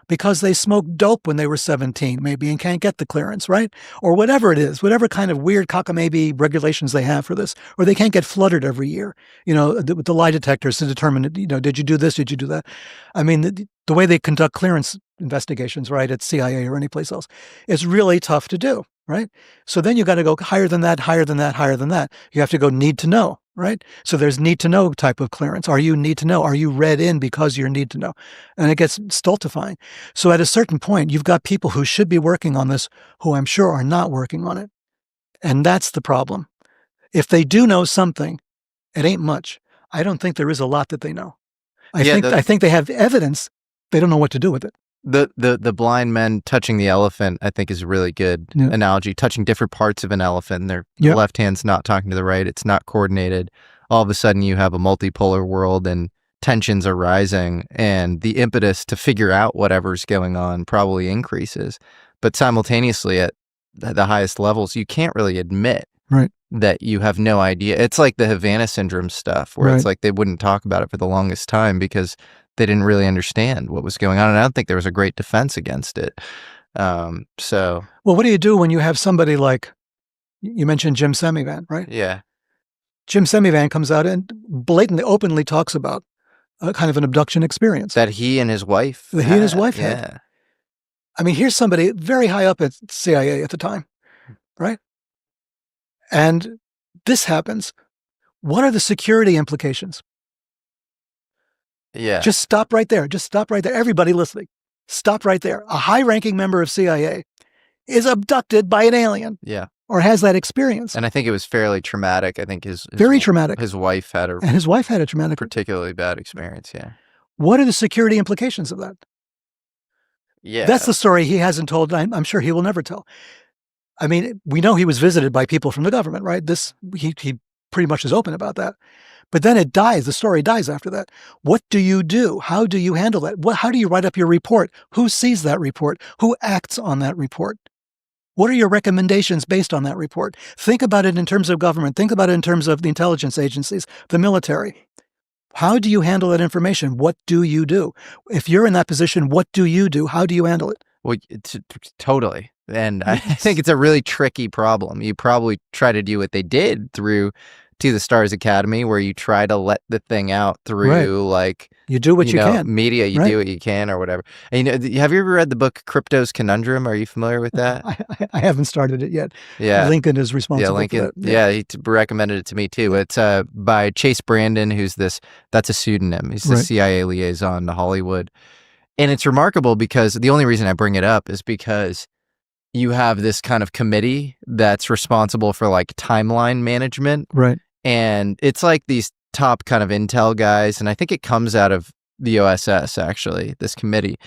Because they smoked dope when they were 17, maybe, and can't get the clearance, right? Or whatever it is, whatever kind of weird cockamamie regulations they have for this, or they can't get fluttered every year, with the lie detectors to determine, did you do this, did you do that? I mean, the way they conduct clearance investigations, right, at CIA or any place else, it's really tough to do, right? So then you got to go higher than that, higher than that, higher than that. You have to go need to know, right? So there's need to know type of clearance. Are you need to know? Are you read in because you're need to know? And it gets stultifying. So at a certain point, you've got people who should be working on this who I'm sure are not working on it. And that's the problem. If they do know something, it ain't much. I don't think there is a lot that they know. I think they have evidence. They don't know what to do with it. The blind men touching the elephant, I think, is a really good analogy. Touching different parts of an elephant, their left hand's not talking to the right. It's not coordinated. All of a sudden, you have a multipolar world, and tensions are rising, and the impetus to figure out whatever's going on probably increases. But simultaneously, at the highest levels, you can't really admit that you have no idea. It's like the Havana syndrome stuff, where it's like they wouldn't talk about it for the longest time because they didn't really understand what was going on. And I don't think there was a great defense against it. Well, what do you do when you have somebody like, you mentioned Jim Semivan, right? Yeah. Jim Semivan comes out and blatantly, openly talks about a kind of an abduction experience. That he and his wife had. I mean, here's somebody very high up at CIA at the time, right? And this happens. What are the security implications? Yeah. Just stop right there. Just stop right there. Everybody listening, stop right there. A high-ranking member of CIA is abducted by an alien. Yeah. Or has that experience. And I think it was fairly traumatic. I think very traumatic. His wife had a traumatic, particularly bad experience. Yeah. What are the security implications of that? Yeah. That's the story he hasn't told. I'm sure he will never tell. I mean, we know he was visited by people from the government, right? He pretty much is open about that. But then it dies. The story dies after that. What do you do? How do you handle that? How do you write up your report? Who sees that report? Who acts on that report? What are your recommendations based on that report? Think about it in terms of government. Think about it in terms of the intelligence agencies, the military. How do you handle that information? What do you do? If you're in that position, what do you do? How do you handle it? Well, totally. And I think it's a really tricky problem. You probably try to do what they did through To the Stars Academy, where you try to let the thing out through like you do what you can. Media, you do what you can or whatever. And have you ever read the book Crypto's Conundrum? Are you familiar with that? I haven't started it yet. Yeah. Lincoln is responsible for that. Yeah, he recommended it to me too. It's by Chase Brandon, that's a pseudonym. He's the CIA liaison to Hollywood. And it's remarkable because the only reason I bring it up is because you have this kind of committee that's responsible for like timeline management. Right. And it's like these top kind of intel guys. And I think it comes out of the OSS, actually, this committee.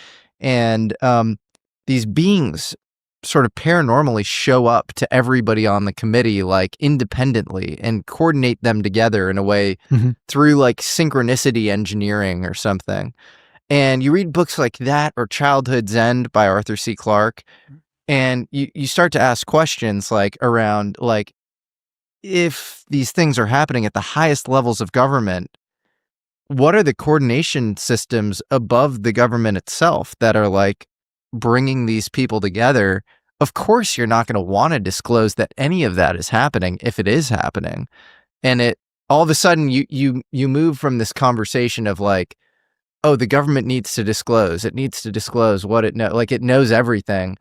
And these beings sort of paranormally show up to everybody on the committee, like independently, and coordinate them together in a way through like synchronicity engineering or something. And you read books like that or Childhood's End by Arthur C. Clarke, and you start to ask questions like around like, if these things are happening at the highest levels of government, what are the coordination systems above the government itself that are like bringing these people together? Of course, you're not going to want to disclose that any of that is happening if it is happening. And it all of a sudden you move from this conversation of like, oh, the government needs to disclose. It needs to disclose what it knows, like it knows everything,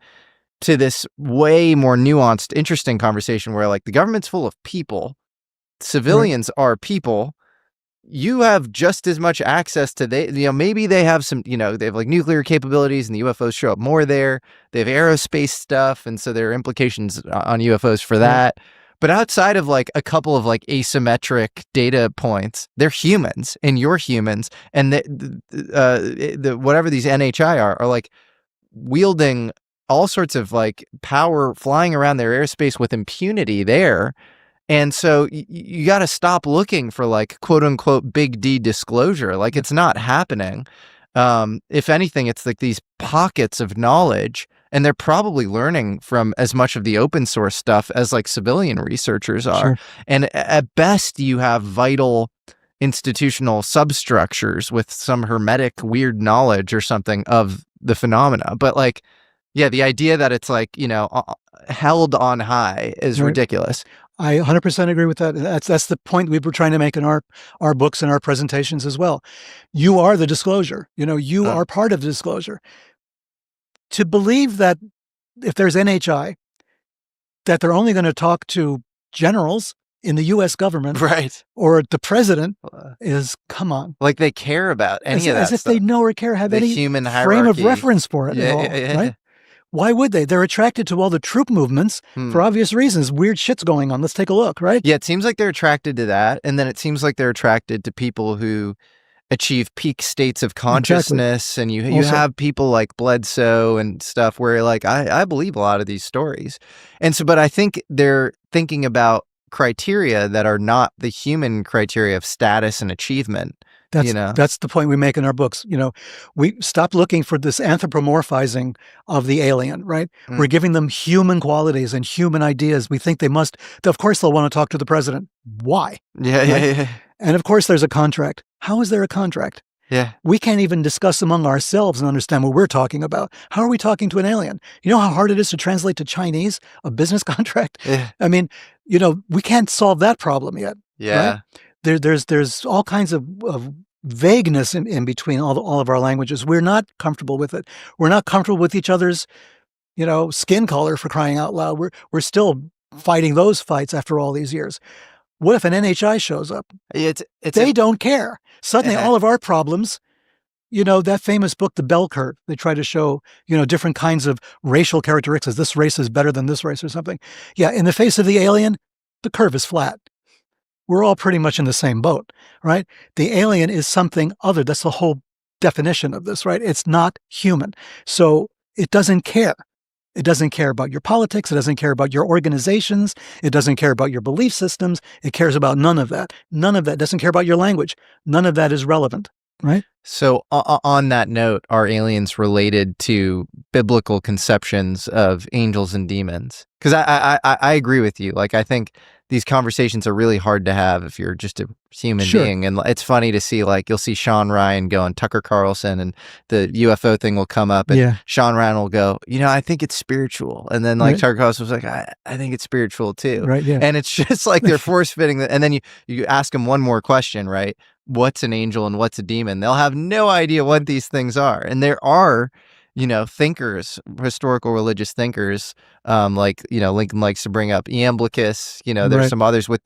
to this way more nuanced, interesting conversation where like the government's full of people. Civilians are people. You have just as much access to maybe they have some, they have like nuclear capabilities and the UFOs show up more there. They have aerospace stuff. And so there are implications on UFOs for that. But outside of like a couple of like asymmetric data points, they're humans and you're humans. And whatever these NHI are like wielding all sorts of like power, flying around their airspace with impunity there. And so you got to stop looking for like quote unquote big D disclosure. Like it's not happening. If anything, it's like these pockets of knowledge, and they're probably learning from as much of the open source stuff as like civilian researchers are. Sure. And at best you have vital institutional substructures with some hermetic weird knowledge or something of the phenomena. But like, yeah, the idea that it's like, held on high is ridiculous. I 100% agree with that. That's the point we were trying to make in our books and our presentations as well. You are the disclosure. You are part of the disclosure. To believe that if there's NHI, that they're only going to talk to generals in the U.S. government, right, or the president, is, come on. Like they care about any of that as if stuff. They know or care, have the any human frame of reference for it at all, yeah. right? Why would they? They're attracted to all the troop movements for obvious reasons. Weird shit's going on. Let's take a look, right? Yeah, it seems like they're attracted to that. And then it seems like they're attracted to people who achieve peak states of consciousness. Exactly. And you have people like Bledsoe and stuff where like, I believe a lot of these stories. And so, but I think they're thinking about criteria that are not the human criteria of status and achievement. That's the point we make in our books. We stop looking for this anthropomorphizing of the alien, right? We're giving them human qualities and human ideas. We think of course they'll want to talk to the president. Why? Yeah. And of course there's a contract. How is there a contract? Yeah. We can't even discuss among ourselves and understand what we're talking about. How are we talking to an alien? You know how hard it is to translate to Chinese, a business contract? Yeah. I mean, we can't solve that problem yet. Yeah. Right? There's all kinds of vagueness in between all of our languages. We're not comfortable with it. We're not comfortable with each other's, skin color, for crying out loud. We're still fighting those fights after all these years. What if an NHI shows up? They don't care. Suddenly all of our problems, that famous book, The Bell Curve, they try to show, different kinds of racial characteristics. This race is better than this race or something. Yeah, in the face of the alien, the curve is flat. We're all pretty much in the same boat, right? The alien is something other. That's the whole definition of this, right? It's not human. So it doesn't care. It doesn't care about your politics. It doesn't care about your organizations. It doesn't care about your belief systems. It cares about none of that. None of that. It doesn't care about your language. None of that is relevant, right? So on that note, are aliens related to biblical conceptions of angels and demons? Because I agree with you. Like, I think these conversations are really hard to have if you're just a human being. And it's funny to see, like, you'll see Sean Ryan go on Tucker Carlson and the UFO thing will come up and Sean Ryan will go, I think it's spiritual. And then like Tucker Carlson was like, I think it's spiritual too. Right. Yeah. And it's just like they're force fitting that. And then you ask them one more question, right? What's an angel and what's a demon? They'll have no idea what these things are. And there are, thinkers, historical religious thinkers, like, Lincoln likes to bring up Iamblichus, there's some others with,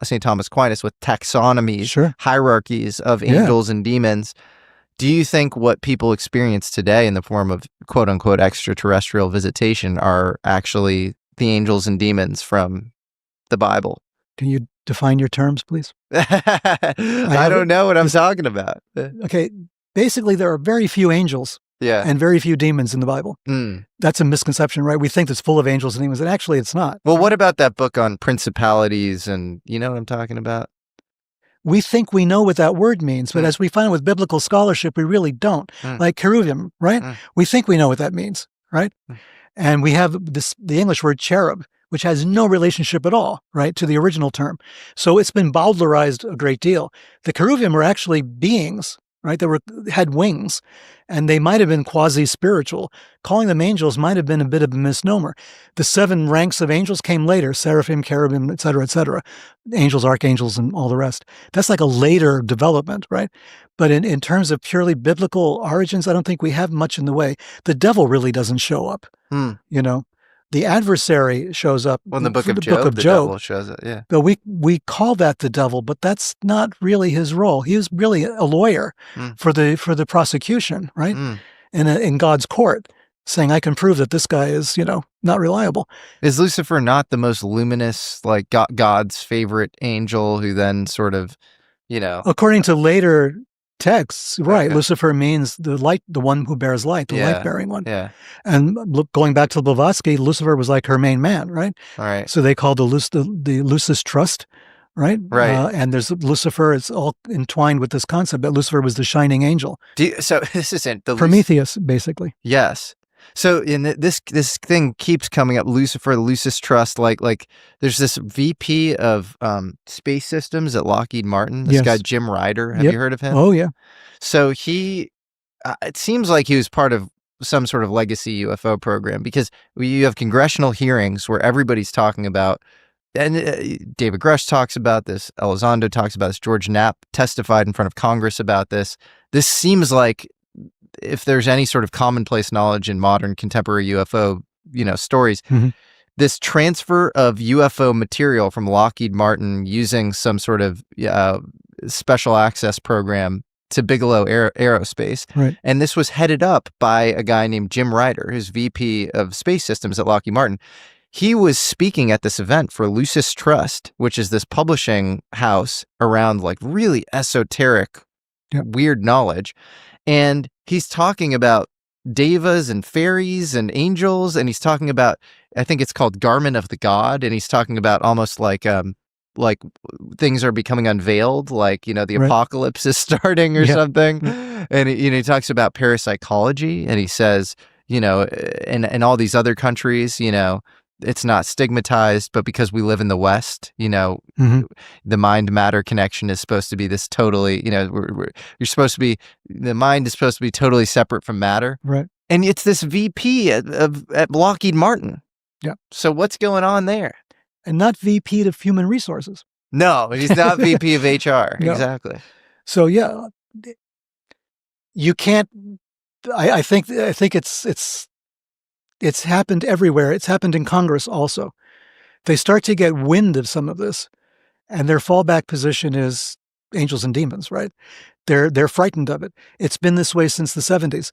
St. Thomas Aquinas with taxonomies, hierarchies of angels and demons. Do you think what people experience today in the form of quote unquote extraterrestrial visitation are actually the angels and demons from the Bible? Can you define your terms, please? I don't know what I'm talking about. Okay. Basically, there are very few angels and very few demons in the Bible. That's a misconception, right? We think it's full of angels and demons, and actually it's not. Well, what about that book on principalities and you know what I'm talking about? we think we know what that word means, but as we find with biblical scholarship, we really don't. Like cherubim, right? We think we know what that means, right? And we have the English word cherub, which has no relationship at all, right, to the original term. So it's been bowdlerized a great deal. The cherubim were actually beings, right, that had wings, and they might have been quasi-spiritual. Calling them angels might have been a bit of a misnomer. The 7 ranks of angels came later: seraphim, cherubim, et cetera, angels, archangels, and all the rest. That's like a later development, right? But in terms of purely biblical origins, I don't think we have much in the way. The devil really doesn't show up, you know. The adversary shows up in the book of Job. Book of the Job. devil shows up, yeah. But we call that the devil, but that's not really his role. He was really a lawyer for the prosecution, right? In God's court, saying, I can prove that this guy is, not reliable. Is Lucifer not the most luminous, like God's favorite angel who then sort of, According to later texts, right? Okay. Lucifer means the light, the one who bears light, the light-bearing one. Yeah. And going back to Blavatsky, Lucifer was like her main man, right? All right. So they called the Lucis Trust, right? Right. And there's Lucifer. It's all entwined with this concept that Lucifer was the shining angel. So this isn't the Prometheus, basically. Yes. So in this thing keeps coming up, Lucifer, the Lucis Trust, like there's this VP of space systems at Lockheed Martin, this guy Jim Ryder. Have you heard of him? Oh, yeah. So he, it seems like he was part of some sort of legacy UFO program, because you have congressional hearings where everybody's talking about, and David Grush talks about this, Elizondo talks about this, George Knapp testified in front of Congress about this. This seems like, if there's any sort of commonplace knowledge in modern contemporary UFO, stories, this transfer of UFO material from Lockheed Martin using some sort of special access program to Bigelow Aerospace. Right. And this was headed up by a guy named Jim Ryder, who's VP of Space Systems at Lockheed Martin. He was speaking at this event for Lucis Trust, which is this publishing house around like really esoteric, weird knowledge. And he's talking about devas and fairies and angels, and he's talking about, I think it's called Garment of the God, and he's talking about almost like things are becoming unveiled, like, the apocalypse is starting or something. And, he talks about parapsychology, and he says, in all these other countries, it's not stigmatized, but because we live in the West, the mind-matter connection is supposed to be this totally, you're supposed to be, the mind is supposed to be totally separate from matter. Right. And it's this VP at Lockheed Martin. Yeah. So what's going on there? And not VP of Human Resources. No, he's not VP of HR. No. Exactly. So yeah, you can't. I think it's happened everywhere. It's happened in Congress also. They start to get wind of some of this, and their fallback position is angels and demons, right? They're frightened of it. It's been this way since the 70s.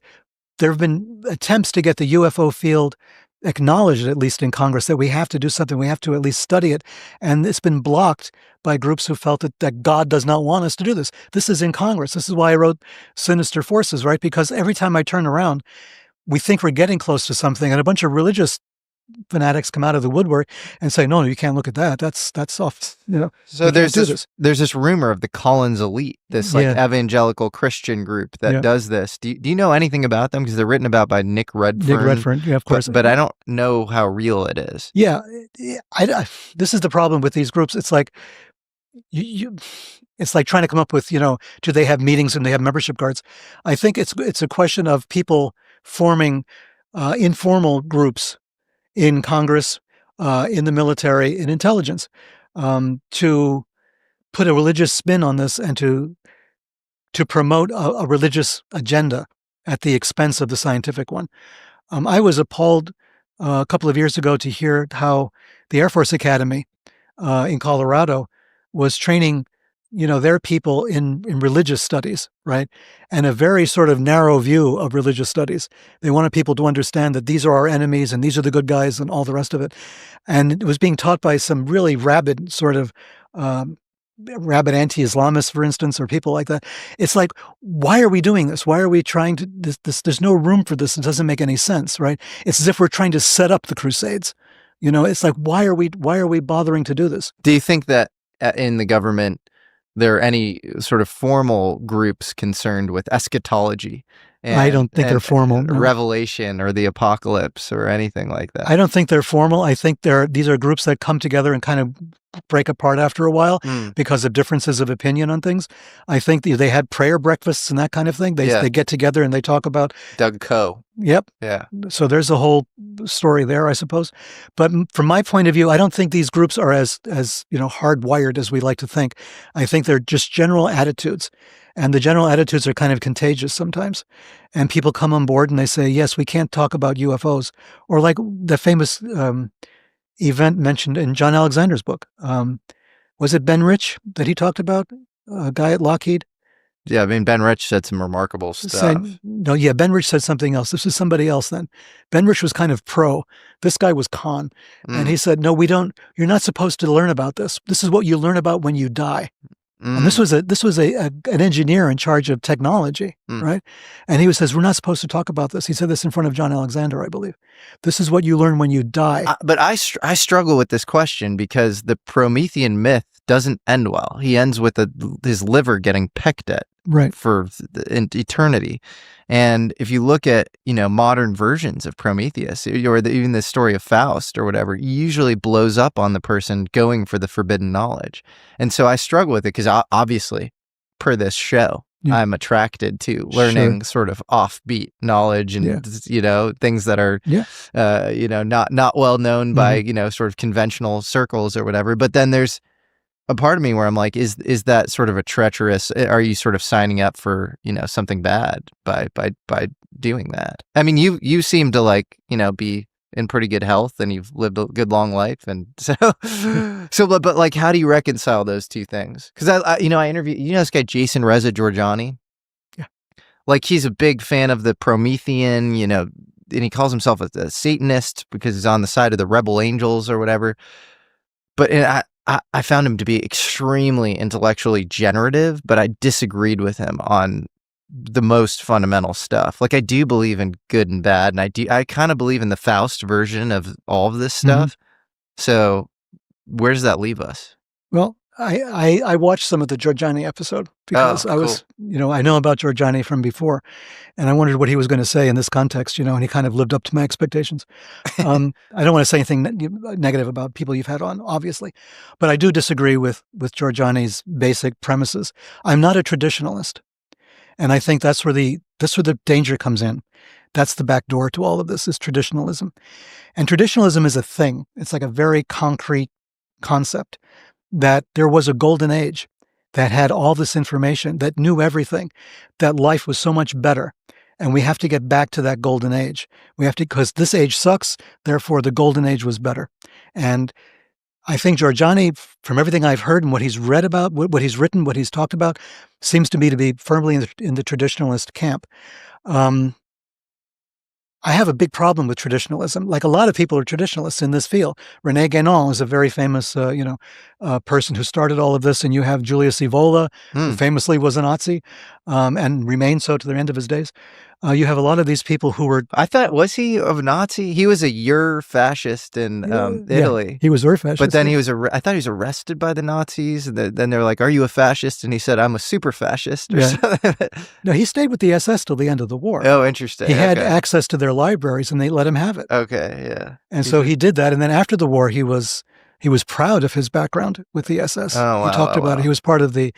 There have been attempts to get the UFO field acknowledged, at least in Congress, that we have to do something. We have to at least study it. And it's been blocked by groups who felt that God does not want us to do this. This is in Congress. This is why I wrote Sinister Forces, right? Because every time I turn around, we think we're getting close to something, and a bunch of religious fanatics come out of the woodwork and say, no, you can't look at that. That's off, So there's this rumor of the Collins Elite, this evangelical Christian group that does this. Do you know anything about them? Because they're written about by Nick Redfern. Nick Redfern, yeah, of course. But I don't know how real it is. Yeah. This is the problem with these groups. It's like, it's like trying to come up with, do they have meetings and they have membership cards? I think it's a question of people forming informal groups in Congress, in the military, in intelligence, to put a religious spin on this and to promote a religious agenda at the expense of the scientific one. I was appalled a couple of years ago to hear how the Air Force Academy in Colorado was training their people in religious studies, right? And a very sort of narrow view of religious studies. They wanted people to understand that these are our enemies and these are the good guys and all the rest of it. And it was being taught by some really rabid sort of rabid anti-Islamists, for instance, or people like that. It's like, why are we doing this? Why are we trying to, there's no room for this. It doesn't make any sense, right? It's as if we're trying to set up the Crusades. It's like, why are we bothering to do this? Do you think that in the government, there are any sort of formal groups concerned with eschatology I don't think they're formal. No. Revelation or the apocalypse or anything like that. I don't think they're formal. I think these are groups that come together and kind of break apart after a while because of differences of opinion on things. I think they had prayer breakfasts and that kind of thing. They get together and they talk about Doug Coe. Yep. Yeah. So there's a whole story there, I suppose. But from my point of view, I don't think these groups are as hardwired as we like to think. I think they're just general attitudes. And the general attitudes are kind of contagious sometimes. And people come on board and they say, yes, we can't talk about UFOs. Or like the famous event mentioned in John Alexander's book. Was it Ben Rich that he talked about? A guy at Lockheed? Yeah, I mean, Ben Rich said some remarkable stuff. Ben Rich said something else. This was somebody else then. Ben Rich was kind of pro. This guy was con. And he said, no, you're not supposed to learn about this. This is what you learn about when you die. And this was an engineer in charge of technology, right? And he says, we're not supposed to talk about this. He said this in front of John Alexander, I believe. This is what you learn when you die. But I struggle with this question because the Promethean myth doesn't end well. He ends with his liver getting pecked at for eternity. And if you look at, modern versions of Prometheus or even the story of Faust or whatever, it usually blows up on the person going for the forbidden knowledge. And so I struggle with it because obviously, per this show, I'm attracted to learning sort of offbeat knowledge and, things that are, not well known by, sort of conventional circles or whatever. But then there's a part of me where I'm like, is that sort of a treacherous? Are you sort of signing up for something bad by doing that? I mean, you seem to be in pretty good health and you've lived a good long life, and but like, how do you reconcile those two things? Because I interviewed this guy Jason Reza Giorgiani. Yeah, like he's a big fan of the Promethean, and he calls himself a Satanist because he's on the side of the rebel angels or whatever. But I found him to be extremely intellectually generative, but I disagreed with him on the most fundamental stuff. Like I do believe in good and bad, and I kind of believe in the Faust version of all of this stuff. So where does that leave us? Well, I watched some of the Giorgiani episode because I was, I know about Giorgiani from before, and I wondered what he was going to say in this context, and he kind of lived up to my expectations. I don't want to say anything negative about people you've had on, obviously, but I do disagree with Giorgiani's basic premises. I'm not a traditionalist, and I think that's where the danger comes in. That's the back door to all of this, is traditionalism. And traditionalism is a thing. It's like a very concrete concept that there was a golden age that had all this information, that knew everything, that life was so much better. And we have to get back to that golden age. We have to, because this age sucks, therefore the golden age was better. And I think Giorgiani, from everything I've heard and what he's read about, what he's written, what he's talked about, seems to me to be firmly in the traditionalist camp. I have a big problem with traditionalism. Like a lot of people are traditionalists in this field. René Guénon is a very famous, person who started all of this. And you have Julius Evola, who famously was a Nazi, and remained so to the end of his days. You have a lot of these people who were... was he a Nazi? He was a fascist in Italy. Yeah, he was very fascist. But then he was, I thought he was arrested by the Nazis. And then they're like, are you a fascist? And he said, I'm a super fascist. Or something. No, he stayed with the SS till the end of the war. Oh, interesting. He had access to their libraries and they let him have it. Okay, yeah. And so he did that. And then after the war, he was proud of his background with the SS. Oh, wow, he talked about it. He was part of the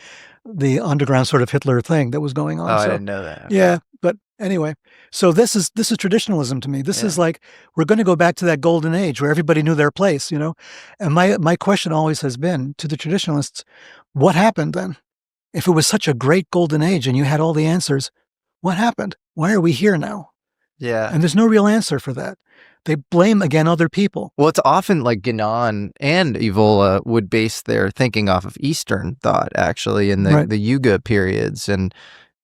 underground sort of Hitler thing that was going on. Oh, I didn't know that. Okay. Yeah, but anyway, so this is traditionalism to me. This is like, we're going to go back to that golden age where everybody knew their place, And my question always has been to the traditionalists, what happened then? If it was such a great golden age and you had all the answers, what happened? Why are we here now? Yeah. And there's no real answer for that. They blame, again, other people. Well, it's often like Guénon and Evola would base their thinking off of Eastern thought, actually, in the Yuga periods. And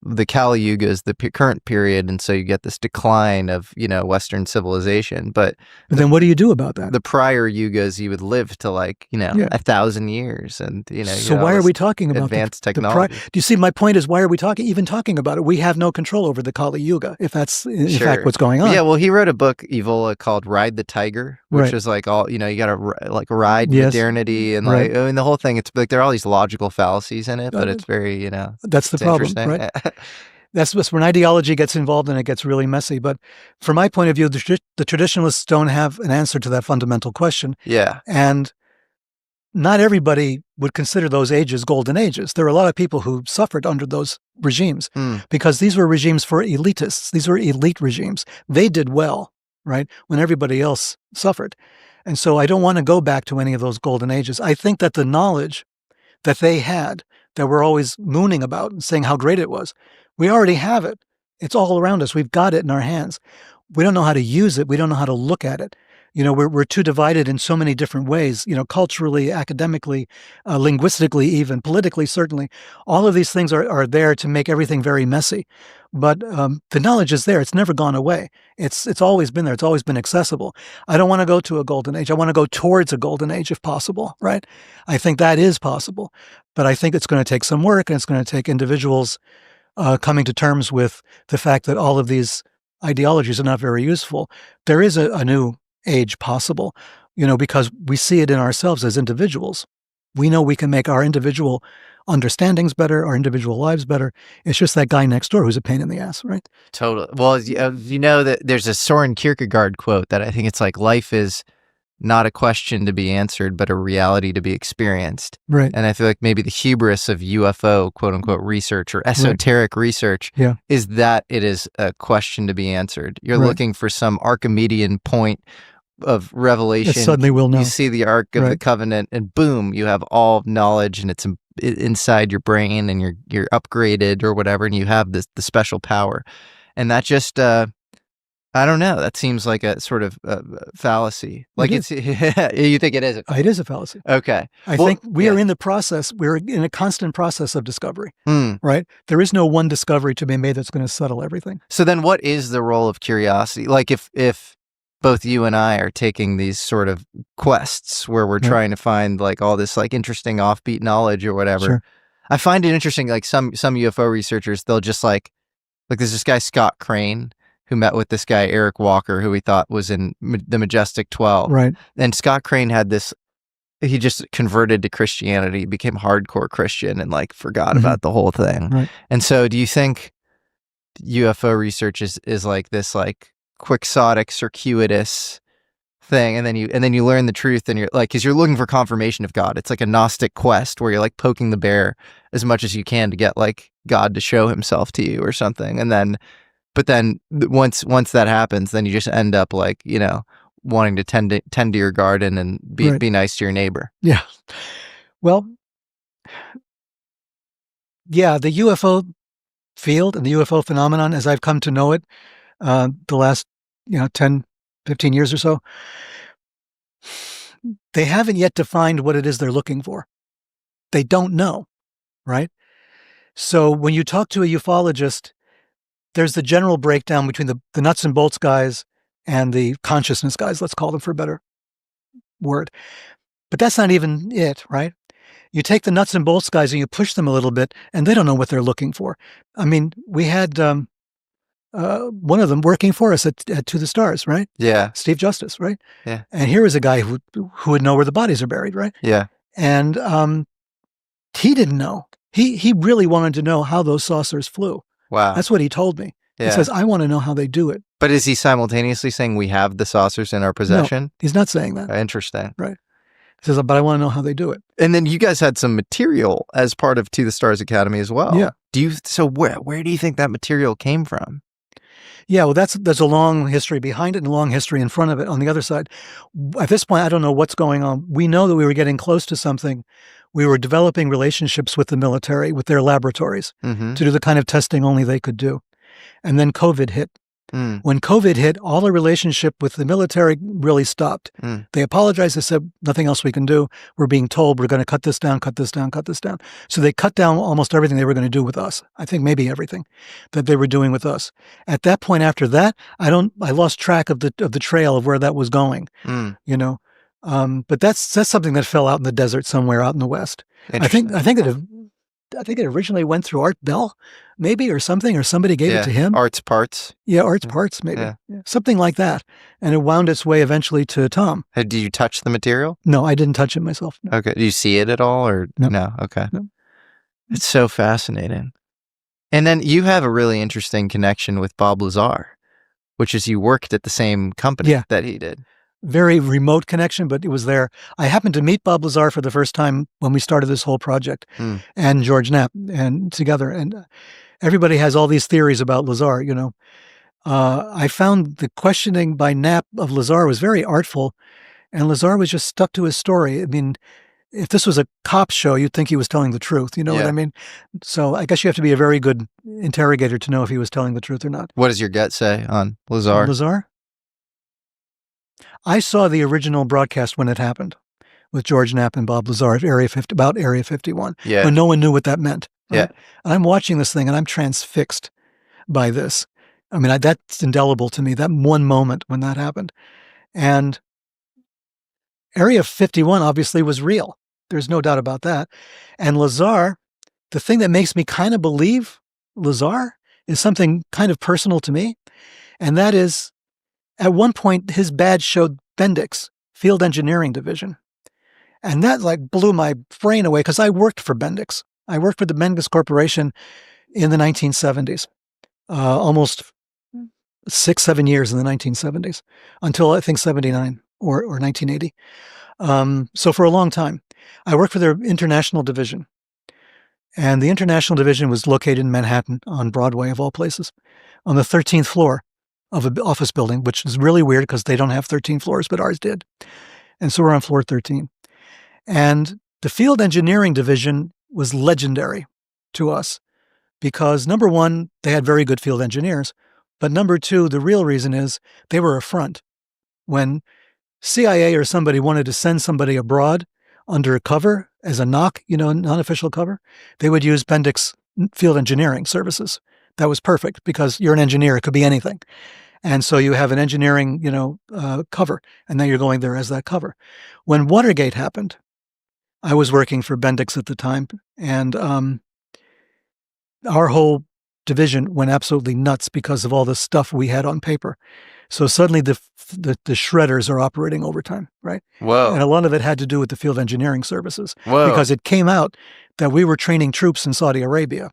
the Kali Yuga is the current period, and so you get this decline of, Western civilization. But then what do you do about that? the prior yugas, you would live to 1,000 years, and so why are we talking about advanced technology? Do you see my point? Is why are we even talking about it? We have no control over the Kali Yuga, if that's in fact what's going on. Yeah, well, he wrote a book, Evola, called "Ride the Tiger," which is like all you got to ride modernity, and the whole thing. It's like there are all these logical fallacies in it, but it's very that's the problem, right? That's when ideology gets involved and it gets really messy. But from my point of view, the traditionalists don't have an answer to that fundamental question. Yeah. And not everybody would consider those ages golden ages. There are a lot of people who suffered under those regimes because these were regimes for elitists. These were elite regimes. They did well, right, when everybody else suffered. And so I don't want to go back to any of those golden ages. I think that the knowledge that they had, that we're always mooning about and saying how great it was, we already have it. It's all around us. We've got it in our hands. We don't know how to use it. We don't know how to look at it. We're too divided in so many different ways, culturally, academically, linguistically, even politically, certainly. All of these things are there to make everything very messy. But the knowledge is there. It's never gone away. It's always been there. It's always been accessible. I don't want to go to a golden age. I want to go towards a golden age if possible, right? I think that is possible. But I think it's going to take some work, and it's going to take individuals coming to terms with the fact that all of these ideologies are not very useful. There is a new age possible, because we see it in ourselves as individuals. We know we can make our individual understandings better, our individual lives better. It's just that guy next door who's a pain in the ass, right? Totally. Well, that there's a Soren Kierkegaard quote that I think it's like, life is not a question to be answered, but a reality to be experienced. Right. And I feel like maybe the hubris of UFO, quote unquote, research or esoteric research is that it is a question to be answered. You're looking for some Archimedean point of revelation. Suddenly we'll know. You see the Ark of the Covenant, and boom, you have all knowledge, and it's inside your brain, and you're upgraded or whatever, and you have the special power. And that just I don't know. That seems like a sort of fallacy. Like you think it is? It is a fallacy. Okay. I think we are in the process. We're in a constant process of discovery, right? There is no one discovery to be made that's going to settle everything. So then what is the role of curiosity? Like if both you and I are taking these sort of quests where we're trying to find like all this like interesting offbeat knowledge or whatever, Sure. I find it interesting. Like some UFO researchers, they'll just like there's this guy, Scott Crane, who met with this guy, Eric Walker, who we thought was in the Majestic 12. Right. And Scott Crane had he just converted to Christianity, became hardcore Christian, and like forgot about the whole thing. Right. And so do you think UFO research is like this like quixotic, circuitous thing, and then you learn the truth, and you're like, because you're looking for confirmation of God. It's like a Gnostic quest where you're like poking the bear as much as you can to get like God to show himself to you or something. But then once that happens, then you just end up like, wanting to tend to your garden and be nice to your neighbor. Yeah. Well, yeah, the UFO field and the UFO phenomenon, as I've come to know it, the last, 10, 15 years or so, they haven't yet defined what it is they're looking for. They don't know, right? So when you talk to a ufologist, there's the general breakdown between the nuts and bolts guys and the consciousness guys, let's call them for a better word. But that's not even it, right? You take the nuts and bolts guys and you push them a little bit, and they don't know what they're looking for. I mean, we had one of them working for us at To the Stars, right? Yeah. Steve Justice, right? Yeah. And here is a guy who would know where the bodies are buried, right? Yeah. And he didn't know. He really wanted to know how those saucers flew. Wow. That's what he told me. Yeah. He says, I want to know how they do it. But is he simultaneously saying we have the saucers in our possession? No, he's not saying that. Interesting. Right. He says, but I want to know how they do it. And then you guys had some material as part of To the Stars Academy as well. Yeah. So where do you think that material came from? Yeah, well, there's a long history behind it and a long history in front of it on the other side. At this point, I don't know what's going on. We know that we were getting close to something. We were developing relationships with the military, with their laboratories, to do the kind of testing only they could do. And then COVID hit. When COVID hit, all our relationship with the military really stopped. They apologized. They said, nothing else we can do. We're being told we're going to cut this down, cut this down, cut this down. So they cut down almost everything they were going to do with us. I think maybe everything that they were doing with us. At that point, after that, I lost track of the trail of where that was going, you know. But that's something that fell out in the desert somewhere out in the West. I think it originally went through Art Bell, maybe, or something, or somebody gave it to him. Art's Parts. Yeah, Art's Parts, maybe. Yeah. Something like that. And it wound its way eventually to Tom. Did you touch the material? No, I didn't touch it myself. No. Okay. Do you see it at all, or no? Okay. No. It's so fascinating. And then you have a really interesting connection with Bob Lazar, which is you worked at the same company that he did. Very remote connection, but it was there. I happened to meet Bob Lazar for the first time when we started this whole project, and George Knapp, and together. And everybody has all these theories about Lazar, you know. I found the questioning by Knapp of Lazar was very artful, and Lazar was just stuck to his story. I mean, if this was a cop show, you'd think he was telling the truth. You know what I mean? So I guess you have to be a very good interrogator to know if he was telling the truth or not. What does your gut say on Lazar? Lazar? I saw the original broadcast when it happened with George Knapp and Bob Lazar at about Area 51, when no one knew what that meant. Right? Yeah. And I'm watching this thing and I'm transfixed by this. I mean, that's indelible to me, that one moment when that happened. And Area 51 obviously was real. There's no doubt about that. And Lazar, the thing that makes me kind of believe Lazar is something kind of personal to me. And that is, at one point, his badge showed Bendix, Field Engineering Division. And that like blew my brain away because I worked for Bendix. I worked for the Bendix Corporation in the 1970s, almost 6-7 years in the 1970s, until I think 79 or 1980. So for a long time, I worked for their international division. And the international division was located in Manhattan on Broadway, of all places, on the 13th floor of an office building, which is really weird because they don't have 13 floors, but ours did. And so we're on floor 13. And the field engineering division was legendary to us because, number one, they had very good field engineers. But number two, the real reason is they were a front. When CIA or somebody wanted to send somebody abroad under cover as a knock, you know, non-official cover, they would use Bendix Field Engineering Services. That was perfect because you're an engineer. It could be anything. And so you have an engineering, you know, cover, and then you're going there as that cover. When Watergate happened, I was working for Bendix at the time, and our whole division went absolutely nuts because of all the stuff we had on paper. So suddenly the shredders are operating overtime, right? Whoa. And a lot of it had to do with the field engineering services. Whoa. Because it came out that we were training troops in Saudi Arabia.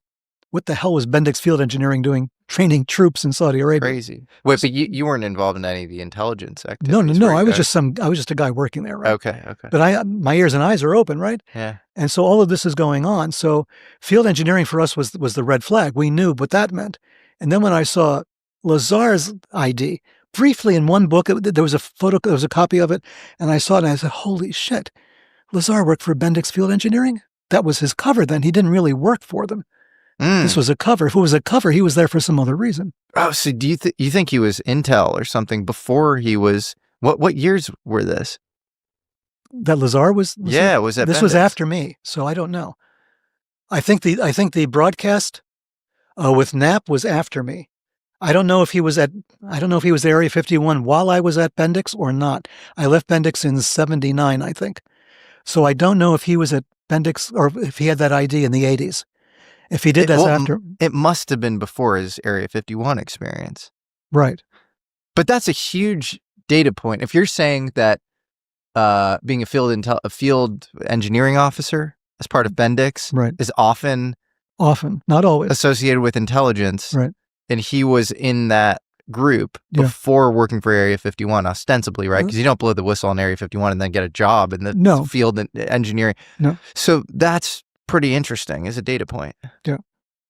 What the hell was Bendix Field Engineering doing training troops in Saudi Arabia? Crazy. Wait, but you weren't involved in any of the intelligence activities? No. I was just a guy working there, right? Okay. But my ears and eyes are open, right? Yeah. And so all of this is going on. So field engineering for us was the red flag. We knew what that meant. And then when I saw Lazar's ID, briefly in one book, there was a copy of it, and I saw it and I said, holy shit, Lazar worked for Bendix Field Engineering? That was his cover then. He didn't really work for them. This was a cover. If it was a cover, he was there for some other reason. Oh, so do you think he was Intel or something before he was, what years were this? That Lazar was yeah, was that this Bendix? Was after me, so I don't know. I think the broadcast with Knapp was after me. I don't know if he was at Area 51 while I was at Bendix or not. I left Bendix in 79, I think. So I don't know if he was at Bendix or if he had that ID in the 80s. If he did, that's after. It must have been before his Area 51 experience. Right. But that's a huge data point. If you're saying that being a field engineering officer as part of Bendix is often, not always, associated with intelligence, right? And he was in that group before working for Area 51, ostensibly, right? Because you don't blow the whistle on Area 51 and then get a job in the field engineering. No. So that's pretty interesting as a data point. Yeah.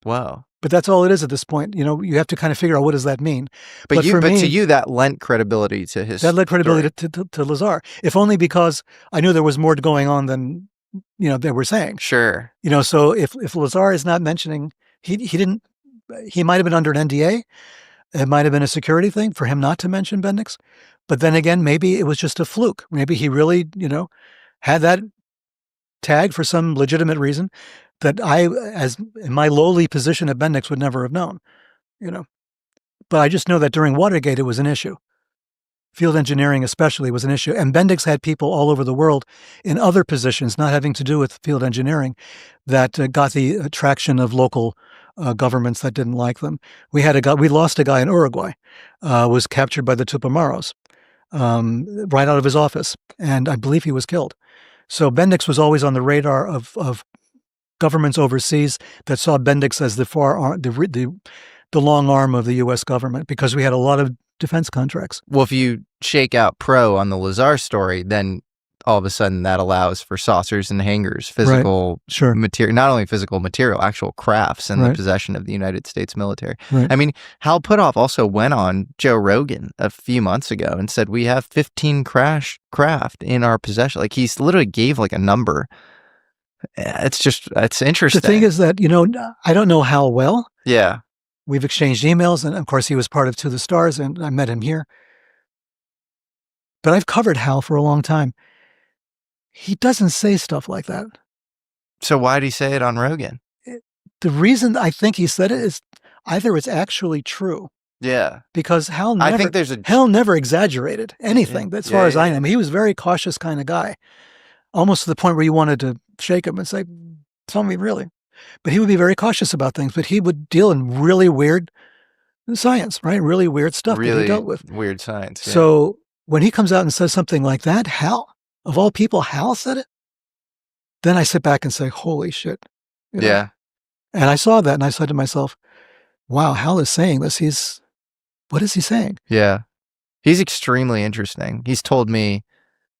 Wow. But that's all it is at this point. You know, you have to kind of figure out what does that mean. But to you, that lent credibility to his That lent credibility to Lazar, if only because I knew there was more going on than, you know, they were saying. Sure. You know, so if Lazar is not mentioning, he might have been under an NDA, It might have been a security thing for him not to mention Bendix. But then again, maybe it was just a fluke. Maybe he really, had that tag for some legitimate reason that I, as in my lowly position at Bendix, would never have known, But I just know that during Watergate, it was an issue. Field engineering especially was an issue. And Bendix had people all over the world in other positions, not having to do with field engineering, that got the attraction of local governments that didn't like them. We lost a guy in Uruguay, was captured by the Tupamaros right out of his office, and I believe he was killed. So Bendix was always on the radar of governments overseas that saw Bendix as the long arm of the U.S. government, because we had a lot of defense contracts. Well, if you shake out Pro on the Lazar story, then all of a sudden that allows for saucers and hangers, physical material, not only physical material, actual crafts in the possession of the United States military. I mean, Hal Puthoff also went on Joe Rogan a few months ago and said, we have 15 craft in our possession. Like, he literally gave like a number. It's interesting. The thing is that, I don't know Hal well. Yeah. We've exchanged emails, and of course he was part of To the Stars, and I met him here. But I've covered Hal for a long time. He doesn't say stuff like that. So why did he say it on Rogan? The reason I think he said it is either it's actually true. Yeah. Because Hal I think Hal never exaggerated anything, as far as I know. He was a very cautious kind of guy, almost to the point where you wanted to shake him and say, tell me really. But he would be very cautious about things, but he would deal in really weird science, right? Really weird stuff that he dealt with. Weird science. Yeah. So when he comes out and says something like that, Hal, of all people, Hal said it, then I sit back and say, holy shit. Yeah. And I saw that and I said to myself, wow, Hal is saying this. What is he saying? Yeah. He's extremely interesting. He's told me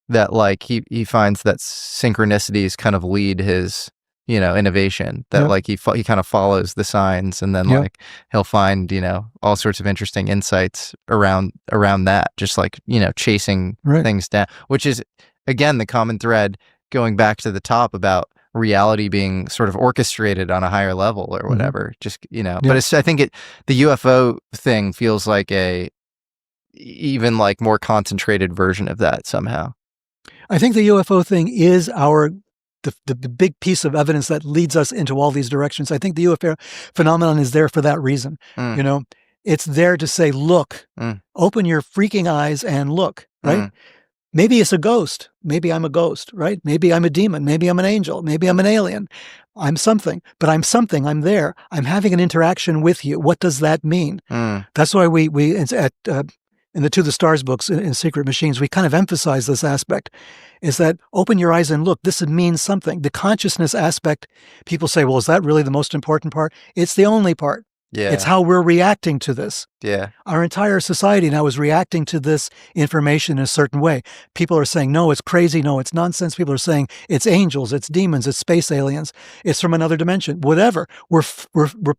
that like he finds that synchronicities kind of lead his innovation, that like he kind of follows the signs, and then like he'll find all sorts of interesting insights around that, just like chasing things down, which is again the common thread going back to the top about reality being sort of orchestrated on a higher level or whatever. Just but I think the UFO thing feels like a even like more concentrated version of that somehow. I think the UFO thing is the big piece of evidence that leads us into all these directions. I think the UFO phenomenon is there for that reason. It's there to say, look, open your freaking eyes and look, right? Maybe it's a ghost. Maybe I'm a ghost, right? Maybe I'm a demon. Maybe I'm an angel. Maybe I'm an alien. I'm something, but I'm something. I'm there. I'm having an interaction with you. What does that mean? That's why we in the To the Stars books, in Secret Machines, we kind of emphasize this aspect, is that open your eyes and look. This means something. The consciousness aspect, people say, well, is that really the most important part? It's the only part. Yeah. It's how we're reacting to this. Yeah. Our entire society now is reacting to this information in a certain way. People are saying, no, it's crazy. No, it's nonsense. People are saying it's angels, it's demons, it's space aliens, it's from another dimension, whatever. We're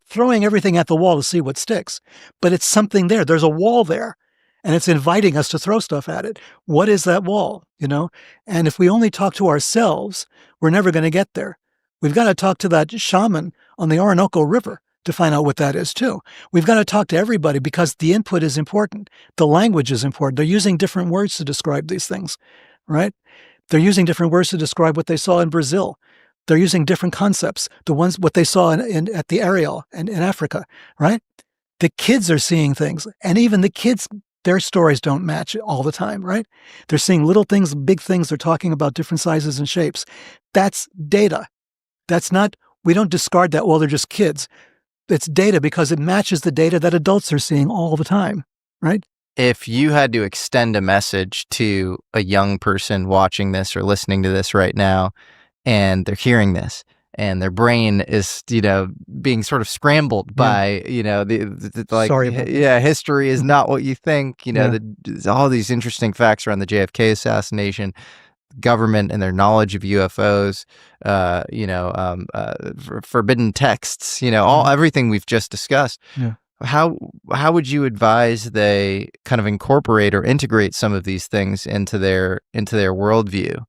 throwing everything at the wall to see what sticks, but it's something there. There's a wall there. And it's inviting us to throw stuff at it. What is that wall? And if we only talk to ourselves, we're never going to get there. We've got to talk to that shaman on the Orinoco River to find out what that is too. We've got to talk to everybody because the input is important. The language is important. They're using different words to describe these things, right? They're using different words to describe what they saw in Brazil. They're using different concepts. What they saw at the Ariel and in Africa, right? The kids are seeing things, and even the kids, their stories don't match all the time, right? They're seeing little things, big things. They're talking about different sizes and shapes. That's data. We don't discard that, well, they're just kids. It's data because it matches the data that adults are seeing all the time, right? If you had to extend a message to a young person watching this or listening to this right now, and they're hearing this, and their brain is, being sort of scrambled by, history is not what you think, all these interesting facts around the JFK assassination, government and their knowledge of UFOs, forbidden texts, everything we've just discussed. Yeah. How would you advise they kind of incorporate or integrate some of these things into their worldview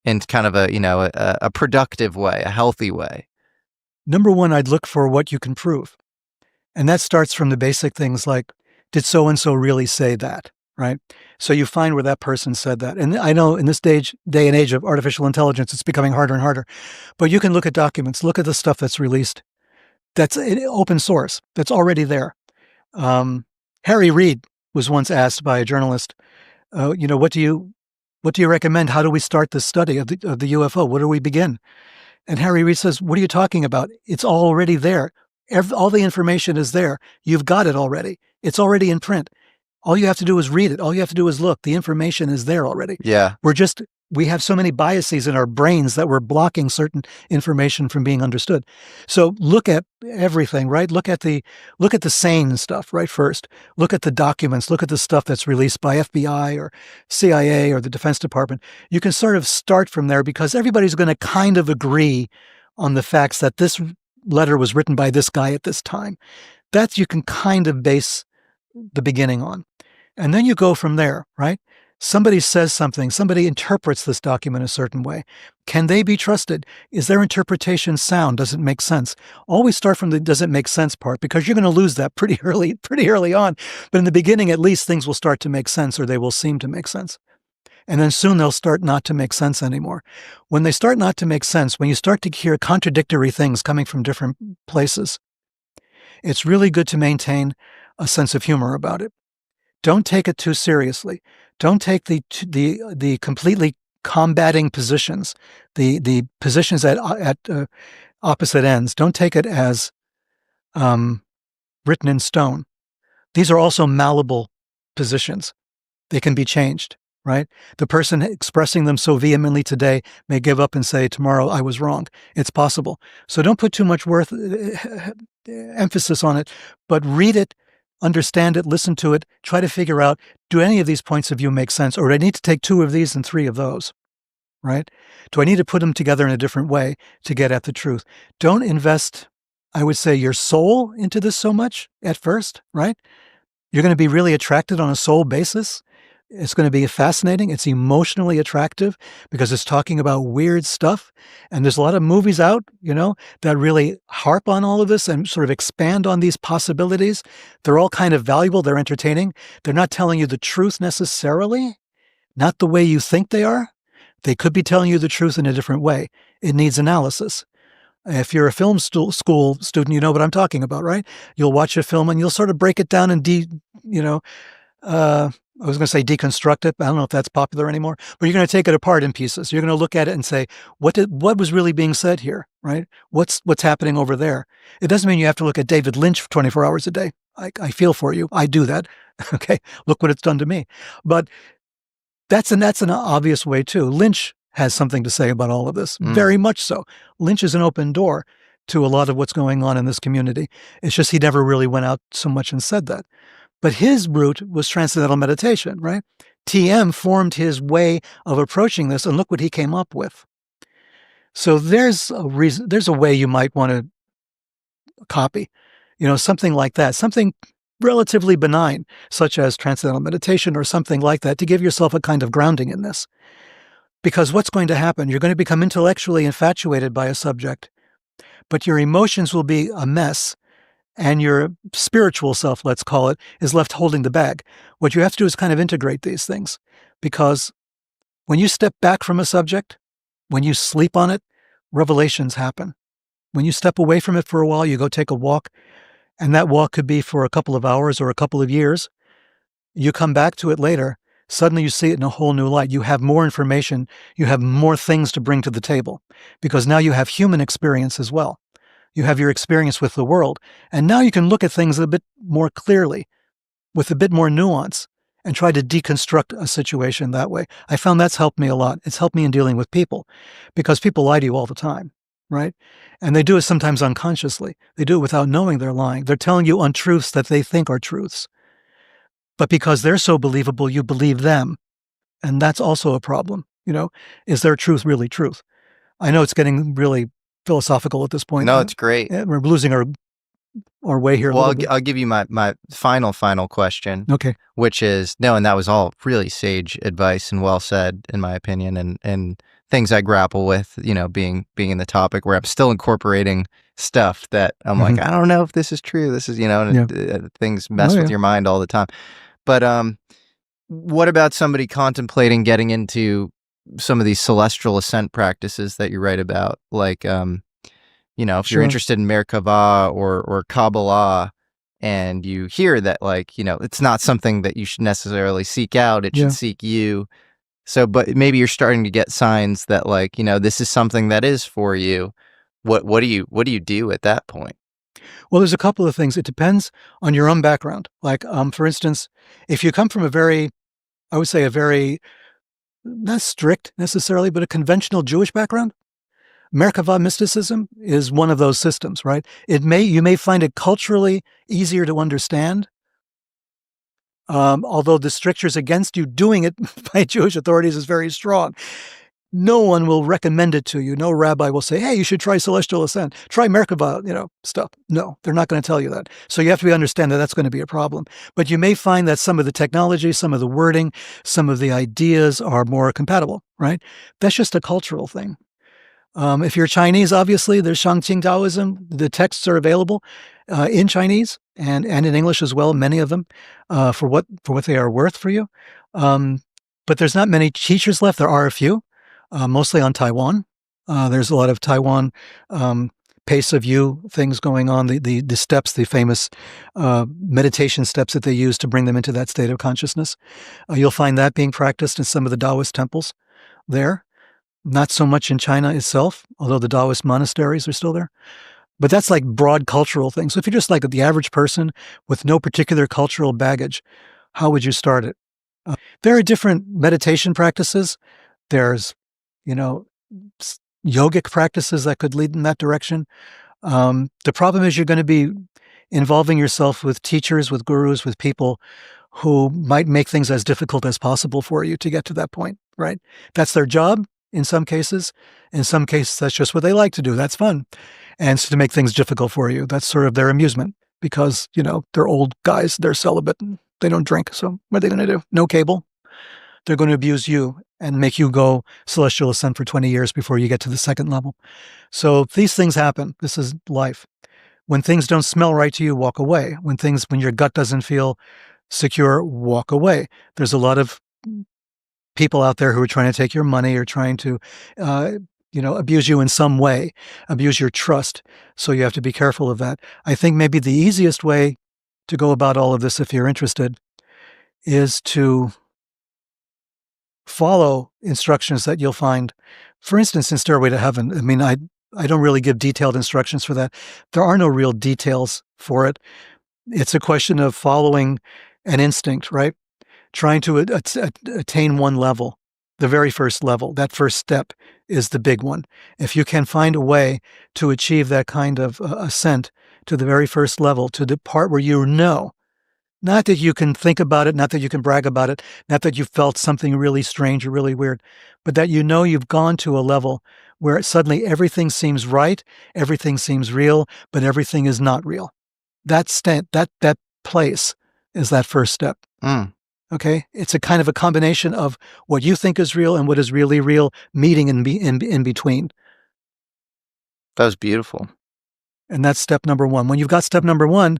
in kind of a productive way, a healthy way? Number one, I'd look for what you can prove. And that starts from the basic things like, did so-and-so really say that, right? So you find where that person said that. And I know in this day and age of artificial intelligence, it's becoming harder and harder. But you can look at documents, look at the stuff that's released. That's open source. That's already there. Harry Reid was once asked by a journalist, what do you recommend? How do we start this study of the UFO? Where do we begin? And Harry Reid says, what are you talking about? It's already there. All the information is there. You've got it already. It's already in print. All you have to do is read it. All you have to do is look. The information is there already. Yeah. We have so many biases in our brains that we're blocking certain information from being understood. So look at everything, right? Look at the sane stuff, right? First, look at the documents, look at the stuff that's released by FBI or CIA or the Defense Department. You can sort of start from there because everybody's going to kind of agree on the facts that this letter was written by this guy at this time. That you can kind of base the beginning on. And then you go from there, right? Somebody says something, somebody interprets this document a certain way. Can they be trusted? Is their interpretation sound? Does it make sense? Always start from the does it make sense part because you're going to lose that pretty early on. But in the beginning, at least things will start to make sense or they will seem to make sense. And then soon they'll start not to make sense anymore. When they start not to make sense, when you start to hear contradictory things coming from different places, it's really good to maintain a sense of humor about it. Don't take it too seriously. Don't take the completely combating positions, the positions at opposite ends. Don't take it as written in stone. These are also malleable positions. They can be changed, right? The person expressing them so vehemently today may give up and say, tomorrow I was wrong. It's possible. So don't put too much emphasis on it, but read it, understand it, listen to it, try to figure out, do any of these points of view make sense? Or do I need to take 2 of these and 3 of those, right? Do I need to put them together in a different way to get at the truth? Don't invest, I would say, your soul into this so much at first, right? You're going to be really attracted on a soul basis. It's going to be fascinating. It's emotionally attractive because it's talking about weird stuff. And there's a lot of movies out, that really harp on all of this and sort of expand on these possibilities. They're all kind of valuable. They're entertaining. They're not telling you the truth necessarily, not the way you think they are. They could be telling you the truth in a different way. It needs analysis. If you're a film school student, you know what I'm talking about, right? You'll watch a film and you'll sort of break it down and I was going to say deconstruct it. I don't know if that's popular anymore, but you're going to take it apart in pieces. You're going to look at it and say, what was really being said here, right? What's happening over there? It doesn't mean you have to look at David Lynch 24 hours a day. I feel for you. I do that. Okay. Look what it's done to me. But that's an obvious way too. Lynch has something to say about all of this. Very much so. Lynch is an open door to a lot of what's going on in this community. It's just he never really went out so much and said that. But his route was transcendental meditation, right? TM formed his way of approaching this, and look what he came up with. So there's a way you might want to copy, something like that, something relatively benign, such as transcendental meditation or something like that, to give yourself a kind of grounding in this. Because what's going to happen? You're going to become intellectually infatuated by a subject, but your emotions will be a mess. And your spiritual self, let's call it, is left holding the bag. What you have to do is kind of integrate these things. Because when you step back from a subject, when you sleep on it, revelations happen. When you step away from it for a while, you go take a walk, and that walk could be for a couple of hours or a couple of years. You come back to it later, suddenly you see it in a whole new light. You have more information, you have more things to bring to the table, because now you have human experience as well. You have your experience with the world. And now you can look at things a bit more clearly, with a bit more nuance, and try to deconstruct a situation that way. I found that's helped me a lot. It's helped me in dealing with people, because people lie to you all the time, right? And they do it sometimes unconsciously. They do it without knowing they're lying. They're telling you untruths that they think are truths. But because they're so believable, you believe them. And that's also a problem. Is their truth really truth? I know it's getting really philosophical at this point. No, it's great. We're losing our or weigh here a Well, little bit? I'll give you my final question, Okay. which is no, and that was all really sage advice and well said, in my opinion, and things I grapple with, being in the topic where I'm still incorporating stuff that I'm like, I don't know if this is true. This is, Yeah. and things mess Oh, with yeah. your mind all the time. But what about somebody contemplating getting into some of these celestial ascent practices that you write about, like if you're Sure. interested in Merkava or Kabbalah, and you hear that, like, it's not something that you should necessarily seek out, it should Yeah. seek you. So, but maybe you're starting to get signs that, like, this is something that is for you. What do you do at that point? Well, there's a couple of things. It depends on your own background. Like, for instance, if you come from I would say a very, not strict necessarily, but a conventional Jewish background, Merkava mysticism is one of those systems, right? You may find it culturally easier to understand, although the strictures against you doing it by Jewish authorities is very strong. No one will recommend it to you. No rabbi will say, hey, you should try celestial ascent, try Merkava, stuff. No, they're not going to tell you that. So you have to understand that that's going to be a problem. But you may find that some of the technology, some of the wording, some of the ideas are more compatible, right? That's just a cultural thing. If you're Chinese, obviously, there's Shangqing Taoism. The texts are available in Chinese and in English as well, many of them, for what they are worth for you. But there's not many teachers left. There are a few, mostly on Taiwan. There's a lot of Taiwan pace of you things going on. The steps, the famous meditation steps that they use to bring them into that state of consciousness. You'll find that being practiced in some of the Taoist temples there. Not so much in China itself, although the Taoist monasteries are still there. But that's like broad cultural things. So if you're just like the average person with no particular cultural baggage, how would you start it? There are different meditation practices. There's, yogic practices that could lead in that direction. The problem is you're going to be involving yourself with teachers, with gurus, with people who might make things as difficult as possible for you to get to that point, right? That's their job in some cases. In some cases, that's just what they like to do. That's fun. And so to make things difficult for you, that's sort of their amusement because, they're old guys, they're celibate, and they don't drink. So what are they going to do? No cable. They're going to abuse you and make you go celestial ascent for 20 years before you get to the second level. So these things happen. This is life. When things don't smell right to you, walk away. When your gut doesn't feel secure, walk away. There's a lot of people out there who are trying to take your money or trying to, abuse you in some way, abuse your trust. So you have to be careful of that. I think maybe the easiest way to go about all of this, if you're interested, is to follow instructions that you'll find, for instance, in Stairway to Heaven. I mean, I don't really give detailed instructions for that. There are no real details for it. It's a question of following an instinct, right? Trying to attain one level, the very first level. That first step is the big one. If you can find a way to achieve that kind of ascent to the very first level, to the part where not that you can think about it, not that you can brag about it, not that you felt something really strange or really weird, but that you've gone to a level where suddenly everything seems right, everything seems real, but everything is not real. That place is that first step. Okay? It's a kind of a combination of what you think is real and what is really real, meeting in between. That was beautiful. And that's step number one. When you've got step number one,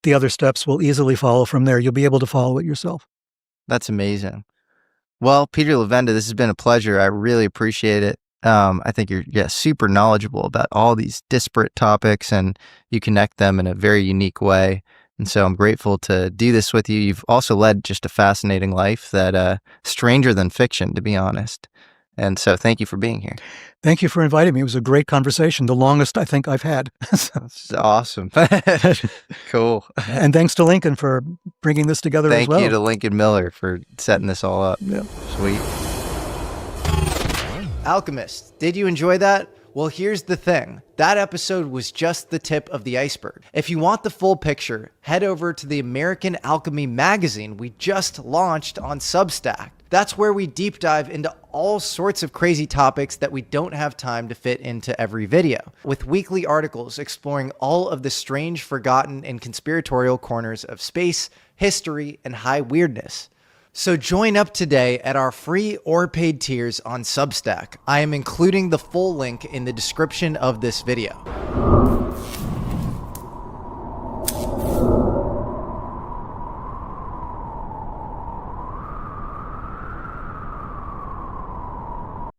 the other steps will easily follow from there. You'll be able to follow it yourself. That's amazing. Well, Peter Levenda, this has been a pleasure. I really appreciate it. I think you're super knowledgeable about all these disparate topics, and you connect them in a very unique way. And so I'm grateful to do this with you. You've also led just a fascinating life that stranger than fiction, to be honest. And so thank you for being here. Thank you for inviting me. It was a great conversation, the longest I think I've had. That's awesome. Cool. And thanks to Lincoln for bringing this together as well. Thank you to Lincoln Miller for setting this all up. Yeah. Sweet. Alchemist, did you enjoy that? Well, here's the thing. That episode was just the tip of the iceberg. If you want the full picture, head over to the American Alchemy magazine we just launched on Substack. That's where we deep dive into all sorts of crazy topics that we don't have time to fit into every video, with weekly articles exploring all of the strange, forgotten, and conspiratorial corners of space, history, and high weirdness. So join up today at our free or paid tiers on Substack. I am including the full link in the description of this video.